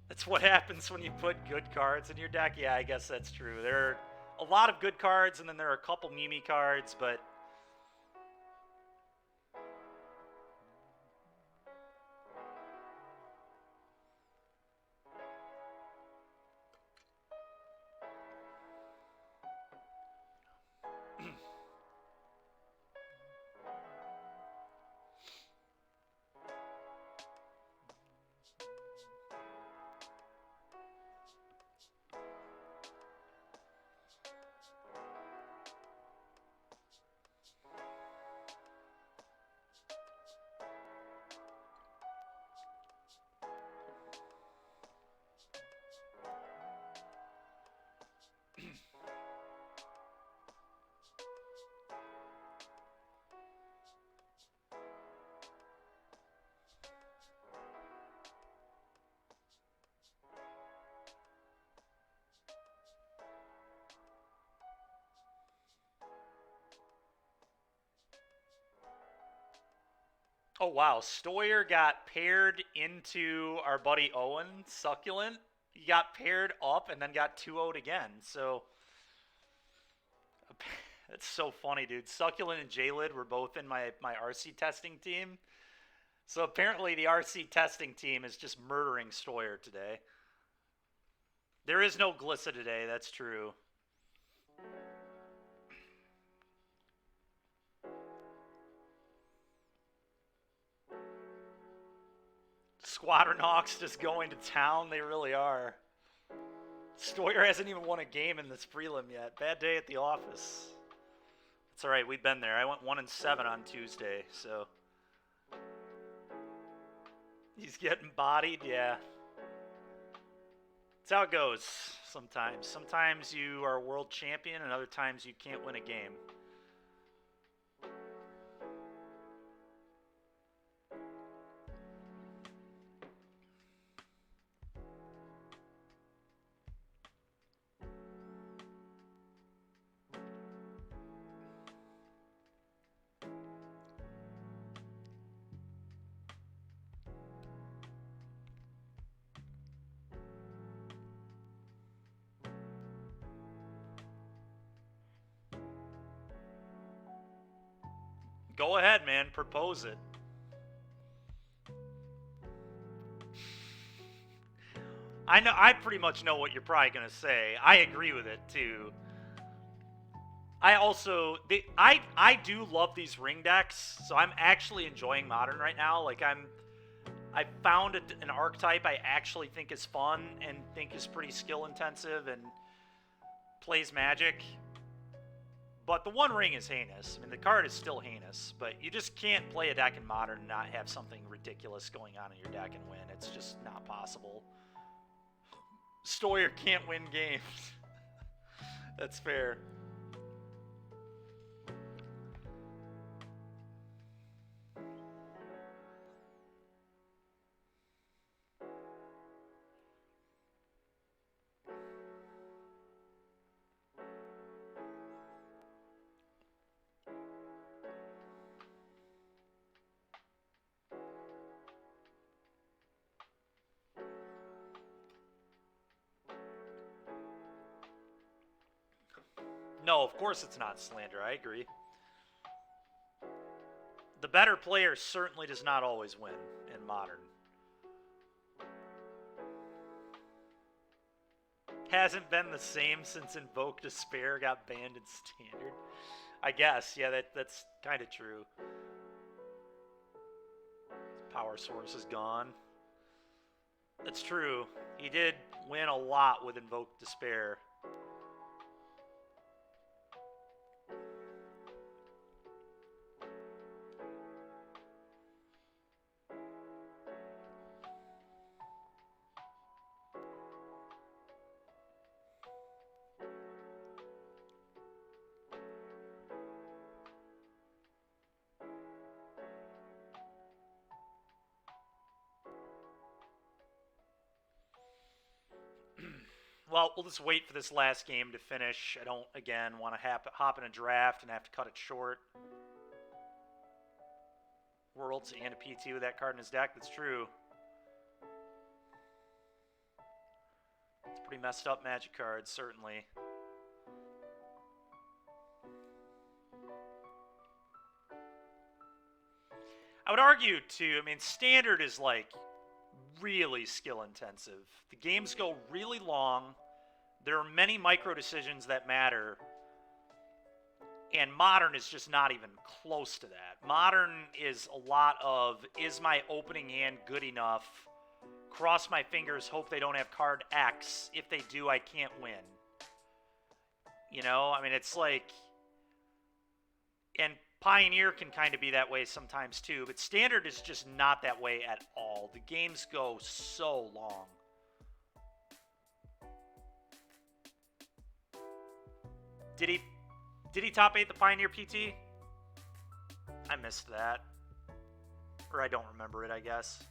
That's what happens when you put good cards in your deck. Yeah, I guess that's true. There are a lot of good cards, and then there are a couple Mimi cards, but... Oh, wow. Stoyer got paired into our buddy Owen, Succulent. He got paired up and then got 2-0'd again. So, that's so funny, dude. Succulent and J-Lid were both in my RC testing team. So, apparently the RC testing team is just murdering Stoyer today. There is no Glissa today, that's true. Squadron Hawks just going to town. They really are. Stoyer hasn't even won a game in this prelim yet. Bad day at the office. It's alright, we've been there. I went 1-7 on Tuesday, so... He's getting bodied, yeah. That's how it goes sometimes. Sometimes you are a world champion, and other times you can't win a game. Go ahead, man. Propose it. I pretty much know what you're probably gonna say. I agree with it too. I also I do love these ring decks, so I'm actually enjoying Modern right now. Like I found an archetype I actually think is fun and think is pretty skill intensive and plays Magic. But the One Ring is heinous. I mean, the card is still heinous, but you just can't play a deck in Modern and not have something ridiculous going on in your deck and win. It's just not possible. Stoyer can't win games. That's fair. No, of course it's not slander. I agree. The better player certainly does not always win in Modern. Hasn't been the same since Invoke Despair got banned in Standard. I guess, yeah, that's kind of true. Power source is gone. That's true. He did win a lot with Invoke Despair. Well, we'll just wait for this last game to finish. I don't, again, want to hop in a draft and have to cut it short. Worlds and a PT with that card in his deck. That's true. It's pretty messed up Magic cards, certainly. I would argue, too, I mean, Standard is, like, really skill intensive. The games go really long. There are many micro decisions that matter. And Modern is just not even close to that. Modern is a lot of, is my opening hand good enough? Cross my fingers, hope they don't have card X. If they do, I can't win. You know, I mean, it's like... And Pioneer can kind of be that way sometimes too, but Standard is just not that way at all. The games go so long. Did he top 8 the Pioneer PT? I missed that. Or I don't remember it, I guess.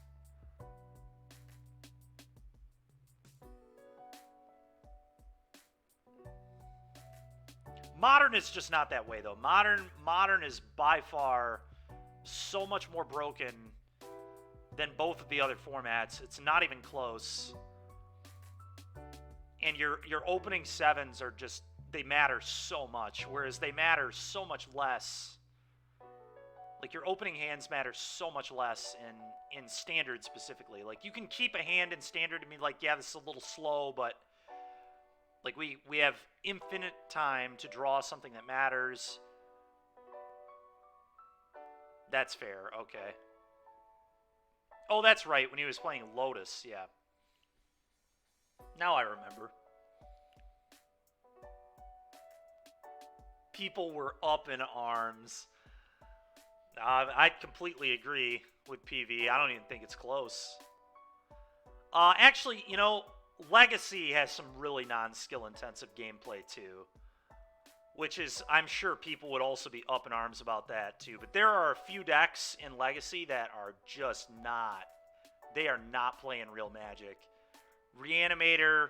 Modern is just not that way, though. Modern is by far so much more broken than both of the other formats. It's not even close. And your opening sevens are just, they matter so much, whereas they matter so much less. Like, your opening hands matter so much less in Standard specifically. Like, you can keep a hand in Standard and be like, yeah, this is a little slow, but... Like, we have infinite time to draw something that matters. That's fair, okay. Oh, that's right, when he was playing Lotus, yeah. Now I remember. People were up in arms. I completely agree with PV. I don't even think it's close. Actually, you know... Legacy has some really non-skill intensive gameplay too, which is, I'm sure people would also be up in arms about that too, but there are a few decks in Legacy that are just not, they are not playing real Magic. Reanimator,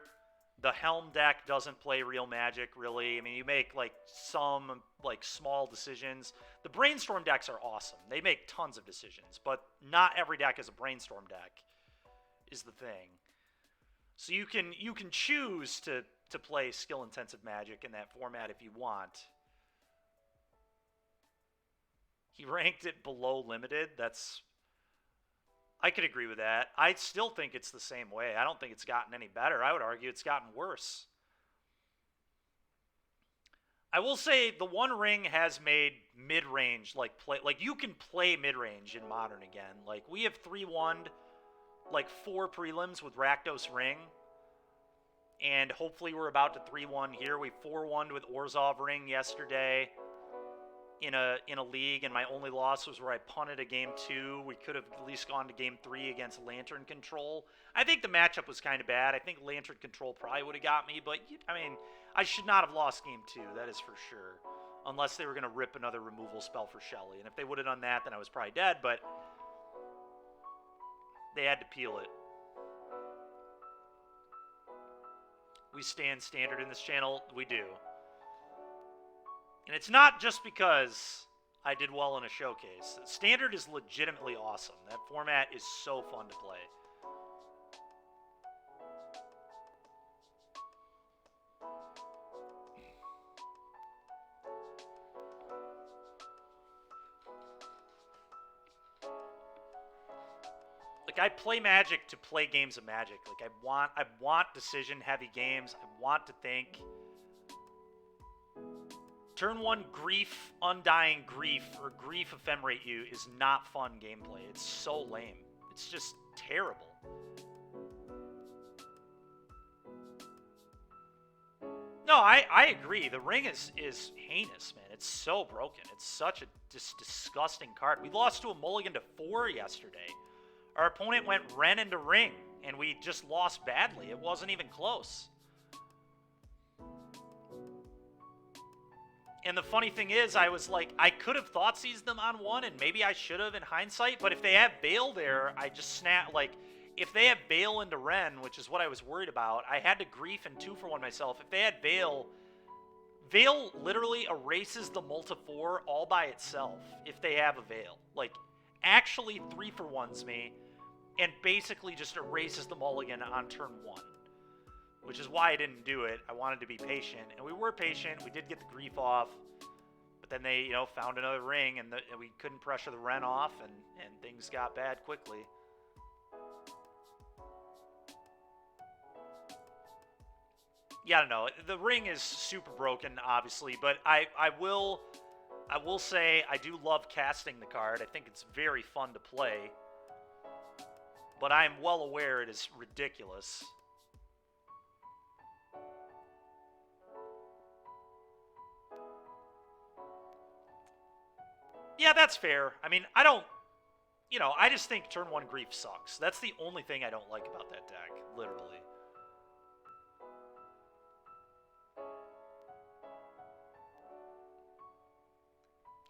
the Helm deck doesn't play real Magic really. I mean, you make like some like small decisions. The Brainstorm decks are awesome. They make tons of decisions, but not every deck is a Brainstorm deck is the thing. So you can choose to play skill-intensive Magic in that format if you want. He ranked it below limited. I could agree with that. I still think it's the same way. I don't think it's gotten any better. I would argue it's gotten worse. I will say the One Ring has made mid-range play. Like, you can play mid-range in Modern again. Like, we have 3-1'd 4 prelims with Rakdos Ring. And hopefully we're about to 3-1 here. We 4-1'd with Orzhov Ring yesterday in a league, and my only loss was where I punted a game 2. We could have at least gone to game 3 against Lantern Control. I think the matchup was kind of bad. I think Lantern Control probably would have got me, but I mean, I should not have lost game 2, that is for sure. Unless they were going to rip another removal spell for Shelly. And if they would have done that, then I was probably dead, but they had to peel it. We stand standard in this channel. We do. And it's not just because I did well in a showcase. Standard is legitimately awesome. That format is so fun to play. Like, I play Magic to play games of Magic. Like, I want decision-heavy games. I want to think. Turn 1 Grief, Undying Grief, or Grief Ephemerate You is not fun gameplay. It's so lame. It's just terrible. No, I agree. The Ring is heinous, man. It's so broken. It's such a disgusting card. We lost to a mulligan to 4 yesterday. Our opponent went Ren into Ring, and we just lost badly. It wasn't even close. And the funny thing is, I was like, I could have thought seized them on 1, and maybe I should have in hindsight, but if they have Veil there, I just snap, like, if they have Veil into Ren, which is what I was worried about, I had to Grief and 2-for-1 myself. If they had Veil, Veil literally erases the multi-4 all by itself if they have a Veil. Like, actually 3-for-1s me, and basically just erases the mulligan on turn 1. Which is why I didn't do it. I wanted to be patient, and we were patient. We did get the Grief off, but then they, found another Ring, and we couldn't pressure the Ren off, and things got bad quickly. Yeah, I don't know. The Ring is super broken, obviously, but I will say I do love casting the card. I think it's very fun to play, but I am well aware it is ridiculous. Yeah, that's fair. I mean, I don't... I just think turn 1 Grief sucks. That's the only thing I don't like about that deck, literally.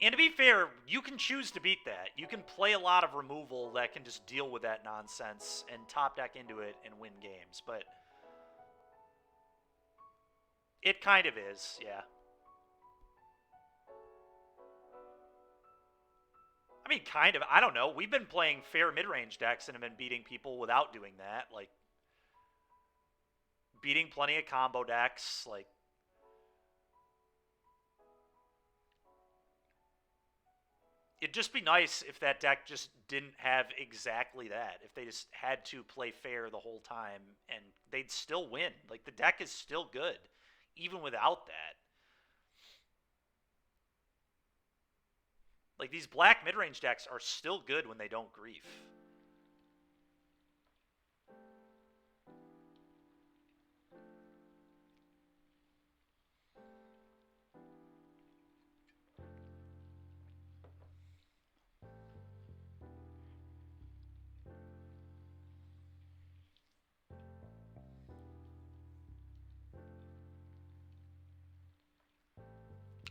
And to be fair, you can choose to beat that. You can play a lot of removal that can just deal with that nonsense and top deck into it and win games, but... It kind of is, yeah. I mean, kind of. I don't know. We've been playing fair mid-range decks and have been beating people without doing that. Like, beating plenty of combo decks. Like, it'd just be nice if that deck just didn't have exactly that. If they just had to play fair the whole time and they'd still win. Like, the deck is still good, even without that. Like, these black mid-range decks are still good when they don't Grief.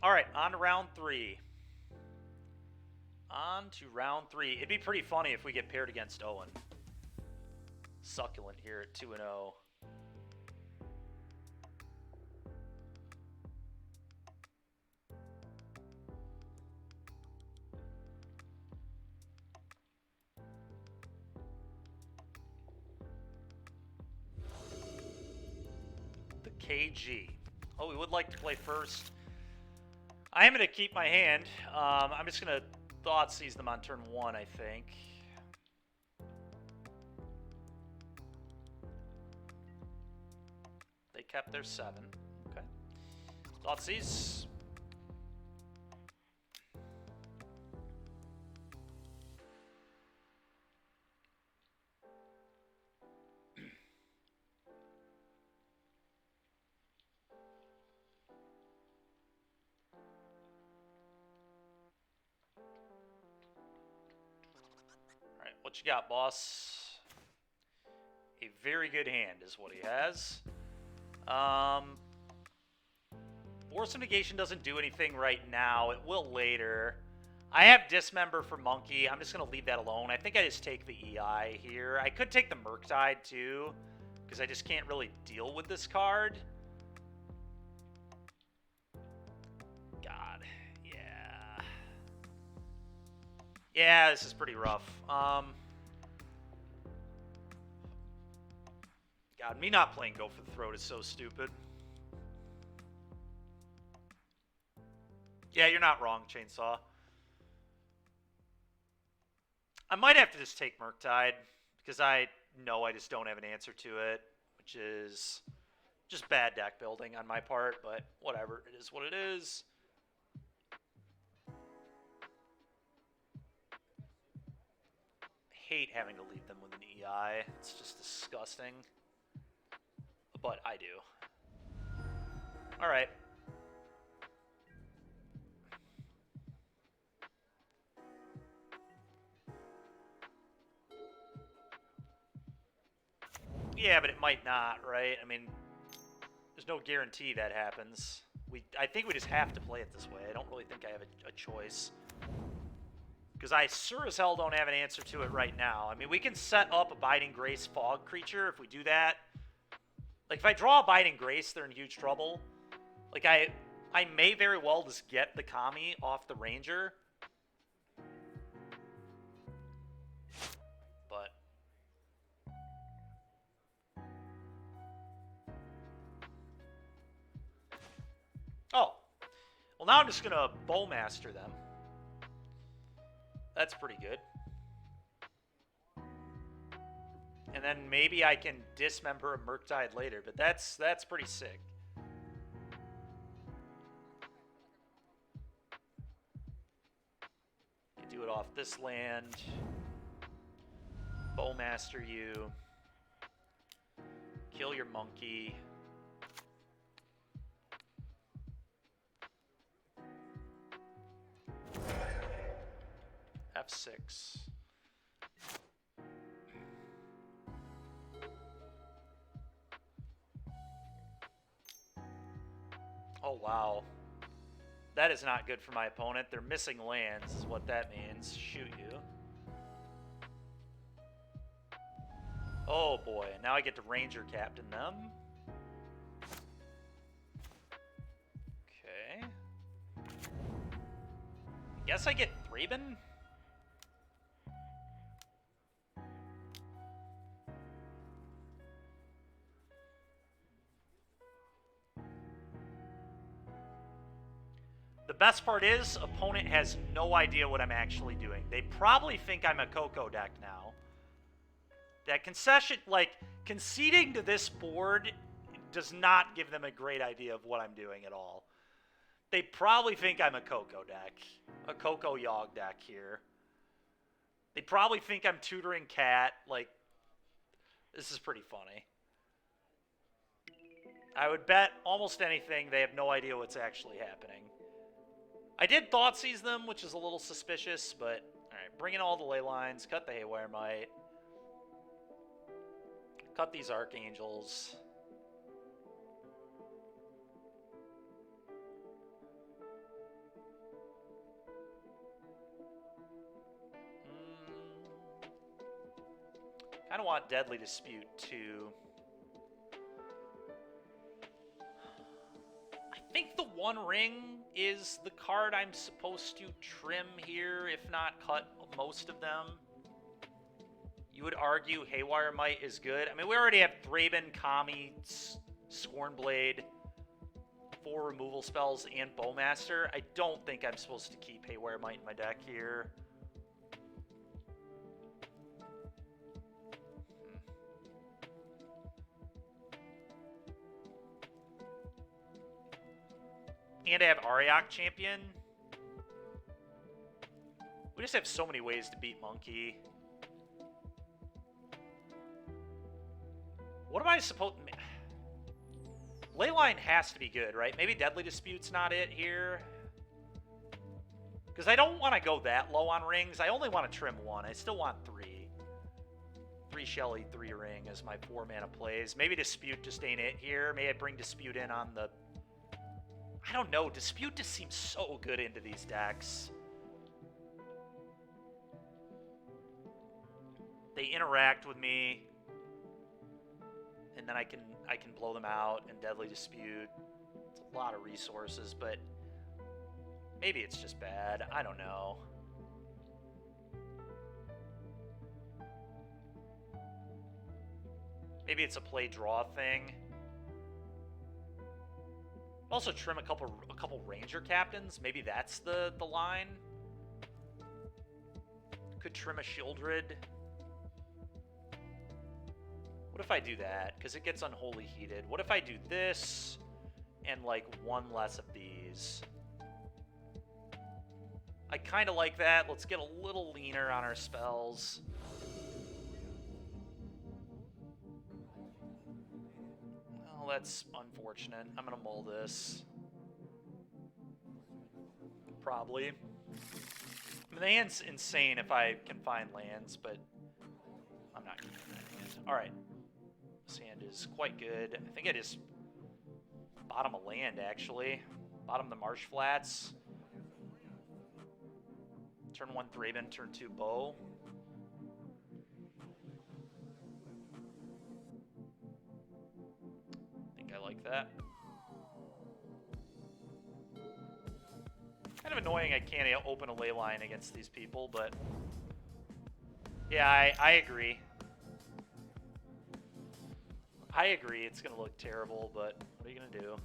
All right, on to round 3. On to round 3. It'd be pretty funny if we get paired against Owen. Succulent here at 2-0. The KG. Oh, we would like to play first. I am going to keep my hand. I'm just going to Thought sees them on turn 1, I think. They kept their 7. Okay. Thought sees. Alright, what you got, boss? A very good hand is what he has. Force of Negation doesn't do anything right now. It will later. I have Dismember for Monkey. I'm just going to leave that alone. I think I just take the EI here. I could take the Murktide, too, because I just can't really deal with this card. God, yeah. Yeah, this is pretty rough. God, me not playing Go for the Throat is so stupid. Yeah, you're not wrong, Chainsaw. I might have to just take Murktide, because I know I just don't have an answer to it, which is just bad deck building on my part, but whatever. It is what it is. Hate having to leave them with an EI. It's just disgusting. But I do. Alright. Yeah, but it might not, right? I mean, there's no guarantee that happens. I think we just have to play it this way. I don't really think I have a choice. Because I sure as hell don't have an answer to it right now. I mean, we can set up Abiding Grace Fog creature if we do that. Like, if I draw Abiding Grace, they're in huge trouble. Like, I may very well just get the Kami off the Ranger. But oh. Well, now I'm just going to Bowmaster them. That's pretty good. And then maybe I can Dismember a Murktide later, but that's pretty sick. You do it off this land. Bowmaster you. Kill your monkey. F6. Oh, wow. That is not good for my opponent. They're missing lands is what that means. Shoot you. Oh, boy. Now I get to Ranger Captain them. Okay. Guess I get Thraben? The best part is, opponent has no idea what I'm actually doing. They probably think I'm a Coco deck now. That concession, like, conceding to this board does not give them a great idea of what I'm doing at all. They probably think I'm a Coco deck. A Coco Yogg deck here. They probably think I'm tutoring Cat. Like, this is pretty funny. I would bet almost anything they have no idea what's actually happening. I did Thoughtseize them, which is a little suspicious, but alright, bring in all the ley lines, cut the Haywire Might. Cut these Archangels. Kind of want Deadly Dispute too. I think the One Ring is the card I'm supposed to trim here, if not cut most of them. You would argue Haywire Might is good. I mean, we already have Thraben, Kami, Scornblade. 4 removal spells and Bowmaster. I don't think I'm supposed to keep Haywire Might in my deck here. And I have Ariok Champion. We just have so many ways to beat Monkey. What am I supposed... Leyline has to be good, right? Maybe Deadly Dispute's not it here. Because I don't want to go that low on rings. I only want to trim 1. I still want 3. 3 Shelly, 3 Ring as my 4 mana plays. Maybe Dispute just ain't it here. Maybe I bring Dispute in on the... I don't know. Dispute just seems so good into these decks. They interact with me. And then I can blow them out and Deadly Dispute. It's a lot of resources, but maybe it's just bad. I don't know. Maybe it's a play draw thing. Also trim a couple Ranger captains. Maybe that's the line. Could trim a Shieldred. What if I do that? Because it gets Unholy Heated. What if I do this and, like, 1 less of these? I kind of like that. Let's get a little leaner on our spells. Well, that's unfortunate. I'm going to mull this. Probably. I mean, the hand's insane if I can find lands, but I'm not keeping that hand. All right. This hand is quite good. I think I just bottom a land, actually. Bottom the Marsh Flats. Turn 1 Thraben, turn 2 Bow. I think I like that. Kind of annoying I can't open a ley line against these people, but yeah, I agree. I agree, it's going to look terrible, but what are you going to do?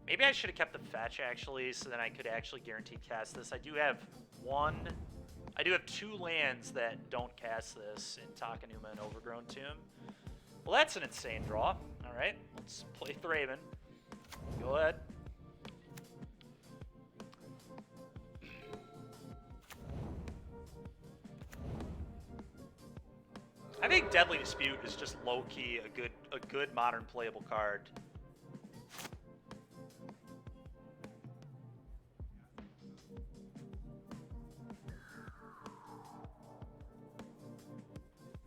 Maybe I should have kept the fetch, actually, so then I could actually guarantee cast this. I do have 2 lands that don't cast this in Takenuma and Overgrown Tomb. Well, that's an insane draw. All right, let's play Thraben. Go ahead. I think Deadly Dispute is just low-key a good modern playable card.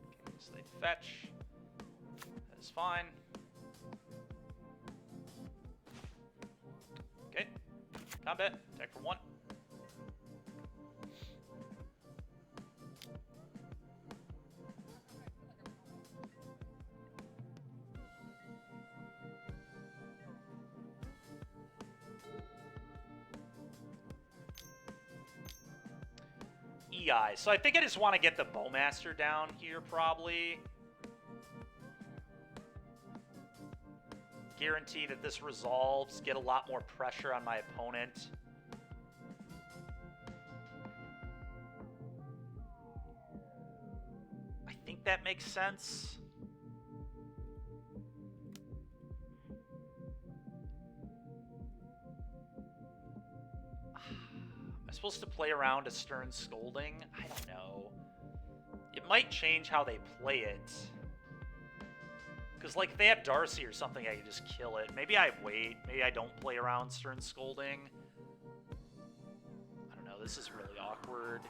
Okay, so they fetch. That is fine. Okay. Combat. Attack for 1. So I think I just want to get the Bowmaster down here, probably. Guarantee that this resolves, get a lot more pressure on my opponent. I think that makes sense. Supposed to play around a Stern Scolding? I don't know. It might change how they play it. Because, like, if they have Darcy or something, I can just kill it. Maybe I wait. Maybe I don't play around Stern Scolding. I don't know. This is really awkward.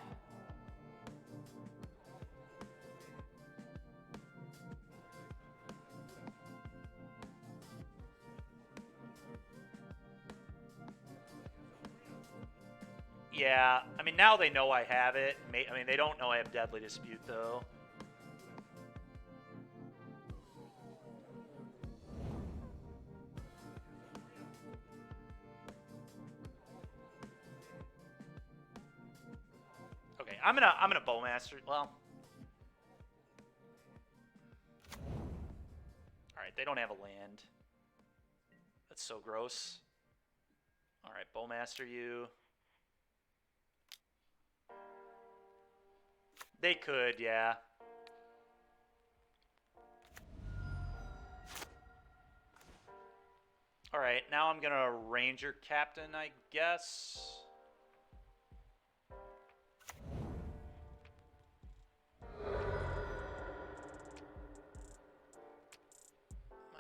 Yeah, I mean, now they know I have it. I mean, they don't know I have Deadly Dispute, though. Okay, I'm gonna Bowmaster. Well, all right, they don't have a land. That's so gross. All right, Bowmaster you. They could, yeah. All right, now I'm gonna Ranger Captain, I guess.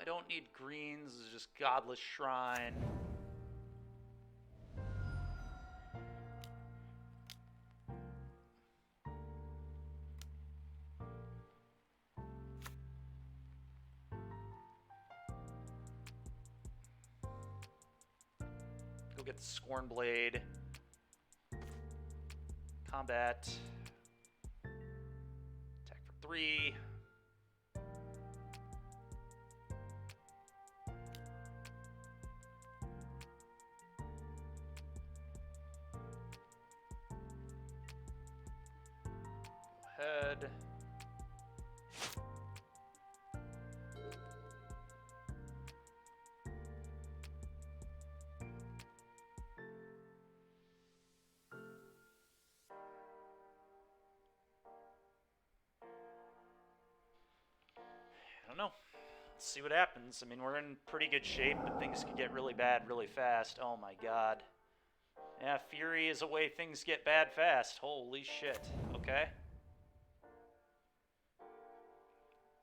I don't need greens, it's just Godless Shrine. Go get the Scorn Blade. Combat. Attack for 3. Head. I don't know. Let's see what happens. I mean, we're in pretty good shape, but things could get really bad really fast. Oh my god. Yeah, Fury is a way things get bad fast. Holy shit. Okay.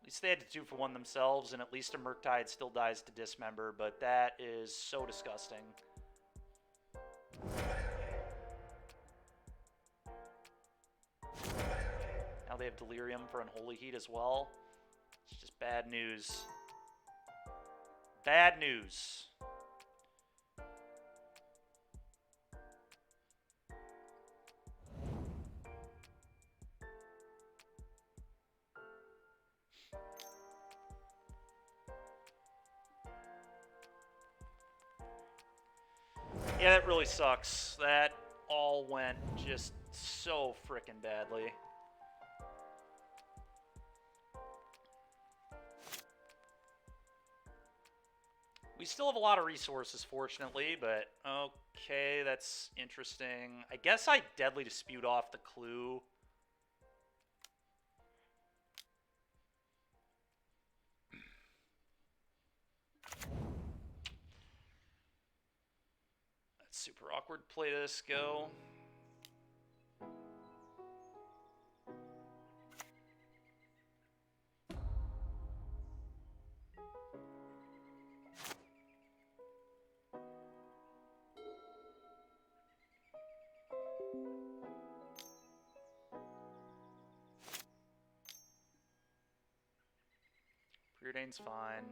At least they had to 2-for-1 themselves, and at least a Murktide still dies to Dismember, but that is so disgusting. Now they have Delirium for Unholy Heat as well. It's just bad news. Bad news. Yeah, that really sucks. That all went just so frickin' badly. We still have a lot of resources, fortunately, but okay, that's interesting. I guess I Deadly Dispute off the clue. That's super awkward. Play this, go. Preordain's fine.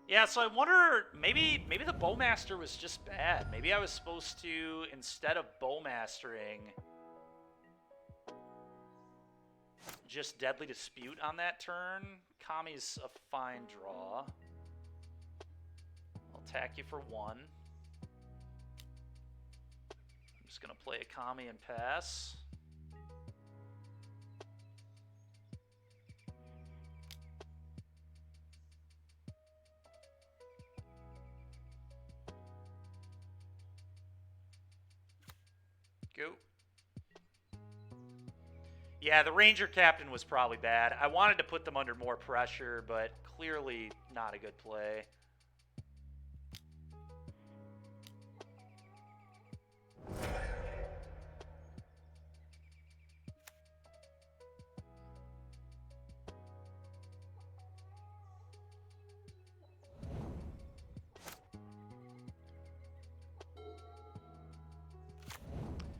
Yeah, so I wonder, maybe the Bowmaster was just bad. Maybe I was supposed to, instead of Bowmastering, just Deadly Dispute on that turn. Kami's a fine draw. I'll attack you for 1. I'm just going to play a Kami and pass. Go. Yeah, the Ranger Captain was probably bad. I wanted to put them under more pressure, but clearly not a good play.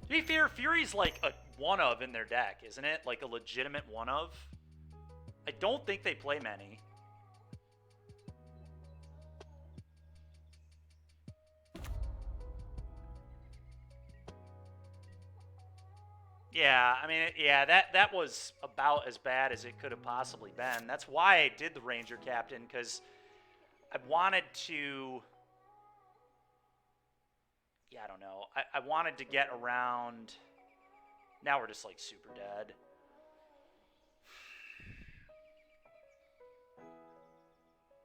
To be fair, Fury's like a one-of in their deck, isn't it? Like a legitimate one-of. I don't think they play many. Yeah, I mean, yeah, that was about as bad as it could have possibly been. That's why I did the Ranger Captain, because I wanted to... Yeah, I don't know. I wanted to get around Now we're just, like, super dead.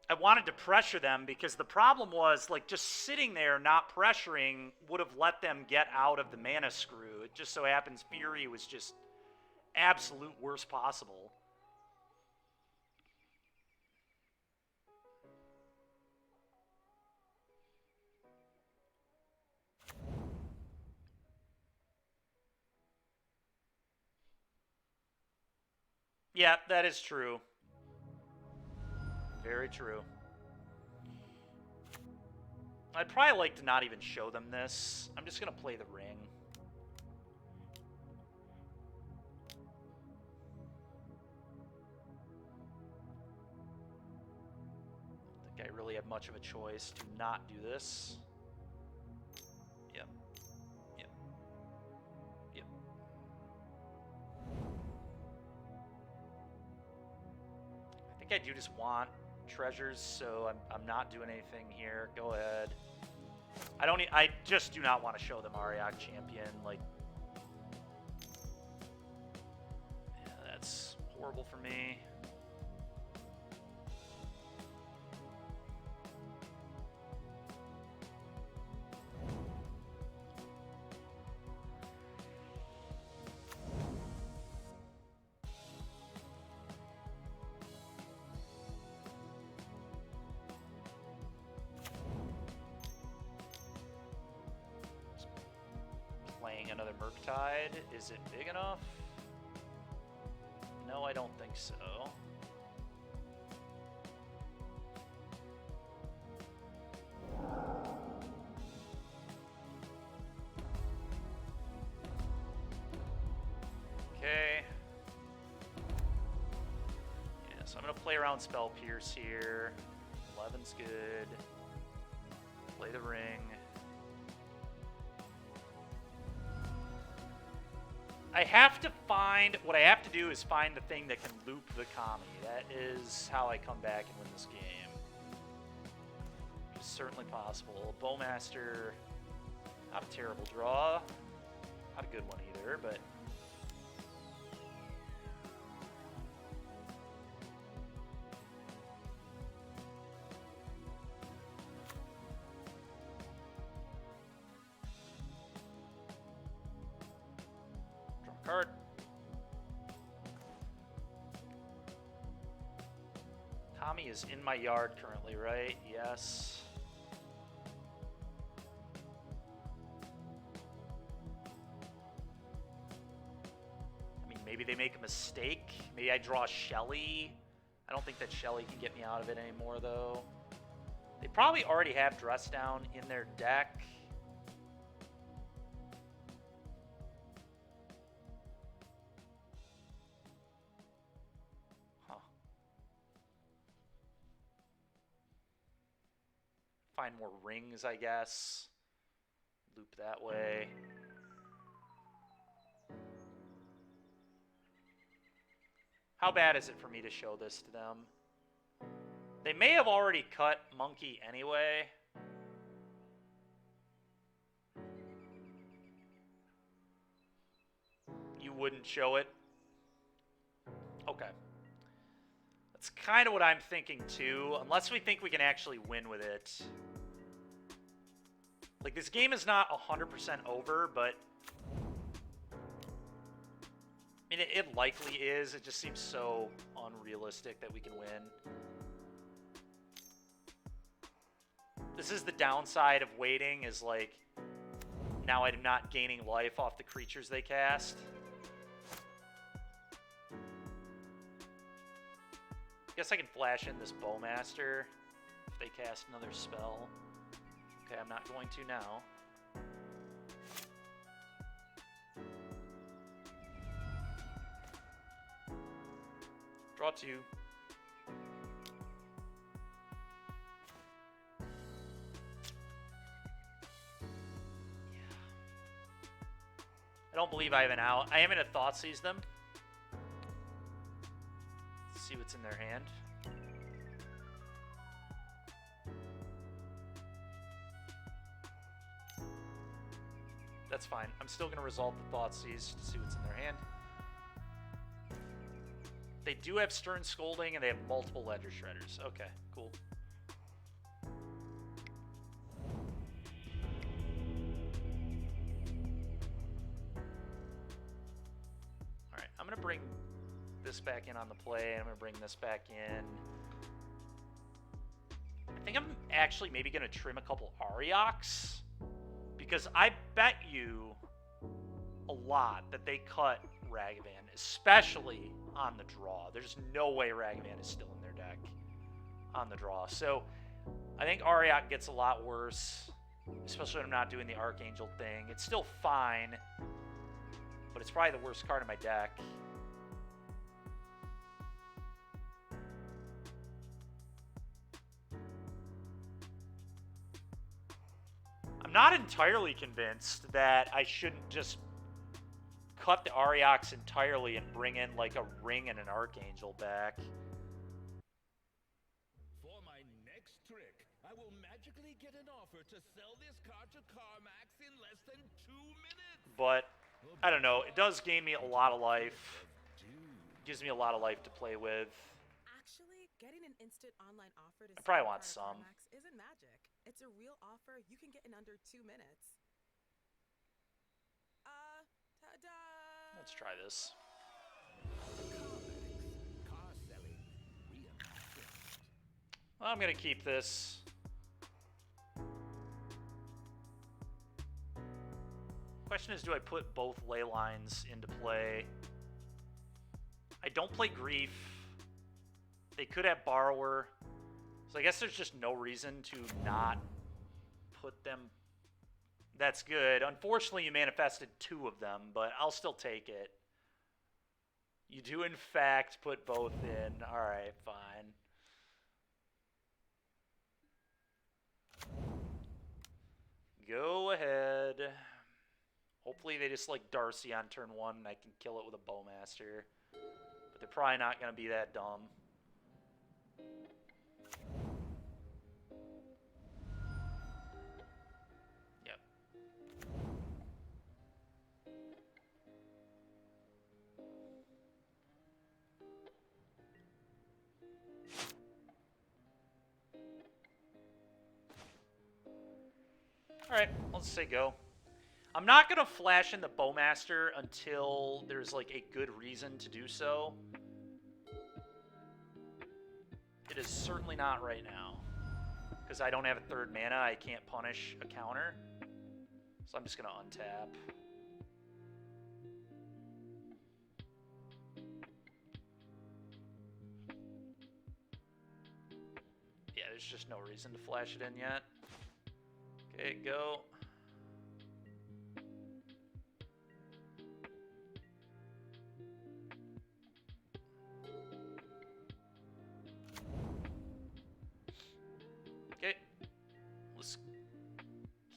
I wanted to pressure them because the problem was, like, just sitting there not pressuring would have let them get out of the mana screw. It just so happens Fury was just absolute worst possible. Yeah, that is true. Very true. I'd probably like to not even show them this. I'm just going to play the ring. I don't think I really have much of a choice to not do this. Yep. Yep. Yep. I think I do just want treasures, so I'm not doing anything here. Go ahead. I just do not want to show them Ariok champion. Like, yeah, that's horrible for me. Playing another Murktide. Is it big enough? No, I don't think so. Okay. Yeah, so I'm going to play around Spell Pierce here. 11's good. Play the ring. I have to find, what I have to do is find the thing that can loop the Kami. That is how I come back and win this game. Which is certainly possible. Bowmaster, not a terrible draw. Not a good one either, but... card. Kami is in my yard currently, right? Yes. I mean, maybe they make a mistake. Maybe I draw Shelly. I don't think that Shelly can get me out of it anymore, though. They probably already have Dress Down in their deck. Find more rings, I guess. Loop that way. How bad is it for me to show this to them? They may have already cut Monkey anyway. You wouldn't show it? Okay. That's kind of what I'm thinking too, unless we think we can actually win with it. Like, this game is not 100% over, but... I mean, it likely is. It just seems so unrealistic that we can win. This is the downside of waiting, is like... Now I'm not gaining life off the creatures they cast. I guess I can flash in this Bowmaster if they cast another spell. Okay, I'm not going to now. Draw 2. Yeah. I don't believe I have an out. I am going to Thoughtseize them. Let's see what's in their hand. That's fine. I'm still going to resolve the Thoughtseize to see what's in their hand. They do have Stern Scolding, and they have multiple Ledger Shredders. Okay, cool. Alright, I'm going to bring this back in on the play, and I'm going to bring this back in. I think I'm actually maybe going to trim a couple Arioks, because I bet you a lot that they cut Ragavan, especially on the draw. There's no way Ragavan is still in their deck on the draw. So I think Ariok gets a lot worse, especially when I'm not doing the Archangel thing. It's still fine, but it's probably the worst card in my deck. I'm not entirely convinced that I shouldn't just cut the Arioks entirely and bring in like a Ring and an Archangel back. For my next trick, I will magically get an offer to sell this car to CarMax in less than 2 minutes. But I don't know. It does gain me a lot of life. It gives me a lot of life to play with. Actually, getting an instant online offer to I probably sell a want car to some. CarMax isn't magic. It's a real offer you can get in under 2 minutes. Ta-da! Let's try this. CarMax. Car selling reimagined. Well, I'm going to keep this. Question is, do I put both ley lines into play? I don't play Grief. They could have Borrower. So I guess there's just no reason to not put them. That's good. Unfortunately, you manifested 2 of them, but I'll still take it. You do, in fact, put both in. All right, fine. Go ahead. Hopefully they just like Darcy on turn 1 and I can kill it with a Bowmaster. But they're probably not going to be that dumb. Yep. Alright, let's say go. I'm not going to flash in the Bowmaster until there's like a good reason to do so. It is certainly not right now. Because I don't have a 3rd mana, I can't punish a counter. So I'm just going to untap. Yeah, there's just no reason to flash it in yet. Okay, go. Okay, let's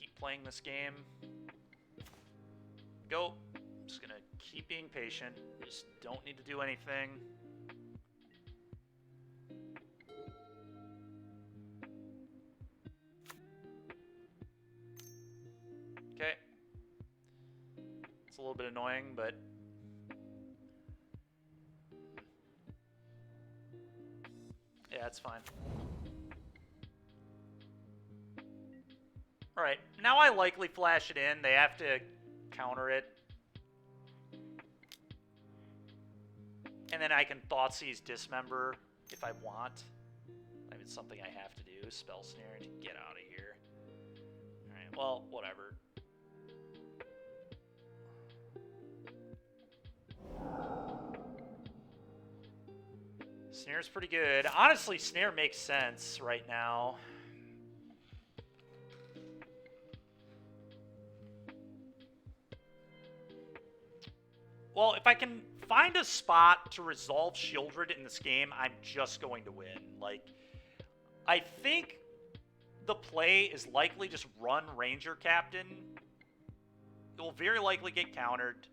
keep playing this game. Go. I'm just gonna keep being patient. Just don't need to do anything. Okay. It's a little bit annoying, but yeah, it's fine. Alright, now I likely flash it in. They have to counter it. And then I can Thoughtseize Dismember if I want. I mean, it's something I have to do. Spell Snare to get out of here. Alright, well, whatever. Snare's pretty good. Honestly, Snare makes sense right now. Well, if I can find a spot to resolve Shieldred in this game, I'm just going to win. Like, I think the play is likely just run Ranger Captain. It will very likely get countered.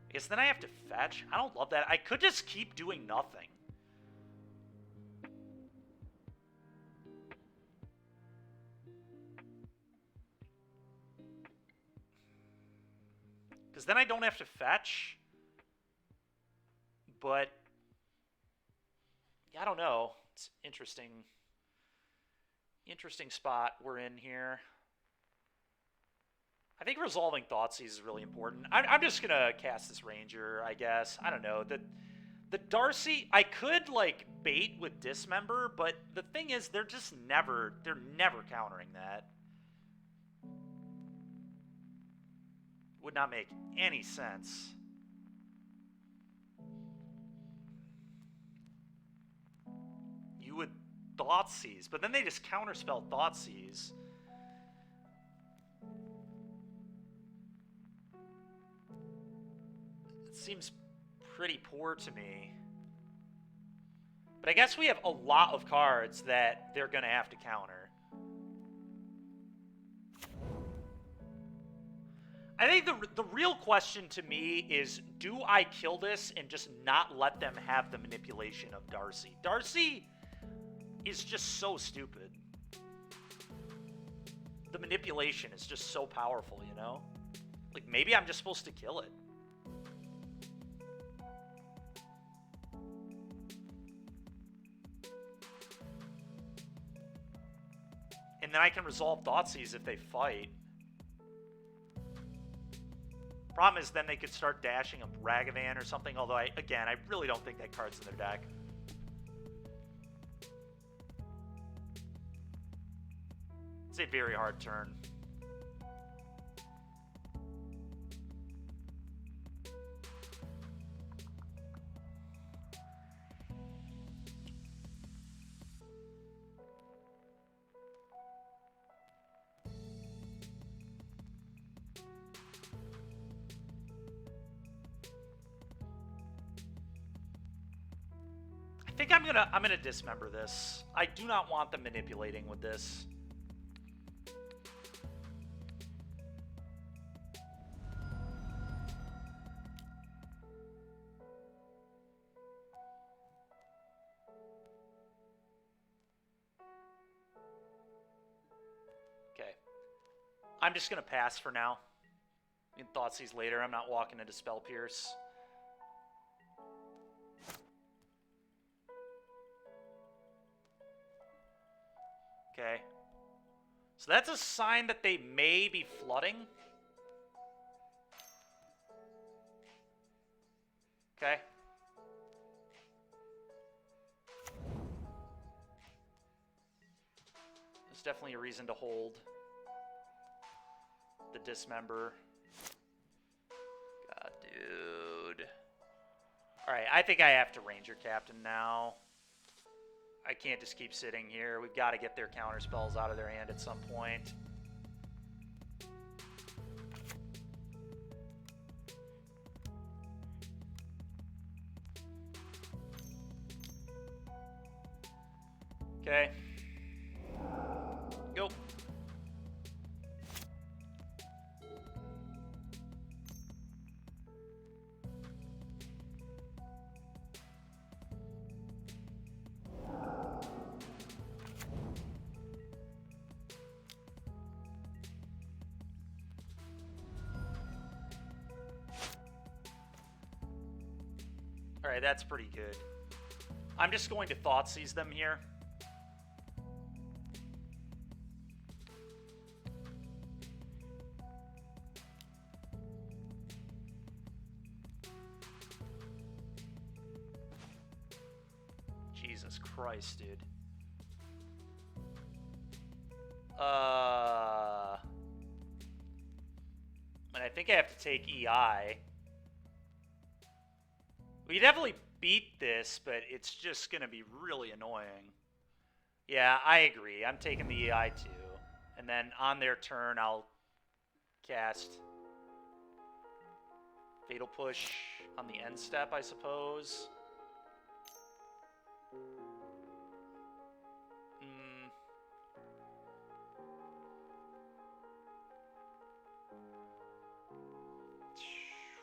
I guess then I have to fetch. I don't love that. I could just keep doing nothing. then I don't have to fetch. But I don't know. It's interesting. Interesting spot we're in here. I think resolving Thoughtseize is really important. I'm just going to cast this Ranger, I guess. I don't know. The Darcy, I could, like, bait with Dismember, but the thing is, they're never countering that. Would not make any sense. You would Thoughtseize, but then they just counterspell Thoughtseize. It seems pretty poor to me. But I guess we have a lot of cards that they're going to have to counter. I think the real question to me is, do I kill this and just not let them have the manipulation of Darcy? Darcy is just so stupid. The manipulation is just so powerful, you know? Like, maybe I'm just supposed to kill it. And then I can resolve Thoughtseize if they fight. Problem is, then they could start dashing a Ragavan or something, although, again, I really don't think that card's in their deck. It's a very hard turn. I think I'm gonna dismember this. I do not want them manipulating with this. Okay. I'm just gonna pass for now. In Thoughtseize later. I'm not walking into Spell Pierce. Okay. So that's a sign that they may be flooding. Okay. There's definitely a reason to hold the Dismember. God, dude. Alright, I think I have to Ranger Captain now. I can't just keep sitting here. We've got to get their counter spells out of their hand at some point. Okay. Go. Alright, that's pretty good. I'm just going to Thoughtseize them here. Jesus Christ, dude. And I think I have to take EI. We definitely beat this, but it's just going to be really annoying. Yeah, I agree. I'm taking the EI too. And then on their turn, I'll cast Fatal Push on the end step, I suppose.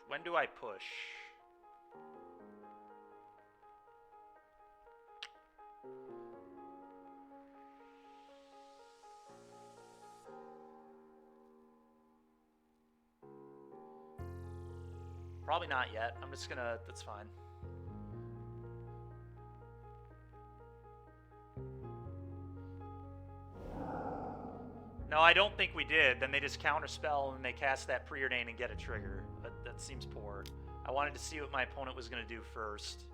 When do I push? Probably not yet. I'm just gonna... That's fine. No, I don't think we did. Then they just counterspell and they cast that preordain and get a trigger. That seems poor. I wanted to see what my opponent was going to do first.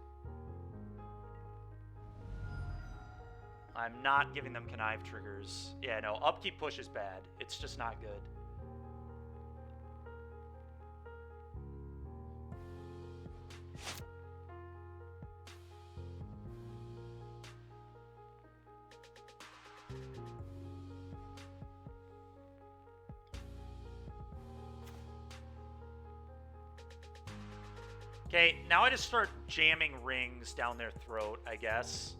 I'm not giving them connive triggers. Yeah, no, upkeep push is bad. It's just not good. Okay, now I just start jamming rings down their throat, I guess.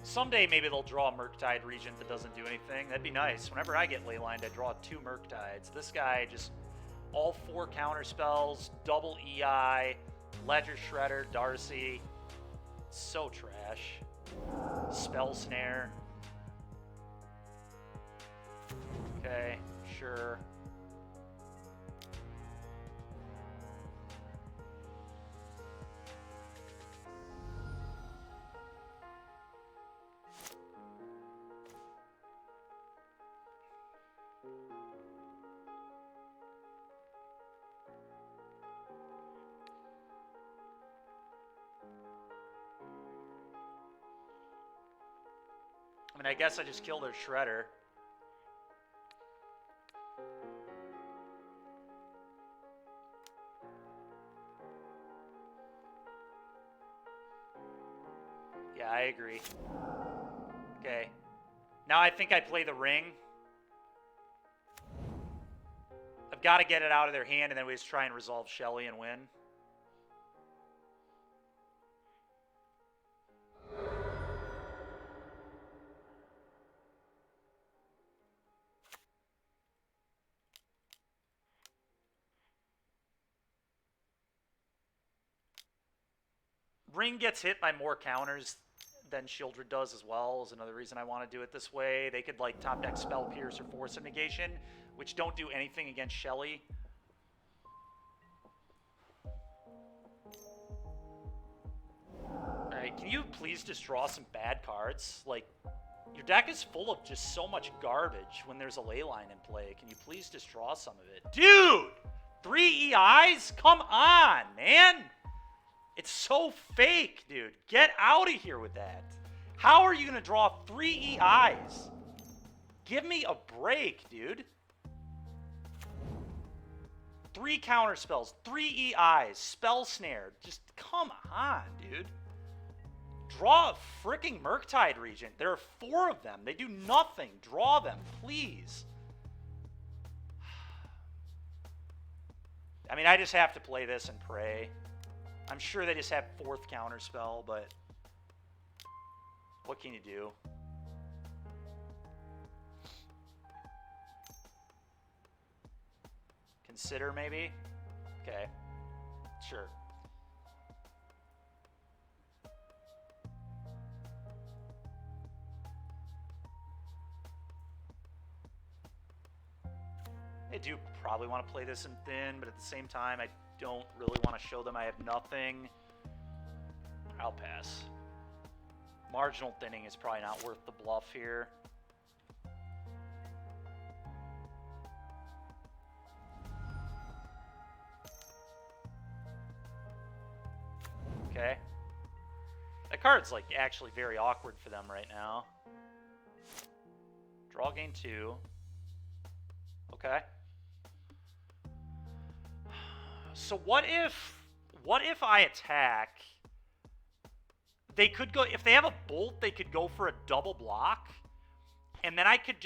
Someday maybe they'll draw a Murktide Regent that doesn't do anything. That'd be nice. Whenever I get leylined, I draw 2 Murktides. This guy just... all 4 counter spells, double EI, Ledger Shredder, Darcy. So trash. Spell Snare. Okay, sure. I mean, I guess I just killed their Shredder. Yeah, I agree. Okay. Now I think I play the ring. I've got to get it out of their hand, and then we just try and resolve Shelly and win. Ring gets hit by more counters than Shieldred does as well, is another reason I want to do it this way. They could like top deck Spell Pierce or Force of Negation, which don't do anything against Shelly. Alright, can you please just draw some bad cards? Like, your deck is full of just so much garbage when there's a leyline in play. Can you please just draw some of it? Dude! 3 EIs? Come on, man! It's so fake, dude. Get out of here with that. How are you going to draw 3 EIs? Give me a break, dude. 3 counter spells, 3 EIs, Spell Snare. Just come on, dude. Draw a freaking Murktide Regent. There are 4 of them. They do nothing. Draw them, please. I mean, I just have to play this and pray. I'm sure they just have 4th counter spell, but what can you do? Consider maybe? Okay. Sure. I do probably want to play this in thin, but at the same time, I don't really want to show them I have nothing. I'll pass. Marginal thinning is probably not worth the bluff here. Okay. That card's like actually very awkward for them right now. Draw gain 2. Okay. So what if I attack? They could go, if they have a bolt, they could go for a double block, and then I could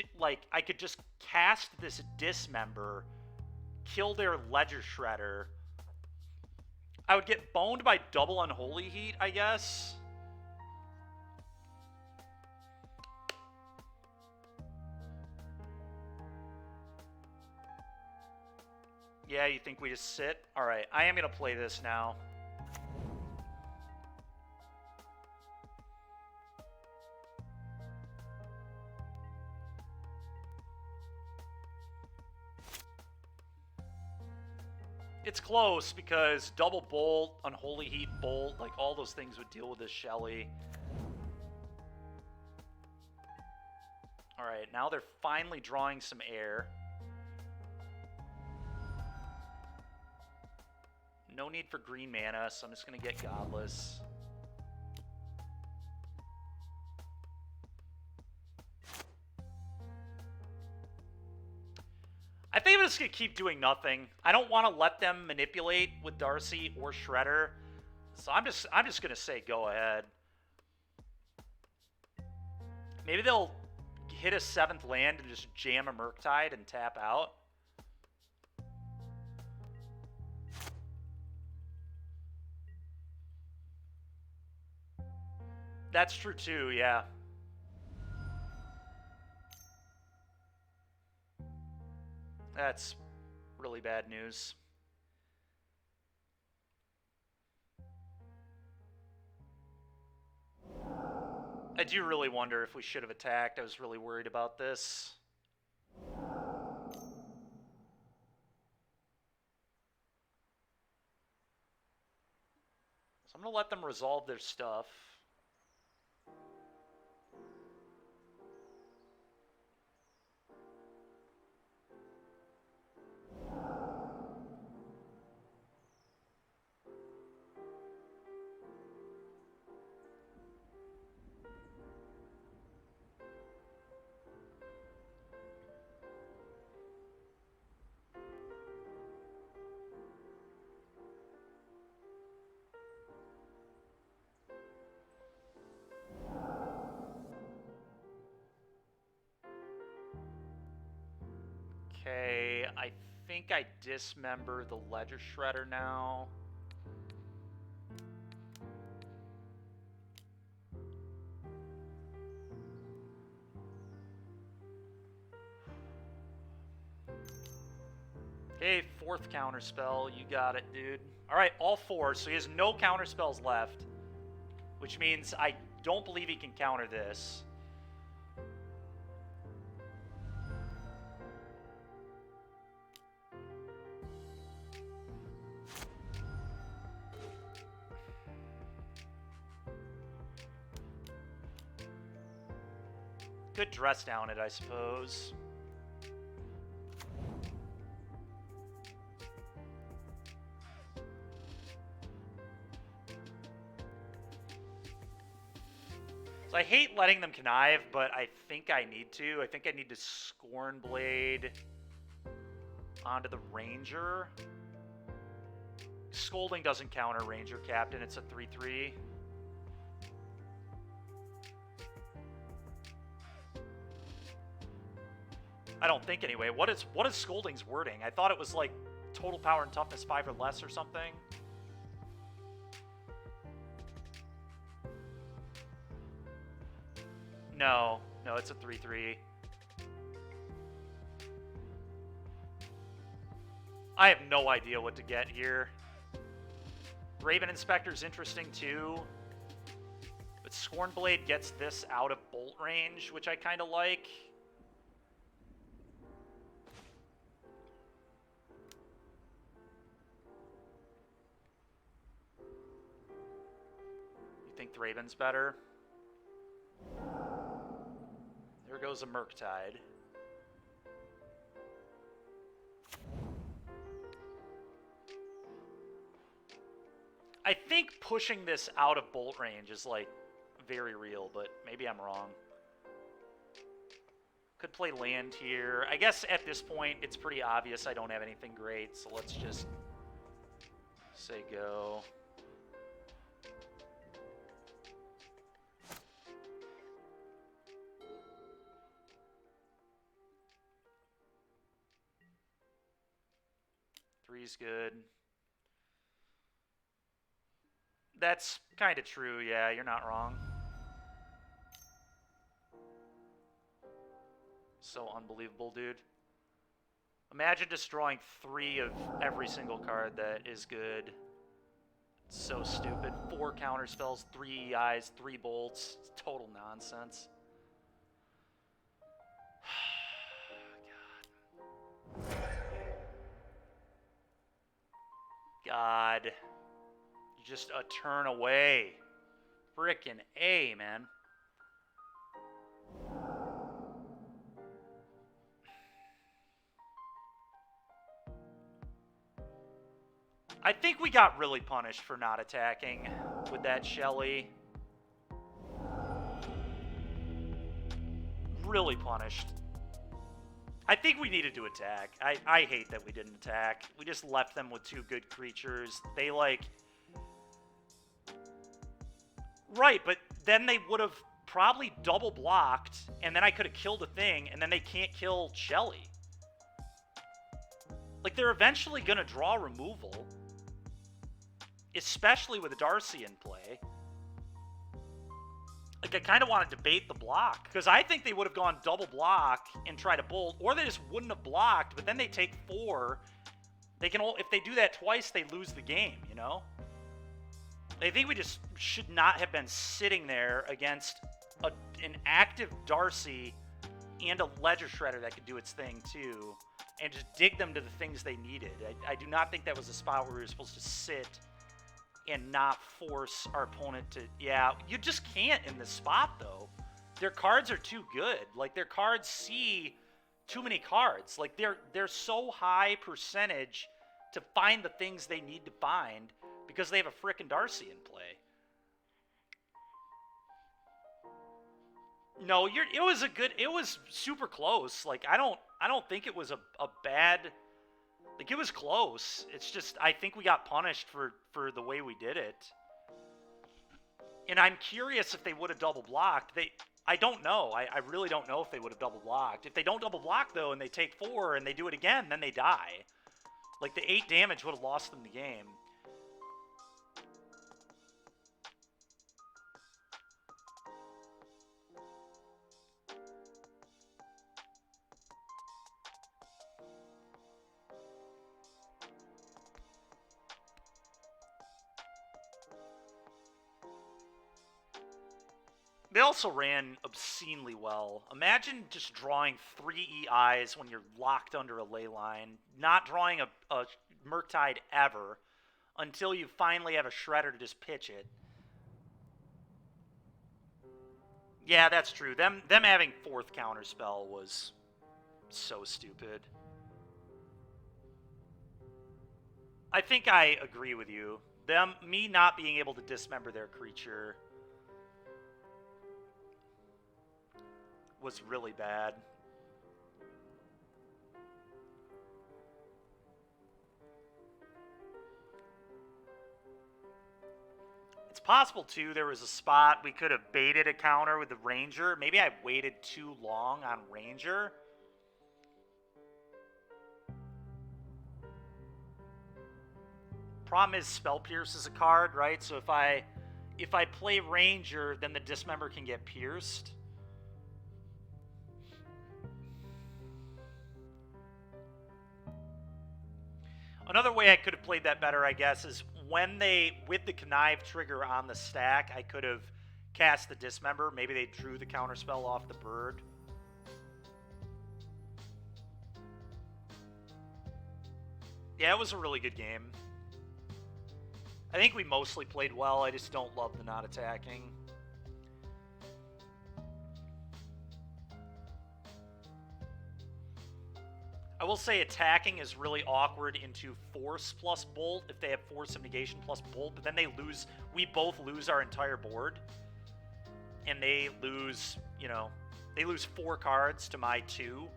just cast this Dismember, kill their Ledger Shredder. I would get boned by double Unholy Heat, I guess. Yeah, you think we just sit? All right, I am going to play this now. It's close because double bolt, unholy heat bolt, like all those things would deal with this Shelly. All right, now they're finally drawing some air. No need for green mana, so I'm just going to get Godless. I think I'm just going to keep doing nothing. I don't want to let them manipulate with Darcy or Shredder. So I'm just going to say go ahead. Maybe they'll hit a 7th land and just jam a Murktide and tap out. That's true too, yeah. That's really bad news. I do really wonder if we should have attacked. I was really worried about this. So I'm going to let them resolve their stuff. Okay, I think I dismember the Ledger Shredder now. Okay, 4th counterspell. You got it, dude. Alright, all 4, so he has no counterspells left. Which means I don't believe he can counter this. Could dress down it, I suppose. So I hate letting them connive, but I think I need to. I think I need to Scorn Blade onto the Ranger. Scolding doesn't counter Ranger Captain. It's a 3/3. I don't think anyway. What is Scolding's wording? I thought it was like total power and toughness 5 or less or something. No, it's a 3/3. I have no idea what to get here. Raven Inspector's interesting too. But Scornblade gets this out of bolt range, which I kind of like. You think Thraben's better? There goes a Murktide. I think pushing this out of bolt range is, like, very real, but maybe I'm wrong. Could play land here. I guess at this point, it's pretty obvious I don't have anything great, so let's just say go. Three's good. That's kind of true, yeah, you're not wrong. So unbelievable, dude. Imagine destroying 3 of every single card that is good. It's so stupid. 4 counter spells, 3 EIs, 3 bolts. It's total nonsense. God. You're just a turn away. Frickin' A, man. I think we got really punished for not attacking with that Shelly. Really punished. I think we needed to attack. I hate that we didn't attack. We just left them with 2 good creatures. They, like... Right, but then they would have probably double blocked, and then I could have killed a thing, and then they can't kill Shelly. Like, they're eventually going to draw removal. Especially with a Darcy in play. Like, I kind of want to debate the block. Because I think they would have gone double block and tried to bolt. Or they just wouldn't have blocked, but then they take 4. They can, if they do that twice, they lose the game, you know? I think we just should not have been sitting there against an active Darcy and a Ledger Shredder that could do its thing, too. And just dig them to the things they needed. I do not think that was a spot where we were supposed to sit and not force our opponent to... Yeah, you just can't in this spot, though. Their cards are too good. Like, their cards see too many cards. Like, they're so high percentage to find the things they need to find because they have a frickin' Darcy in play. No, it was super close. Like, I don't think it was a bad... Like, it was close. It's just, I think we got punished for the way we did it. And I'm curious if they would have double blocked. I don't know. I really don't know if they would have double blocked. If they don't double block, though, and they take 4 and they do it again, then they die. Like, the 8 damage would have lost them the game. They also ran obscenely well. Imagine just drawing 3 EIs when you're locked under a ley line, not drawing a Murktide ever, until you finally have a Shredder to just pitch it. Yeah, that's true. Them having 4th counterspell was so stupid. I think I agree with you. Me not being able to dismember their creature was really bad. It's possible, too, there was a spot we could have baited a counter with the Ranger. Maybe I waited too long on Ranger. Problem is, Spell Pierce is a card, right? So if I play Ranger, then the Dismember can get pierced. Another way I could have played that better, I guess, is when with the Connive trigger on the stack, I could have cast the Dismember. Maybe they drew the counterspell off the bird. Yeah, it was a really good game. I think we mostly played well. I just don't love the not attacking. I will say attacking is really awkward into Force plus Bolt if they have Force of Negation plus Bolt, but then we both lose our entire board. And they lose, they lose 4 cards to my 2.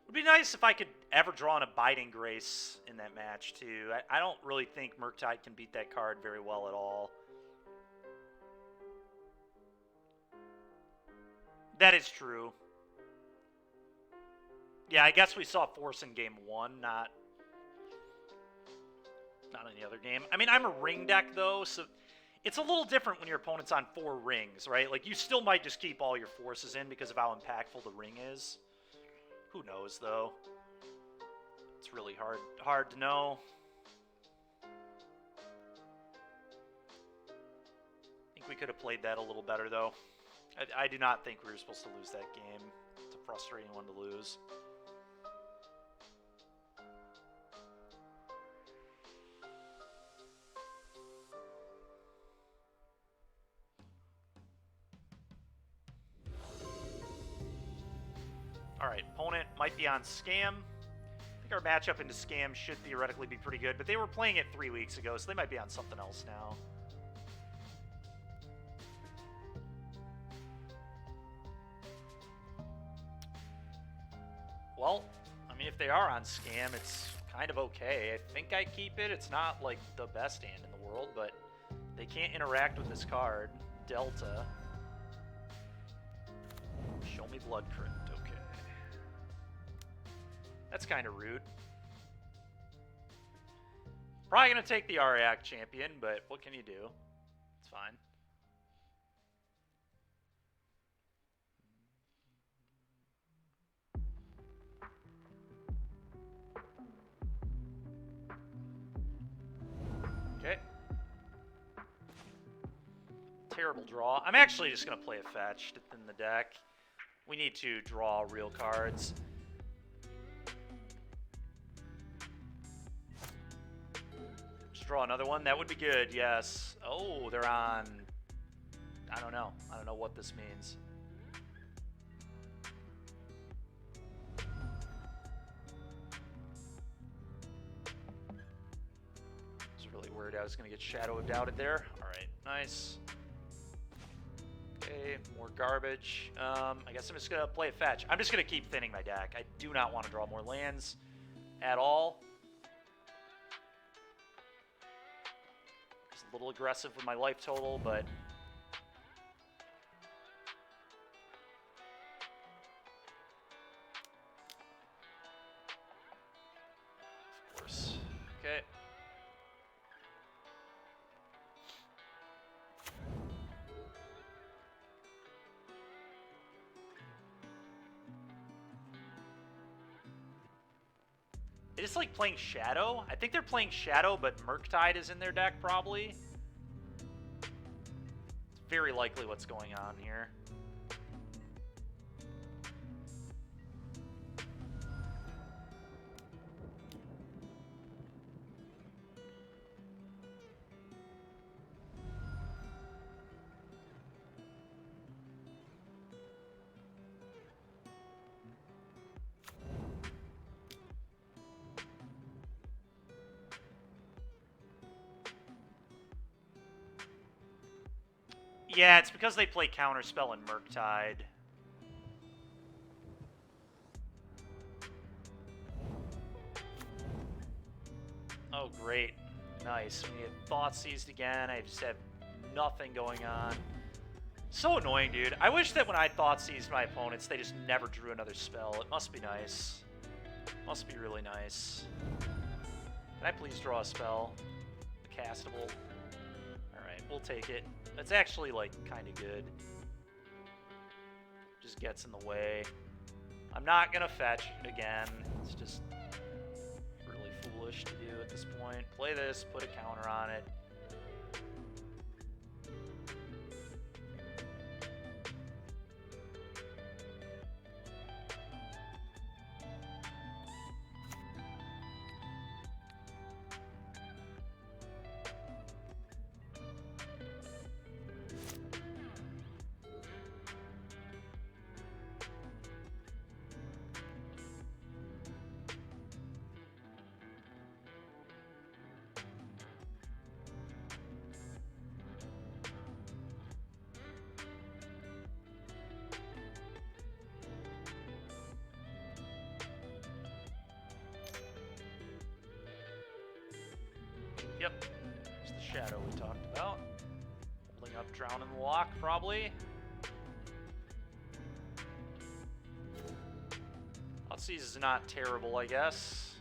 It'd be nice if I could ever draw an Abiding Grace in that match, too. I don't really think Murktide can beat that card very well at all. That is true. Yeah, I guess we saw Force in game 1, not any other game. I mean, I'm a ring deck, though, so it's a little different when your opponent's on 4 rings, right? Like, you still might just keep all your forces in because of how impactful the ring is. Who knows, though? It's really hard to know. I think we could have played that a little better, though. I do not think we were supposed to lose that game. It's a frustrating one to lose. Alright, opponent might be on Scam. I think our matchup into Scam should theoretically be pretty good, but they were playing it 3 weeks ago, so they might be on something else now. Well, I mean, if they are on Scam, it's kind of okay. I think I keep it. It's not, like, the best hand in the world, but they can't interact with this card. Delta. Show me blood crit. Okay. That's kind of rude. Probably going to take the Ariak champion, but what can you do? It's fine. Okay. Terrible draw. I'm actually just going to play a fetch in the deck. We need to draw real cards. Just draw another one. That would be good, yes. Oh, they're on... I don't know. I don't know what this means. Worried I was going to get shadowed outed there. Alright, nice. Okay, more garbage. I guess I'm just going to play a fetch. I'm just going to keep thinning my deck. I do not want to draw more lands at all. It's a little aggressive with my life total, but... Of course. Okay. They just like playing Shadow. I think they're playing Shadow, but Murktide is in their deck, probably. It's very likely what's going on here. Yeah, it's because they play Counterspell and Murktide. Oh, great. Nice. We get Thought Seized again. I just have nothing going on. So annoying, dude. I wish that when I Thought Seized my opponents, they just never drew another spell. It must be nice. Must be really nice. Can I please draw a spell? A castable. Alright, we'll take it. That's actually, like, kind of good. Just gets in the way. I'm not gonna fetch again. It's just really foolish to do at this point. Play this, put a counter on it. Yep, there's the Shadow we talked about. Holding up Drown in the Lock, probably. Thoughtseize is not terrible, I guess.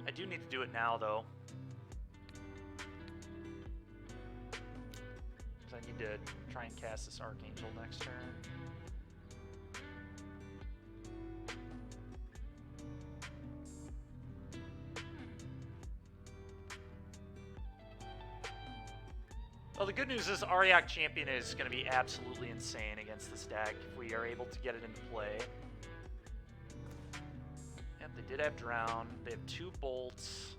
I do need to do it now, though. Because I need to try and cast this Archangel next turn. Well, the good news is Auriok Champion is going to be absolutely insane against this deck if we are able to get it into play. Yep, they did have Drown. They have 2 bolts.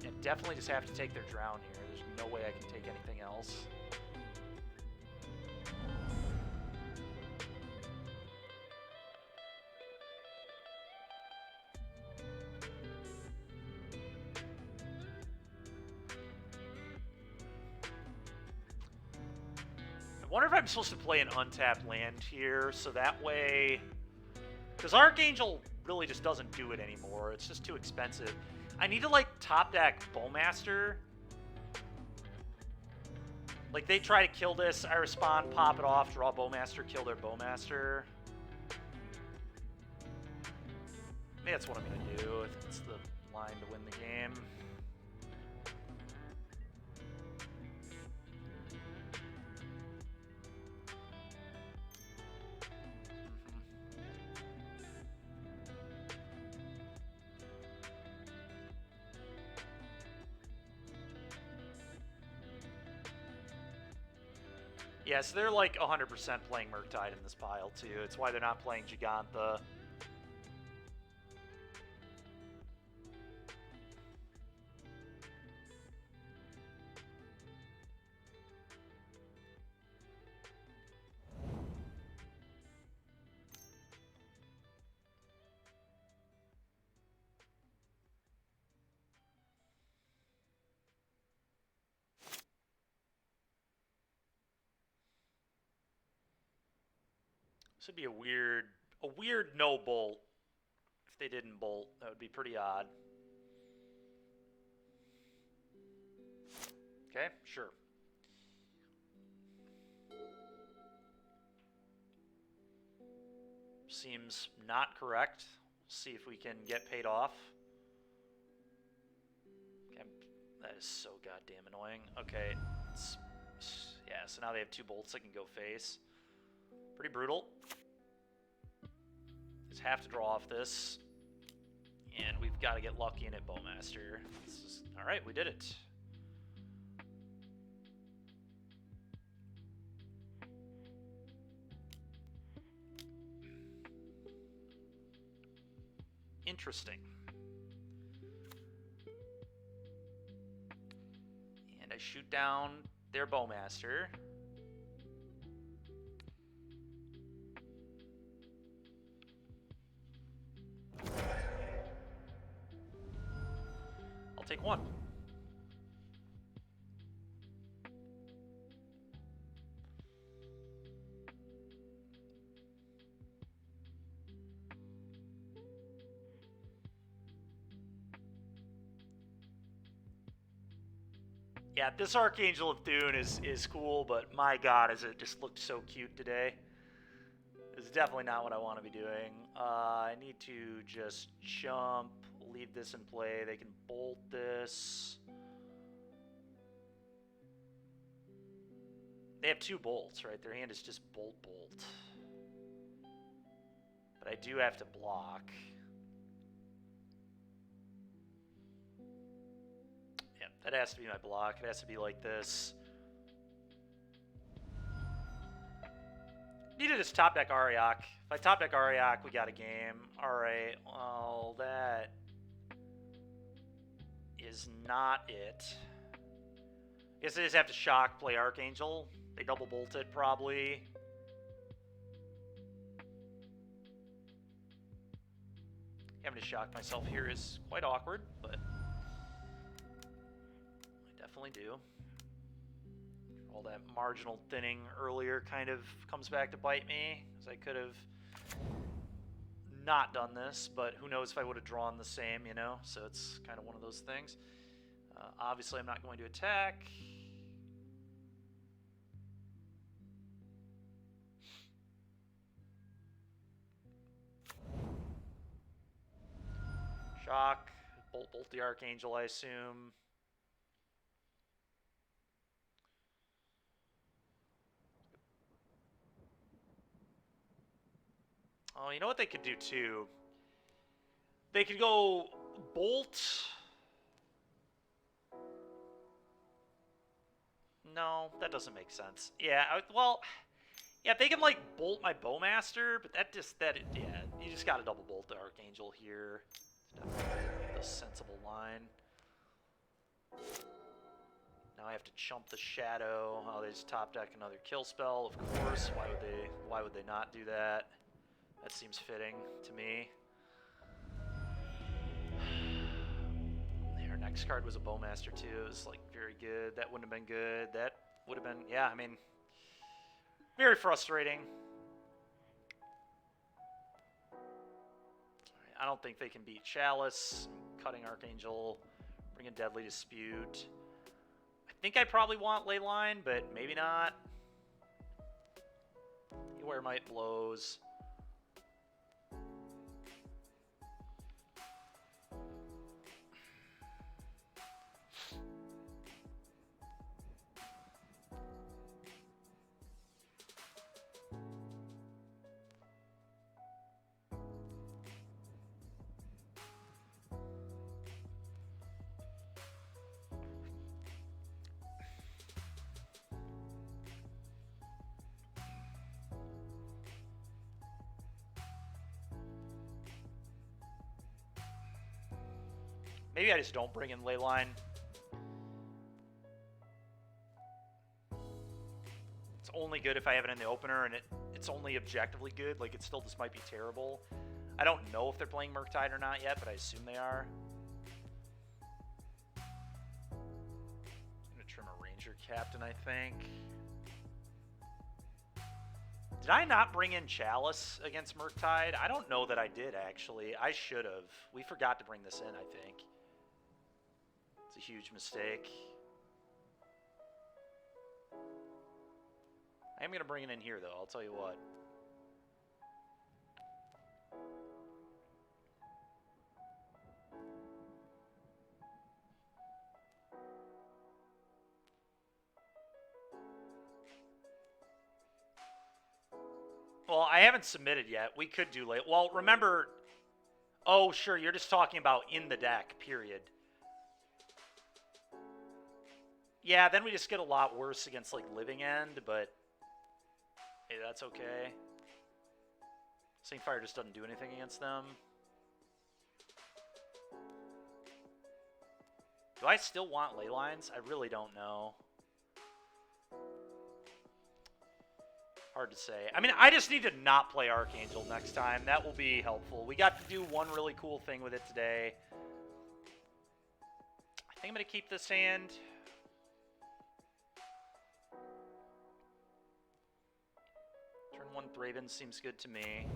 And definitely just have to take their Drown here. There's no way I can take anything else. I wonder if I'm supposed to play an untapped land here, so that way... Because Archangel really just doesn't do it anymore. It's just too expensive. I need to, like, top deck Bowmaster. Like, they try to kill this, I respond, pop it off, draw Bowmaster, kill their Bowmaster. Maybe that's what I'm going to do. I think it's the line to win the game. Yeah, so they're like 100% playing Murktide in this pile, too. It's why they're not playing Giganta. This would be a weird no bolt. If they didn't bolt, that would be pretty odd. Okay, sure. Seems not correct. See if we can get paid off. Okay, that is so goddamn annoying. Okay, yeah, so now they have 2 bolts that can go face. Pretty brutal. Just have to draw off this. And we've got to get lucky and hit Bowmaster. Alright, we did it. Interesting. And I shoot down their Bowmaster. I'll take 1. Yeah, this Archangel of Thune is cool, but my god, is it just looked so cute today. It's definitely not what I want to be doing. I need to just jump, leave this in play. They can bolt this. They have 2 bolts, right? Their hand is just bolt. But I do have to block. Yeah, that has to be my block. It has to be like this. Need to just top deck Auriok. If I top deck Auriok, we got a game. Alright, well, that is not it. I guess I just have to shock, play Archangel. They double bolt it, probably. Having to shock myself here is quite awkward, but I definitely do. All that marginal thinning earlier kind of comes back to bite me, because I could have not done this, but who knows if I would have drawn the same, you know? So it's kind of one of those things. Obviously, I'm not going to attack. Shock. Bolt the Archangel, I assume. Oh, you know what they could do too? They could go Bolt. No, that doesn't make sense. Yeah, well, yeah, they can like bolt my Bowmaster, but yeah, you just gotta double bolt the Archangel here. It's definitely the sensible line. Now I have to chump the Shadow. Oh, they just top deck another kill spell, of course. Why would they not do that? That seems fitting to me. Their next card was a Bowmaster too. It was like very good. That wouldn't have been good. That would have been, yeah, I mean, very frustrating. I don't think they can beat Chalice, cutting Archangel, bringing Deadly Dispute. I think I probably want Leyline, but maybe not. Where Might blows. Maybe I just don't bring in Leyline. It's only good if I have it in the opener, and it's only objectively good. Like, it still just might be terrible. I don't know if they're playing Murktide or not yet, but I assume they are. I'm going to trim a Ranger Captain, I think. Did I not bring in Chalice against Murktide? I don't know that I did, actually. I should have. We forgot to bring this in, I think. It's a huge mistake. I am going to bring it in here, though. I'll tell you what. Well, I haven't submitted yet. We could do late. Well, remember... Oh, sure, you're just talking about in the deck, period. Yeah, then we just get a lot worse against, like, Living End, but... Hey, that's okay. Saint Fire just doesn't do anything against them. Do I still want Leylines? I really don't know. Hard to say. I mean, I just need to not play Archangel next time. That will be helpful. We got to do one really cool thing with it today. I think I'm going to keep this hand. Turn 1 Thraben seems good to me.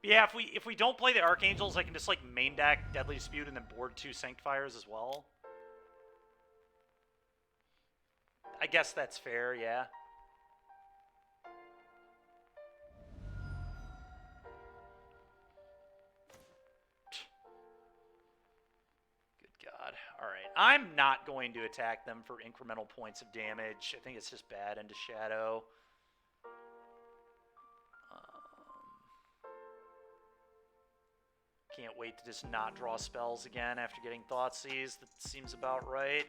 Yeah, if we don't play the Archangels, I can just like main deck Deadly Dispute and then board 2 Sanctifiers as well. I guess that's fair, yeah. Good God. All right. I'm not going to attack them for incremental points of damage. I think it's just bad into Shadow. Can't wait to just not draw spells again after getting Thoughtseize. That seems about right.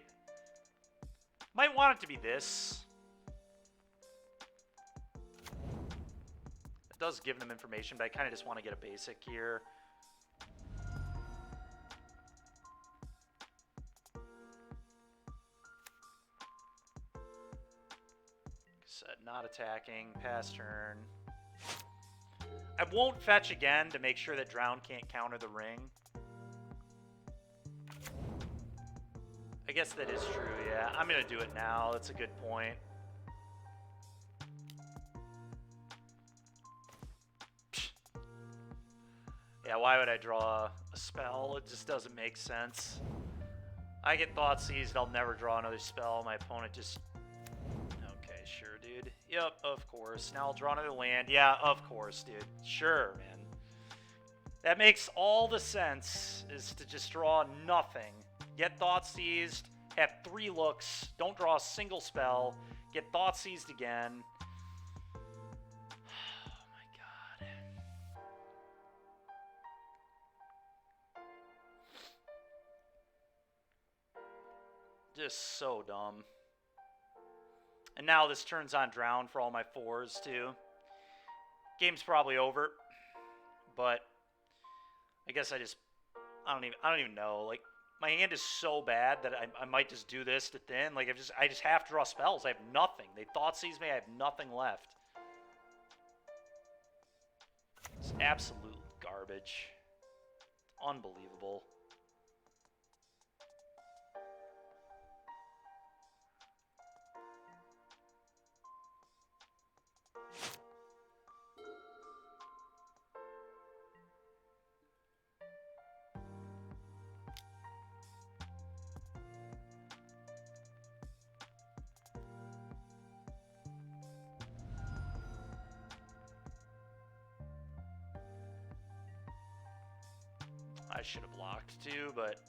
Might want it to be this. It does give them information, but I kind of just want to get a basic here. Said not attacking, pass turn. I won't fetch again to make sure that Drown can't counter the ring. I guess that is true, yeah. I'm going to do it now. That's a good point. Yeah, why would I draw a spell? It just doesn't make sense. I get Thought Seized, I'll never draw another spell. My opponent just... Okay, sure, dude. Yep, of course. Now I'll draw another land. Yeah, of course, dude. Sure, man. That makes all the sense, is to just draw nothing. Get Thought Seized, have 3 looks, don't draw a single spell, get Thought Seized again. Oh my god. Just so dumb. And now this turns on Drown for all my 4s too. Game's probably over, but I guess I don't even know. Like, my hand is so bad that I might just do this to thin. Like, I just have to draw spells. I have nothing. They Thought Seize me. I have nothing left. It's absolute garbage. It's unbelievable. I should have blocked too, but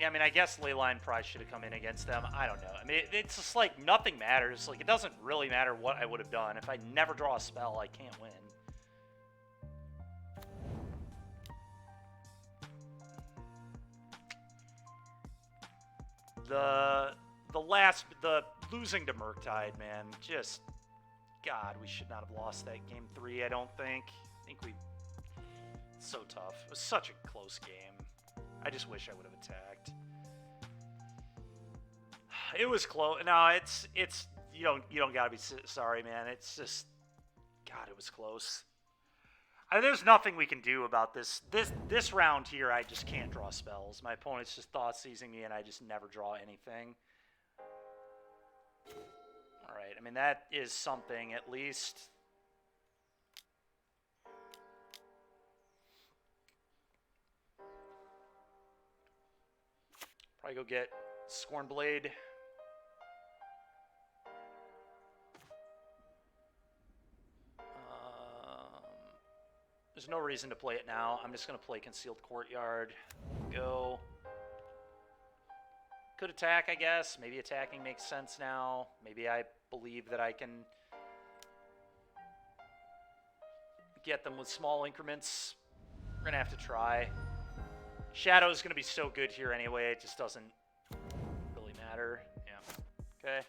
yeah, I mean, I guess Leyline probably should have come in against them. I don't know. I mean, it's just like nothing matters. Like, it doesn't really matter what I would have done. If I never draw a spell, I can't win. The losing to Murktide, man, just, God, we should not have lost that game 3, I don't think. I think it's so tough. It was such a close game. I just wish I would have attacked. It was close. No, it's you don't gotta be sorry, man. It's just, God, it was close. There's nothing we can do about this. This round here, I just can't draw spells. My opponent's just Thought Seizing me, and I just never draw anything. All right, I mean, that is something, at least. Probably go get Scorn Blade. There's no reason to play it now. I'm just going to play Concealed Courtyard. Go. Could attack, I guess. Maybe attacking makes sense now. Maybe I believe that I can get them with small increments. We're going to have to try. Shadow is going to be so good here anyway. It just doesn't really matter. Yeah. Okay.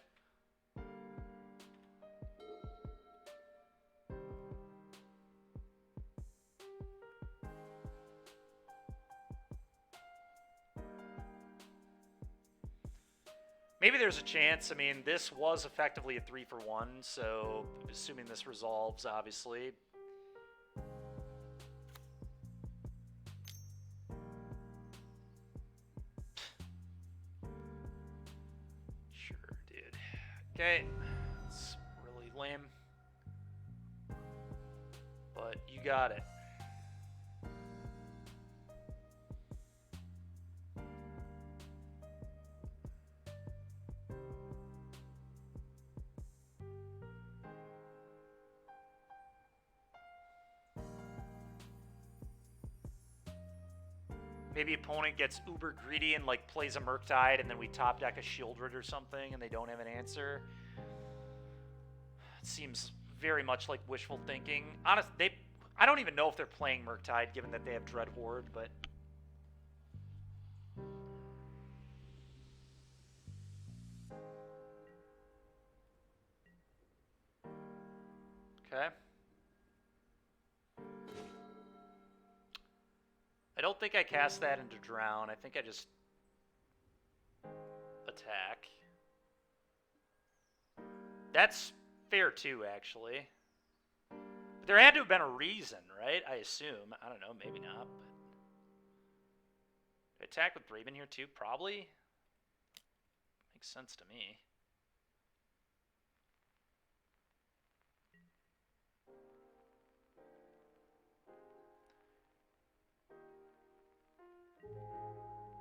Maybe there's a chance. I mean, this was effectively a 3-for-1, so assuming this resolves, obviously. Sure, dude. Okay, it's really lame. But you got it. Maybe opponent gets uber greedy and like plays a Murktide, and then we top deck a Shieldred or something, and they don't have an answer. It seems very much like wishful thinking. Honestly, I don't even know if they're playing Murktide, given that they have Dread Horde, but okay. I don't think I cast that into Drown. I think I just attack. That's fair too, actually. But there had to have been a reason, right? I assume. I don't know, maybe not. But attack with Raven here too, probably. Makes sense to me.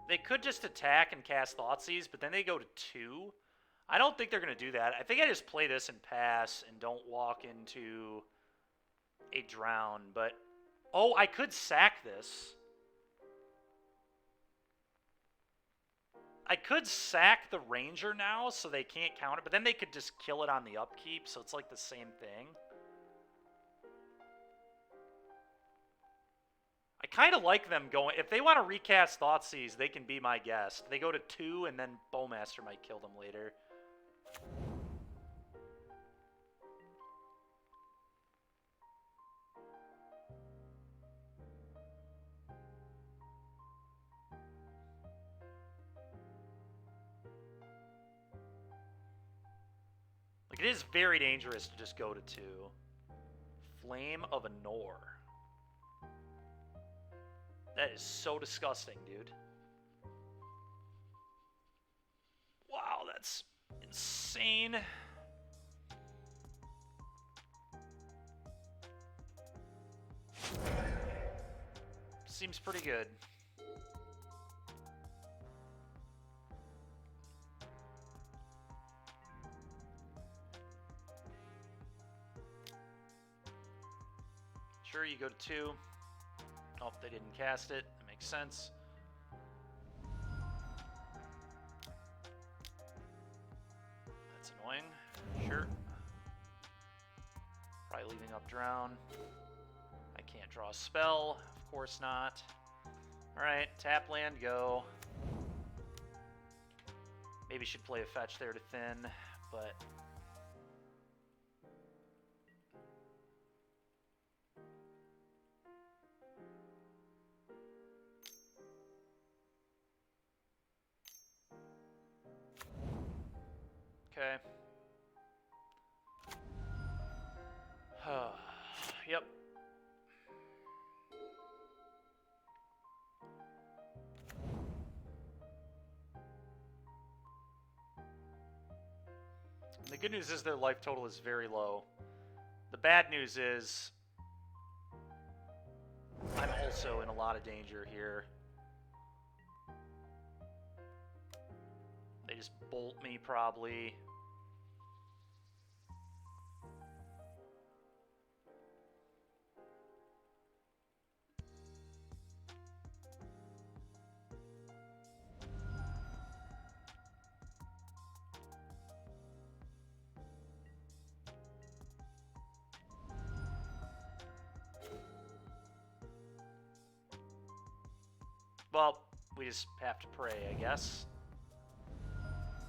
They could just attack and cast Thoughtseize, but then they go to 2. I don't think they're going to do that. I think I just play this and pass and don't walk into a drown, but... Oh, I could sack this. I could sack the Ranger now so they can't count it, but then they could just kill it on the upkeep, so it's like the same thing. I kind of like them going... If they want to recast Thoughtseize, they can be my guest. They go to 2, and then Bowmaster might kill them later. Like, it is very dangerous to just go to 2. Flame of Anor. That is so disgusting, dude. Wow, that's insane. Seems pretty good. Sure, you go to 2. Oh, they didn't cast it. That makes sense. That's annoying. Sure. Probably leaving up Drown. I can't draw a spell. Of course not. Alright, tap land, go. Maybe should play a fetch there to thin, but... Okay. Yep. The good news is their life total is very low. The bad news is I'm also in a lot of danger here. They just bolt me, probably. Well, we just have to pray, I guess.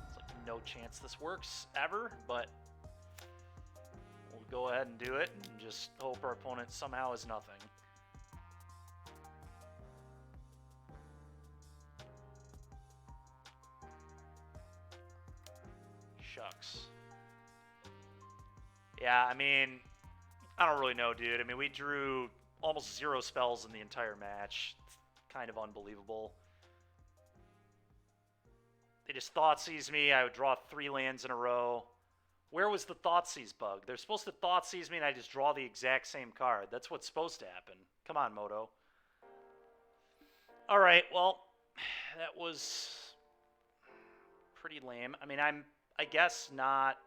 It's like no chance this works ever, but we'll go ahead and do it and just hope our opponent somehow is nothing. Shucks. Yeah, I mean, I don't really know, dude. I mean, we drew almost 0 spells in the entire match. Kind of unbelievable. They just Thoughtseize me. I would draw 3 lands in a row. Where was the Thoughtseize bug? They're supposed to Thoughtseize me and I just draw the exact same card. That's what's supposed to happen. Come on, Moto. Alright, well, that was pretty lame. I mean, I'm, I guess, not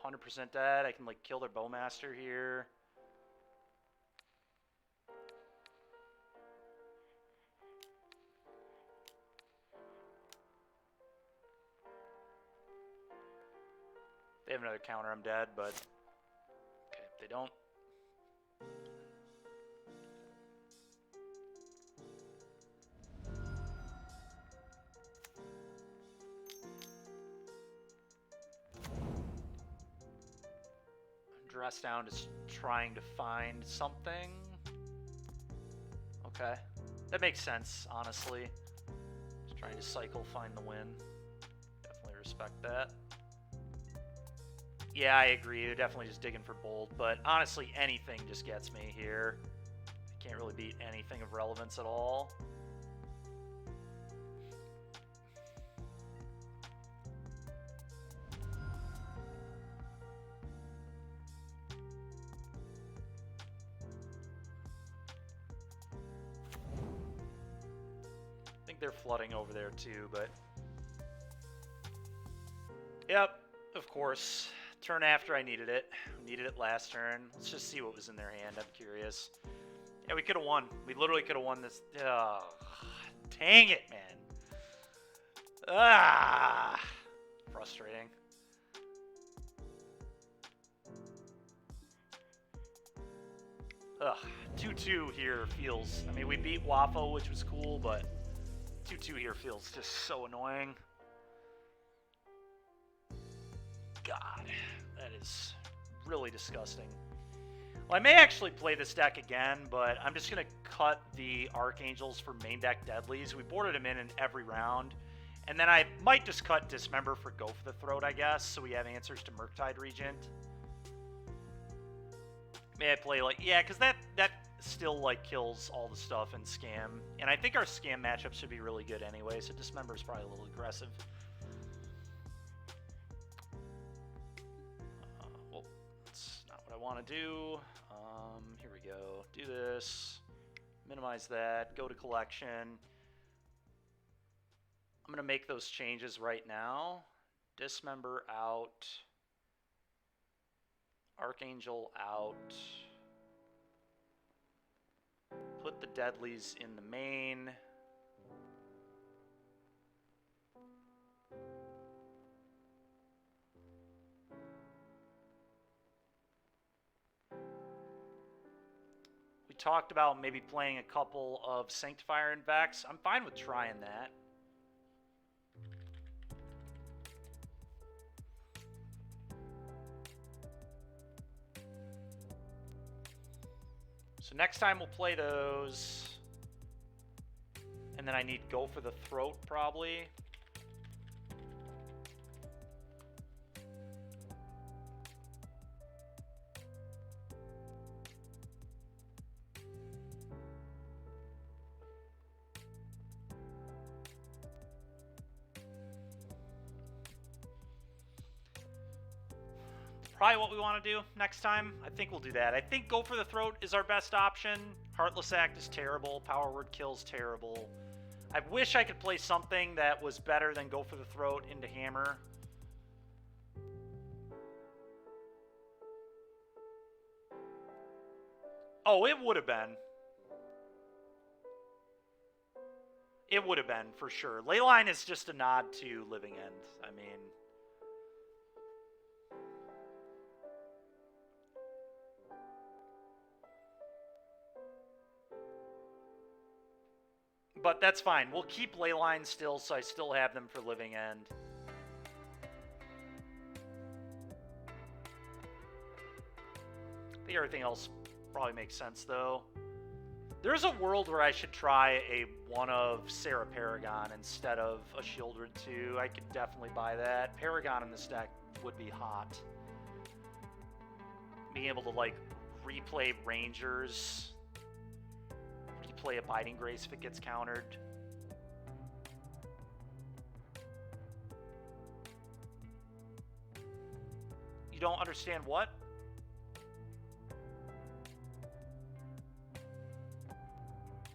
100% dead. I can, like, kill their Bowmaster here. They have another counter, I'm dead, but... Okay, if they don't... Dress down, just trying to find something. Okay. That makes sense, honestly. Just trying to cycle, find the win. Definitely respect that. Yeah, I agree. They're definitely just digging for bold, but honestly, anything just gets me here. I can't really beat anything of relevance at all. think they're flooding over there too, but... Yep, of course. Turn after I needed it. Needed it last turn. Let's just see what was in their hand. I'm curious. Yeah, we could have won. We literally could have won this. Dang it, man. Frustrating. Ugh. 2-2 here feels... I mean, we beat Waffle, which was cool, but 2-2 here feels just so annoying. God, that is really disgusting. Well, I may actually play this deck again, but I'm just going to cut the Archangels for main deck Deadlies. We boarded them in every round. And then I might just cut Dismember for Go for the Throat, I guess, so we have answers to Murktide Regent. May I play, like... Yeah, because that still, like, kills all the stuff in Scam. And I think our Scam matchup should be really good anyway, so Dismember is probably a little aggressive. Well, that's not what I want to do. Here we go. Do this. Minimize that. Go to collection. I'm going to make those changes right now. Dismember out. Archangel out. Put the Deadlies in the main. We talked about maybe playing a couple of Sanctifier and Vex. I'm fine with trying that. So next time we'll play those. And then I need Go for the Throat, probably. Probably what we want to do next time. I think we'll do that. I think Go for the Throat is our best option. Heartless Act is terrible. Power Word Kill's terrible. I wish I could play something that was better than Go for the Throat into Hammer. Oh, it would have been. It would have been, for sure. Leyline is just a nod to Living End. I mean... But that's fine. We'll keep Leyline still, so I still have them for Living End. I think everything else probably makes sense, though. There's a world where I should try a one of Sarah Paragon instead of a Shieldred 2. I could definitely buy that. Paragon in this deck would be hot. Being able to, like, replay Rangers... play Abiding Grace if it gets countered. You don't understand what?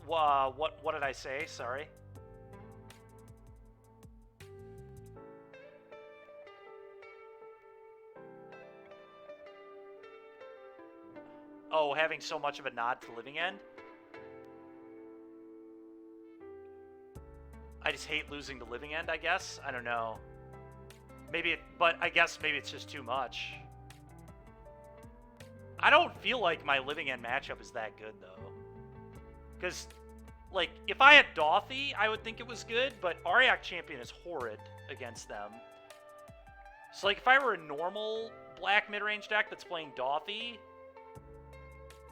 What did I say? Sorry. Oh, having so much of a nod to Living End? I just hate losing to Living End, I guess. I don't know. Maybe but I guess maybe it's just too much. I don't feel like my Living End matchup is that good, though. Because, like, if I had Dauthi, I would think it was good, but Auriok Champion is horrid against them. So, like, if I were a normal black mid-range deck that's playing Dauthi,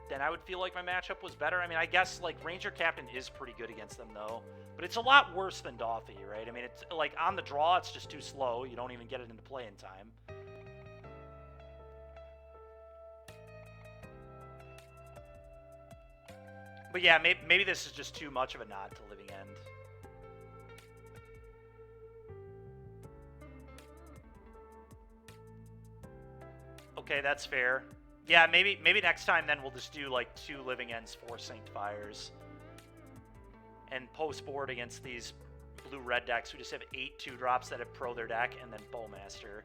then I would feel like my matchup was better. I mean, I guess, like, Ranger Captain is pretty good against them, though. But it's a lot worse than Dauthi, right? I mean, it's, like, on the draw, it's just too slow. You don't even get it into play in time. But yeah, maybe this is just too much of a nod to Living End. Okay, that's fair. Yeah, maybe next time then we'll just do like 2 Living Ends, 4 Sanctifiers. And post-board against these blue-red decks, we just have 8 2-drops that have pro their deck, and then Bowmaster.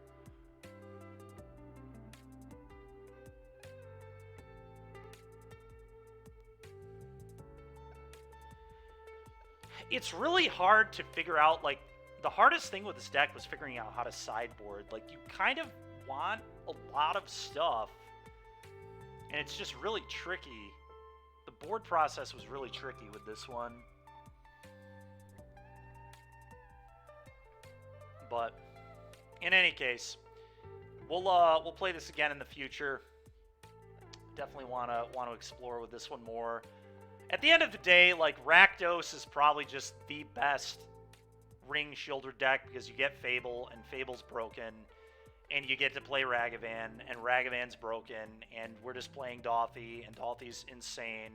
It's really hard to figure out, like, the hardest thing with this deck was figuring out how to sideboard. Like, you kind of want a lot of stuff, and it's just really tricky. The board process was really tricky with this one. But in any case, we'll play this again in the future. Definitely want to explore with this one more. At the end of the day, like, Rakdos is probably just the best ring shielder deck because you get Fable, and Fable's broken, and you get to play Ragavan, and Ragavan's broken, and we're just playing Dauthi, and Dauthi's insane.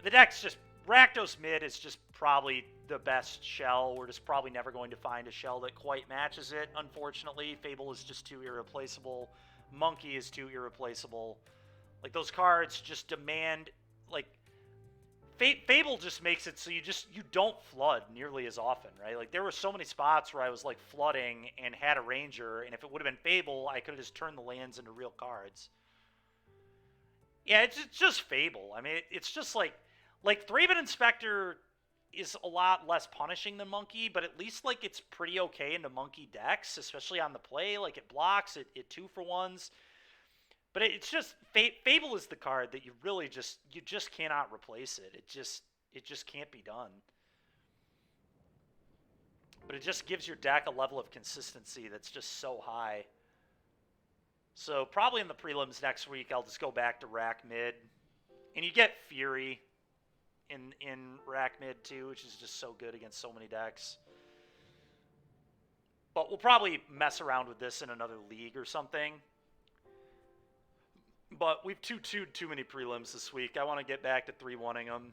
The deck's just... Rakdos mid is just probably the best shell. We're just probably never going to find a shell that quite matches it, unfortunately. Fable is just too irreplaceable. Monkey is too irreplaceable. Like, those cards just demand... Like, Fable just makes it so you don't flood nearly as often, right? Like, there were so many spots where I was, like, flooding and had a Ranger, and if it would have been Fable, I could have just turned the lands into real cards. Yeah, it's just Fable. I mean, it's just, like Thraben Inspector is a lot less punishing than Monkey, but at least, like, it's pretty okay into Monkey decks, especially on the play. Like, it blocks, it 2-for-1s. But it's just, Fable is the card that you really just cannot replace it. It just can't be done. But it just gives your deck a level of consistency that's just so high. So probably in the prelims next week, I'll just go back to Rack Mid. And you get Fury in Rack Mid too, which is just so good against so many decks. But we'll probably mess around with this in another league or something. But we've 2-2'd too many prelims this week. I want to get back to 3-1ing them.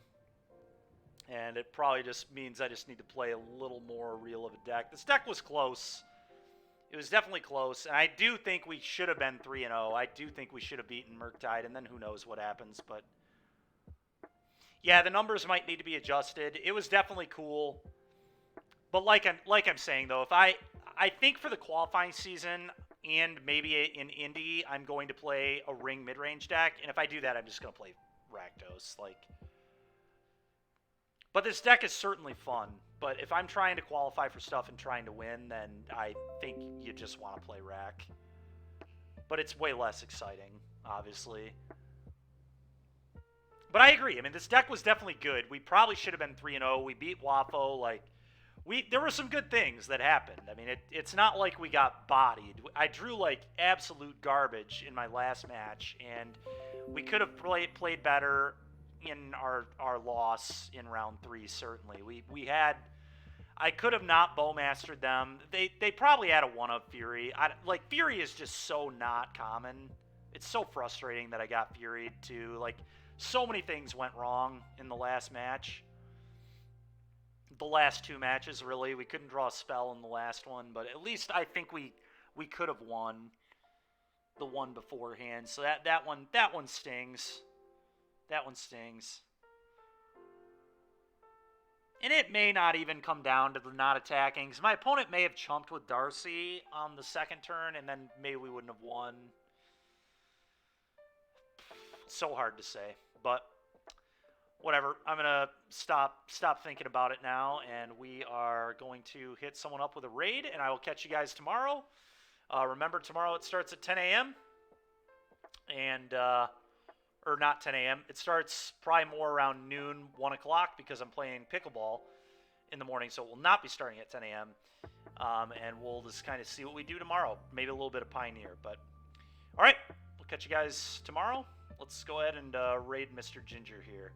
And it probably just means I just need to play a little more real of a deck. This deck was close. It was definitely close. And I do think we should have been 3-0. I do think we should have beaten Murktide. And then who knows what happens. But yeah, the numbers might need to be adjusted. It was definitely cool. But like I'm saying, though, if I think for the qualifying season... And maybe in Indy, I'm going to play a ring mid-range deck. And if I do that, I'm just going to play Rakdos. Like, but this deck is certainly fun. But if I'm trying to qualify for stuff and trying to win, then I think you just want to play Rack. But it's way less exciting, obviously. But I agree. I mean, this deck was definitely good. We probably should have been 3-0. We beat Wafo. Like... There were some good things that happened. I mean, it's not like we got bodied. I drew, like, absolute garbage in my last match, and we could have played better in our loss in round 3, certainly. I could have not Bowmastered them. They probably had a 1-up Fury. Like, Fury is just so not common. It's so frustrating that I got Furied, too. Like, so many things went wrong in the last match. The last 2 matches, really. We couldn't draw a spell in the last one, but at least I think we could have won the one beforehand. So that one stings. That one stings. And it may not even come down to the not attacking, because my opponent may have chumped with Darcy on the second turn, and then maybe we wouldn't have won. So hard to say, but whatever. I'm going to stop thinking about it now, and we are going to hit someone up with a raid, and I will catch you guys tomorrow. Remember, tomorrow it starts at 10 a.m. and, or not 10 a.m. It starts probably more around noon, 1 o'clock, because I'm playing pickleball in the morning, so it will not be starting at 10 a.m. And we'll just kind of see what we do tomorrow. Maybe a little bit of Pioneer, but all right, we'll catch you guys tomorrow. Let's go ahead and raid Mr. Ginger here.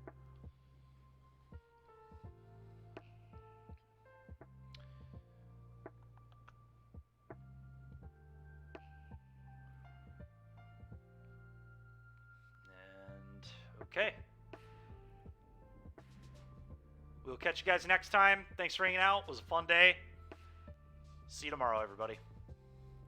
Okay. We'll catch you guys next time. Thanks for hanging out. It was a fun day. See you tomorrow, everybody.